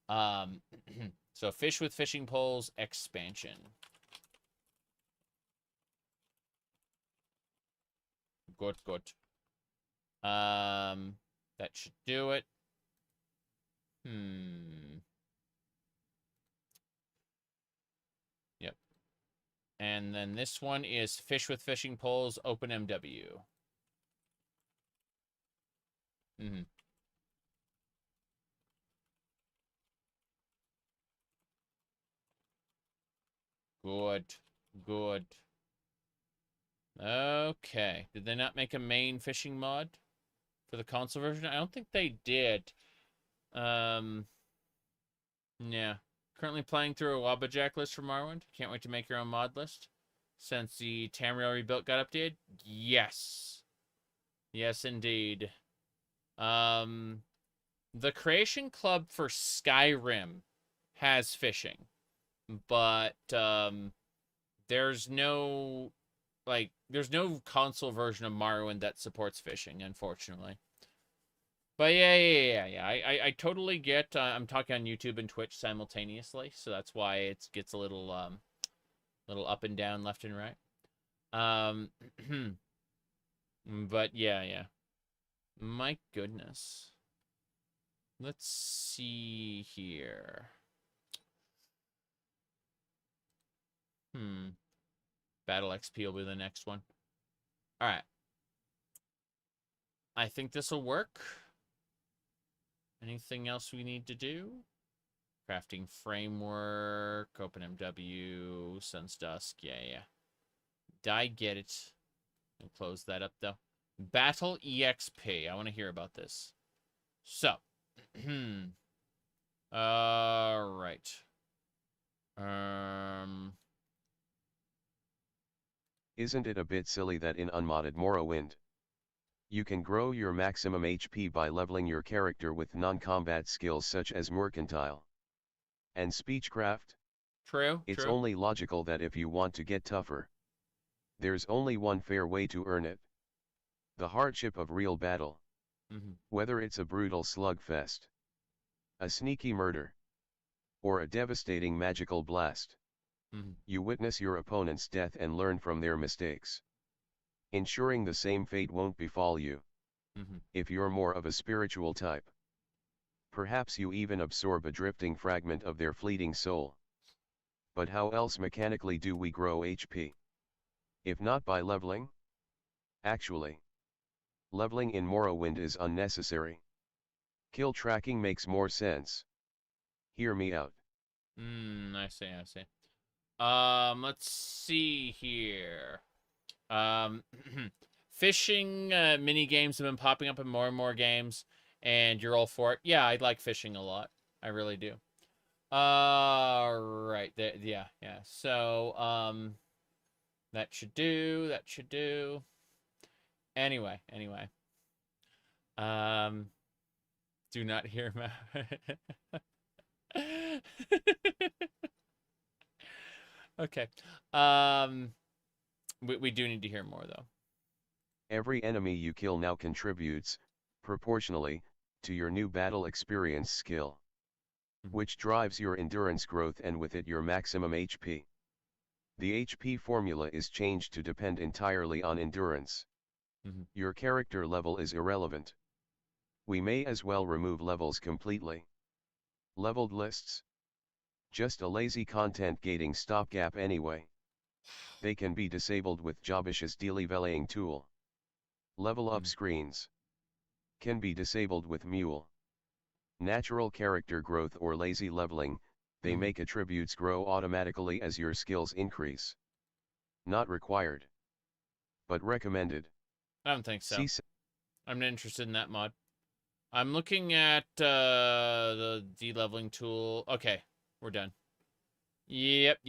So fish with fishing poles expansion. Good, good. That should do it. Yep. And then this one is fish with fishing poles, OpenMW. Good, good. Okay. Did they not make a main fishing mod for the console version? I don't think they did. Yeah. Currently playing through a Wabbajack list for Morrowind. Can't wait to make your own mod list. Since the Tamriel Rebuilt got updated? Yes. Yes, indeed. The Creation Club for Skyrim has fishing. But, there's no console version of Morrowind that supports fishing, unfortunately. But yeah. I totally get. I'm talking on YouTube and Twitch simultaneously, so that's why it gets a little up and down, left and right. But yeah. My goodness. Let's see here. Battle XP will be the next one. All right. I think this will work. Anything else we need to do? Crafting framework, OpenMW, Sun's Dusk. Yeah. I get it. I'll close that up, though. Battle EXP. I want to hear about this. So, all right. Isn't it a bit silly that in unmodded Morrowind, you can grow your maximum HP by leveling your character with non-combat skills such as Mercantile and Speechcraft? True. It's only logical that if you want to get tougher, there's only one fair way to earn it. The hardship of real battle. Whether it's a brutal slugfest, a sneaky murder, or a devastating magical blast. You witness your opponent's death and learn from their mistakes, ensuring the same fate won't befall you. If you're more of a spiritual type, perhaps you even absorb a drifting fragment of their fleeting soul. But how else mechanically do we grow HP? If not by leveling? Actually, leveling in Morrowind is unnecessary. Kill tracking makes more sense. Hear me out. I see. Let's see here. Fishing mini games have been popping up in more and more games, and you're all for it. Yeah, I like fishing a lot. I really do. Right. Yeah. So, that should do. Anyway. Do not hear him out. Okay. We do need to hear more, though. Every enemy you kill now contributes, proportionally, to your new battle experience skill, which drives your endurance growth and with it your maximum HP. The HP formula is changed to depend entirely on endurance. Your character level is irrelevant. We may as well remove levels completely. Leveled lists? Just a lazy content gating stopgap anyway. They can be disabled with Jobish's deleveling tool. Level up screens can be disabled with Mule. Natural character growth or lazy leveling, they make attributes grow automatically as your skills increase. Not required, but recommended. I don't think so. I'm not interested in that mod. I'm looking at the de-leveling tool. Okay, we're done. Yep.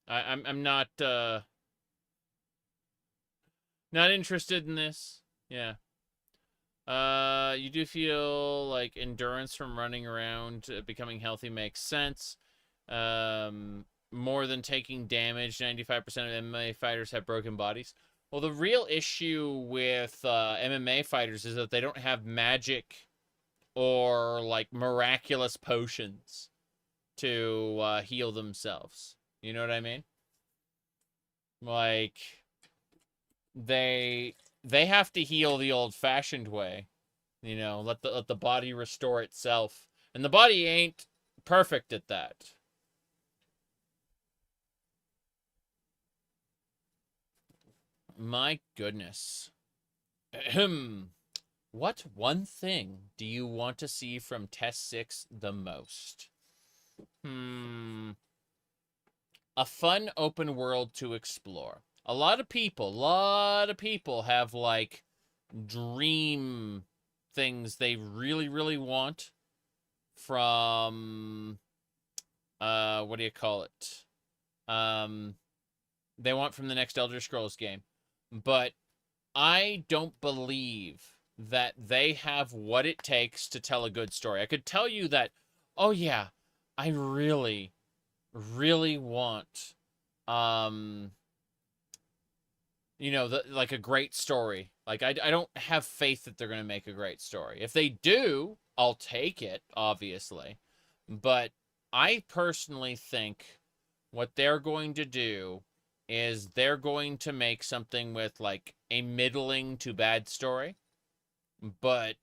I'm not interested in this. Yeah. You do feel like endurance from running around, becoming healthy makes sense. More than taking damage, 95% of MMA fighters have broken bodies. Well, the real issue with MMA fighters is that they don't have magic or like miraculous potions to heal themselves. You know what I mean? Like they have to heal the old-fashioned way. You know, let the body restore itself. And the body ain't perfect at that. My goodness. What one thing do you want to see from Test 6 the most? A fun open world to explore. A lot of people have like dream things they really, really want from what do you call it? They want from the next Elder Scrolls game. But I don't believe that they have what it takes to tell a good story. I could tell you that, oh yeah, I really, really want, you know, like a great story. Like, I don't have faith that they're going to make a great story. If they do, I'll take it, obviously. But I personally think what they're going to do is they're going to make something with like a middling to bad story. But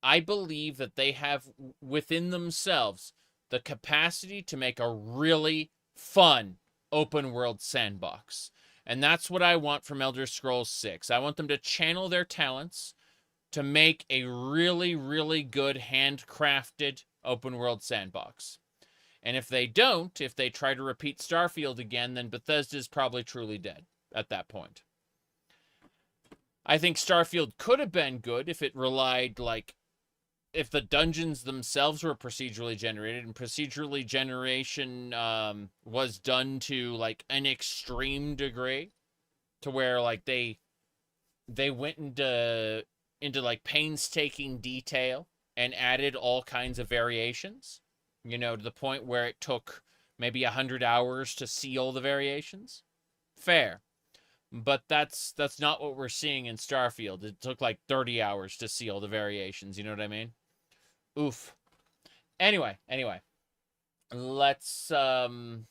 I believe that they have within themselves the capacity to make a really fun open world sandbox. And that's what I want from Elder Scrolls 6. I want them to channel their talents to make a really, really good handcrafted open world sandbox. And if they don't, if they try to repeat Starfield again, then Bethesda's probably truly dead at that point. I think Starfield could have been good if it relied, like, if the dungeons themselves were procedurally generated, and procedurally generation was done to, like, an extreme degree, to where, like, they went into like painstaking detail and added all kinds of variations, you know, to the point where it took maybe 100 hours to see all the variations. Fair. But that's not what we're seeing in Starfield. It took like 30 hours to see all the variations, you know what I mean? Oof. Anyway, let's go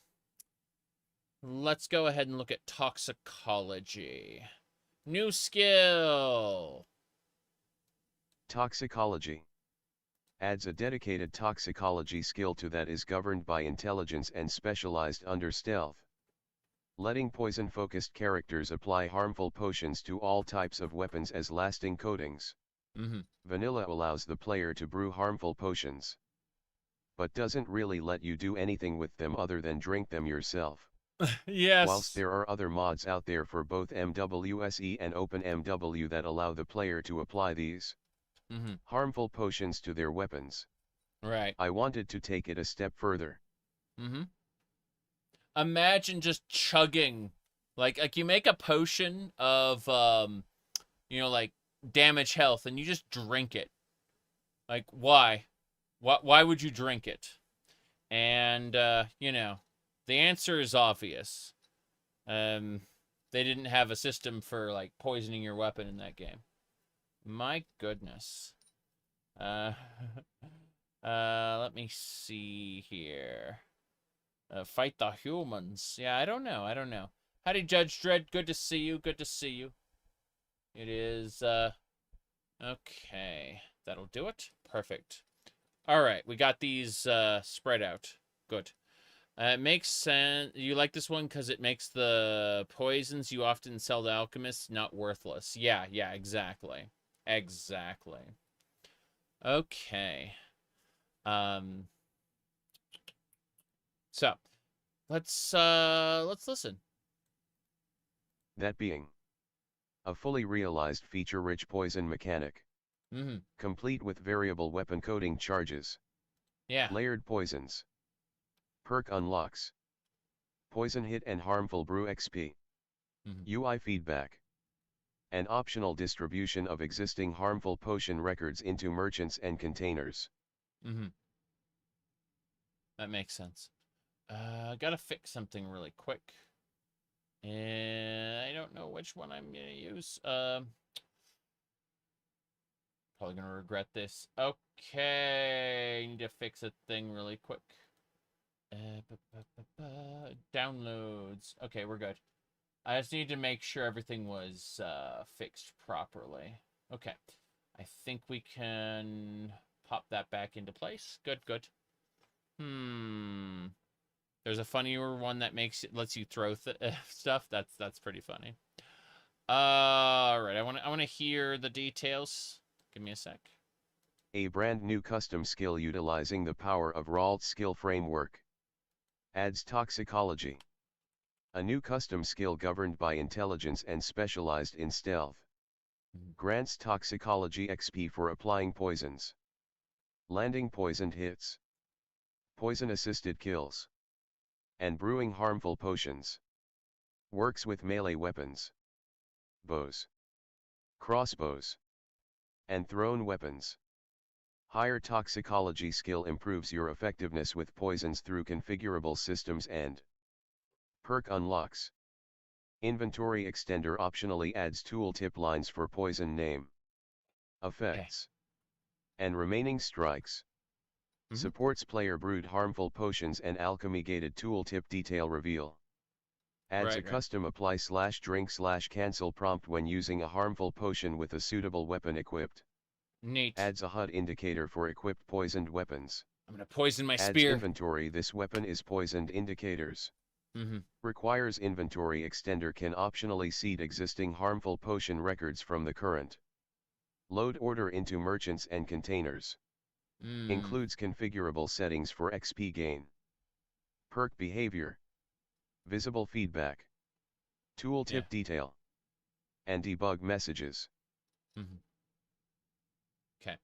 ahead and look at toxicology. New skill. Toxicology. Adds a dedicated toxicology skill to that is governed by intelligence and specialized under stealth. Letting poison-focused characters apply harmful potions to all types of weapons as lasting coatings. Vanilla allows the player to brew harmful potions, but doesn't really let you do anything with them other than drink them yourself. Yes. Whilst there are other mods out there for both MWSE and OpenMW that allow the player to apply these harmful potions to their weapons. Right. I wanted to take it a step further. Imagine just chugging, like you make a potion of, you know, like damage health, and you just drink it. Like, why? Why would you drink it? And, you know, the answer is obvious. They didn't have a system for, like, poisoning your weapon in that game. My goodness. Let me see here. Fight the humans. Yeah, I don't know. Howdy, Judge Dredd. Good to see you. It is, okay. That'll do it. Perfect. All right, we got these spread out. Good. It makes sense. You like this one because it makes the poisons you often sell to alchemists not worthless. Yeah, exactly. Okay. So, let's listen. That being a fully realized feature-rich poison mechanic. Complete with variable weapon coating charges. Yeah. Layered poisons. Perk unlocks. Poison hit and harmful brew XP. UI feedback. An optional distribution of existing harmful potion records into merchants and containers. That makes sense. Gotta fix something really quick. And I don't know which one I'm gonna use. Probably gonna regret this. Okay, need to fix a thing really quick. Downloads. Okay, we're good. I just need to make sure everything was fixed properly. Okay, I think we can pop that back into place. Good. There's a funnier one that lets you throw stuff. That's pretty funny. All right, I want to hear the details. Give me a sec. A brand new custom skill utilizing the power of Ralt's skill framework. Adds toxicology. A new custom skill governed by intelligence and specialized in stealth. Grants toxicology XP for applying poisons. Landing poisoned hits. Poison-assisted kills. And brewing harmful potions. Works with melee weapons. Bows. Crossbows. And thrown weapons. Higher toxicology skill improves your effectiveness with poisons through configurable systems and perk unlocks. Inventory extender optionally adds tooltip lines for poison name, effects, and remaining strikes. Supports player brewed harmful potions and alchemy gated tooltip detail reveal. Adds a custom apply/drink/cancel prompt when using a harmful potion with a suitable weapon equipped. Neat. Adds a HUD indicator for equipped poisoned weapons. I'm gonna poison my Adds spear. inventory. This weapon is poisoned indicators. Requires inventory extender can optionally seed existing harmful potion records from the current load order into merchants and containers. Includes configurable settings for XP gain. Perk behavior. Visible feedback. Tooltip detail. and debug messages. Okay.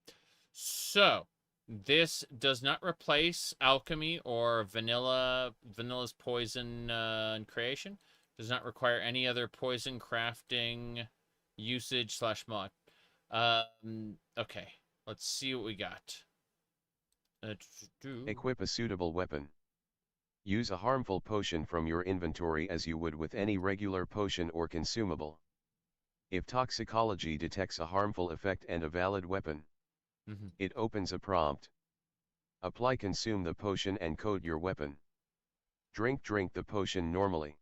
So, this does not replace alchemy or vanilla's poison and creation. Does not require any other poison crafting usage / mod. Okay. Let's see what we got. Equip a suitable weapon. Use a harmful potion from your inventory as you would with any regular potion or consumable. If toxicology detects a harmful effect and a valid weapon, it opens a prompt. Apply consume the potion and code your weapon. Drink the potion normally.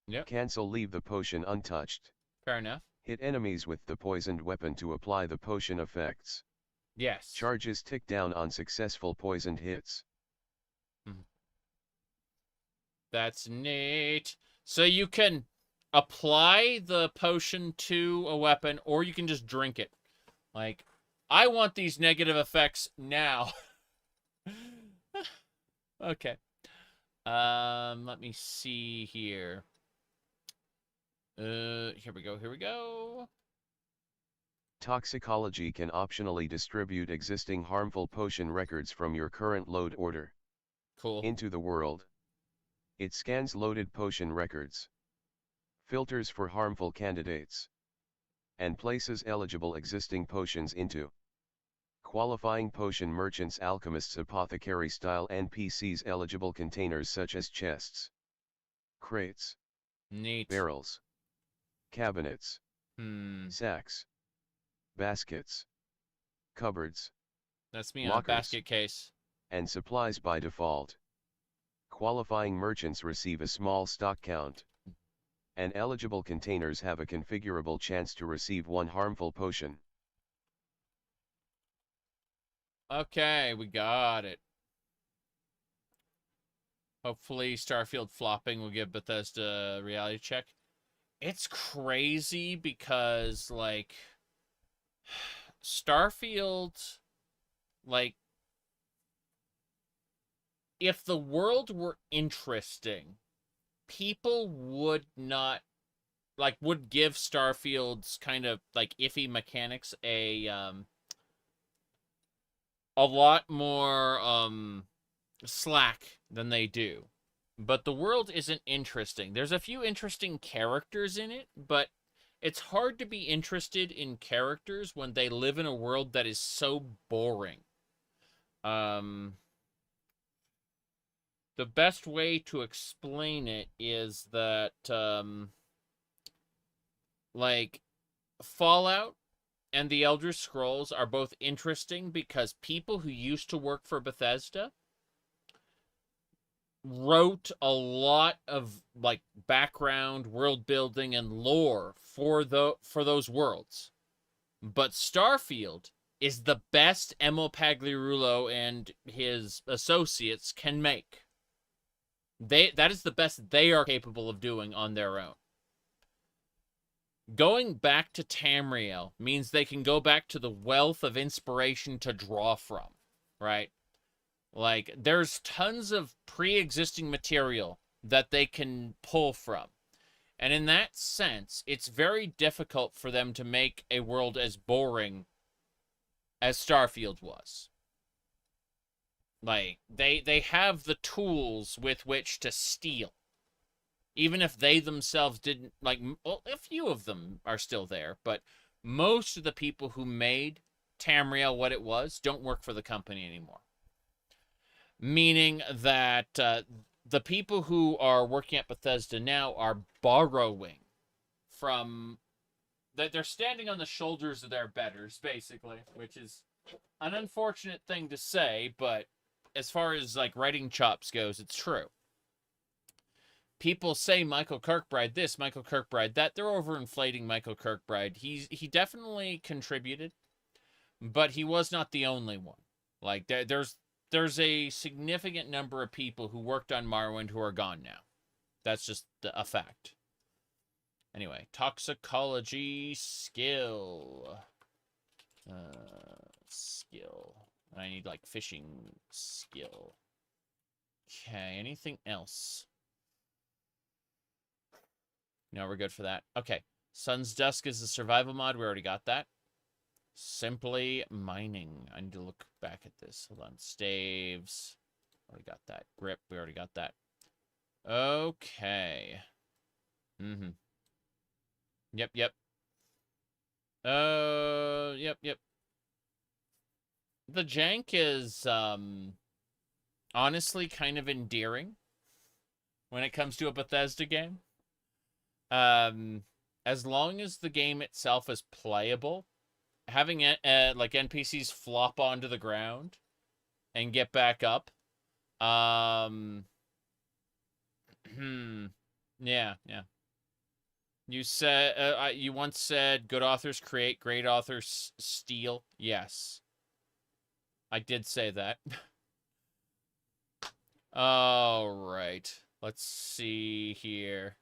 Yep. Cancel leave the potion untouched. Fair enough. Hit enemies with the poisoned weapon to apply the potion effects. Yes. Charges tick down on successful poisoned hits. That's neat. So you can apply the potion to a weapon, or you can just drink it. Like, I want these negative effects now. Okay. Let me see here. Here we go. Toxicology can optionally distribute existing harmful potion records from your current load order. Cool. Into the world. It scans loaded potion records, filters for harmful candidates, and places eligible existing potions into qualifying potion merchants, alchemists, apothecary style NPCs eligible containers such as chests, crates, neat, barrels, cabinets, sacks, baskets, cupboards. That's me lockers, on a basket case. And supplies by default. Qualifying merchants receive a small stock count, and eligible containers have a configurable chance to receive one harmful potion. Okay, we got it. Hopefully Starfield flopping will give Bethesda a reality check. It's crazy because, like, Starfield, like, if the world were interesting, people would not, like, would give Starfield's kind of, like, iffy mechanics a lot more, slack than they do. But the world isn't interesting. There's a few interesting characters in it, but it's hard to be interested in characters when they live in a world that is so boring. The best way to explain it is that, like, Fallout and the Elder Scrolls are both interesting because people who used to work for Bethesda wrote a lot of, like, background, world building, and lore for those worlds. But Starfield is the best Emil Pagliarulo and his associates can make. That is the best they are capable of doing on their own. Going back to Tamriel means they can go back to the wealth of inspiration to draw from, right? Like, there's tons of pre-existing material that they can pull from. And in that sense, it's very difficult for them to make a world as boring as Starfield was. Like, they have the tools with which to steal. Even if they themselves didn't, like, well, a few of them are still there, but most of the people who made Tamriel what it was don't work for the company anymore. Meaning that the people who are working at Bethesda now are borrowing from... They're standing on the shoulders of their betters, basically, which is an unfortunate thing to say, but as far as, like, writing chops goes, it's true. People say Michael Kirkbride this, Michael Kirkbride that. They're overinflating Michael Kirkbride. He definitely contributed, but he was not the only one. Like, there's a significant number of people who worked on Morrowind who are gone now. That's just a fact. Anyway, toxicology skill. Skill. I need, like, fishing skill. Okay, anything else? No, we're good for that. Okay, Sun's Dusk is the survival mod. We already got that. Simply mining. I need to look back at this. Hold on. Staves. Already got that. Grip. We already got that. Okay. Mm-hmm. Yep, yep. Yep. The jank is, honestly kind of endearing when it comes to a Bethesda game. As long as the game itself is playable, having it, like NPCs flop onto the ground and get back up, yeah. You said, you once said, good authors create, great authors steal. Yes. I did say that. All right. Let's see here.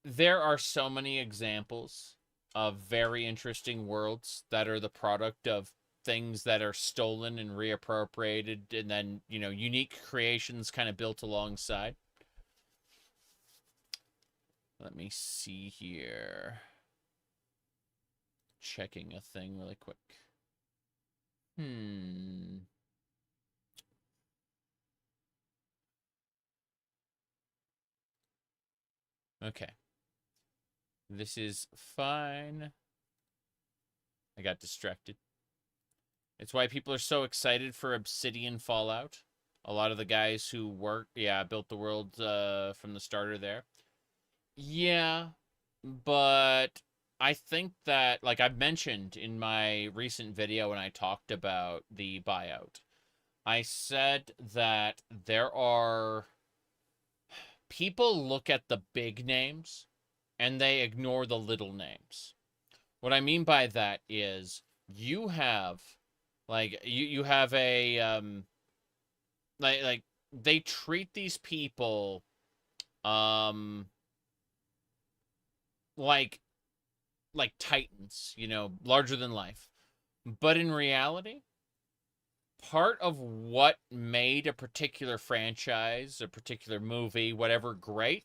There are so many examples of very interesting worlds that are the product of things that are stolen and reappropriated, and then, you know, unique creations kind of built alongside. Let me see here. Checking a thing really quick. Okay. This is fine. I got distracted. It's why people are so excited for Obsidian Fallout. A lot of the guys who built the world from the starter there. Yeah, but I think that, like I've mentioned in my recent video when I talked about the buyout, I said that there are... people look at the big names and they ignore the little names. What I mean by that is you have, like, you have a, like they treat these people, like titans, you know, larger than life. But in reality, part of what made a particular franchise, a particular movie, whatever, great,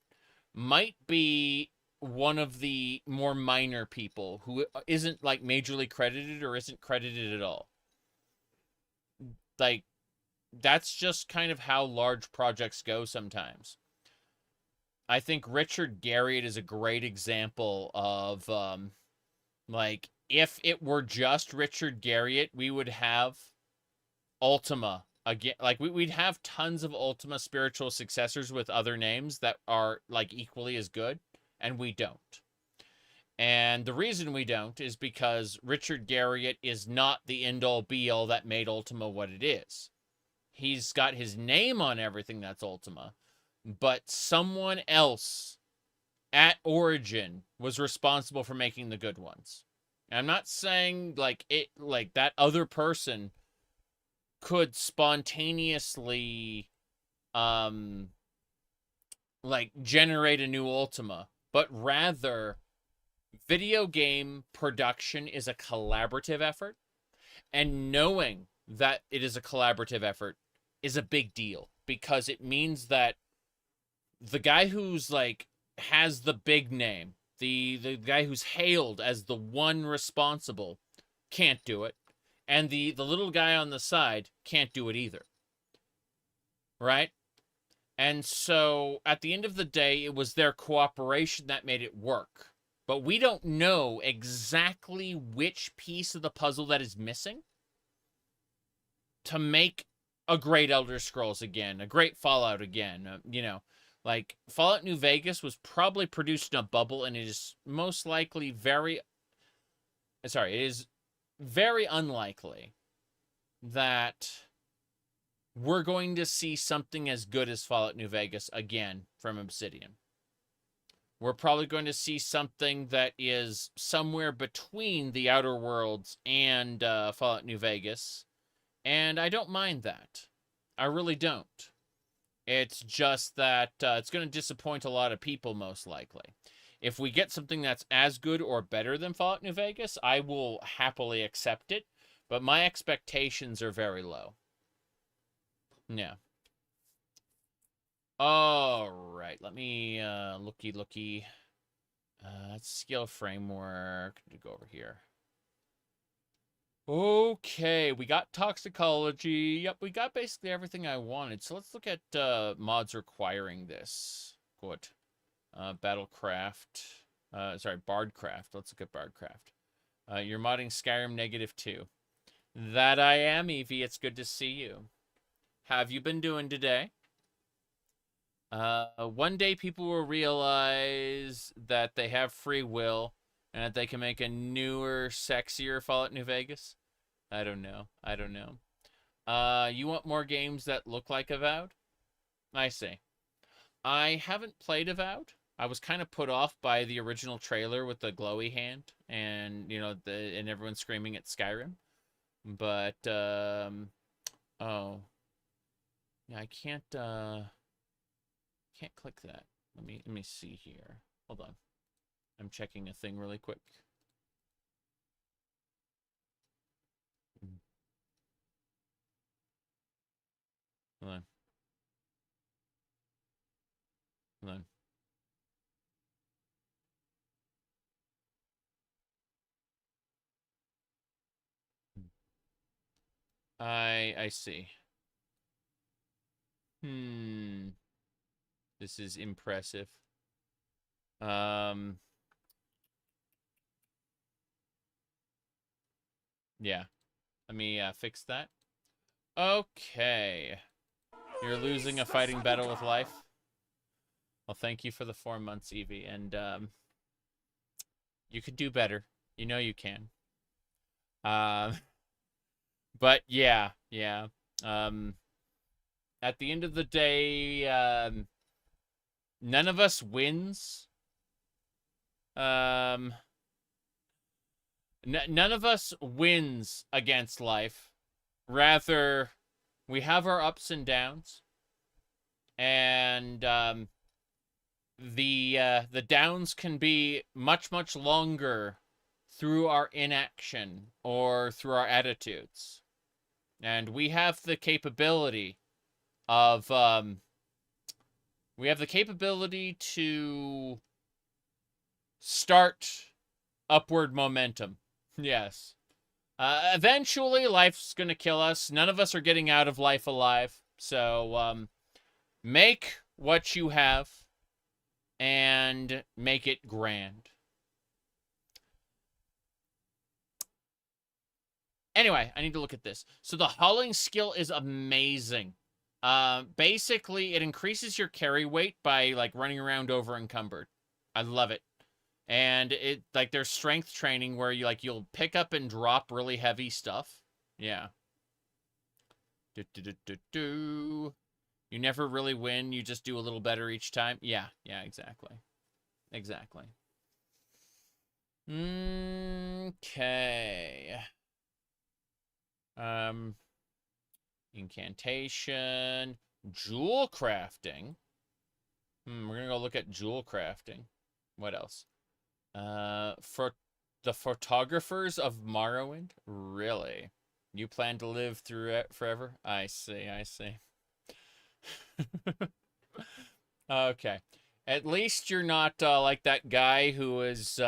might be one of the more minor people who isn't, like, majorly credited or isn't credited at all. Like, that's just kind of how large projects go sometimes. I think Richard Garriott is a great example of, like, if it were just Richard Garriott, we would have Ultima again. Like, we'd have tons of Ultima spiritual successors with other names that are, like, equally as good, and we don't. And the reason we don't is because Richard Garriott is not the end-all be-all that made Ultima what it is. He's got his name on everything that's Ultima, but someone else at origin was responsible for making the good ones. And I'm not saying, like, that other person could spontaneously, like, generate a new Ultima, but rather, video game production is a collaborative effort, and knowing that it is a collaborative effort is a big deal, because it means that the guy who's, like, has the big name, the guy who's hailed as the one responsible, can't do it, and the little guy on the side can't do it either. Right? And so, at the end of the day, it was their cooperation that made it work. But we don't know exactly which piece of the puzzle that is missing to make a great Elder Scrolls again, a great Fallout again. You know, like, Fallout New Vegas was probably produced in a bubble, and it is most likely it is very unlikely that we're going to see something as good as Fallout New Vegas again from Obsidian. We're probably going to see something that is somewhere between the Outer Worlds and Fallout New Vegas, and I don't mind that. I really don't. It's just that it's going to disappoint a lot of people, most likely. If we get something that's as good or better than Fallout New Vegas, I will happily accept it, but my expectations are very low. Yeah. Alright. right, let me looky. Skill framework. Go over here. Okay, we got toxicology. Yep, we got basically everything I wanted. So let's look at mods requiring this. Good. Battlecraft. Sorry, Bardcraft. Let's look at Bardcraft. You're modding Skyrim -2. That I am, Evie. It's good to see you. How have you been doing today? One day people will realize that they have free will and that they can make a newer, sexier Fallout New Vegas. I don't know. You want more games that look like Avowed? I see. I haven't played Avowed. I was kind of put off by the original trailer with the glowy hand and, you know, and everyone screaming at Skyrim. But, oh. Yeah, I can't click that. Let me see here. Hold on. I'm checking a thing really quick. Hold on. Hold on. I see. This is impressive. Yeah. Let me fix that. Okay. You're losing a fighting battle with life. Well, thank you for the 4 months, Evie. And you could do better. You know you can. But yeah. At the end of the day, none of us wins. None of us wins against life. Rather, we have our ups and downs. And the downs can be much, much longer through our inaction or through our attitudes. And we have the capability of to start upward momentum. Yes. Eventually, life's gonna kill us. None of us are getting out of life alive. So, make what you have and make it grand. Anyway, I need to look at this. So the hauling skill is amazing. Basically, it increases your carry weight by, like, running around over encumbered. I love it. And it, like, there's strength training where you, like, you'll pick up and drop really heavy stuff. Yeah. You never really win. You just do a little better each time. Yeah, exactly. Okay. Incantation. Jewel crafting. We're gonna go look at jewel crafting. What else? For the photographers of Morrowind? Really? You plan to live through it forever? I see. Okay. At least you're not like that guy who was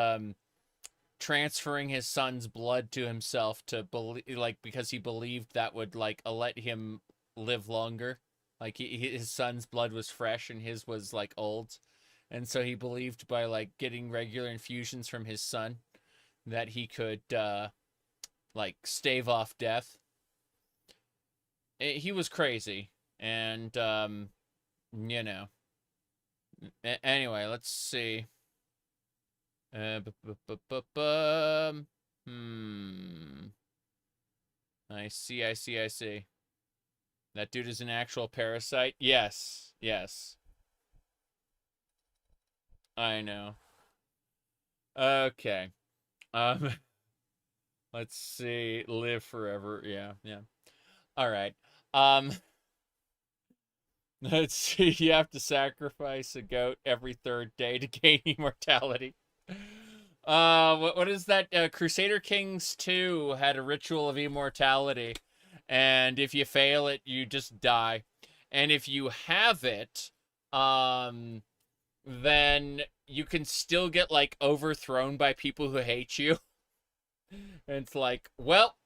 transferring his son's blood to himself to believe, like, because he believed that would, like, let him live longer. Like, his son's blood was fresh and his was, like, old. And so he believed by, like, getting regular infusions from his son that he could, like, stave off death. He was crazy. And, you know. Anyway, let's see. I see. That dude is an actual parasite? Yes. I know. Okay. Let's see. Live forever. Yeah. All right. Let's see. You have to sacrifice a goat every 3rd day to gain immortality. What is that? Crusader Kings 2 had a ritual of immortality, and if you fail it, you just die. And if you have it, then you can still get, like, overthrown by people who hate you. And it's like, well,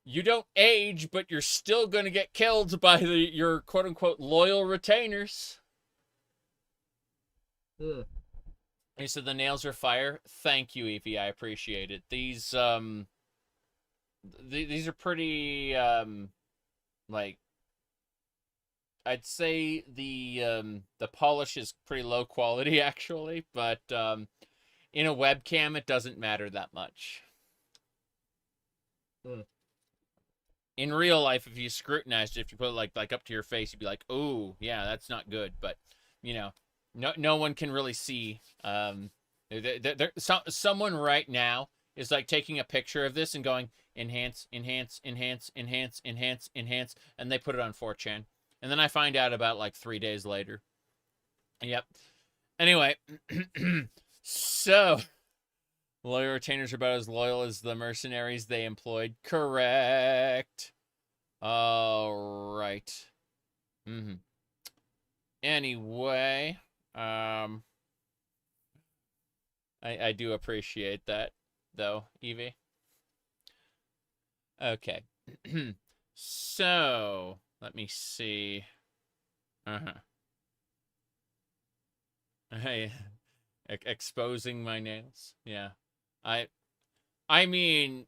you don't age, but you're still gonna get killed by your quote-unquote loyal retainers. Ugh. You said the nails are fire. Thank you, Evie. I appreciate it. These are pretty like, I'd say the polish is pretty low quality actually, but in a webcam it doesn't matter that much. In real life, if you scrutinized it, if you put it like up to your face, you'd be like, "Oh, yeah, that's not good." But you know, no one can really see. Someone right now is like taking a picture of this and going enhance, enhance, enhance, enhance, enhance, enhance, and they put it on 4chan, and then I find out about like 3 days later. Yep. Anyway, so loyal retainers are about as loyal as the mercenaries they employed. Correct. All right. Anyway, I do appreciate that, though, Evie. Okay. So, let me see. Hey, exposing my nails. Yeah. I mean,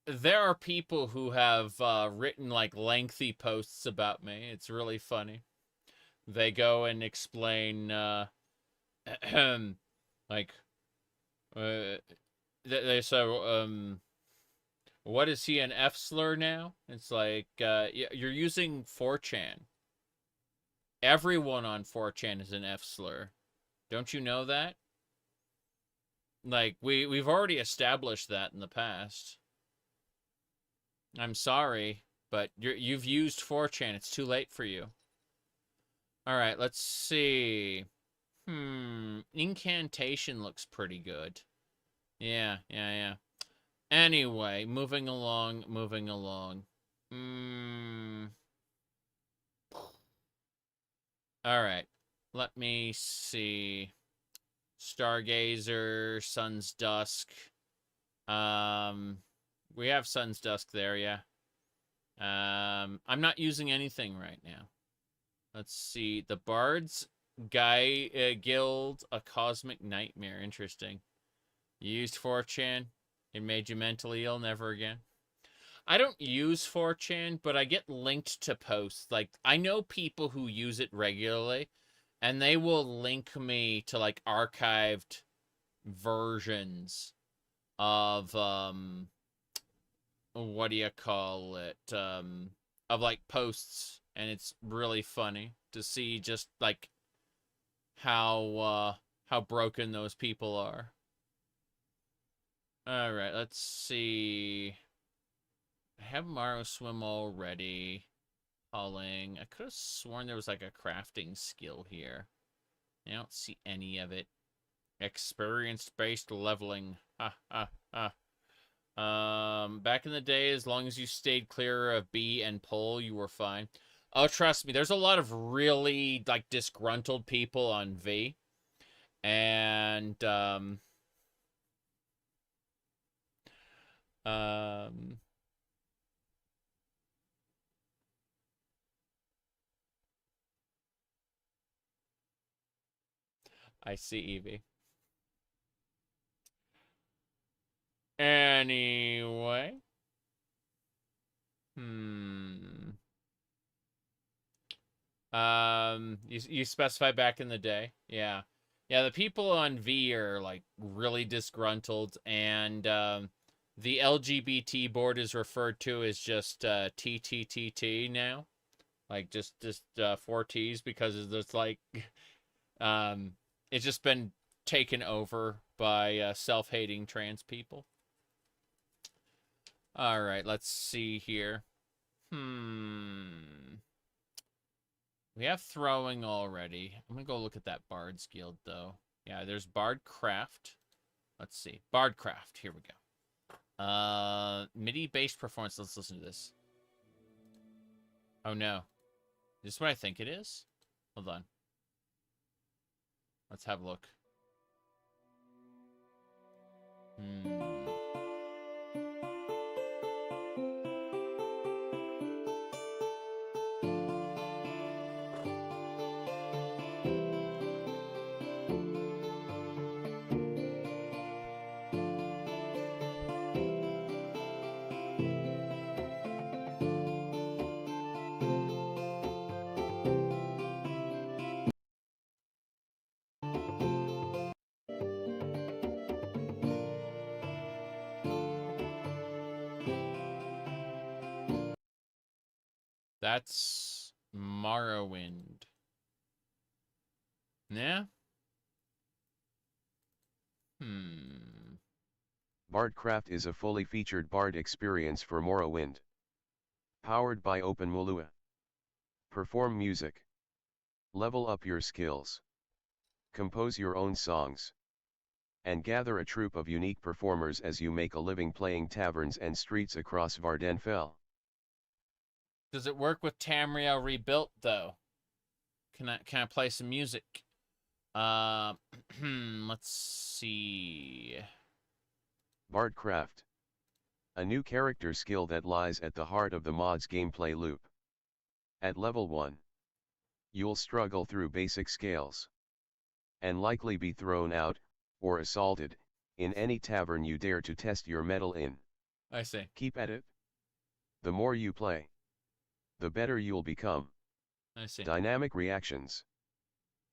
there are people who have written like lengthy posts about me. It's really funny. They go and explain like they say what is he, an F slur now? It's like you're using 4chan. Everyone on 4chan is an F slur. Don't you know that? Like, we've already established that in the past. I'm sorry, but you've used 4chan. It's too late for you. Alright, let's see. Incantation looks pretty good. Yeah. Anyway, moving along. Alright, let me see. Stargazer, Sun's Dusk. We have Sun's Dusk there, yeah. I'm not using anything right now. Let's see. The Bard's Guild, A Cosmic Nightmare. Interesting. You used 4chan. It made you mentally ill. Never again. I don't use 4chan, but I get linked to posts. Like, I know people who use it regularly, and they will link me to, like, archived versions of, what do you call it? Of, like, posts. And it's really funny to see just, like, how broken those people are. Alright, let's see. I have Morrow Swim already. Hulling. I could have sworn there was like a crafting skill here. I don't see any of it. Experience-based leveling. Back in the day, as long as you stayed clear of B and pull, you were fine. Oh, trust me, there's a lot of really, like, disgruntled people on V. And, I see, Evie. Anyway. You specify back in the day. Yeah. Yeah, the people on V are, like, really disgruntled, and, the LGBT board is referred to as just, TTTT now. Like, just 4 T's, because it's, like, it's just been taken over by, self-hating trans people. Alright, let's see here. We have throwing already. I'm gonna go look at that Bard's Guild, though. Yeah, there's Bardcraft. Let's see. Bardcraft. Here we go. MIDI-based performance. Let's listen to this. Oh, no. Is this what I think it is? Hold on. Let's have a look. Hmm. That's Morrowind. Yeah? Bardcraft is a fully featured Bard experience for Morrowind. Powered by OpenMolua. Perform music. Level up your skills. Compose your own songs. And gather a troupe of unique performers as you make a living playing taverns and streets across Vardenfell. Does it work with Tamriel rebuilt though? Can I play some music? Let's see. Bardcraft. A new character skill that lies at the heart of the mod's gameplay loop. At level 1, you'll struggle through basic scales. And likely be thrown out, or assaulted, in any tavern you dare to test your mettle in. I see. Keep at it. The more you play, the better you'll become. I see. Dynamic reactions.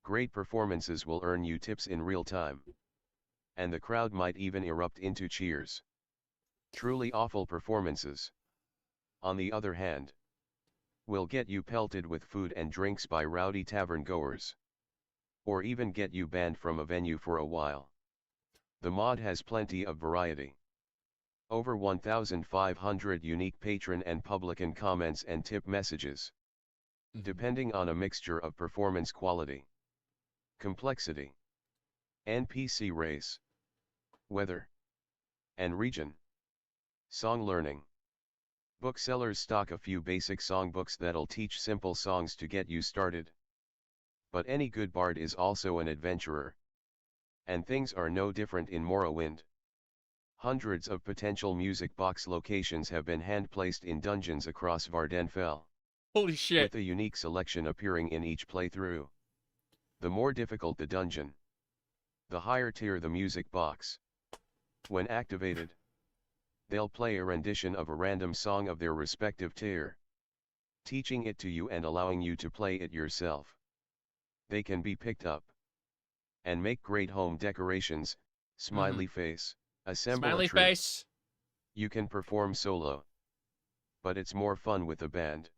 Great performances will earn you tips in real time. And the crowd might even erupt into cheers. Truly awful performances, on the other hand, will get you pelted with food and drinks by rowdy tavern goers. Or even get you banned from a venue for a while. The mod has plenty of variety. Over 1,500 unique patron and publican comments and tip messages. Depending on a mixture of performance quality, complexity, NPC race, weather, and region. Song learning. Booksellers stock a few basic songbooks that'll teach simple songs to get you started. But any good bard is also an adventurer. And things are no different in Morrowind. Hundreds of potential music box locations have been hand-placed in dungeons across Vardenfell. Holy shit. With a unique selection appearing in each playthrough. The more difficult the dungeon, the higher tier the music box. When activated, they'll play a rendition of a random song of their respective tier, teaching it to you and allowing you to play it yourself. They can be picked up and make great home decorations. Smiley face, assemble Smiley a troupe. face. You can perform solo, but it's more fun with a band.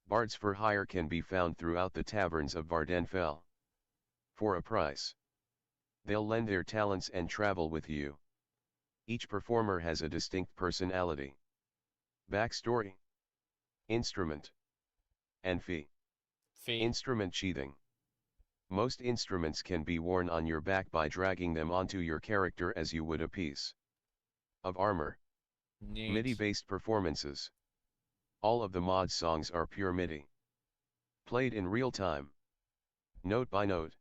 Bards for hire can be found throughout the taverns of Vardenfell. For a price, they'll lend their talents and travel with you. Each performer has a distinct personality, backstory, instrument, and fee. Instrument sheathing. Most instruments can be worn on your back by dragging them onto your character as you would a piece of armor. Neat. MIDI-based performances. All of the mod songs are pure MIDI. Played in real time, note by note.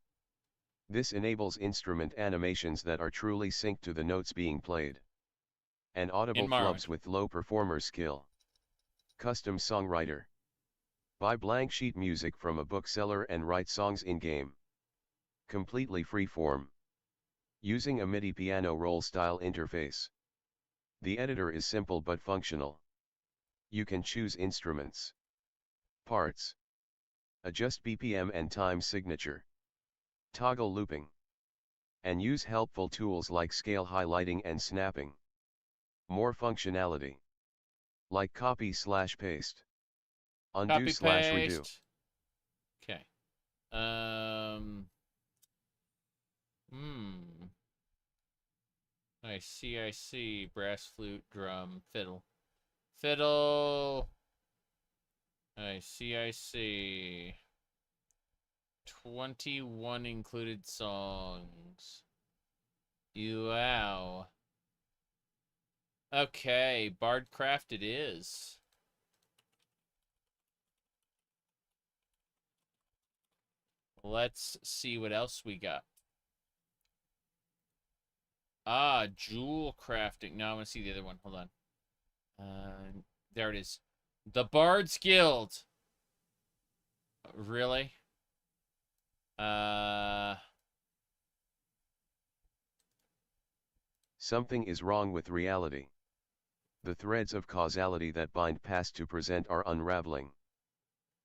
This enables instrument animations that are truly synced to the notes being played. And audible flubs with low performer skill. Custom songwriter. Buy blank sheet music from a bookseller and write songs in-game. Completely freeform. Using a MIDI piano roll style interface. The editor is simple but functional. You can choose instruments, parts, adjust BPM and time signature, toggle looping, and use helpful tools like scale highlighting and snapping. More functionality, like copy/paste, undo/redo. Okay. I see. Brass, flute, drum, fiddle. Fiddle. I see. 21 included songs. Wow. Okay, Bardcraft it is. let's see what else we got. Ah, jewel crafting. No, I want to see the other one. Hold on. There it is. The Bard's Guild. Really? Something is wrong with reality. The threads of causality that bind past to present are unraveling.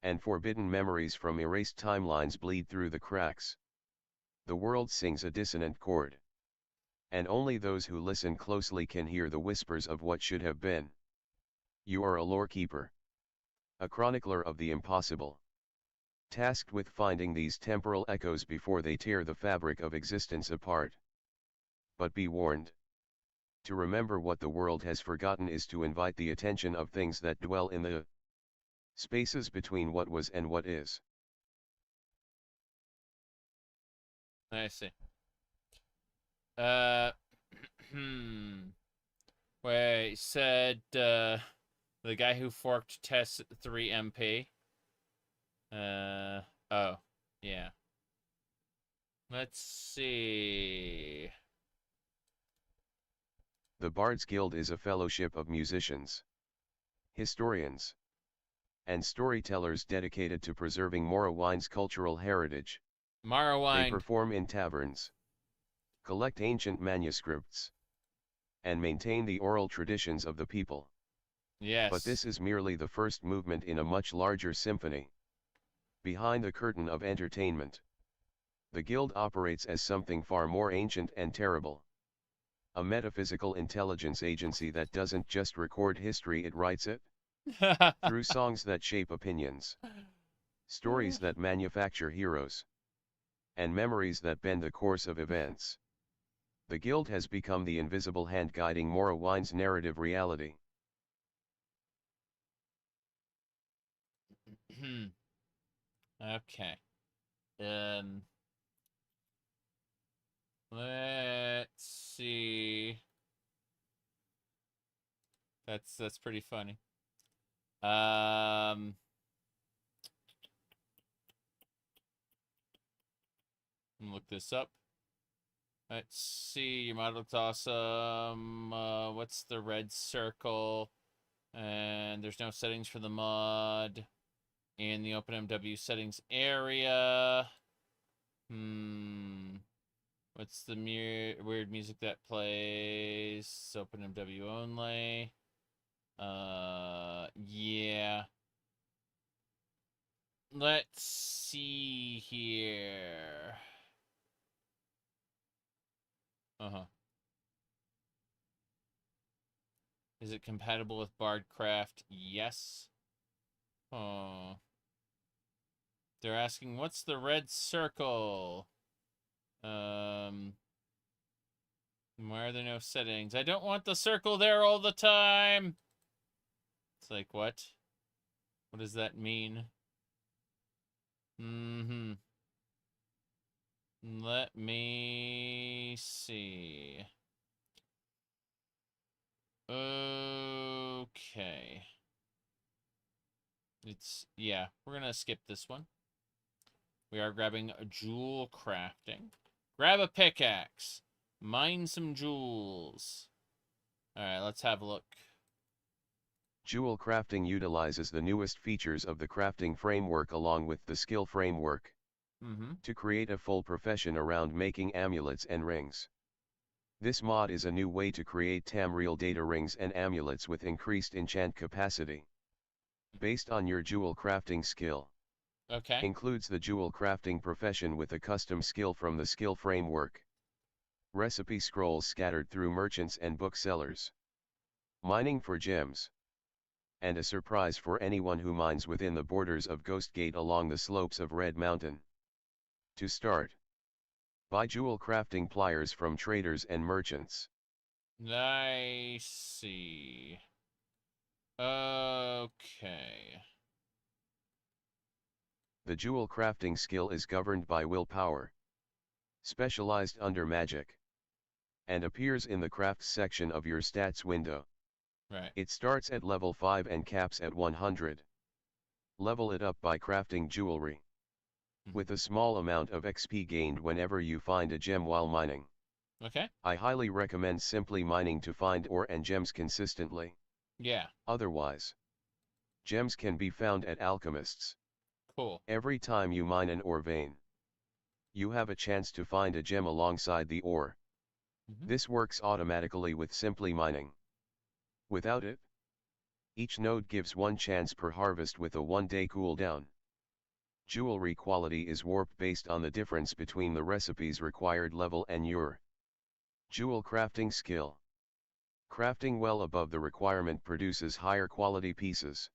And forbidden memories from erased timelines bleed through the cracks. The world sings a dissonant chord. And only those who listen closely can hear the whispers of what should have been. You are a lore keeper. A chronicler of the impossible. Tasked with finding these temporal echoes before they tear the fabric of existence apart. But be warned. To remember what the world has forgotten is to invite the attention of things that dwell in the spaces between what was and what is. I see. Wait, said the guy who forked Test 3 MP. Oh, yeah. Let's see. The Bards Guild is a fellowship of musicians, historians, and storytellers dedicated to preserving Morrowind's cultural heritage. Morrowind. They perform in taverns, collect ancient manuscripts, and maintain the oral traditions of the people. Yes. But this is merely the first movement in a much larger symphony. Behind the curtain of entertainment, the guild operates as something far more ancient and terrible. A metaphysical intelligence agency that doesn't just record history, it writes it. Through songs that shape opinions, stories that manufacture heroes, and memories that bend the course of events. The guild has become the invisible hand guiding Morrowind's narrative reality. Okay. Let's see. That's pretty funny. Look this up. Let's see. Your mod looks awesome. What's the red circle? And there's no settings for the mod in the OpenMW settings area. What's the weird music that plays? OpenMW only. Yeah. Let's see here. Is it compatible with Bardcraft? Yes. Oh. They're asking, what's the red circle? Why are there no settings? I don't want the circle there all the time. It's like, what? What does that mean? Let me see. Okay. Yeah, we're gonna skip this one. We are grabbing a jewel crafting. Grab a pickaxe. Mine some jewels. Alright, let's have a look. Jewel crafting utilizes the newest features of the crafting framework along with the skill framework to create a full profession around making amulets and rings. This mod is a new way to create Tamriel data rings and amulets with increased enchant capacity. Based on your jewel crafting skill. Okay. Includes the jewel crafting profession with a custom skill from the skill framework. Recipe scrolls scattered through merchants and booksellers. Mining for gems. And a surprise for anyone who mines within the borders of Ghostgate along the slopes of Red Mountain. To start, buy jewel crafting pliers from traders and merchants. I see. Okay. The jewel crafting skill is governed by willpower, specialized under magic, and appears in the crafts section of your stats window. Right. It starts at level 5 and caps at 100. Level it up by crafting jewelry. with a small amount of XP gained whenever you find a gem while mining. Okay. I highly recommend simply mining to find ore and gems consistently. Yeah. Otherwise, gems can be found at alchemists. Cool. Every time you mine an ore vein, you have a chance to find a gem alongside the ore. This works automatically with simply mining. Without it, each node gives one chance per harvest with a 1-day cooldown. Jewelry quality is warped based on the difference between the recipe's required level and your jewel crafting skill. Crafting well above the requirement produces higher quality pieces.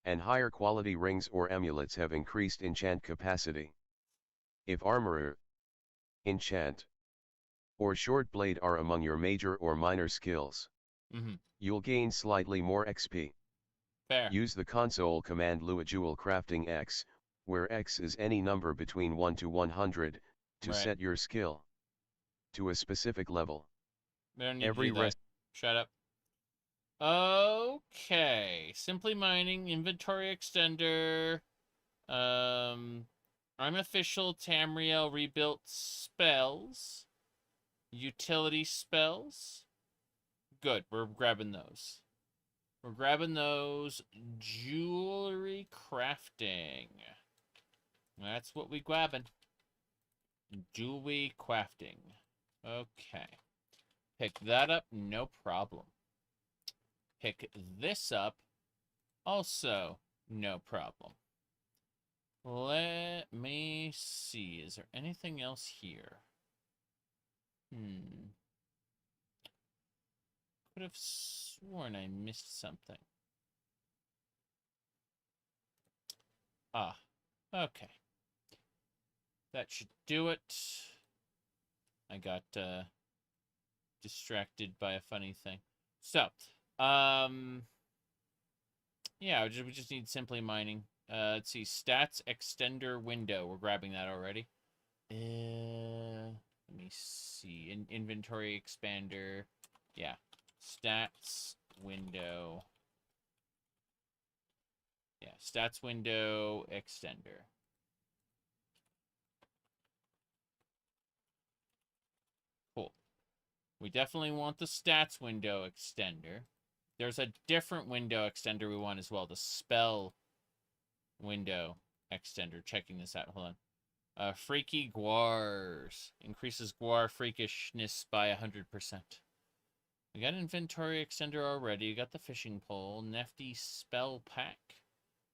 And higher quality rings or amulets have increased enchant capacity. If armorer, enchant, or short blade are among your major or minor skills, you'll gain slightly more XP. Fair. Use the console command Lua Jewel Crafting X, where X is any number between 1 to 100, to set your skill to a specific level. We don't need to do that. Shut up. Okay. Simply mining, inventory extender. Unofficial Tamriel rebuilt spells. Utility spells. Good. We're grabbing those. We're grabbing those. Jewelry crafting. That's what we grabbing. Jewelry crafting. Okay. Pick that up, no problem. Pick this up, also no problem. Let me see. Is there anything else here? Could have sworn I missed something. Ah, okay. That should do it. I got distracted by a funny thing. So, yeah, we just need simply mining. Let's see, stats extender window. We're grabbing that already. Let me see. Inventory expander. Yeah, stats window. Yeah, stats window extender. Cool. We definitely want the stats window extender. There's a different window extender we want as well. The spell window extender. Checking this out. Hold on. Freaky Guars. Increases Guar freakishness by 100%. We got inventory extender already. We got the fishing pole. Nifty spell pack.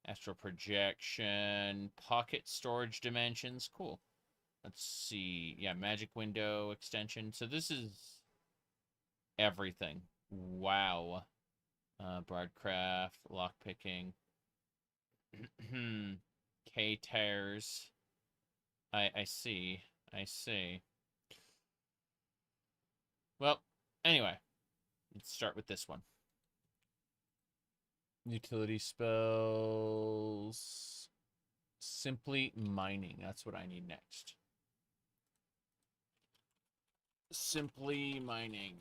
Astral projection. Pocket storage dimensions. Cool. Let's see. Yeah, magic window extension. So this is everything. Wow. Broadcraft, lockpicking. K-tears. I see. I see. Well, anyway. Let's start with this one. Utility spells. Simply mining. That's what I need next. Simply mining.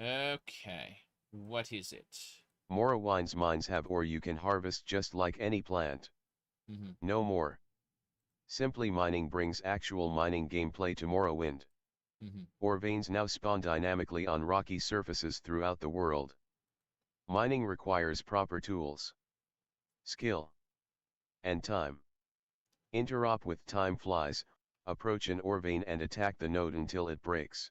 Okay. What is it? Morrowind's mines have ore you can harvest just like any plant. No more. Simply mining brings actual mining gameplay to Morrowind. Ore veins now spawn dynamically on rocky surfaces throughout the world. Mining requires proper tools, skill, and time. Interop with time flies, approach an ore vein and attack the node until it breaks.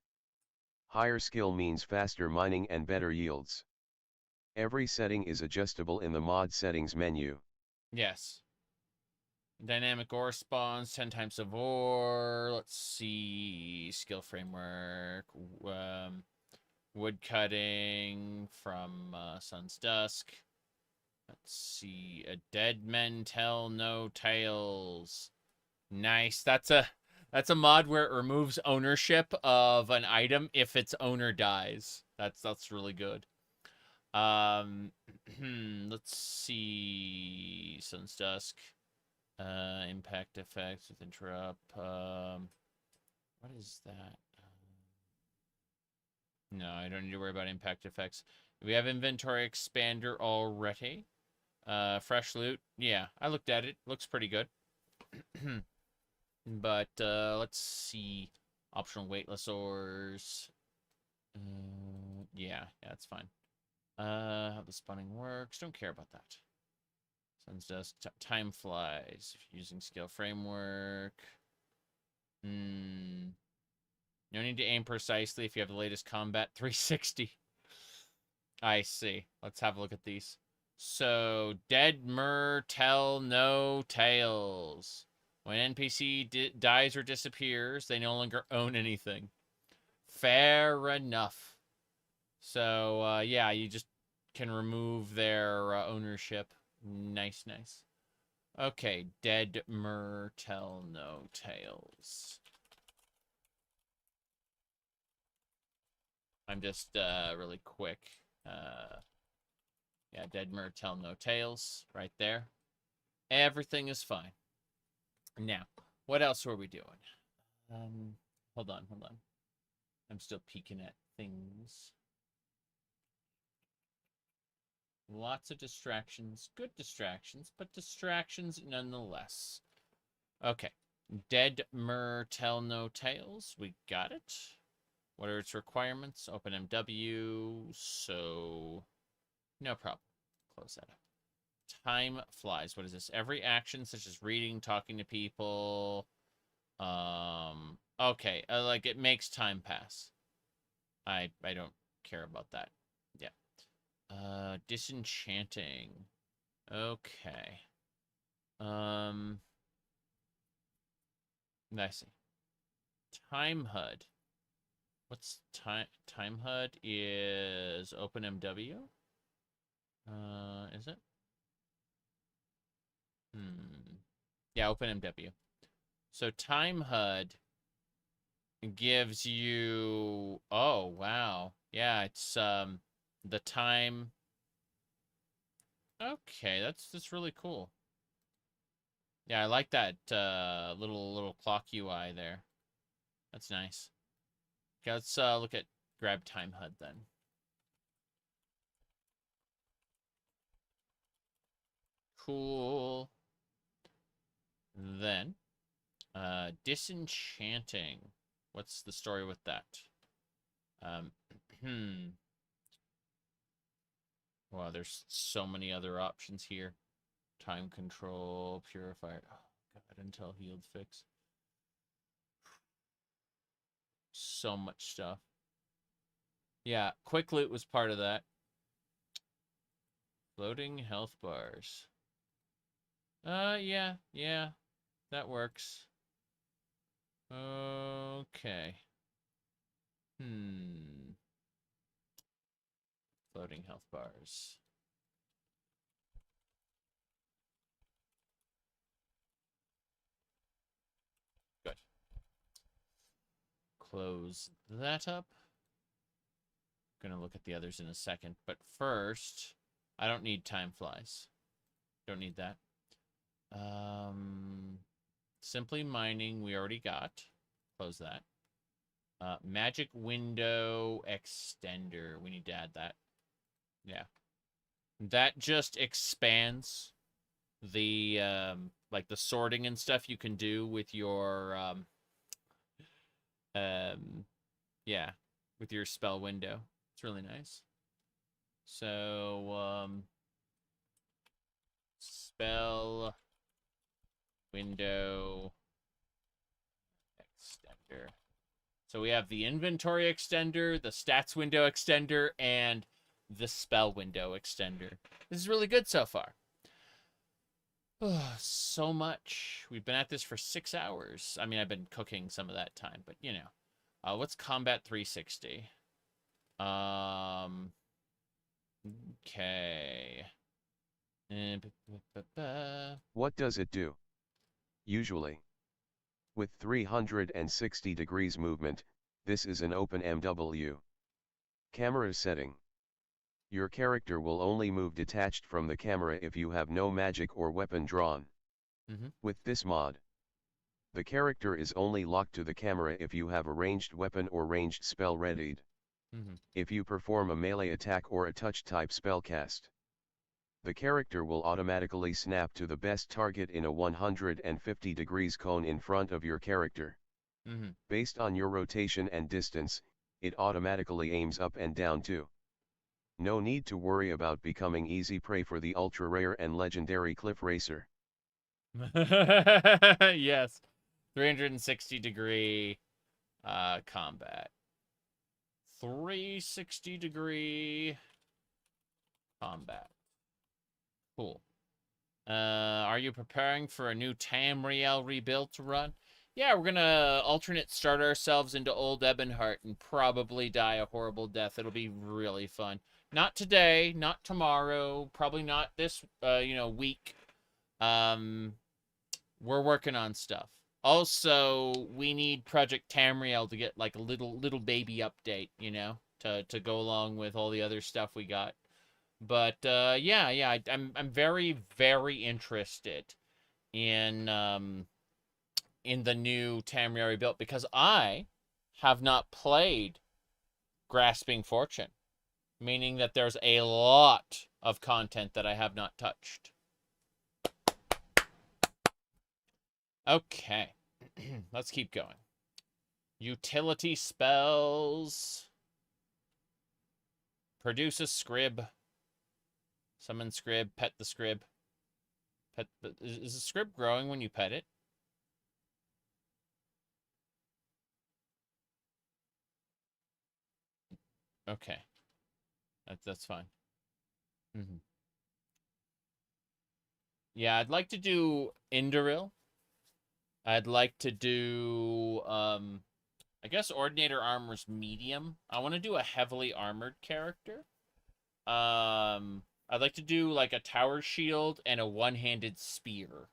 Higher skill means faster mining and better yields. Every setting is adjustable in the mod settings menu. Yes. Dynamic ore spawns, 10 types of ore. Let's see. Skill framework. Wood cutting from Sun's Dusk. Let's see. A dead men tell no tales. Nice. That's a mod where it removes ownership of an item if its owner dies. That's really good. Let's see. Sun's Dusk. Impact effects with interrupt. What is that? No, I don't need to worry about impact effects. We have inventory expander already. Fresh loot. Yeah, I looked at it. Looks pretty good. But let's see. Optional weightless ores. Yeah, that's fine. How the spawning works. Don't care about that. Sun's dust. Time flies. If you're using scale framework. No need to aim precisely if you have the latest combat 360. I see. Let's have a look at these. So, dead mer tell no tales. When NPC dies or disappears, they no longer own anything. Fair enough. So, yeah, you just can remove their ownership. Nice, nice. Okay, dead mer tell no tales. I'm just really quick. Yeah, dead mer tell no tales right there. Everything is fine. Now, what else were we doing? Hold on. I'm still peeking at things. Lots of distractions. Good distractions, but distractions nonetheless. Okay. Dead mer tell no tales. We got it. What are its requirements? OpenMW. So, no problem. Close that up. Time flies. What is this? Every action, such as reading, talking to people. Okay. Like, it makes time pass. I don't care about that. Yeah. Disenchanting. Okay. I see. Time HUD. What's time HUD is OpenMW? Is it? Yeah, OpenMW. So time HUD gives you, oh wow. Yeah, it's the time. Okay, that's really cool. Yeah, I like that little clock UI there. That's nice. Okay, let's look at grab time HUD then. Cool. Then, disenchanting. What's the story with that? Wow, there's so many other options here. Time control, purifier. Oh god, until healed fix. So much stuff. Yeah, quick loot was part of that. Floating health bars. Yeah, that works. Okay. Floating health bars. Good. Close that up. Gonna look at the others in a second, but first, I don't need time flies. Don't need that. Simply mining, we already got. Close that. Magic window extender. We need to add that. Yeah. That just expands the, like the sorting and stuff you can do with your, yeah, with your spell window. It's really nice. So, spell window extender. So we have the inventory extender, the stats window extender, and the spell window extender. This is really good so far. Oh, so much. We've been at this for 6 hours. I mean, I've been cooking some of that time, but you know. What's combat 360? Okay. What does it do? Usually, with 360 degrees movement, this is an OpenMW. Camera setting. Your character will only move detached from the camera if you have no magic or weapon drawn. With this mod, the character is only locked to the camera if you have a ranged weapon or ranged spell readied. If you perform a melee attack or a touch type spell cast. the character will automatically snap to the best target in a 150 degrees cone in front of your character. Based on your rotation and distance, it automatically aims up and down too. No need to worry about becoming easy prey for the ultra-rare and legendary Cliff Racer. Yes. 360 degree combat. 360 degree combat. Cool. Are you preparing for a new Tamriel rebuild to run? Yeah, we're gonna alternate start ourselves into Old Ebonheart and probably die a horrible death. It'll be really fun. Not today, not tomorrow, probably not this, week. We're working on stuff. Also, we need Project Tamriel to get like a little baby update, to go along with all the other stuff we got. But I'm very, very interested in the new Tamriel rebuild because I have not played Grasping Fortune, meaning that there's a lot of content that I have not touched. Okay, let's keep going. Utility spells. Produce a scrib. Summon scrib. Pet the scrib. Is the scrib growing when you pet it? Okay. That's fine. Yeah, I'd like to do Indoril. I'd like to do, I guess Ordinator Armor's medium. I want to do a heavily armored character. I'd like to do like a tower shield and a one-handed spear.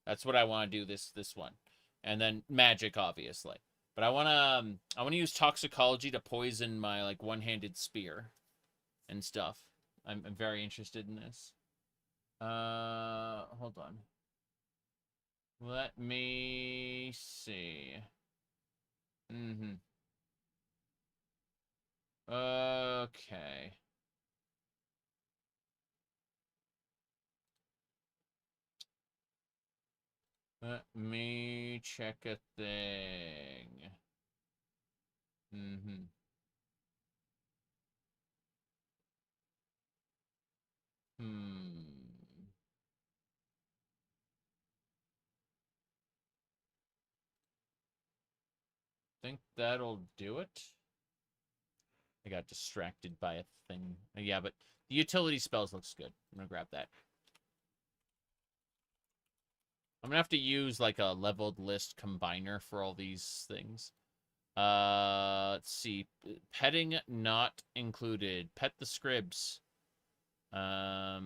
That's what I want to do this one. And then magic, obviously. But I want to use toxicology to poison my like one-handed spear and stuff. I'm very interested in this. Hold on. Let me see. Okay. Let me check a thing. Think that'll do it. I got distracted by a thing. Yeah, but the utility spells looks good. I'm gonna grab that. I'm gonna have to use like a leveled list combiner for all these things. Let's see. Petting not included. Pet the scribs. Yeah.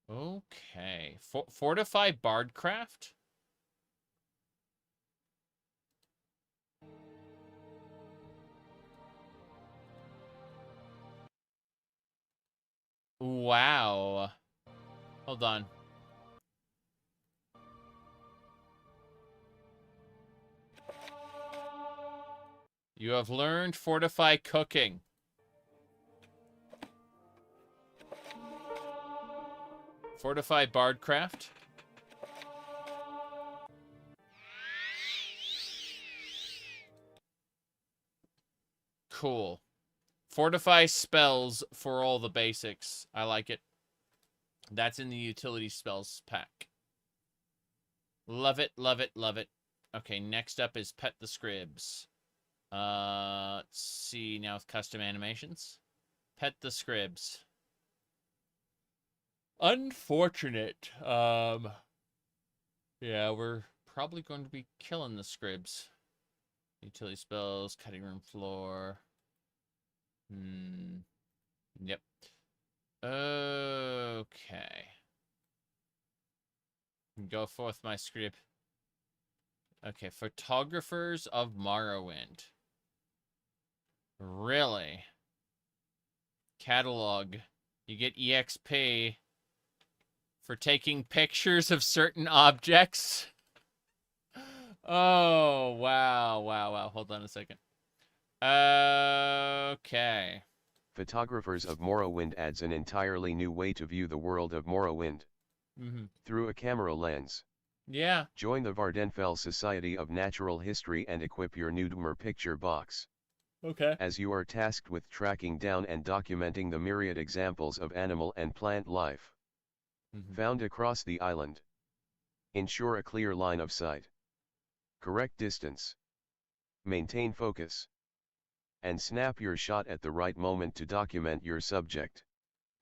Okay. Fortify Bardcraft? Wow. Hold on. You have learned Fortify Cooking. Fortify Bardcraft. Cool. Fortify spells for all the basics. I like it. That's in the utility spells pack. Love it, love it, love it. Okay, next up is Pet the Scribs. Let's see now with custom animations. Pet the Scribs. Unfortunate. Yeah, we're probably going to be killing the Scribs. Utility spells, cutting room floor. Yep. Okay. Go forth, my script. Okay, photographers of Morrowind. Really? Catalog. You get EXP for taking pictures of certain objects. Oh, wow, wow, wow. Hold on a second. Okay. Photographers of Morrowind adds an entirely new way to view the world of Morrowind. Through a camera lens. Yeah. Join the Vardenfell Society of Natural History and equip your Newdmer picture box. Okay. As you are tasked with tracking down and documenting the myriad examples of animal and plant life found across the island. Ensure a clear line of sight. Correct distance. Maintain focus. And snap your shot at the right moment to document your subject.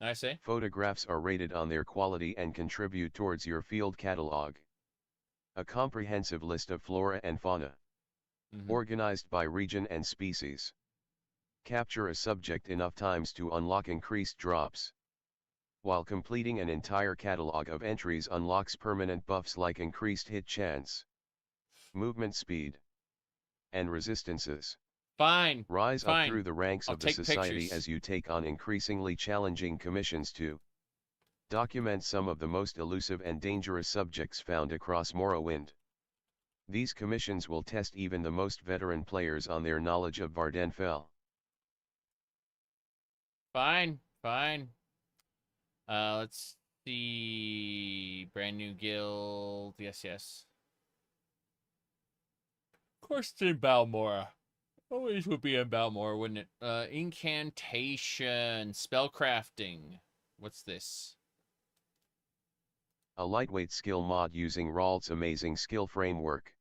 I see. Photographs are rated on their quality and contribute towards your field catalog. A comprehensive list of flora and fauna. Organized by region and species. Capture a subject enough times to unlock increased drops. While completing an entire catalog of entries unlocks permanent buffs like increased hit chance, movement speed, and resistances. Fine. Rise up through the ranks I'll of the society pictures. as you take on increasingly challenging commissions to document some of the most elusive and dangerous subjects found across Morrowind. These commissions will test even the most veteran players on their knowledge of Vardenfell. Fine. Let's see. Brand new guild. Yes. Of course it's in Balmora. Always would be in Balmora, wouldn't it? Incantation. Spellcrafting. What's this? A lightweight skill mod using Ralt's amazing skill framework.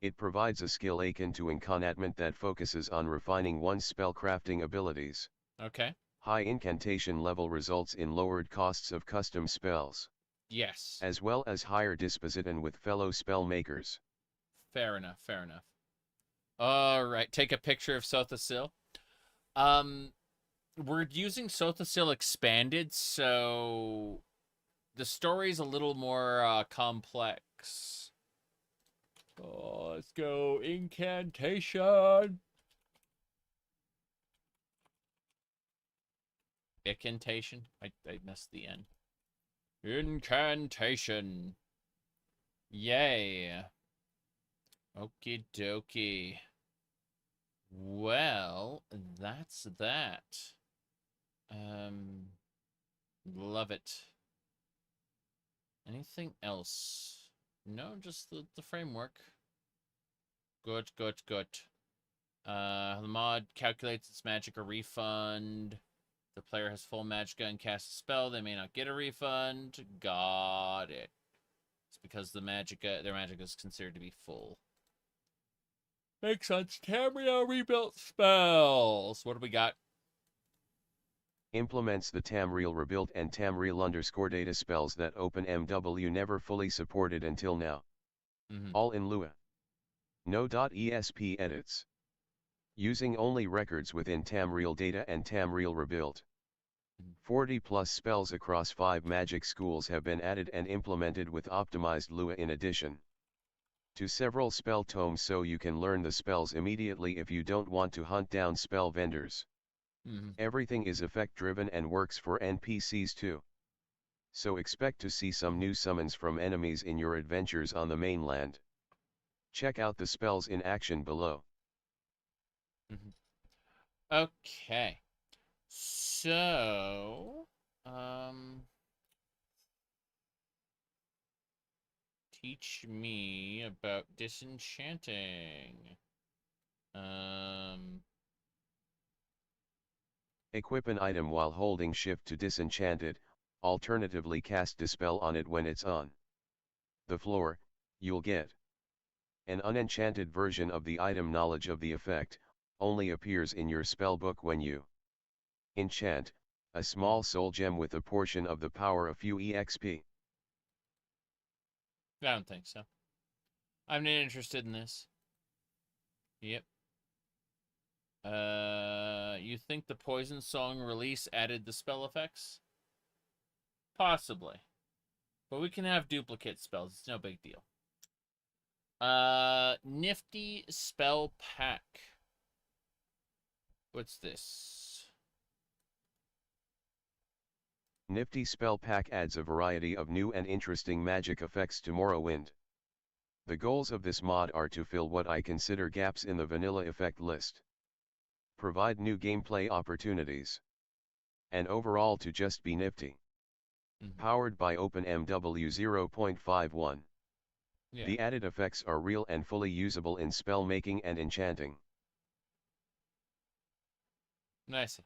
It provides a skill akin to Incanatment that focuses on refining one's spellcrafting abilities. Okay. High incantation level results in lowered costs of custom spells. Yes. As well as higher disposition with fellow spell makers. Fair enough. Alright, take a picture of Sothasil. We're using Sothasil Expanded, so the story's a little more complex. Oh, let's go. Incantation. Incantation? I missed the end. Incantation. Yay. Okie dokie. Well, that's that. Love it. Anything else? No, just the framework. Good. The mod calculates its magic a refund. The player has full magicka and casts a spell, they may not get a refund. Got it. It's because their magicka is considered to be full. Makes sense. Tamriel rebuilt spells. What do we got? Implements the Tamriel rebuilt and Tamriel_data spells that OpenMW never fully supported until now. All in Lua. No.esp edits. Using only records within Tamriel data and Tamriel rebuilt. 40 plus spells across 5 magic schools have been added and implemented with optimized Lua in addition to several spell tomes, so you can learn the spells immediately if you don't want to hunt down spell vendors. Everything is effect driven and works for NPCs too. So expect to see some new summons from enemies in your adventures on the mainland. Check out the spells in action below. Okay. So, teach me about disenchanting. Equip an item while holding shift to disenchant it, alternatively cast Dispel on it when it's on the floor. You'll get an unenchanted version of the item. Knowledge of the effect only appears in your spellbook when you enchant a small soul gem with a portion of the power of few EXP. I don't think so. I'm not interested in this. Yep. You think the Poison Song release added the spell effects? Possibly. But we can have duplicate spells. It's no big deal. Nifty spell pack. What's this? Nifty spell pack adds a variety of new and interesting magic effects to Morrowind. The goals of this mod are to fill what I consider gaps in the vanilla effect list. provide new gameplay opportunities, and overall to just be nifty. Powered by OpenMW 0.51. Yeah. The added effects are real and fully usable in spell making and enchanting. Nice.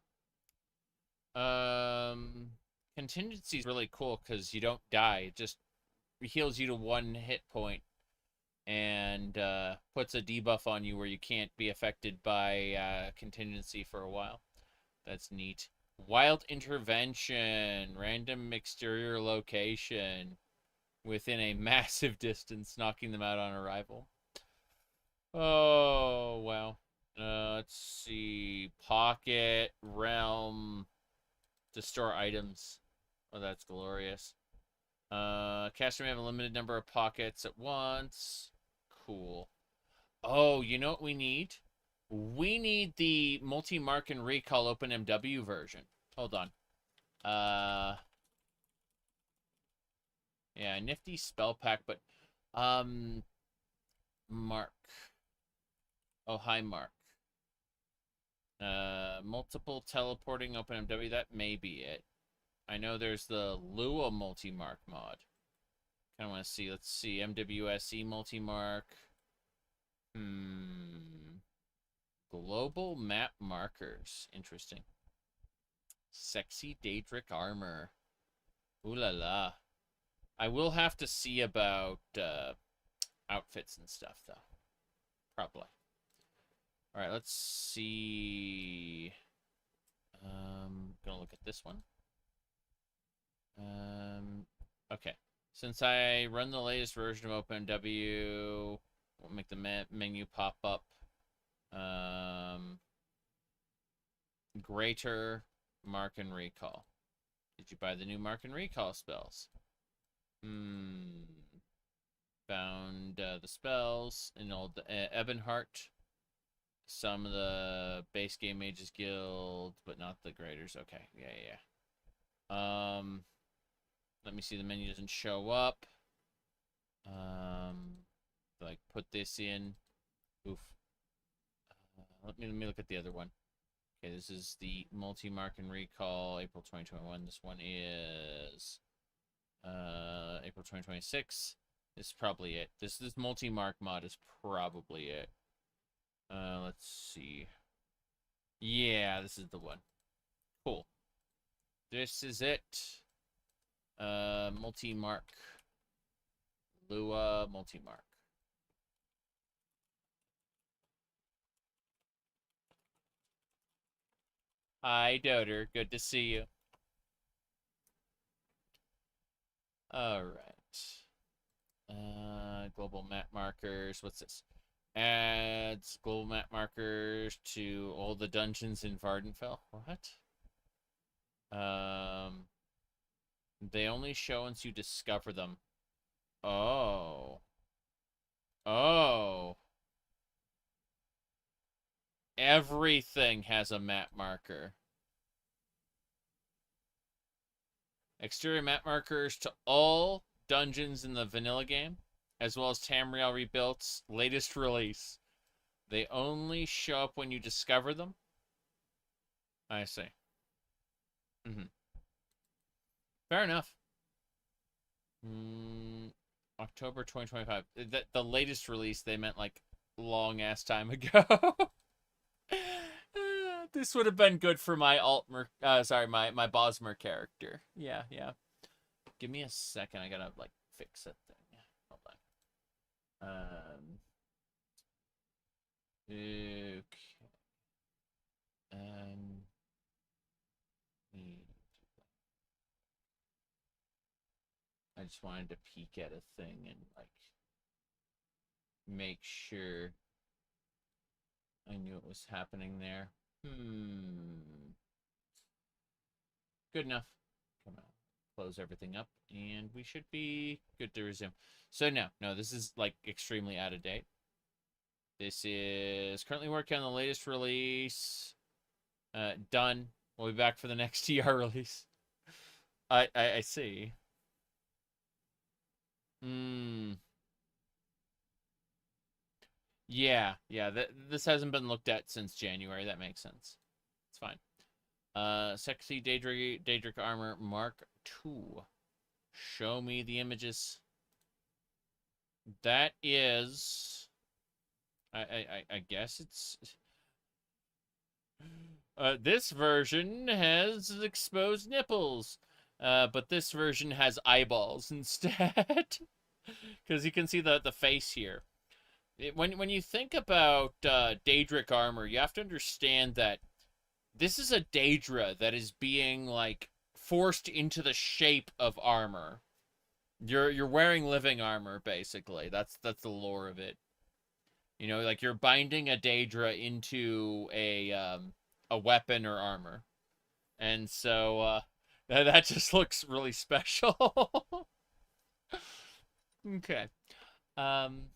Contingency is really cool because you don't die. It just heals you to 1 hit point and puts a debuff on you where you can't be affected by contingency for a while. That's neat. Wild intervention, random exterior location within a massive distance, knocking them out on arrival. Oh, wow. Let's see. Pocket, realm, to store items. Oh, that's glorious. Caster may have a limited number of pockets at once. Cool. Oh, you know what we need? We need the multi-mark and recall OpenMW version. Hold on. Yeah, nifty spell pack, but Mark. Oh, hi, Mark. Multiple teleporting OpenMW, that may be it. I know there's the Lua multi-mark mod. Kind of want to see. Let's see. MWSE multi-mark. Global map markers. Interesting. Sexy Daedric armor. Ooh la la. I will have to see about outfits and stuff, though. Probably. Alright, let's see. Gonna look at this one. Okay. Since I run the latest version of OpenMW, we'll make the menu pop up. Greater Mark and Recall. Did you buy the new Mark and Recall spells? Found the spells in old Ebonheart. Some of the base game Mages Guild, but not the Graders. Okay, yeah. Let me see. The menu doesn't show up. Like put this in. Oof. Let me look at the other one. Okay, this is the multi-mark and recall, April 2021. This one is April 2026. This is probably it. This multi-mark mod is probably it. Let's see. Yeah, this is the one. Cool. This is it. Multi-mark. Lua multi-mark. Hi, Doter. Good to see you. Alright. Global map markers. What's this? Adds global map markers to all the dungeons in Vardenfell. What? They only show once you discover them. Oh. Oh. Everything has a map marker. Exterior map markers to all dungeons in the vanilla game, as well as Tamriel Rebuilt's latest release. They only show up when you discover them. I see. Fair enough. October 2025. The oslatest release, they meant like long ass time ago. This would have been good for my my Bosmer character. Yeah. Give me a second. I gotta like fix that thing. Hold on. Okay. I just wanted to peek at a thing and like make sure I knew what was happening there. Good enough. Come on. Close everything up and we should be good to resume. So no, this is like extremely out of date. This is currently working on the latest release. Done. We'll be back for the next TR release. I see. Yeah, yeah. This hasn't been looked at since January. That makes sense. It's fine. Sexy Daedric armor Mark II. Show me the images. That is, I guess it's. This version has exposed nipples, but this version has eyeballs instead, because you can see the face here. When you think about Daedric armor, you have to understand that this is a Daedra that is being like forced into the shape of armor. You're wearing living armor basically. That's the lore of it. You know, like you're binding a Daedra into a weapon or armor, and so that just looks really special. Okay. Um.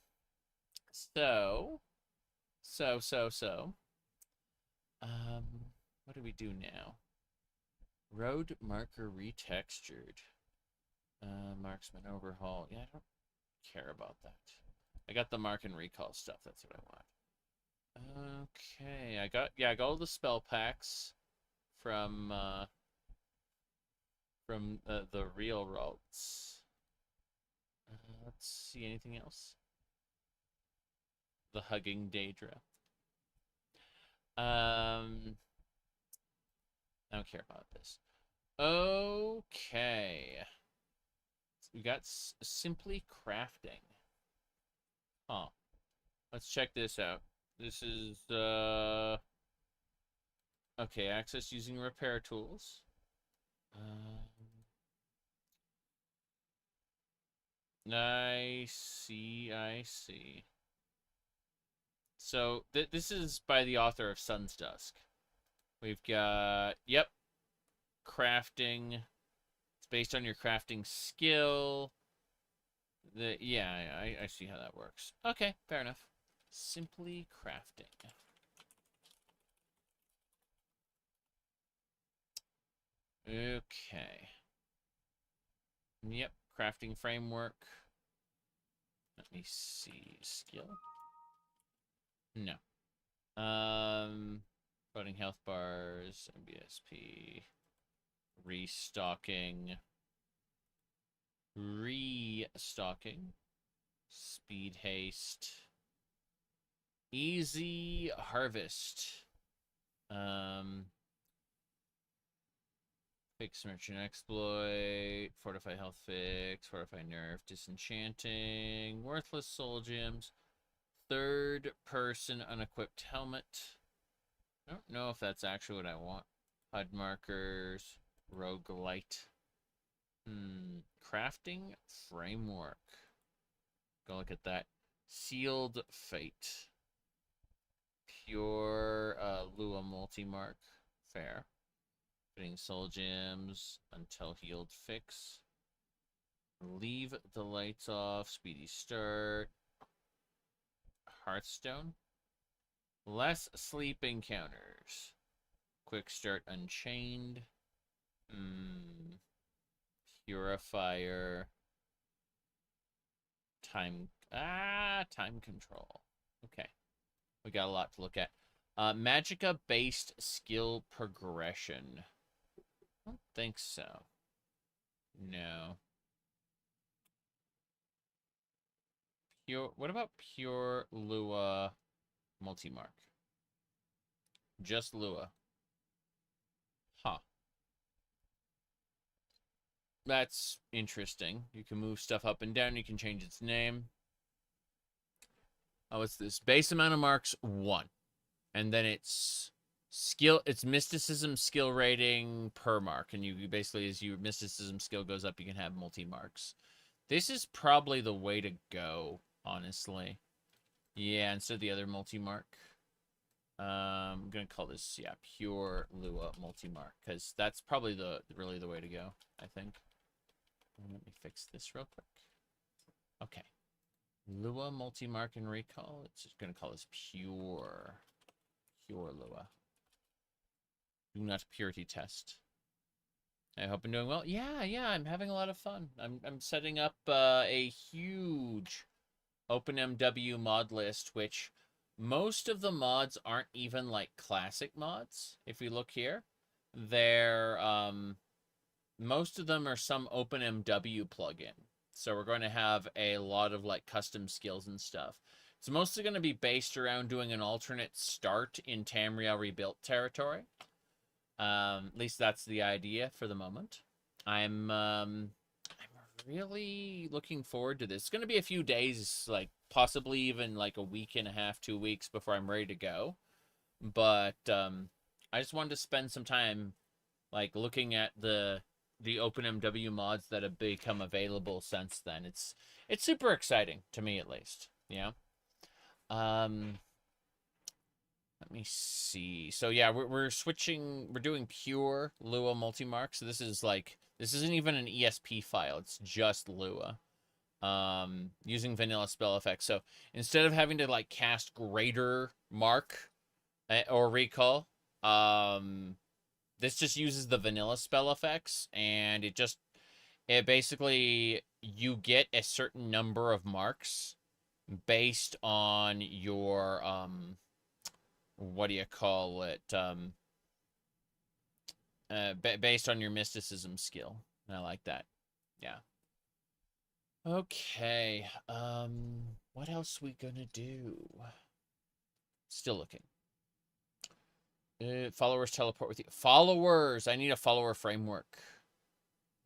So. What do we do now? Road marker retextured. Marksman overhaul. Yeah, I don't care about that. I got the mark and recall stuff. That's what I want. Okay, I got all the spell packs from the real routes. Let's see, anything else? The hugging Daedra. I don't care about this. Okay. So we got simply crafting. Huh. Let's check this out. This is, okay, access using repair tools. I see. So, this is by the author of Sun's Dusk. We've got, yep, crafting. It's based on your crafting skill. Yeah, I see how that works. Okay, fair enough. Simply crafting. Okay. Yep, crafting framework. Let me see. Skill? No. Putting health bars, MBSP, restocking, speed haste, easy harvest, fix merchant exploit, fortify health fix, fortify nerf, disenchanting, worthless soul gems, third person unequipped helmet. I don't know if that's actually what I want. HUD markers, roguelite. Crafting framework. Go look at that. Sealed fate. Pure Lua multi-mark. Fair. Putting soul gems until healed fix. Leave the lights off. Speedy start. Hearthstone. Less sleep encounters. Quick start unchained. Purifier. Time control. Okay. We got a lot to look at. Magicka-based skill progression. I don't think so. No. What about pure Lua multi-mark? Just Lua. Huh. That's interesting. You can move stuff up and down. You can change its name. Oh, it's this. Base amount of marks, 1. And then it's skill. It's mysticism skill rating per mark. And you basically, as your mysticism skill goes up, you can have multi-marks. This is probably the way to go, honestly. Yeah, instead of the other multi-mark. I'm going to call this, yeah, pure Lua multi-mark. Because that's probably really the way to go, I think. Let me fix this real quick. Okay. Lua multi-mark and recall. It's just going to call this pure Lua. Do not purity test. I hope I'm doing well. Yeah, I'm having a lot of fun. I'm setting up a huge OpenMW mod list, which most of the mods aren't even like classic mods. If you look here, they're most of them are some OpenMW plugin. So we're going to have a lot of like custom skills and stuff. It's mostly going to be based around doing an alternate start in Tamriel rebuilt territory. At least that's the idea for the moment. I'm really looking forward to this. It's going to be a few days, like possibly even like a week and a half, 2 weeks before I'm ready to go. But I just wanted to spend some time like looking at the OpenMW mods that have become available since then. It's super exciting to me, at least. Yeah. Let me see. So yeah, we're switching. We're doing pure Lua multimark. So this isn't even an ESP file. It's just Lua. Using vanilla spell effects. So instead of having to like cast greater mark or recall, this just uses the vanilla spell effects, and it basically, you get a certain number of marks based on your, what do you call it? Based on your mysticism skill. And I like that. Yeah. Okay. What else we gonna do? Still looking. Followers teleport with you. Followers! I need a follower framework.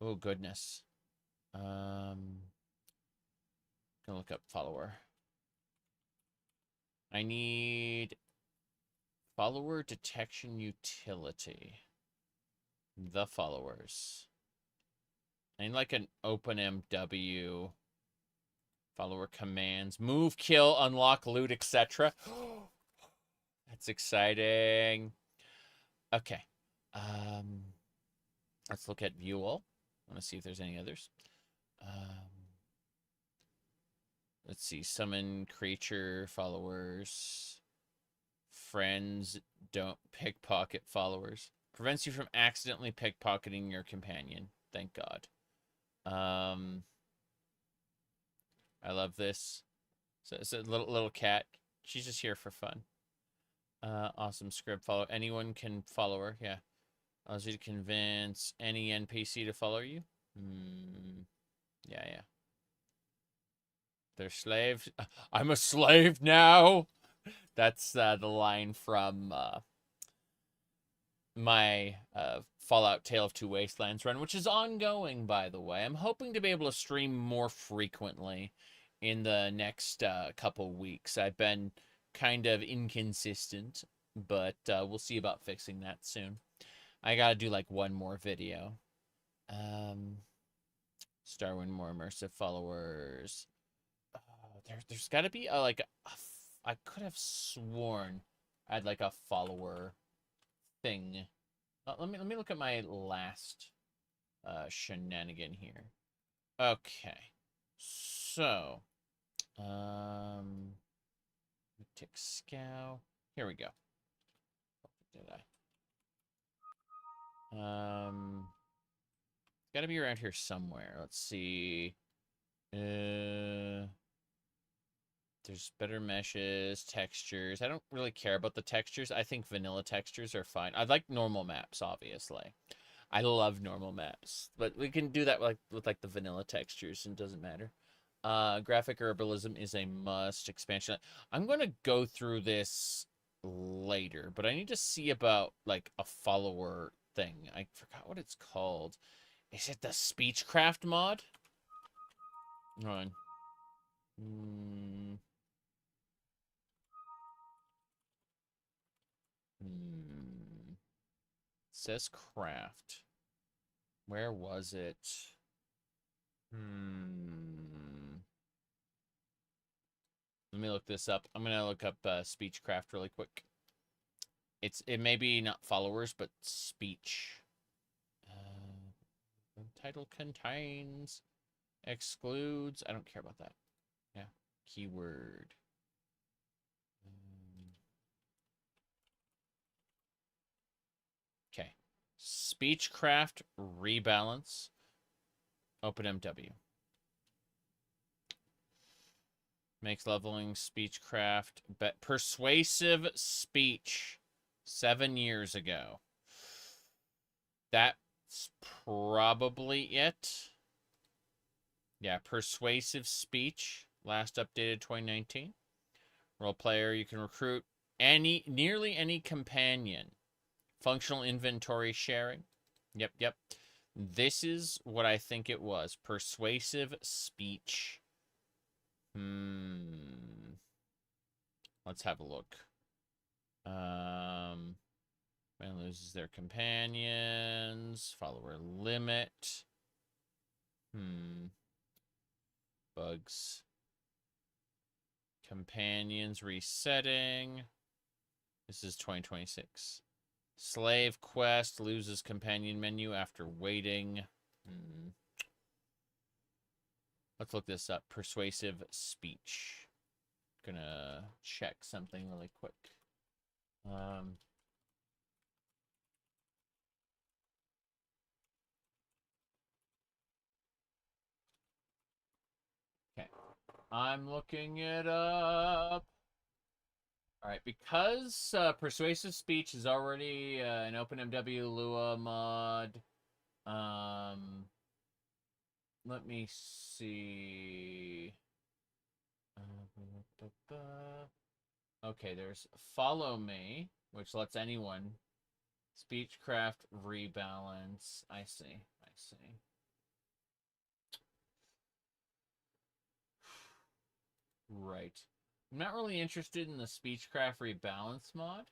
Oh, goodness. Gonna look up follower. I need follower detection utility. The followers. I need like an OpenMW. Follower commands. Move, kill, unlock, loot, etc. That's exciting. Okay. Let's look at view all. I want to see if there's any others. Let's see. Summon creature followers. Friends don't pickpocket followers. Prevents you from accidentally pickpocketing your companion. Thank God. I love this. So it's a little cat. She's just here for fun. Awesome script. Follow. Anyone can follow her. Yeah. Allows you to convince any NPC to follow you. Yeah. They're slaves. I'm a slave now. That's the line from my Fallout Tale of Two Wastelands run, which is ongoing, by the way. I'm hoping to be able to stream more frequently in the next couple weeks. I've been kind of inconsistent, but we'll see about fixing that soon. I gotta do like one more video. Starwin more immersive followers. There's gotta be I could have sworn I had like a follower thing. Let me look at my last shenanigan here. Okay, so tick scow. Here we go. Did I? Gotta be around here somewhere. Let's see. There's better meshes, textures. I don't really care about the textures. I think vanilla textures are fine. I like normal maps, obviously. I love normal maps, but we can do that with the vanilla textures, and it doesn't matter. Graphic herbalism is a must. Expansion. I'm going to go through this later, but I need to see about like a follower thing. I forgot what it's called. Is it the Speechcraft mod? Hold on. It says craft. Where was it? Let me look this up. I'm gonna look up Speechcraft really quick. It may be not followers, but speech. Title contains, excludes. I don't care about that. Yeah, keyword. Okay, Speechcraft rebalance. OpenMW. Makes leveling speechcraft, but persuasive speech 7 years ago. That's probably it. Yeah, persuasive speech, last updated 2019. Role player, you can recruit nearly any companion. Functional inventory sharing. Yep. This is what I think it was. Persuasive speech. Let's have a look. Man loses their companions. Follower limit. Bugs. Companions resetting. This is 2026. Slave quest loses companion menu after waiting. Let's look this up. Persuasive speech. Gonna check something really quick. Okay. I'm looking it up. All right, because persuasive speech is already an OpenMW Lua mod. Let me see. Okay, there's follow me, which lets anyone speechcraft rebalance. I see. Right. I'm not really interested in the speechcraft rebalance mod.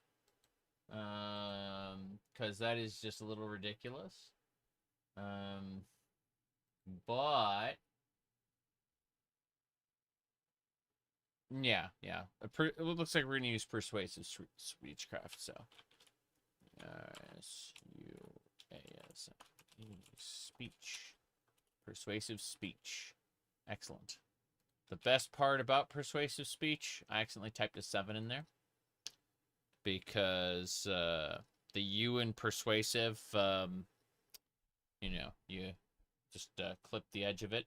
Because that is just a little ridiculous. But yeah. It looks like we're gonna use persuasive speechcraft. So speech, persuasive speech, excellent. The best part about persuasive speech, I accidentally typed a 7 in there because the U in persuasive, you just clip the edge of it.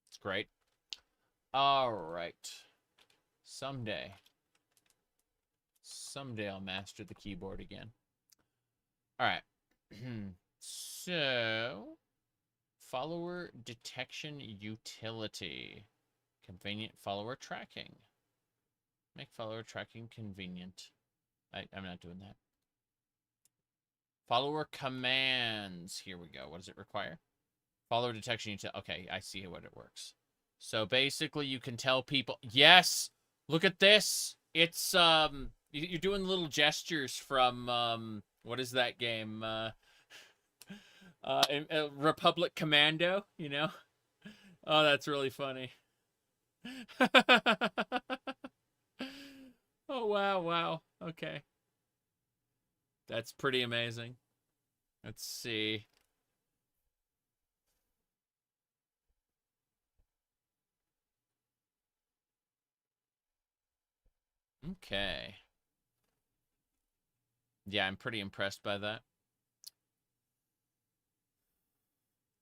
It's great. All right. Someday I'll master the keyboard again. All right. So, follower detection utility. Convenient follower tracking. Make follower tracking convenient. I'm not doing that. Follower commands. Here we go. What does it require? Follower detection utility. Okay, I see what it works. So basically you can tell people, yes, look at this. It's, you're doing little gestures from, what is that game? Republic Commando, you know? Oh, that's really funny. Oh, wow. Okay. That's pretty amazing. Let's see. Okay. Yeah, I'm pretty impressed by that.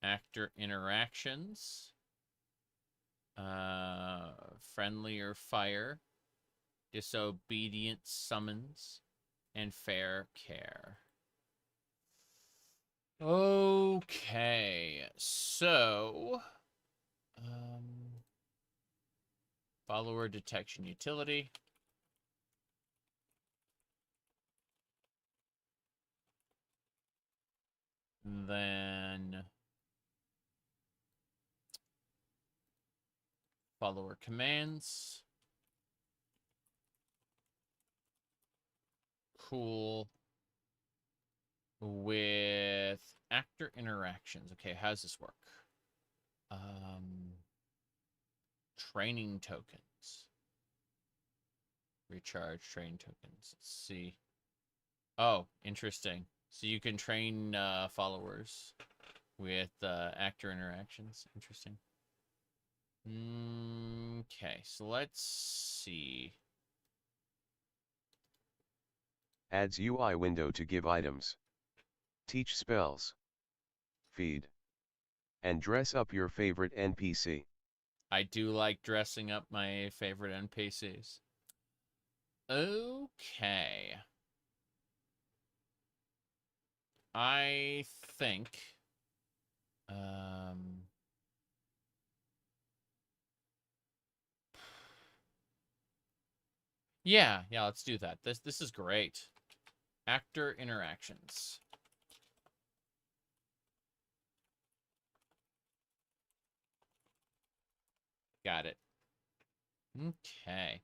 Actor interactions. Friendlier fire. Disobedient summons. And fair care. Okay. So, follower detection utility. Then follower commands. Cool. With actor interactions. Okay, how does this work? Training tokens. Recharge training tokens. Let's see. Oh, interesting. So you can train followers with actor interactions. Interesting. Okay, so let's see. Adds UI window to give items. Teach spells. Feed. And dress up your favorite NPC. I do like dressing up my favorite NPCs. Okay. I think... Yeah, let's do that. This is great. Actor interactions. Got it. Okay.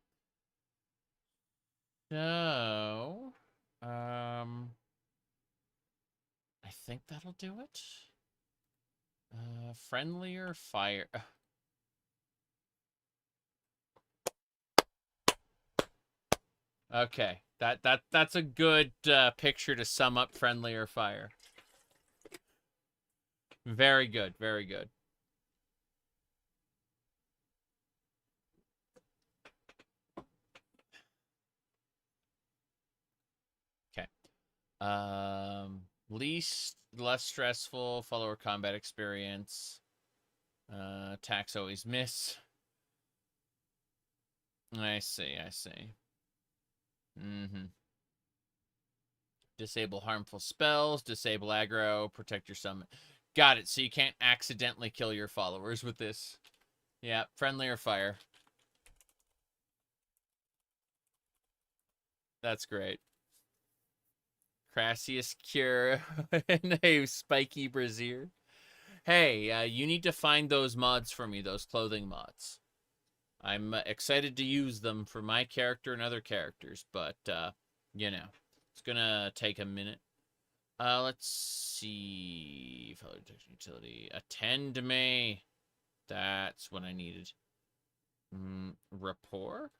So, I think that'll do it. Friendlier fire. Okay, that's a good picture to sum up friendlier fire. Very good, very good. Okay. Less stressful, follower combat experience. Attacks always miss. I see. Disable harmful spells, disable aggro, protect your summon. Got it, so you can't accidentally kill your followers with this. Yeah, friendlier fire. That's great. Crassius Cure and a spiky brazier. Hey, you need to find those mods for me, those clothing mods. I'm excited to use them for my character and other characters, but, you know, it's gonna take a minute. Let's see. Utility. Attend me. That's what I needed. Rapport?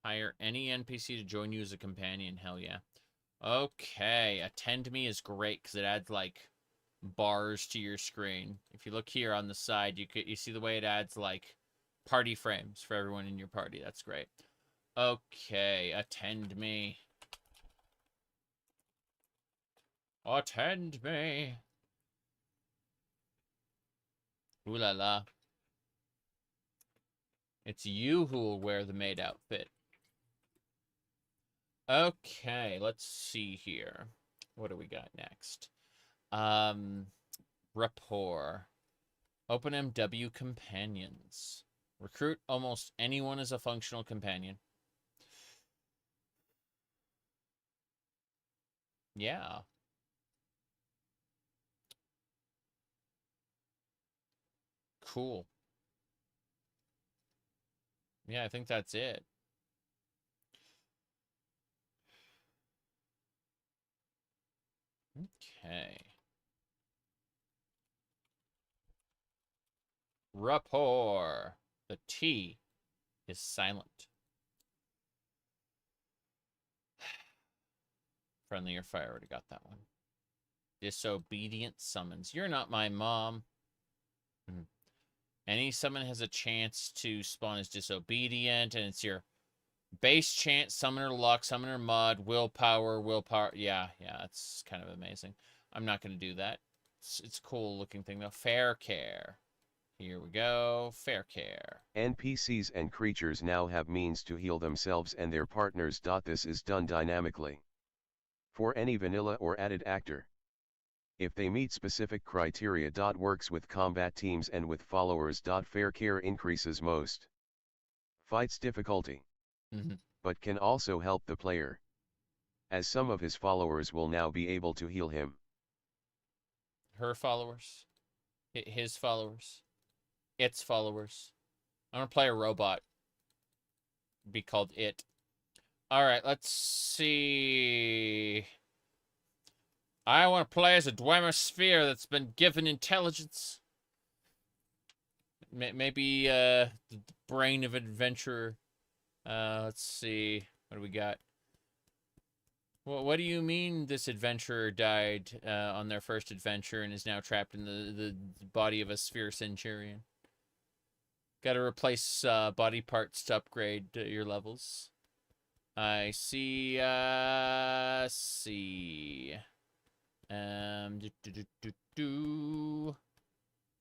Hire any NPC to join you as a companion. Hell yeah. Okay. Attend me is great because it adds, like, bars to your screen. If you look here on the side, you see the way it adds, like, party frames for everyone in your party. That's great. Okay, attend me. Attend me. Ooh la la. It's you who will wear the maid outfit. Okay, let's see here. What do we got next? Rapport. OpenMW companions. Recruit almost anyone as a functional companion. Yeah. Cool. Yeah, I think that's it. Okay. Rapport. The T is silent. Friendlier fire, already got that one. Disobedient summons. You're not my mom. Any summon has a chance to spawn as disobedient, and it's your base chance, summoner luck, summoner mud, willpower. Yeah, it's kind of amazing. I'm not going to do that. It's a cool looking thing, though. Fair care. Here we go. Fair care. NPCs and creatures now have means to heal themselves and their partners. This is done dynamically. For any vanilla or added actor, if they meet specific criteria. Works with combat teams and with followers. Fair care increases most fights difficulty, but can also help the player, as some of his followers will now be able to heal him. Her followers, his followers, its followers. I'm gonna play a robot. Be called it. All right, let's see. I want to play as a Dwemer sphere that's been given intelligence. Maybe the brain of adventurer. Let's see. What do we got? Well, what do you mean this adventurer died on their first adventure and is now trapped in the body of a sphere centurion? Got to replace body parts to upgrade your levels. I see.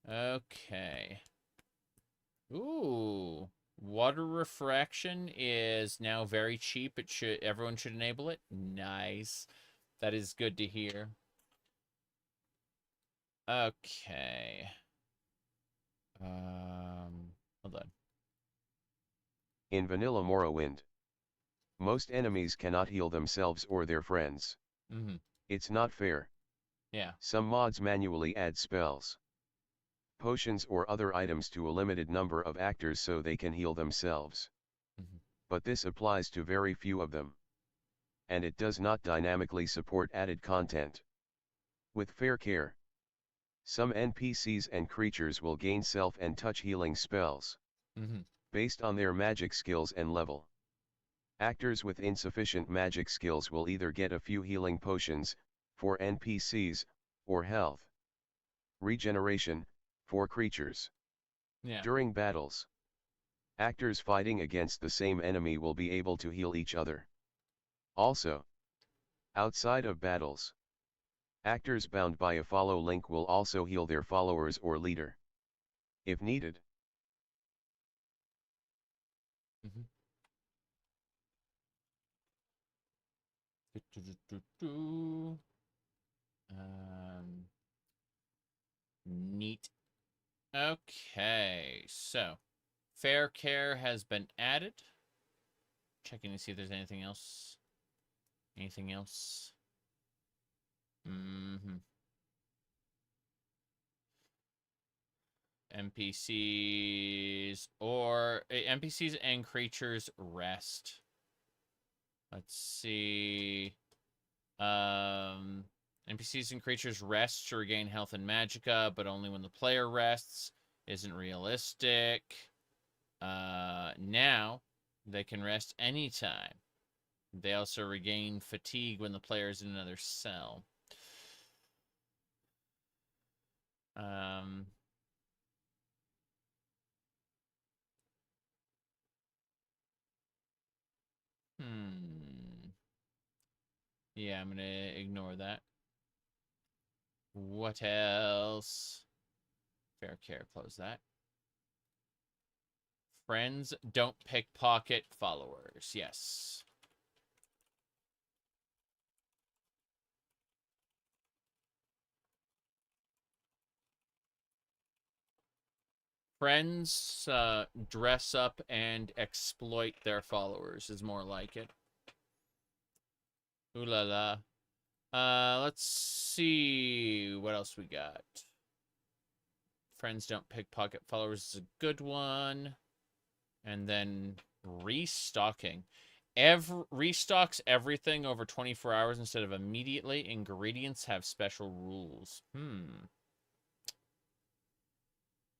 Okay. Ooh. Water refraction is now very cheap. Everyone should enable it. Nice. That is good to hear. Okay. Hold on. In vanilla Morrowind, most enemies cannot heal themselves or their friends. Mm-hmm. It's not fair. Yeah. Some mods manually add spells, potions or other items to a limited number of actors so they can heal themselves. Mm-hmm. But this applies to very few of them. And it does not dynamically support added content. With fair care, some NPCs and creatures will gain self and touch healing spells, based on their magic skills and level. Actors with insufficient magic skills will either get a few healing potions, for NPCs, or health regeneration, for creatures. Yeah. During battles, actors fighting against the same enemy will be able to heal each other. Also, outside of battles, actors bound by a follow link will also heal their followers or leader, if needed. Neat. Okay, so fair care has been added. Checking to see if there's anything else. Anything else? NPCs and creatures rest. Let's see. NPCs and creatures rest to regain health and magicka, but only when the player rests. Isn't realistic. Now they can rest anytime. They also regain fatigue when the player is in another cell. Yeah, I'm gonna ignore that. What else? Fair care, close that. Friends don't pickpocket followers. Yes. Friends dress up and exploit their followers is more like it. Ooh la la. Let's see what else we got. Friends don't pickpocket followers is a good one. And then restocking. Restocks everything over 24 hours instead of immediately. Ingredients have special rules.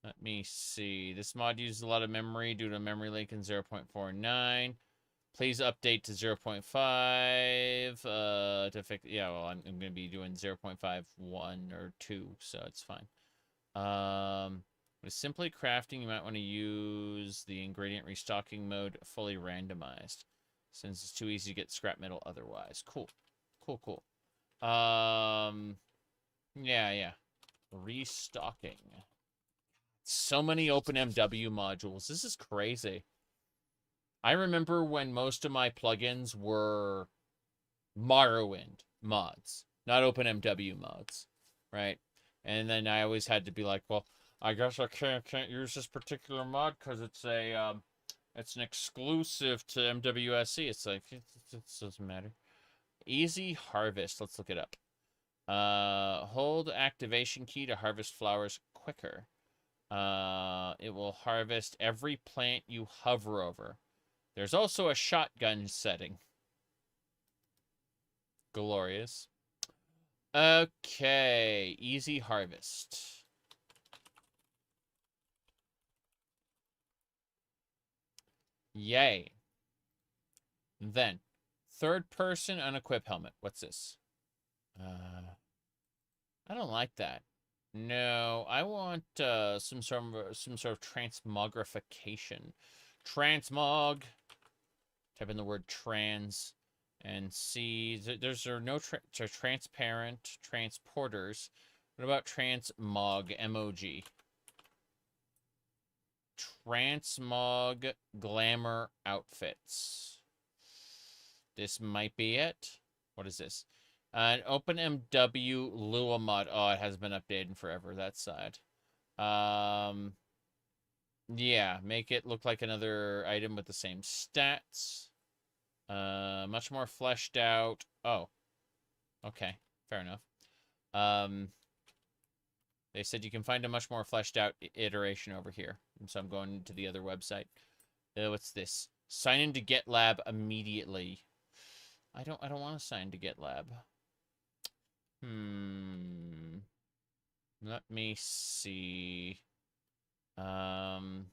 Let me see. This mod uses a lot of memory due to memory leak in 0.49. Please update to 0.5 to fix. Yeah, well, I'm going to be doing 0.51 or 2, so it's fine. With simply crafting, you might want to use the ingredient restocking mode fully randomized, since it's too easy to get scrap metal otherwise. Cool. Cool. Yeah. Restocking. So many OpenMW modules. This is crazy. I remember when most of my plugins were Morrowind mods, not OpenMW mods, right? And then I always had to be like, well, I guess I can't use this particular mod because it's an exclusive to MWSE. It's like, it doesn't matter. Easy harvest. Let's look it up. Hold activation key to harvest flowers quicker. It will harvest every plant you hover over. There's also a shotgun setting. Glorious. Okay, easy harvest. Yay. Then, third person unequip helmet. What's this? I don't like that. No, I want some sort of transmogrification. Transmog. Type in the word trans and see. There's no transparent transporters. What about transmog? MOG. transmog glamour outfits. This might be it. What is this? An OpenMW Lua mod. Oh, it hasn't been updated in forever, that side. Yeah, make it look like another item with the same stats. Much more fleshed out. Oh. Okay, fair enough. They said you can find a much more fleshed out iteration over here. And so I'm going to the other website. What's this? Sign into GitLab immediately. I don't want to sign to GitLab. Let me see. Gonna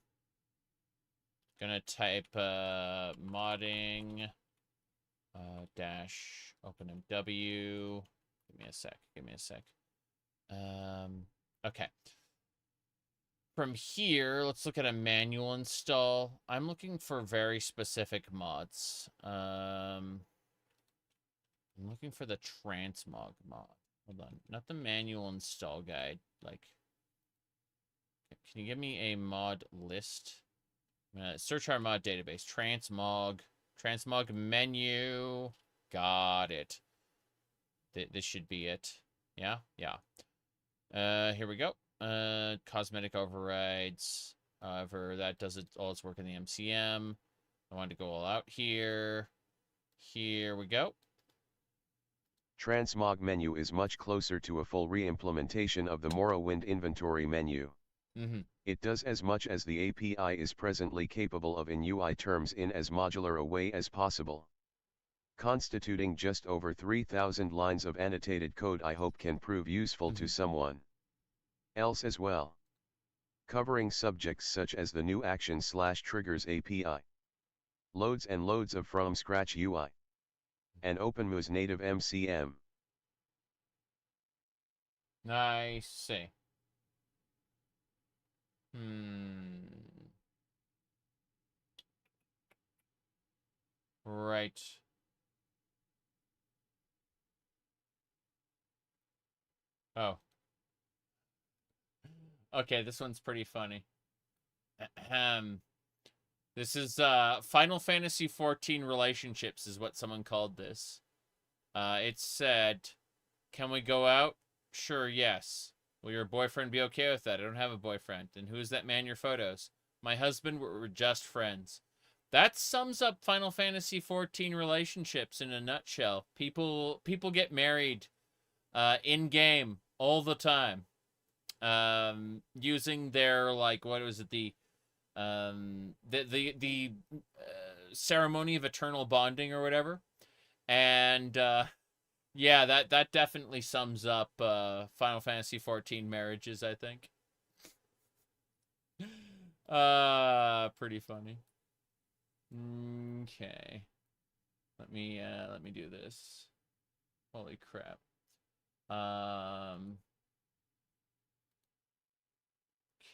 type modding dash OpenMW. Give me a sec. Okay. From here, let's look at a manual install. I'm looking for very specific mods. I'm looking for the transmog mod. Hold on. Not the manual install guide. Like, can you give me a mod list? Search our mod database. Transmog. Transmog menu. Got it. This should be it. Yeah? Yeah. Here we go. Cosmetic overrides. However, that does all its work in the MCM. I wanted to go all out here. Here we go. Transmog menu is much closer to a full re-implementation of the Morrowind inventory menu. It does as much as the API is presently capable of in UI terms in as modular a way as possible. Constituting just over 3,000 lines of annotated code I hope can prove useful to someone else as well. Covering subjects such as the new action/triggers API. Loads and loads of from scratch UI. And OpenMU's native MCM. I see. Right. Oh. Okay, this one's pretty funny. This is Final Fantasy XIV relationships is what someone called this. It said, "Can we go out? Sure, yes. Will your boyfriend be okay with that? I don't have a boyfriend. And who's that man in your photos? My husband, we're just friends." That sums up Final Fantasy XIV relationships in a nutshell. People get married in game all the time. Using their, like, what was it, the ceremony of eternal bonding or whatever. And yeah, that definitely sums up Final Fantasy XIV marriages, I think. Pretty funny. Okay. Let me do this. Holy crap.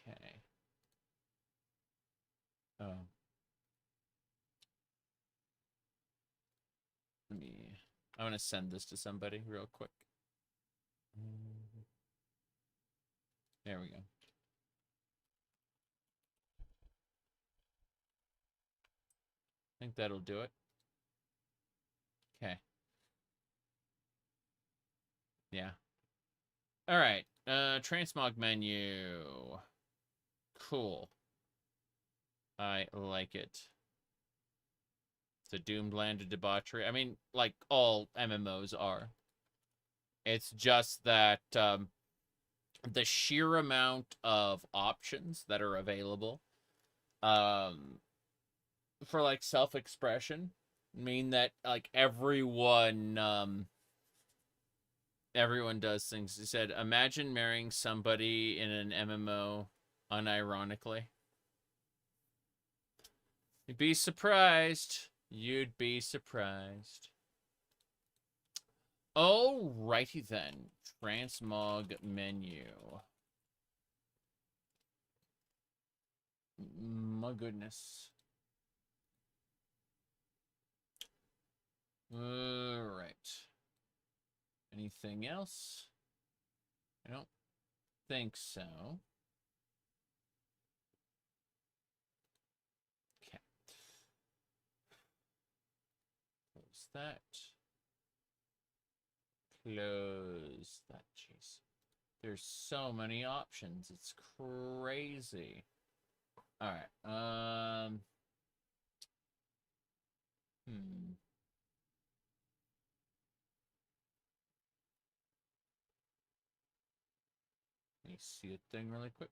Okay. Oh. I want to send this to somebody real quick. There we go. I think that'll do it. Okay. Yeah. All right. Transmog menu. Cool. I like it. It's a doomed land of debauchery. I mean, like all MMOs are. It's just that the sheer amount of options that are available for like self-expression mean that like everyone does things. He said, imagine marrying somebody in an MMO unironically. You'd be surprised. You'd be surprised. Alrighty then. Transmog menu. My goodness. Alright. Anything else? I don't think so. close that. Close that. Jeez. There's so many options. It's crazy. All right. Let me see a thing really quick.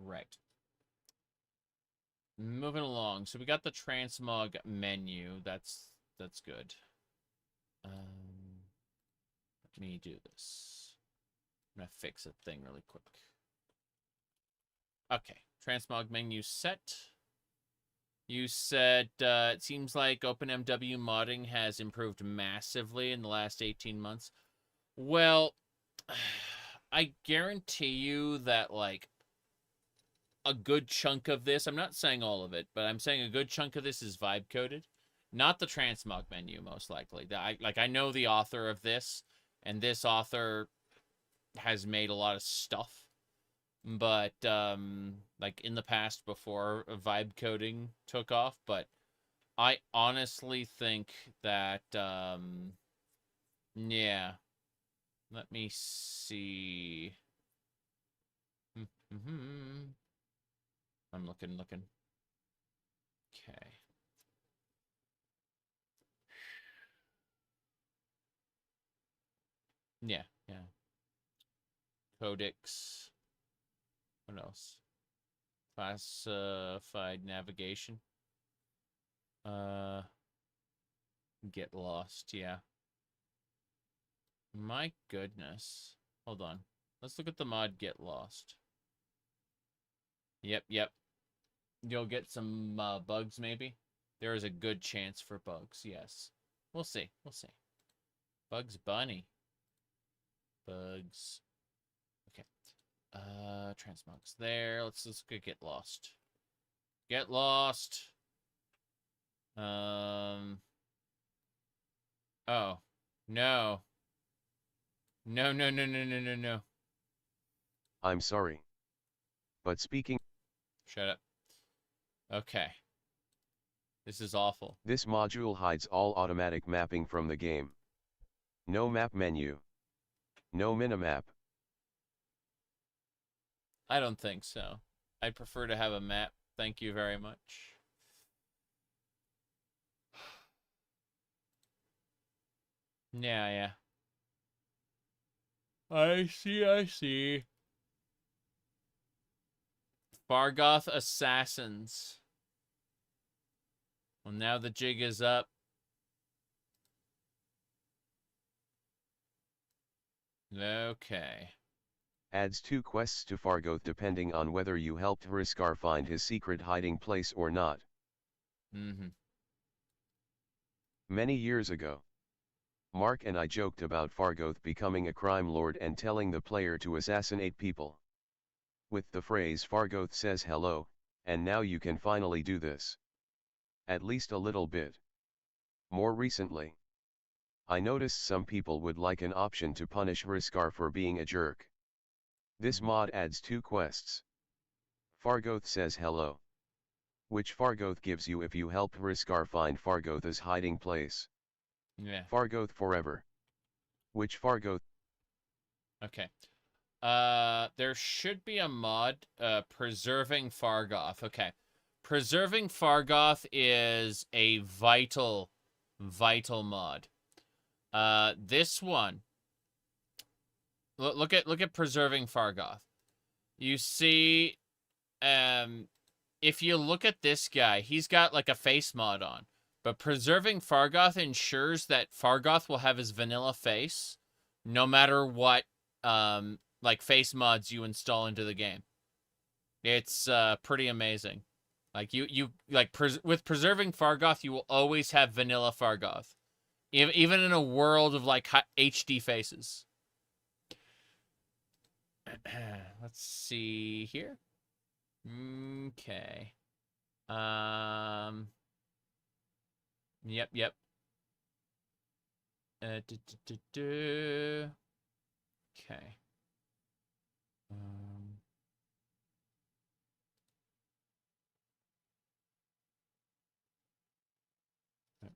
Right. Moving along. So we got the transmog menu. That's good. Let me do this. I'm gonna fix a thing really quick. Okay. Transmog menu set. You said it seems like OpenMW modding has improved massively in the last 18 months. Well, I guarantee you that, like, a good chunk of this, I'm not saying all of it, but I'm saying a good chunk of this is vibe coded. Not the transmog menu, most likely. I know the author of this, and this author has made a lot of stuff. But, like, in the past, before vibe coding took off, but I honestly think that, yeah. Let me see. I'm looking. Okay. Yeah. Codex. What else? Classified navigation. Get lost, yeah. My goodness. Hold on. Let's look at the mod Get Lost. Yep. You'll get some bugs, maybe? There is a good chance for bugs, yes. We'll see. Bugs Bunny. Bugs. Okay. Transmogs there. Let's go Get Lost. Get Lost. Oh. No. No. I'm sorry. But speaking... Shut up. Okay. This is awful. This module hides all automatic mapping from the game. No map menu. No minimap. I don't think so. I'd prefer to have a map. Thank you very much. Yeah. I see. Fargoth Assassins. Well, now the jig is up. Okay. Adds 2 quests to Fargoth depending on whether you helped Hriskar find his secret hiding place or not. Many years ago, Mark and I joked about Fargoth becoming a crime lord and telling the player to assassinate people. With the phrase Fargoth says hello, and now you can finally do this. At least a little bit. More recently, I noticed some people would like an option to punish Hriskar for being a jerk. This mod adds 2 quests. Fargoth says hello, which Fargoth gives you if you help Hriskar find Fargoth's hiding place. Yeah. Fargoth Forever, which Fargoth... Okay. There should be a mod, Preserving Fargoth. Okay. Preserving Fargoth is a vital mod. This one, look at Preserving Fargoth. You see, if you look at this guy, he's got like a face mod on. But Preserving Fargoth ensures that Fargoth will have his vanilla face no matter what like face mods you install into the game. It's pretty amazing. Like with Preserving Fargoth, you will always have vanilla Fargoth, even in a world of like HD faces. Let's see here. Okay. Yep. Okay.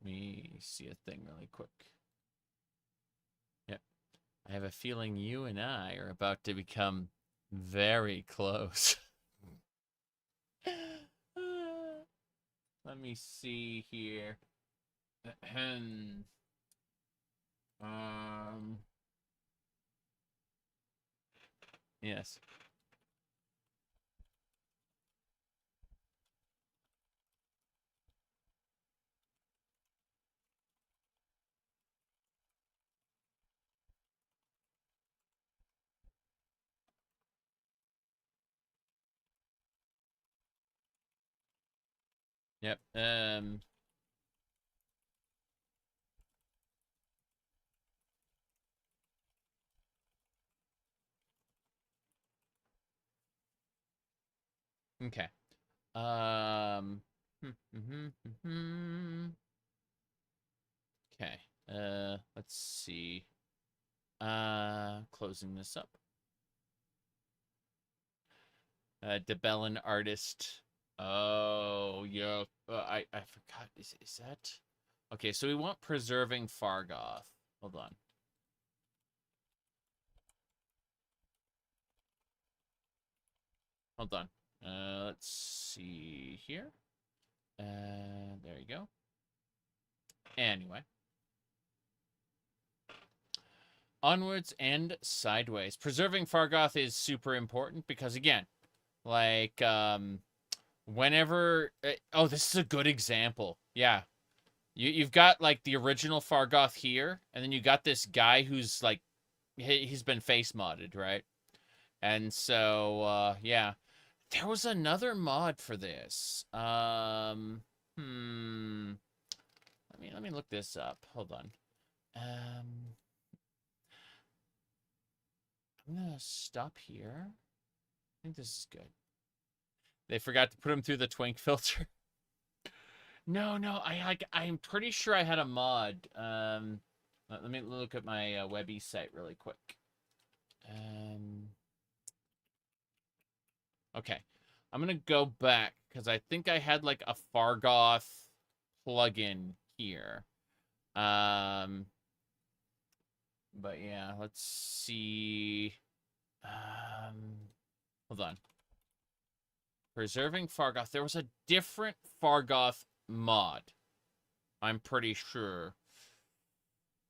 Let me see a thing really quick. Yep. I have a feeling you and I are about to become very close. Let me see here. Yes. Yep. Okay. Um. Okay. Let's see. Closing this up. Debellin artist. Oh, yeah. I forgot. Is that? Okay, so we want preserving Fargoth. Hold on. Hold on. Let's see here. There you go. Anyway. Onwards and sideways. Preserving Fargoth is super important because, again, like, whenever... oh, this is a good example. Yeah. You've got, like, the original Fargoth here, and then you got this guy who's, like, he's been face modded, right? And so, yeah. There was another mod for this. Let me look this up. Hold on. I'm gonna stop here. I think this is good. They forgot to put him through the twink filter. No, I'm pretty sure I had a mod. Let me look at my Webby site really quick. Okay, I'm gonna go back because I think I had like a Fargoth plugin here. But yeah, let's see. Hold on. Preserving Fargoth. There was a different Fargoth mod. I'm pretty sure.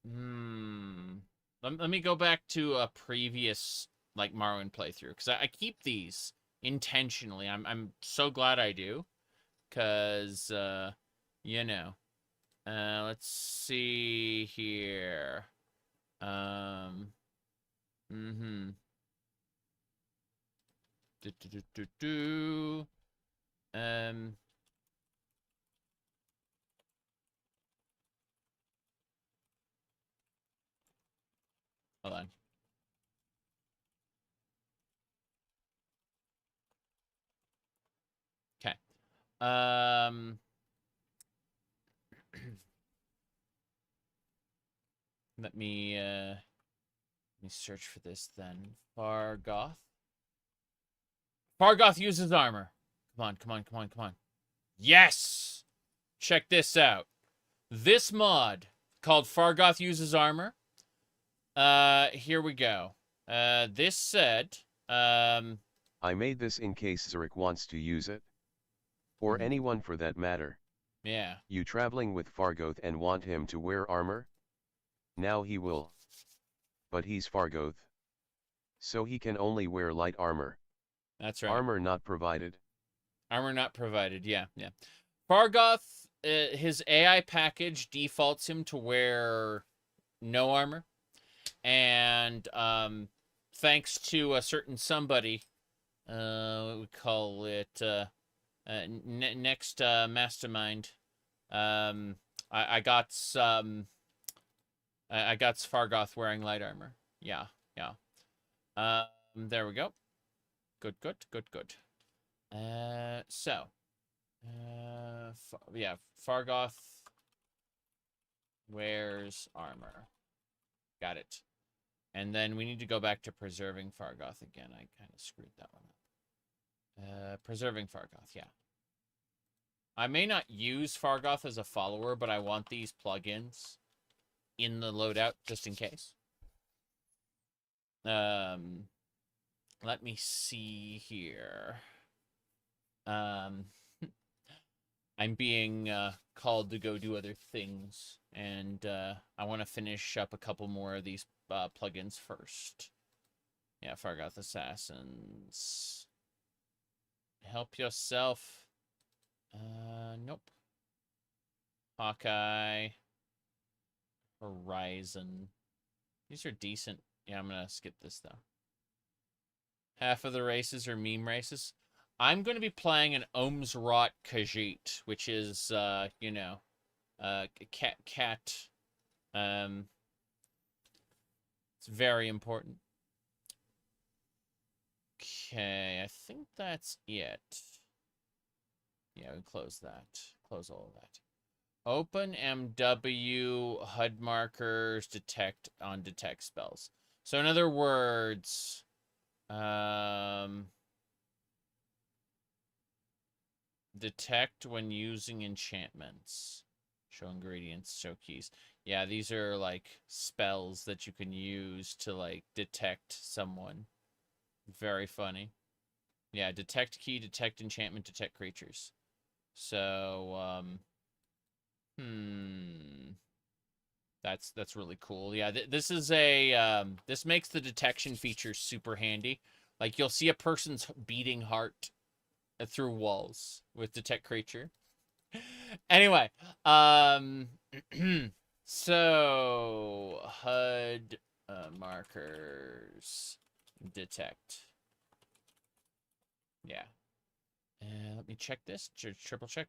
Let me go back to a previous like Morrowind playthrough because I keep these intentionally. I'm so glad I do, because you know. Let's see here. Hold on. Okay. Let me search for this then. Fargoth. Fargoth uses armor. Come on. Yes! Check this out. This mod called Fargoth uses armor. Here we go. This said, I made this in case Zurich wants to use it. Or anyone for that matter. Yeah. You traveling with Fargoth and want him to wear armor? Now he will. But he's Fargoth. So he can only wear light armor. That's right. Armor not provided. Armor not provided, yeah. Fargoth, his AI package defaults him to wear no armor. And thanks to a certain somebody, what we call it, next mastermind, I got Fargoth wearing light armor. Yeah. There we go. Good. Yeah, Fargoth wears armor. Got it. And then we need to go back to preserving Fargoth again. I kind of screwed that one up. Preserving Fargoth, yeah. I may not use Fargoth as a follower, but I want these plugins in the loadout just in case. Let me see here. I'm being called to go do other things, and I want to finish up a couple more of these plugins first. Yeah, Fargoth Assassins. Help yourself. Nope. Hawkeye. Horizon. These are decent. Yeah, I'm gonna skip this, though. Half of the races are meme races. I'm going to be playing an Ohm's Rot Khajiit, which is, you know, cat. It's very important. Okay, I think that's it. Yeah, we close that. Close all of that. Open MW HUD markers detect on detect spells. So in other words, detect when using enchantments. Show ingredients, show keys. Yeah, these are like spells that you can use to like detect someone. Very funny. Yeah, detect key, detect enchantment, detect creatures. So, that's really cool. Yeah, this is a this makes the detection feature super handy. Like you'll see a person's beating heart through walls with detect creature. Anyway, so HUD markers detect. Yeah. Let me check this. Triple check.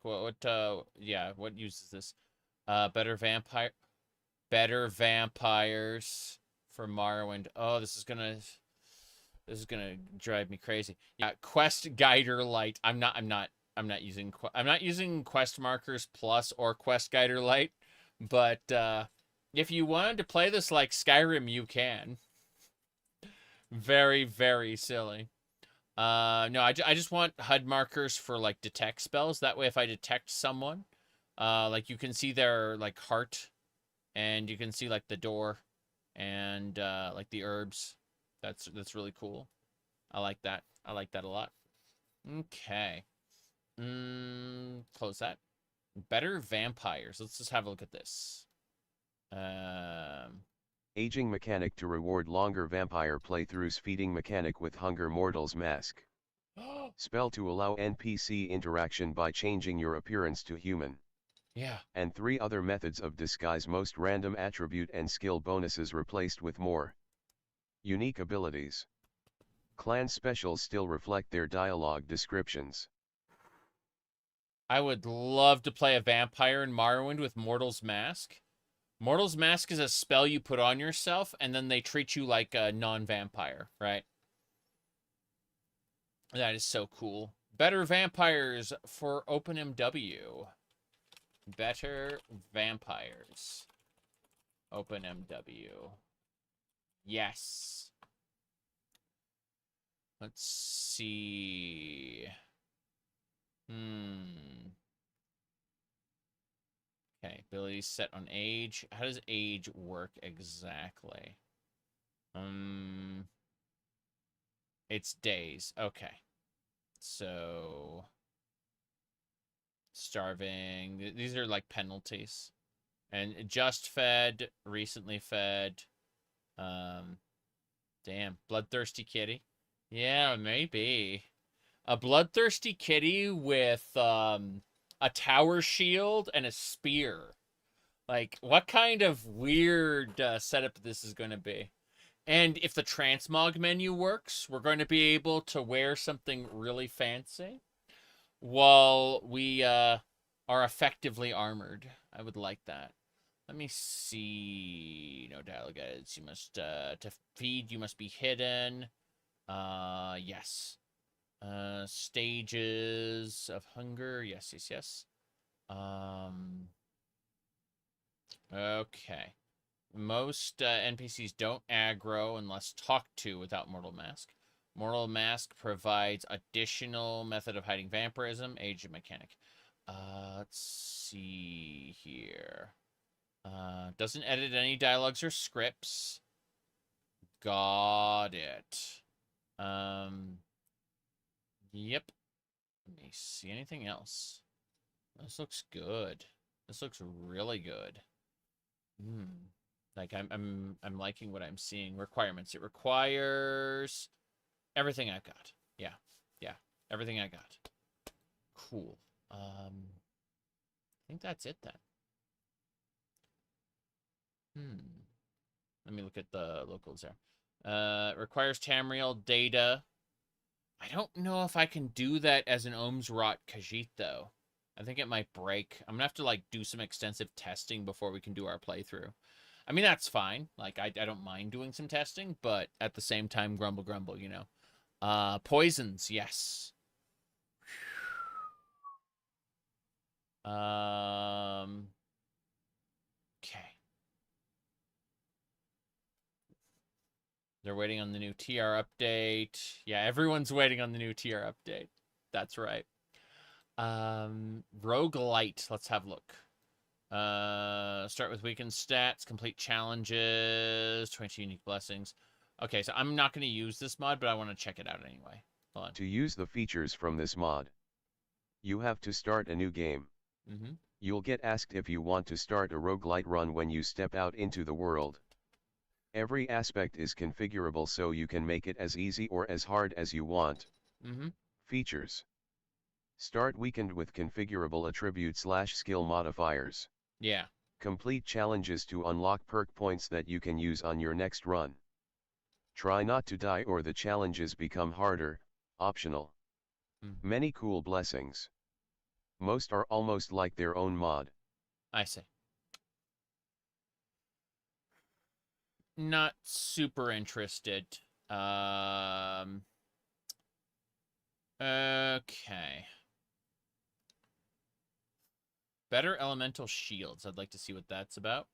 Yeah, what uses this? Better vampires for Morrowind. Oh, this is gonna drive me crazy. Yeah, quest guider light. I'm not using quest markers plus or quest guider light, but if you wanted to play this like Skyrim, you can. Very, very silly. No, I just want HUD markers for like detect spells. That way, if I detect someone, like you can see their like heart, and you can see like the door, and like the herbs. That's really cool. I like that. I like that a lot. Okay. Close that. Better vampires. Let's just have a look at this. Aging mechanic to reward longer vampire playthroughs. Feeding mechanic with Hunger Mortal's Mask. Spell to allow NPC interaction by changing your appearance to human. Yeah. And 3 other methods of disguise. Most random attribute and skill bonuses replaced with more unique abilities. Clan specials still reflect their dialogue descriptions. I would love to play a vampire in Morrowind with Mortal's Mask. Mortal's Mask is a spell you put on yourself, and then they treat you like a non-vampire, right? That is so cool. Better vampires for OpenMW. Better vampires. OpenMW. Yes. Let's see. Okay, abilities set on age. How does age work exactly? It's days. Okay. So starving. These are like penalties. And just fed, recently fed. Damn, bloodthirsty kitty. Yeah, maybe. A bloodthirsty kitty with a tower shield and a spear. Like, what kind of weird setup this is going to be? And if the transmog menu works, we're going to be able to wear something really fancy while we are effectively armored. I would like that. Let me see. No dialogue guides. You must, to feed, you must be hidden. Yes. Stages of hunger. Yes, yes, yes. Okay. Most NPCs don't aggro unless talked to without Mortal Mask. Mortal Mask provides additional method of hiding vampirism, age and mechanic. Let's see here. Doesn't edit any dialogues or scripts. Got it. Yep. Let me see anything else. This looks good. This looks really good. Like I'm liking what I'm seeing. Requirements. It requires everything I've got. Yeah. Yeah. Everything I got. Cool. I think that's it then. Let me look at the locals there. It requires Tamriel data. I don't know if I can do that as an Ohm's Rot Khajiit, though. I think it might break. I'm gonna have to, like, do some extensive testing before we can do our playthrough. I mean, that's fine. Like, I don't mind doing some testing, but at the same time, grumble, grumble, you know. Poisons, yes. Okay. They're waiting on the new TR update. Yeah, everyone's waiting on the new TR update. That's right. Roguelite. Let's have a look. Start with weakened stats, complete challenges, 20 unique blessings. Okay, so I'm not going to use this mod, but I want to check it out anyway. Hold on. To use the features from this mod, you have to start a new game. You'll get asked if you want to start a roguelite run when you step out into the world. Every aspect is configurable so you can make it as easy or as hard as you want. Features. Start weakened with configurable attribute/skill modifiers. Yeah. Complete challenges to unlock perk points that you can use on your next run. Try not to die or the challenges become harder, optional. Many cool blessings. Most are almost like their own mod. I see. Not super interested. Okay. Better elemental shields. I'd like to see what that's about.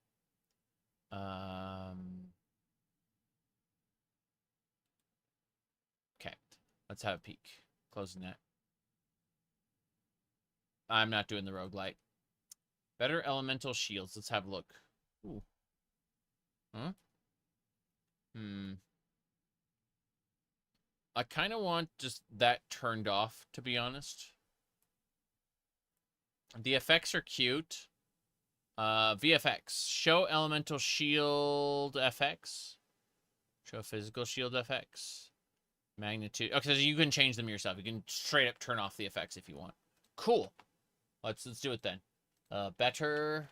Okay. Let's have a peek. Closing that. I'm not doing the roguelite. Better elemental shields. Let's have a look. Ooh. Huh? I kind of want just that turned off, to be honest. The effects are cute. VFX. Show elemental shield FX. Show physical shield FX. Magnitude. Okay, so you can change them yourself. You can straight up turn off the effects if you want. Cool. Let's do it then. Better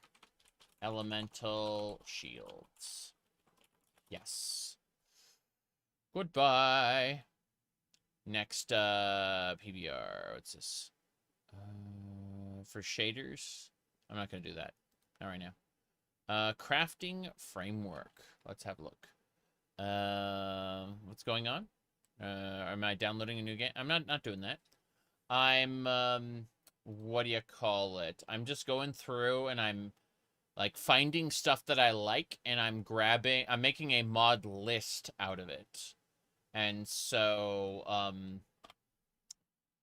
elemental shields. Yes. Goodbye. Next, PBR. What's this? For shaders. I'm not going to do that. Not right now. Crafting framework. Let's have a look. What's going on? Am I downloading a new game? I'm not doing that. I'm, what do you call it? I'm just going through and I'm, like, finding stuff that I like, and I'm making a mod list out of it. And so,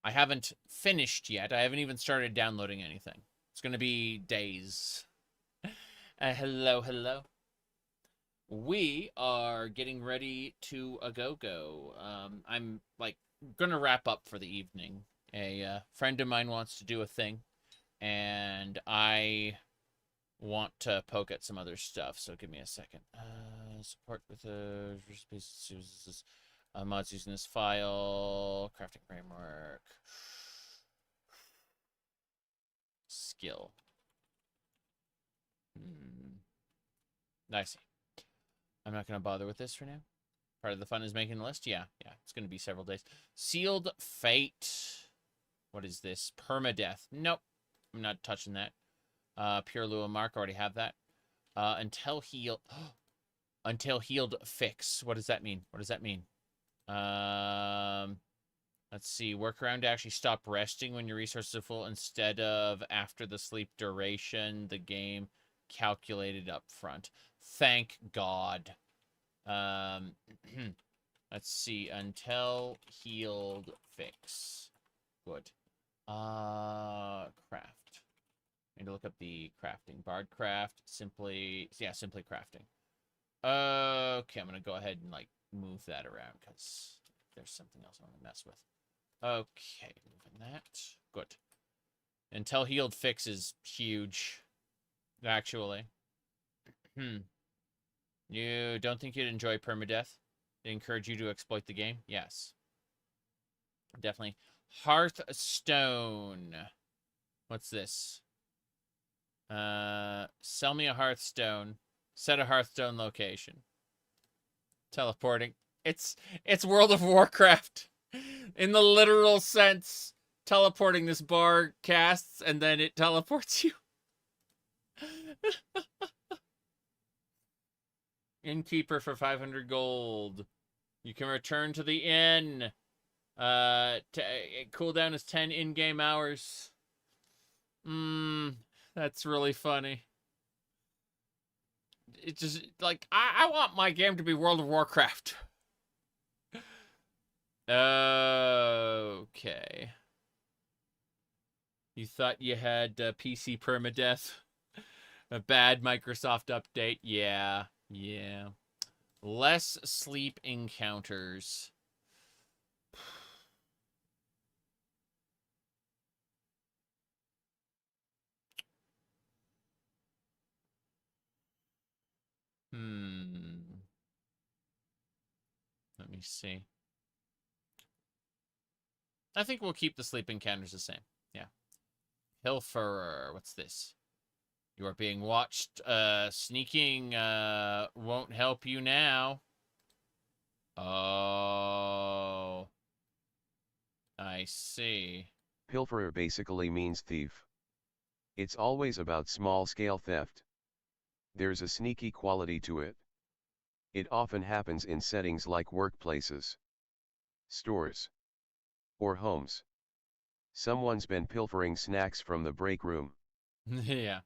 I haven't finished yet. I haven't even started downloading anything. It's going to be days. Hello, hello. We are getting ready to go. I'm, like, going to wrap up for the evening. A friend of mine wants to do a thing, and I want to poke at some other stuff, so give me a second. Support with the mods using this file, crafting framework, skill. I see. I'm not going to bother with this for now. Part of the fun is making the list. Yeah, it's going to be several days. Sealed Fate. What is this? Permadeath. Nope. I'm not touching that. Pure Lua Mark. Already have that. Until healed fix. What does that mean? Let's see. Workaround to actually stop resting when your resources are full instead of after the sleep duration, the game calculated up front. Thank God. Let's see. Until healed fix. Good. Craft. I need to look up the crafting. Bard craft, simply crafting. Okay, I'm gonna go ahead and like move that around because there's something else I want to mess with. Okay, moving that. Good. Until healed fix is huge, actually. You don't think you'd enjoy permadeath? They encourage you to exploit the game? Yes. Definitely. Hearthstone. What's this? Sell me a Hearthstone. Set a Hearthstone location. Teleporting. It's World of Warcraft. In the literal sense. Teleporting, this bar casts and then it teleports you. Innkeeper for 500 gold. You can return to the inn. Cooldown is 10 in-game hours. That's really funny. It's just, like, I want my game to be World of Warcraft. Okay. You thought you had PC permadeath? A bad Microsoft update? Yeah. Less sleep encounters. Let me see. I think we'll keep the sleep encounters the same. Yeah. Pilferer. What's this? You are being watched. Sneaking won't help you now. Oh. I see. Pilferer basically means thief. It's always about small-scale theft. There's a sneaky quality to it. It often happens in settings like workplaces, stores, or homes. Someone's been pilfering snacks from the break room. Yeah.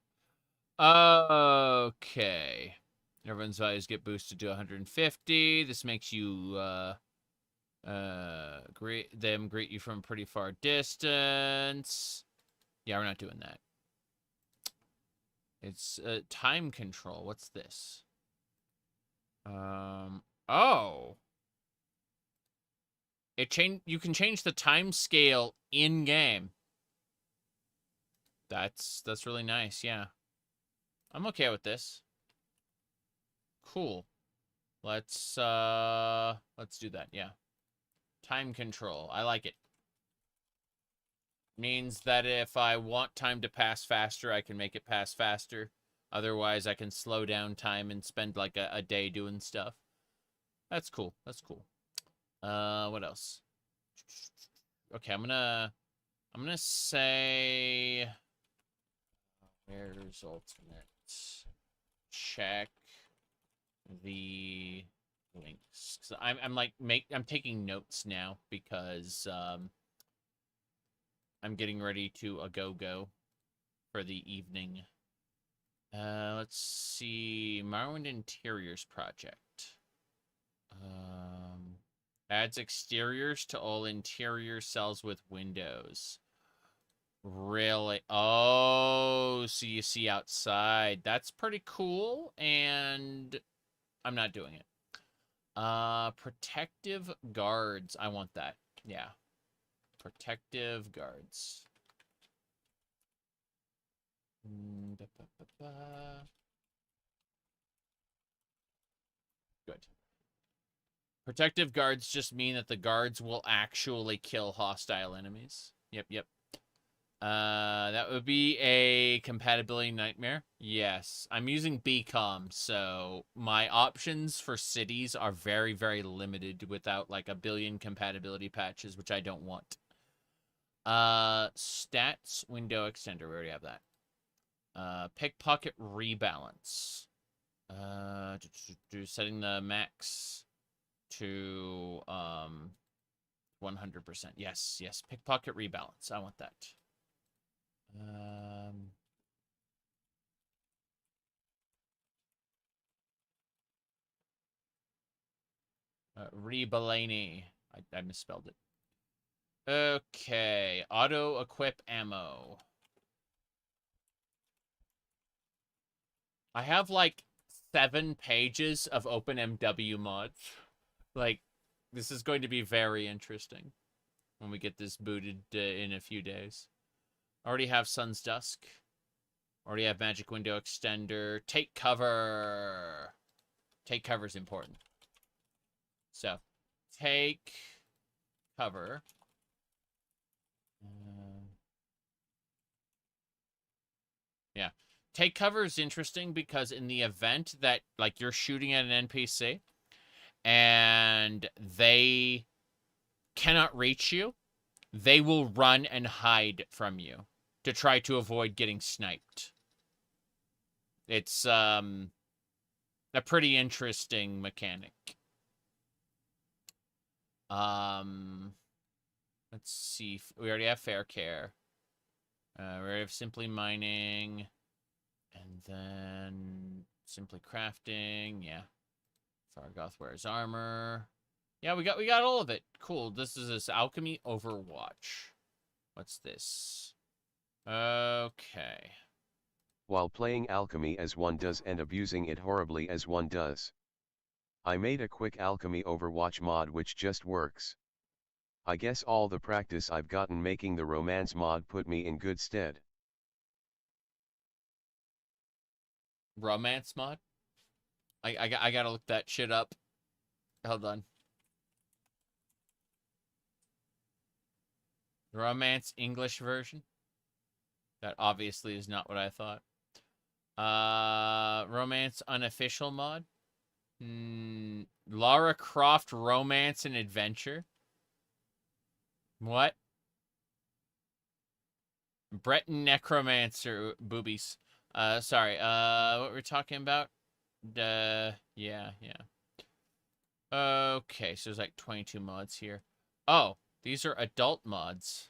Okay. Everyone's values get boosted to 150. This makes you greet you from a pretty far distance. Yeah, we're not doing that. It's time control. What's this? Oh. You can change the time scale in game. That's really nice, yeah. I'm okay with this. Cool. Let's do that, yeah. Time control. I like it. Means that if I want time to pass faster, I can make it pass faster. Otherwise, I can slow down time and spend like a day doing stuff. That's cool. That's cool. What else? Okay, I'm gonna say where's alternate? Check the links. So I'm taking notes now because I'm getting ready to go for the evening. Let's see. Morrowind Interiors Project. Adds exteriors to all interior cells with windows. Really? Oh, so you see outside. That's pretty cool, and I'm not doing it. Protective guards. I want that. Yeah. Protective guards. Good. Protective guards just mean that the guards will actually kill hostile enemies. Yep. That would be a compatibility nightmare. Yes. I'm using BCom, so my options for cities are very, very limited without like a billion compatibility patches, which I don't want. Stats window extender. We already have that. Pickpocket rebalance. Setting the max to 100%. Yes. Pickpocket rebalance. I want that. Rebalani. I misspelled it. Okay, auto-equip ammo. I have, like, 7 pages of OpenMW mods. Like, this is going to be very interesting when we get this booted in a few days. Already have Sun's Dusk. Already have Magic Window Extender. Take cover. Take cover is important. So, take cover. Yeah. Take cover is interesting because in the event that, like, you're shooting at an NPC and they cannot reach you, they will run and hide from you to try to avoid getting sniped. It's a pretty interesting mechanic. Let's see. We already have Fair Care. We already have Simply Mining. And then Simply Crafting. Yeah. Fargoth wears armor. Yeah, we got all of it. Cool. This is Alchemy Overwatch. What's this? Okay. While playing alchemy as one does and abusing it horribly as one does. I made a quick alchemy Overwatch mod which just works. I guess all the practice I've gotten making the romance mod put me in good stead. Romance mod? I gotta look that shit up. Hold on. Romance English version? That obviously is not what I thought. Romance unofficial mod? Lara Croft Romance and Adventure? What? Breton Necromancer boobies. Sorry, what we're talking about? Yeah. Okay, so there's like 22 mods here. Oh, these are adult mods.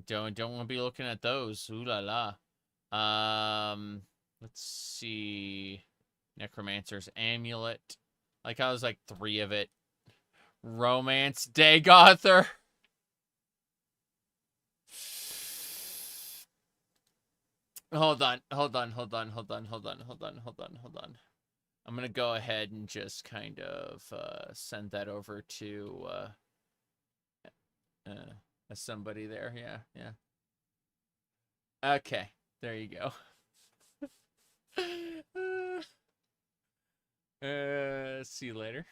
Don't want to be looking at those. Ooh la la. Let's see. Necromancer's Amulet. Like I was like 3 of it. Romance Daygother. Hold on. I'm gonna go ahead and just kind of send that over to somebody there. Yeah. Okay, there you go. See you later.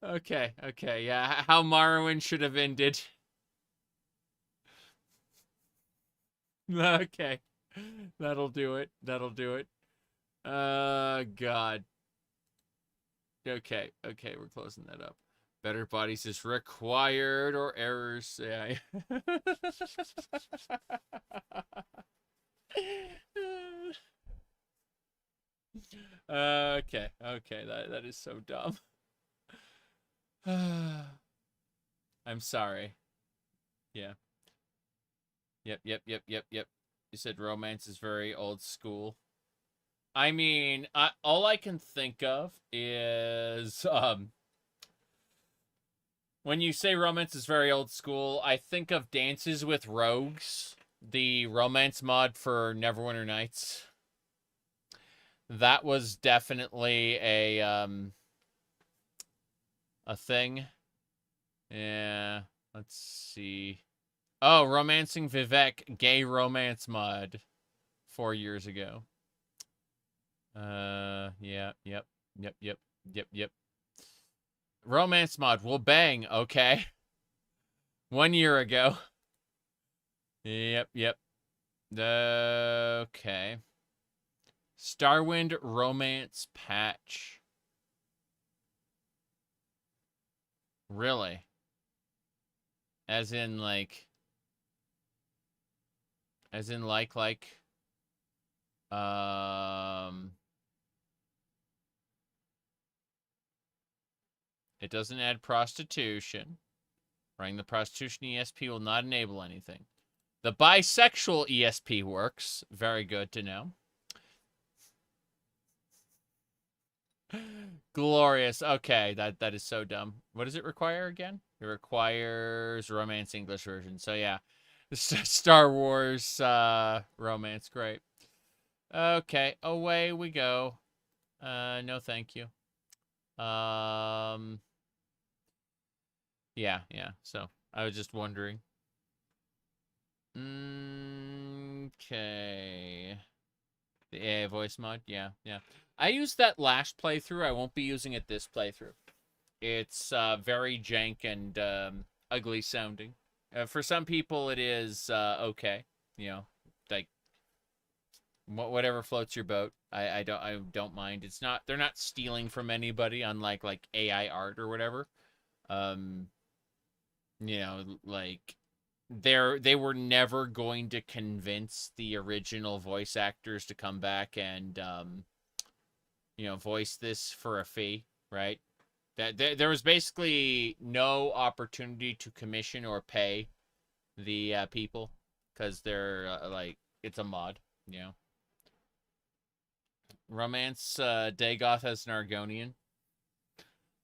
Okay, yeah. How Morrowind should have ended. Okay. That'll do it. God. Okay, we're closing that up. Better bodies is required or errors. Yeah. Okay. That is so dumb. I'm sorry. Yeah. Yep. You said romance is very old school. I mean, all I can think of is, when you say romance is very old school, I think of Dances with Rogues, the romance mod for Neverwinter Nights. That was definitely a thing. Yeah, let's see. Oh, Romancing Vivek, gay romance mod 4 years ago. Yep. Romance mod, well, bang, okay. 1 year ago. Yep. Okay. Starwind romance patch. Really? As in, like... It doesn't add prostitution. Running the prostitution ESP will not enable anything. The bisexual ESP works. Very good to know. Glorious. Okay, that is so dumb. What does it require again? It requires romance English version. So yeah, Star Wars romance, great. Okay, away we go. No thank you. Yeah. So I was just wondering. Okay. The AI voice mod, yeah. I used that last playthrough. I won't be using it this playthrough. It's very jank and ugly sounding. For some people, it is okay. You know, like whatever floats your boat. I don't mind. It's not, they're not stealing from anybody, unlike like AI art or whatever. You know, like they were never going to convince the original voice actors to come back and you know, voice this for a fee, right? That there was basically no opportunity to commission or pay the people, because they're like, it's a mod, you know. Romance Dagoth as an Argonian.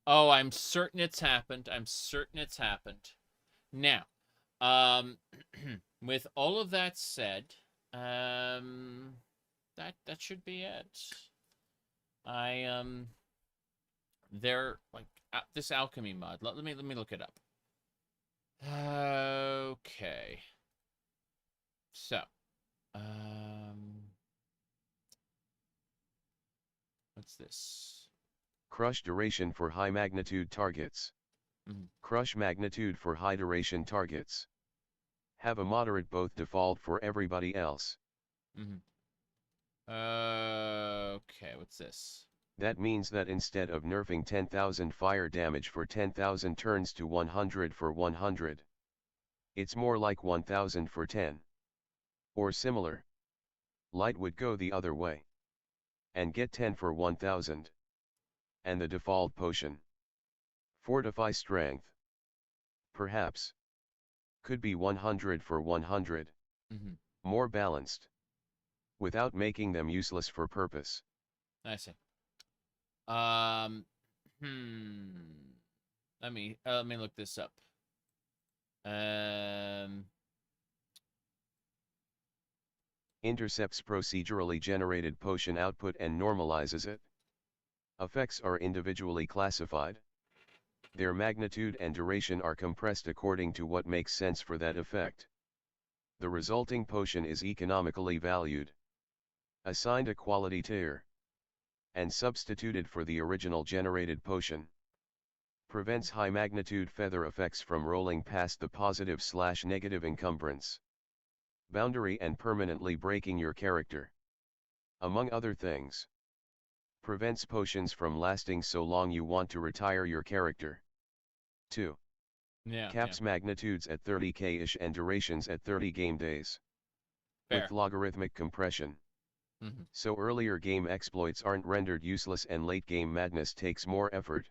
Oh, I'm certain it's happened. Now, with all of that said, that should be it. They're like this alchemy mod. Let me look it up. Okay. So, what's this? Crush duration for high magnitude targets. Crush magnitude for high duration targets. Have a moderate both default for everybody else. Okay, what's this? That means that instead of nerfing 10,000 fire damage for 10,000 turns to 100 for 100, it's more like 1,000 for 10. Or similar. Light would go the other way and get 10 for 1,000. And the default potion. Fortify strength. Perhaps. Could be 100 for 100. More balanced. Without making them useless for purpose. I see. Let me look this up. Intercepts procedurally generated potion output and normalizes it. Effects are individually classified. Their magnitude and duration are compressed according to what makes sense for that effect. The resulting potion is economically valued, assigned a quality tier, and substituted for the original generated potion. Prevents high magnitude feather effects from rolling past the positive/negative encumbrance boundary and permanently breaking your character. Among other things. Prevents potions from lasting so long you want to retire your character. 2. Caps magnitudes at 30k-ish and durations at 30 game days. Fair. With logarithmic compression. So earlier game exploits aren't rendered useless and late game madness takes more effort.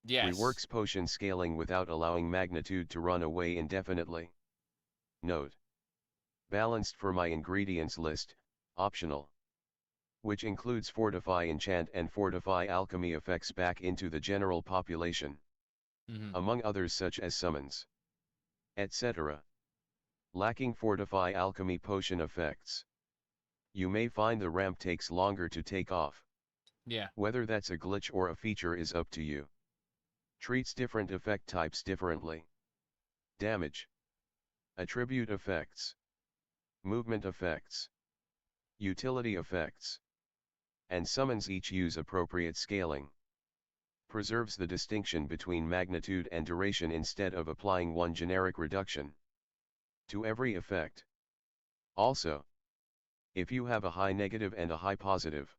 Yes. Reworks potion scaling without allowing magnitude to run away indefinitely. Note. Balanced for my ingredients list, optional. Which includes Fortify Enchant and Fortify Alchemy effects back into the general population. Among others such as summons, etc. Lacking Fortify Alchemy potion effects. You may find the ramp takes longer to take off. Yeah. Whether that's a glitch or a feature is up to you. Treats different effect types differently. Damage. Attribute effects. Movement effects. Utility effects. And summons each use appropriate scaling. Preserves the distinction between magnitude and duration instead of applying one generic reduction to every effect. Also, if you have a high negative and a high positive,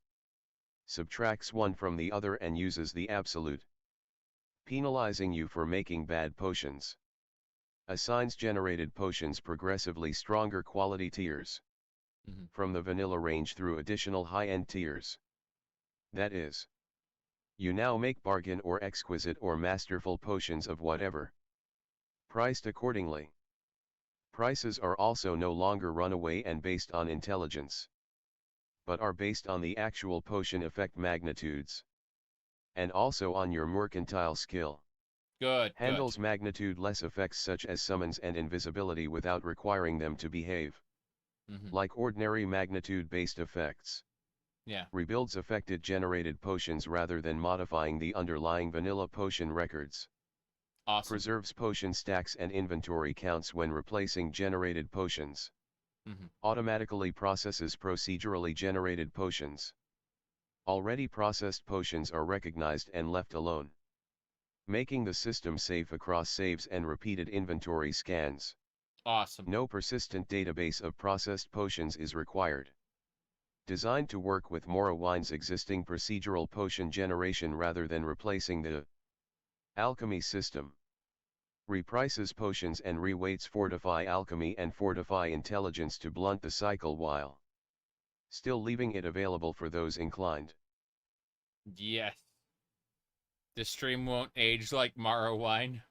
subtracts one from the other and uses the absolute, penalizing you for making bad potions. Assigns generated potions progressively stronger quality tiers. From the vanilla range through additional high-end tiers. That is, you now make bargain or exquisite or masterful potions of whatever. Priced accordingly. Prices are also no longer runaway and based on intelligence, but are based on the actual potion effect magnitudes. And also on your mercantile skill. Good. Handles magnitude-less effects such as summons and invisibility without requiring them to behave. Like ordinary magnitude-based effects. Yeah. Rebuilds affected generated potions rather than modifying the underlying vanilla potion records. Awesome. Preserves potion stacks and inventory counts when replacing generated potions. Automatically processes procedurally generated potions. Already processed potions are recognized and left alone, making the system safe across saves and repeated inventory scans. Awesome. No persistent database of processed potions is required. Designed to work with Morrowind's existing procedural potion generation rather than replacing the alchemy system. Reprices potions and reweights fortify alchemy and fortify intelligence to blunt the cycle while still leaving it available for those inclined. Yes. The stream won't age like Morrowind.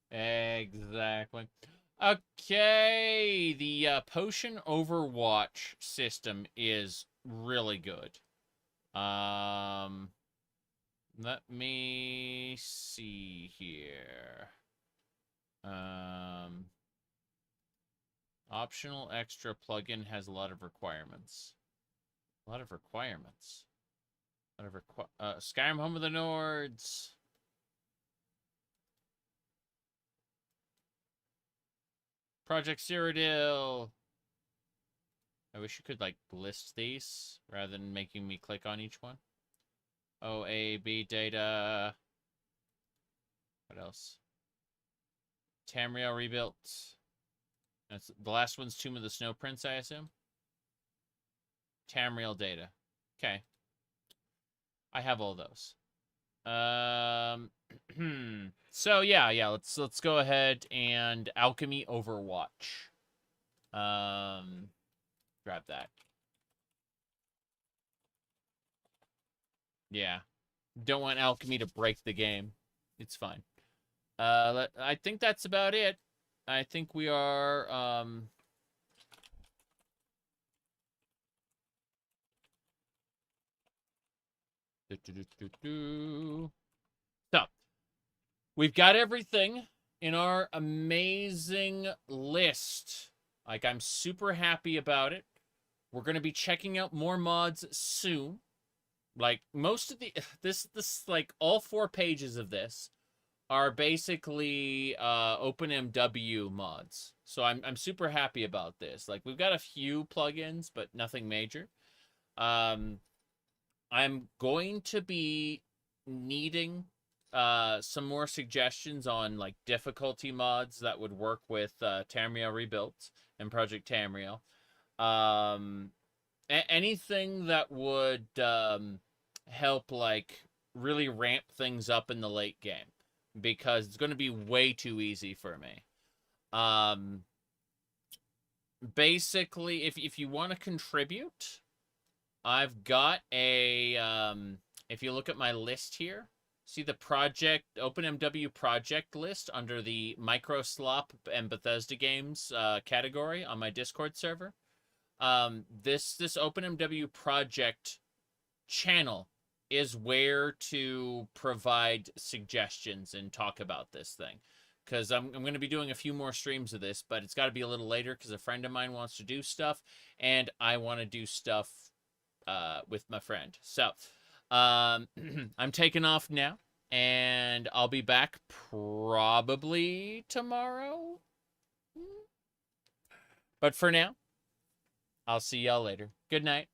Exactly. Okay, the potion Overwatch system is really good. Let me see here. Optional extra plugin has a lot of requirements. Skyrim Home of the Nords. Project Cyrodiil. I wish you could, like, list these rather than making me click on each one. OAB data. What else? Tamriel rebuilt. That's the last one's Tomb of the Snow Prince, I assume. Tamriel data. Okay. I have all those. So yeah, let's go ahead and Alchemy Overwatch. Grab that. Yeah. Don't want Alchemy to break the game. It's fine. I think that's about it. I think we are, So, we've got everything in our amazing list. Like, I'm super happy about it. We're going to be checking out more mods soon. Like, most of the, like, all 4 pages of this are basically OpenMW mods. So I'm super happy about this. Like, we've got a few plugins, but nothing major. I'm going to be needing some more suggestions on, like, difficulty mods that would work with Tamriel Rebuilt and Project Tamriel. Anything that would help, like, really ramp things up in the late game, because it's going to be way too easy for me. Basically, if you want to contribute, I've got a, if you look at my list here, see the project, OpenMW project list under the Microslop and Bethesda Games category on my Discord server. This OpenMW project channel is where to provide suggestions and talk about this thing. Because I'm going to be doing a few more streams of this, but it's got to be a little later because a friend of mine wants to do stuff, and I want to do stuff with my friend. So, I'm taking off now, and I'll be back probably tomorrow. But for now, I'll see y'all later. Good night.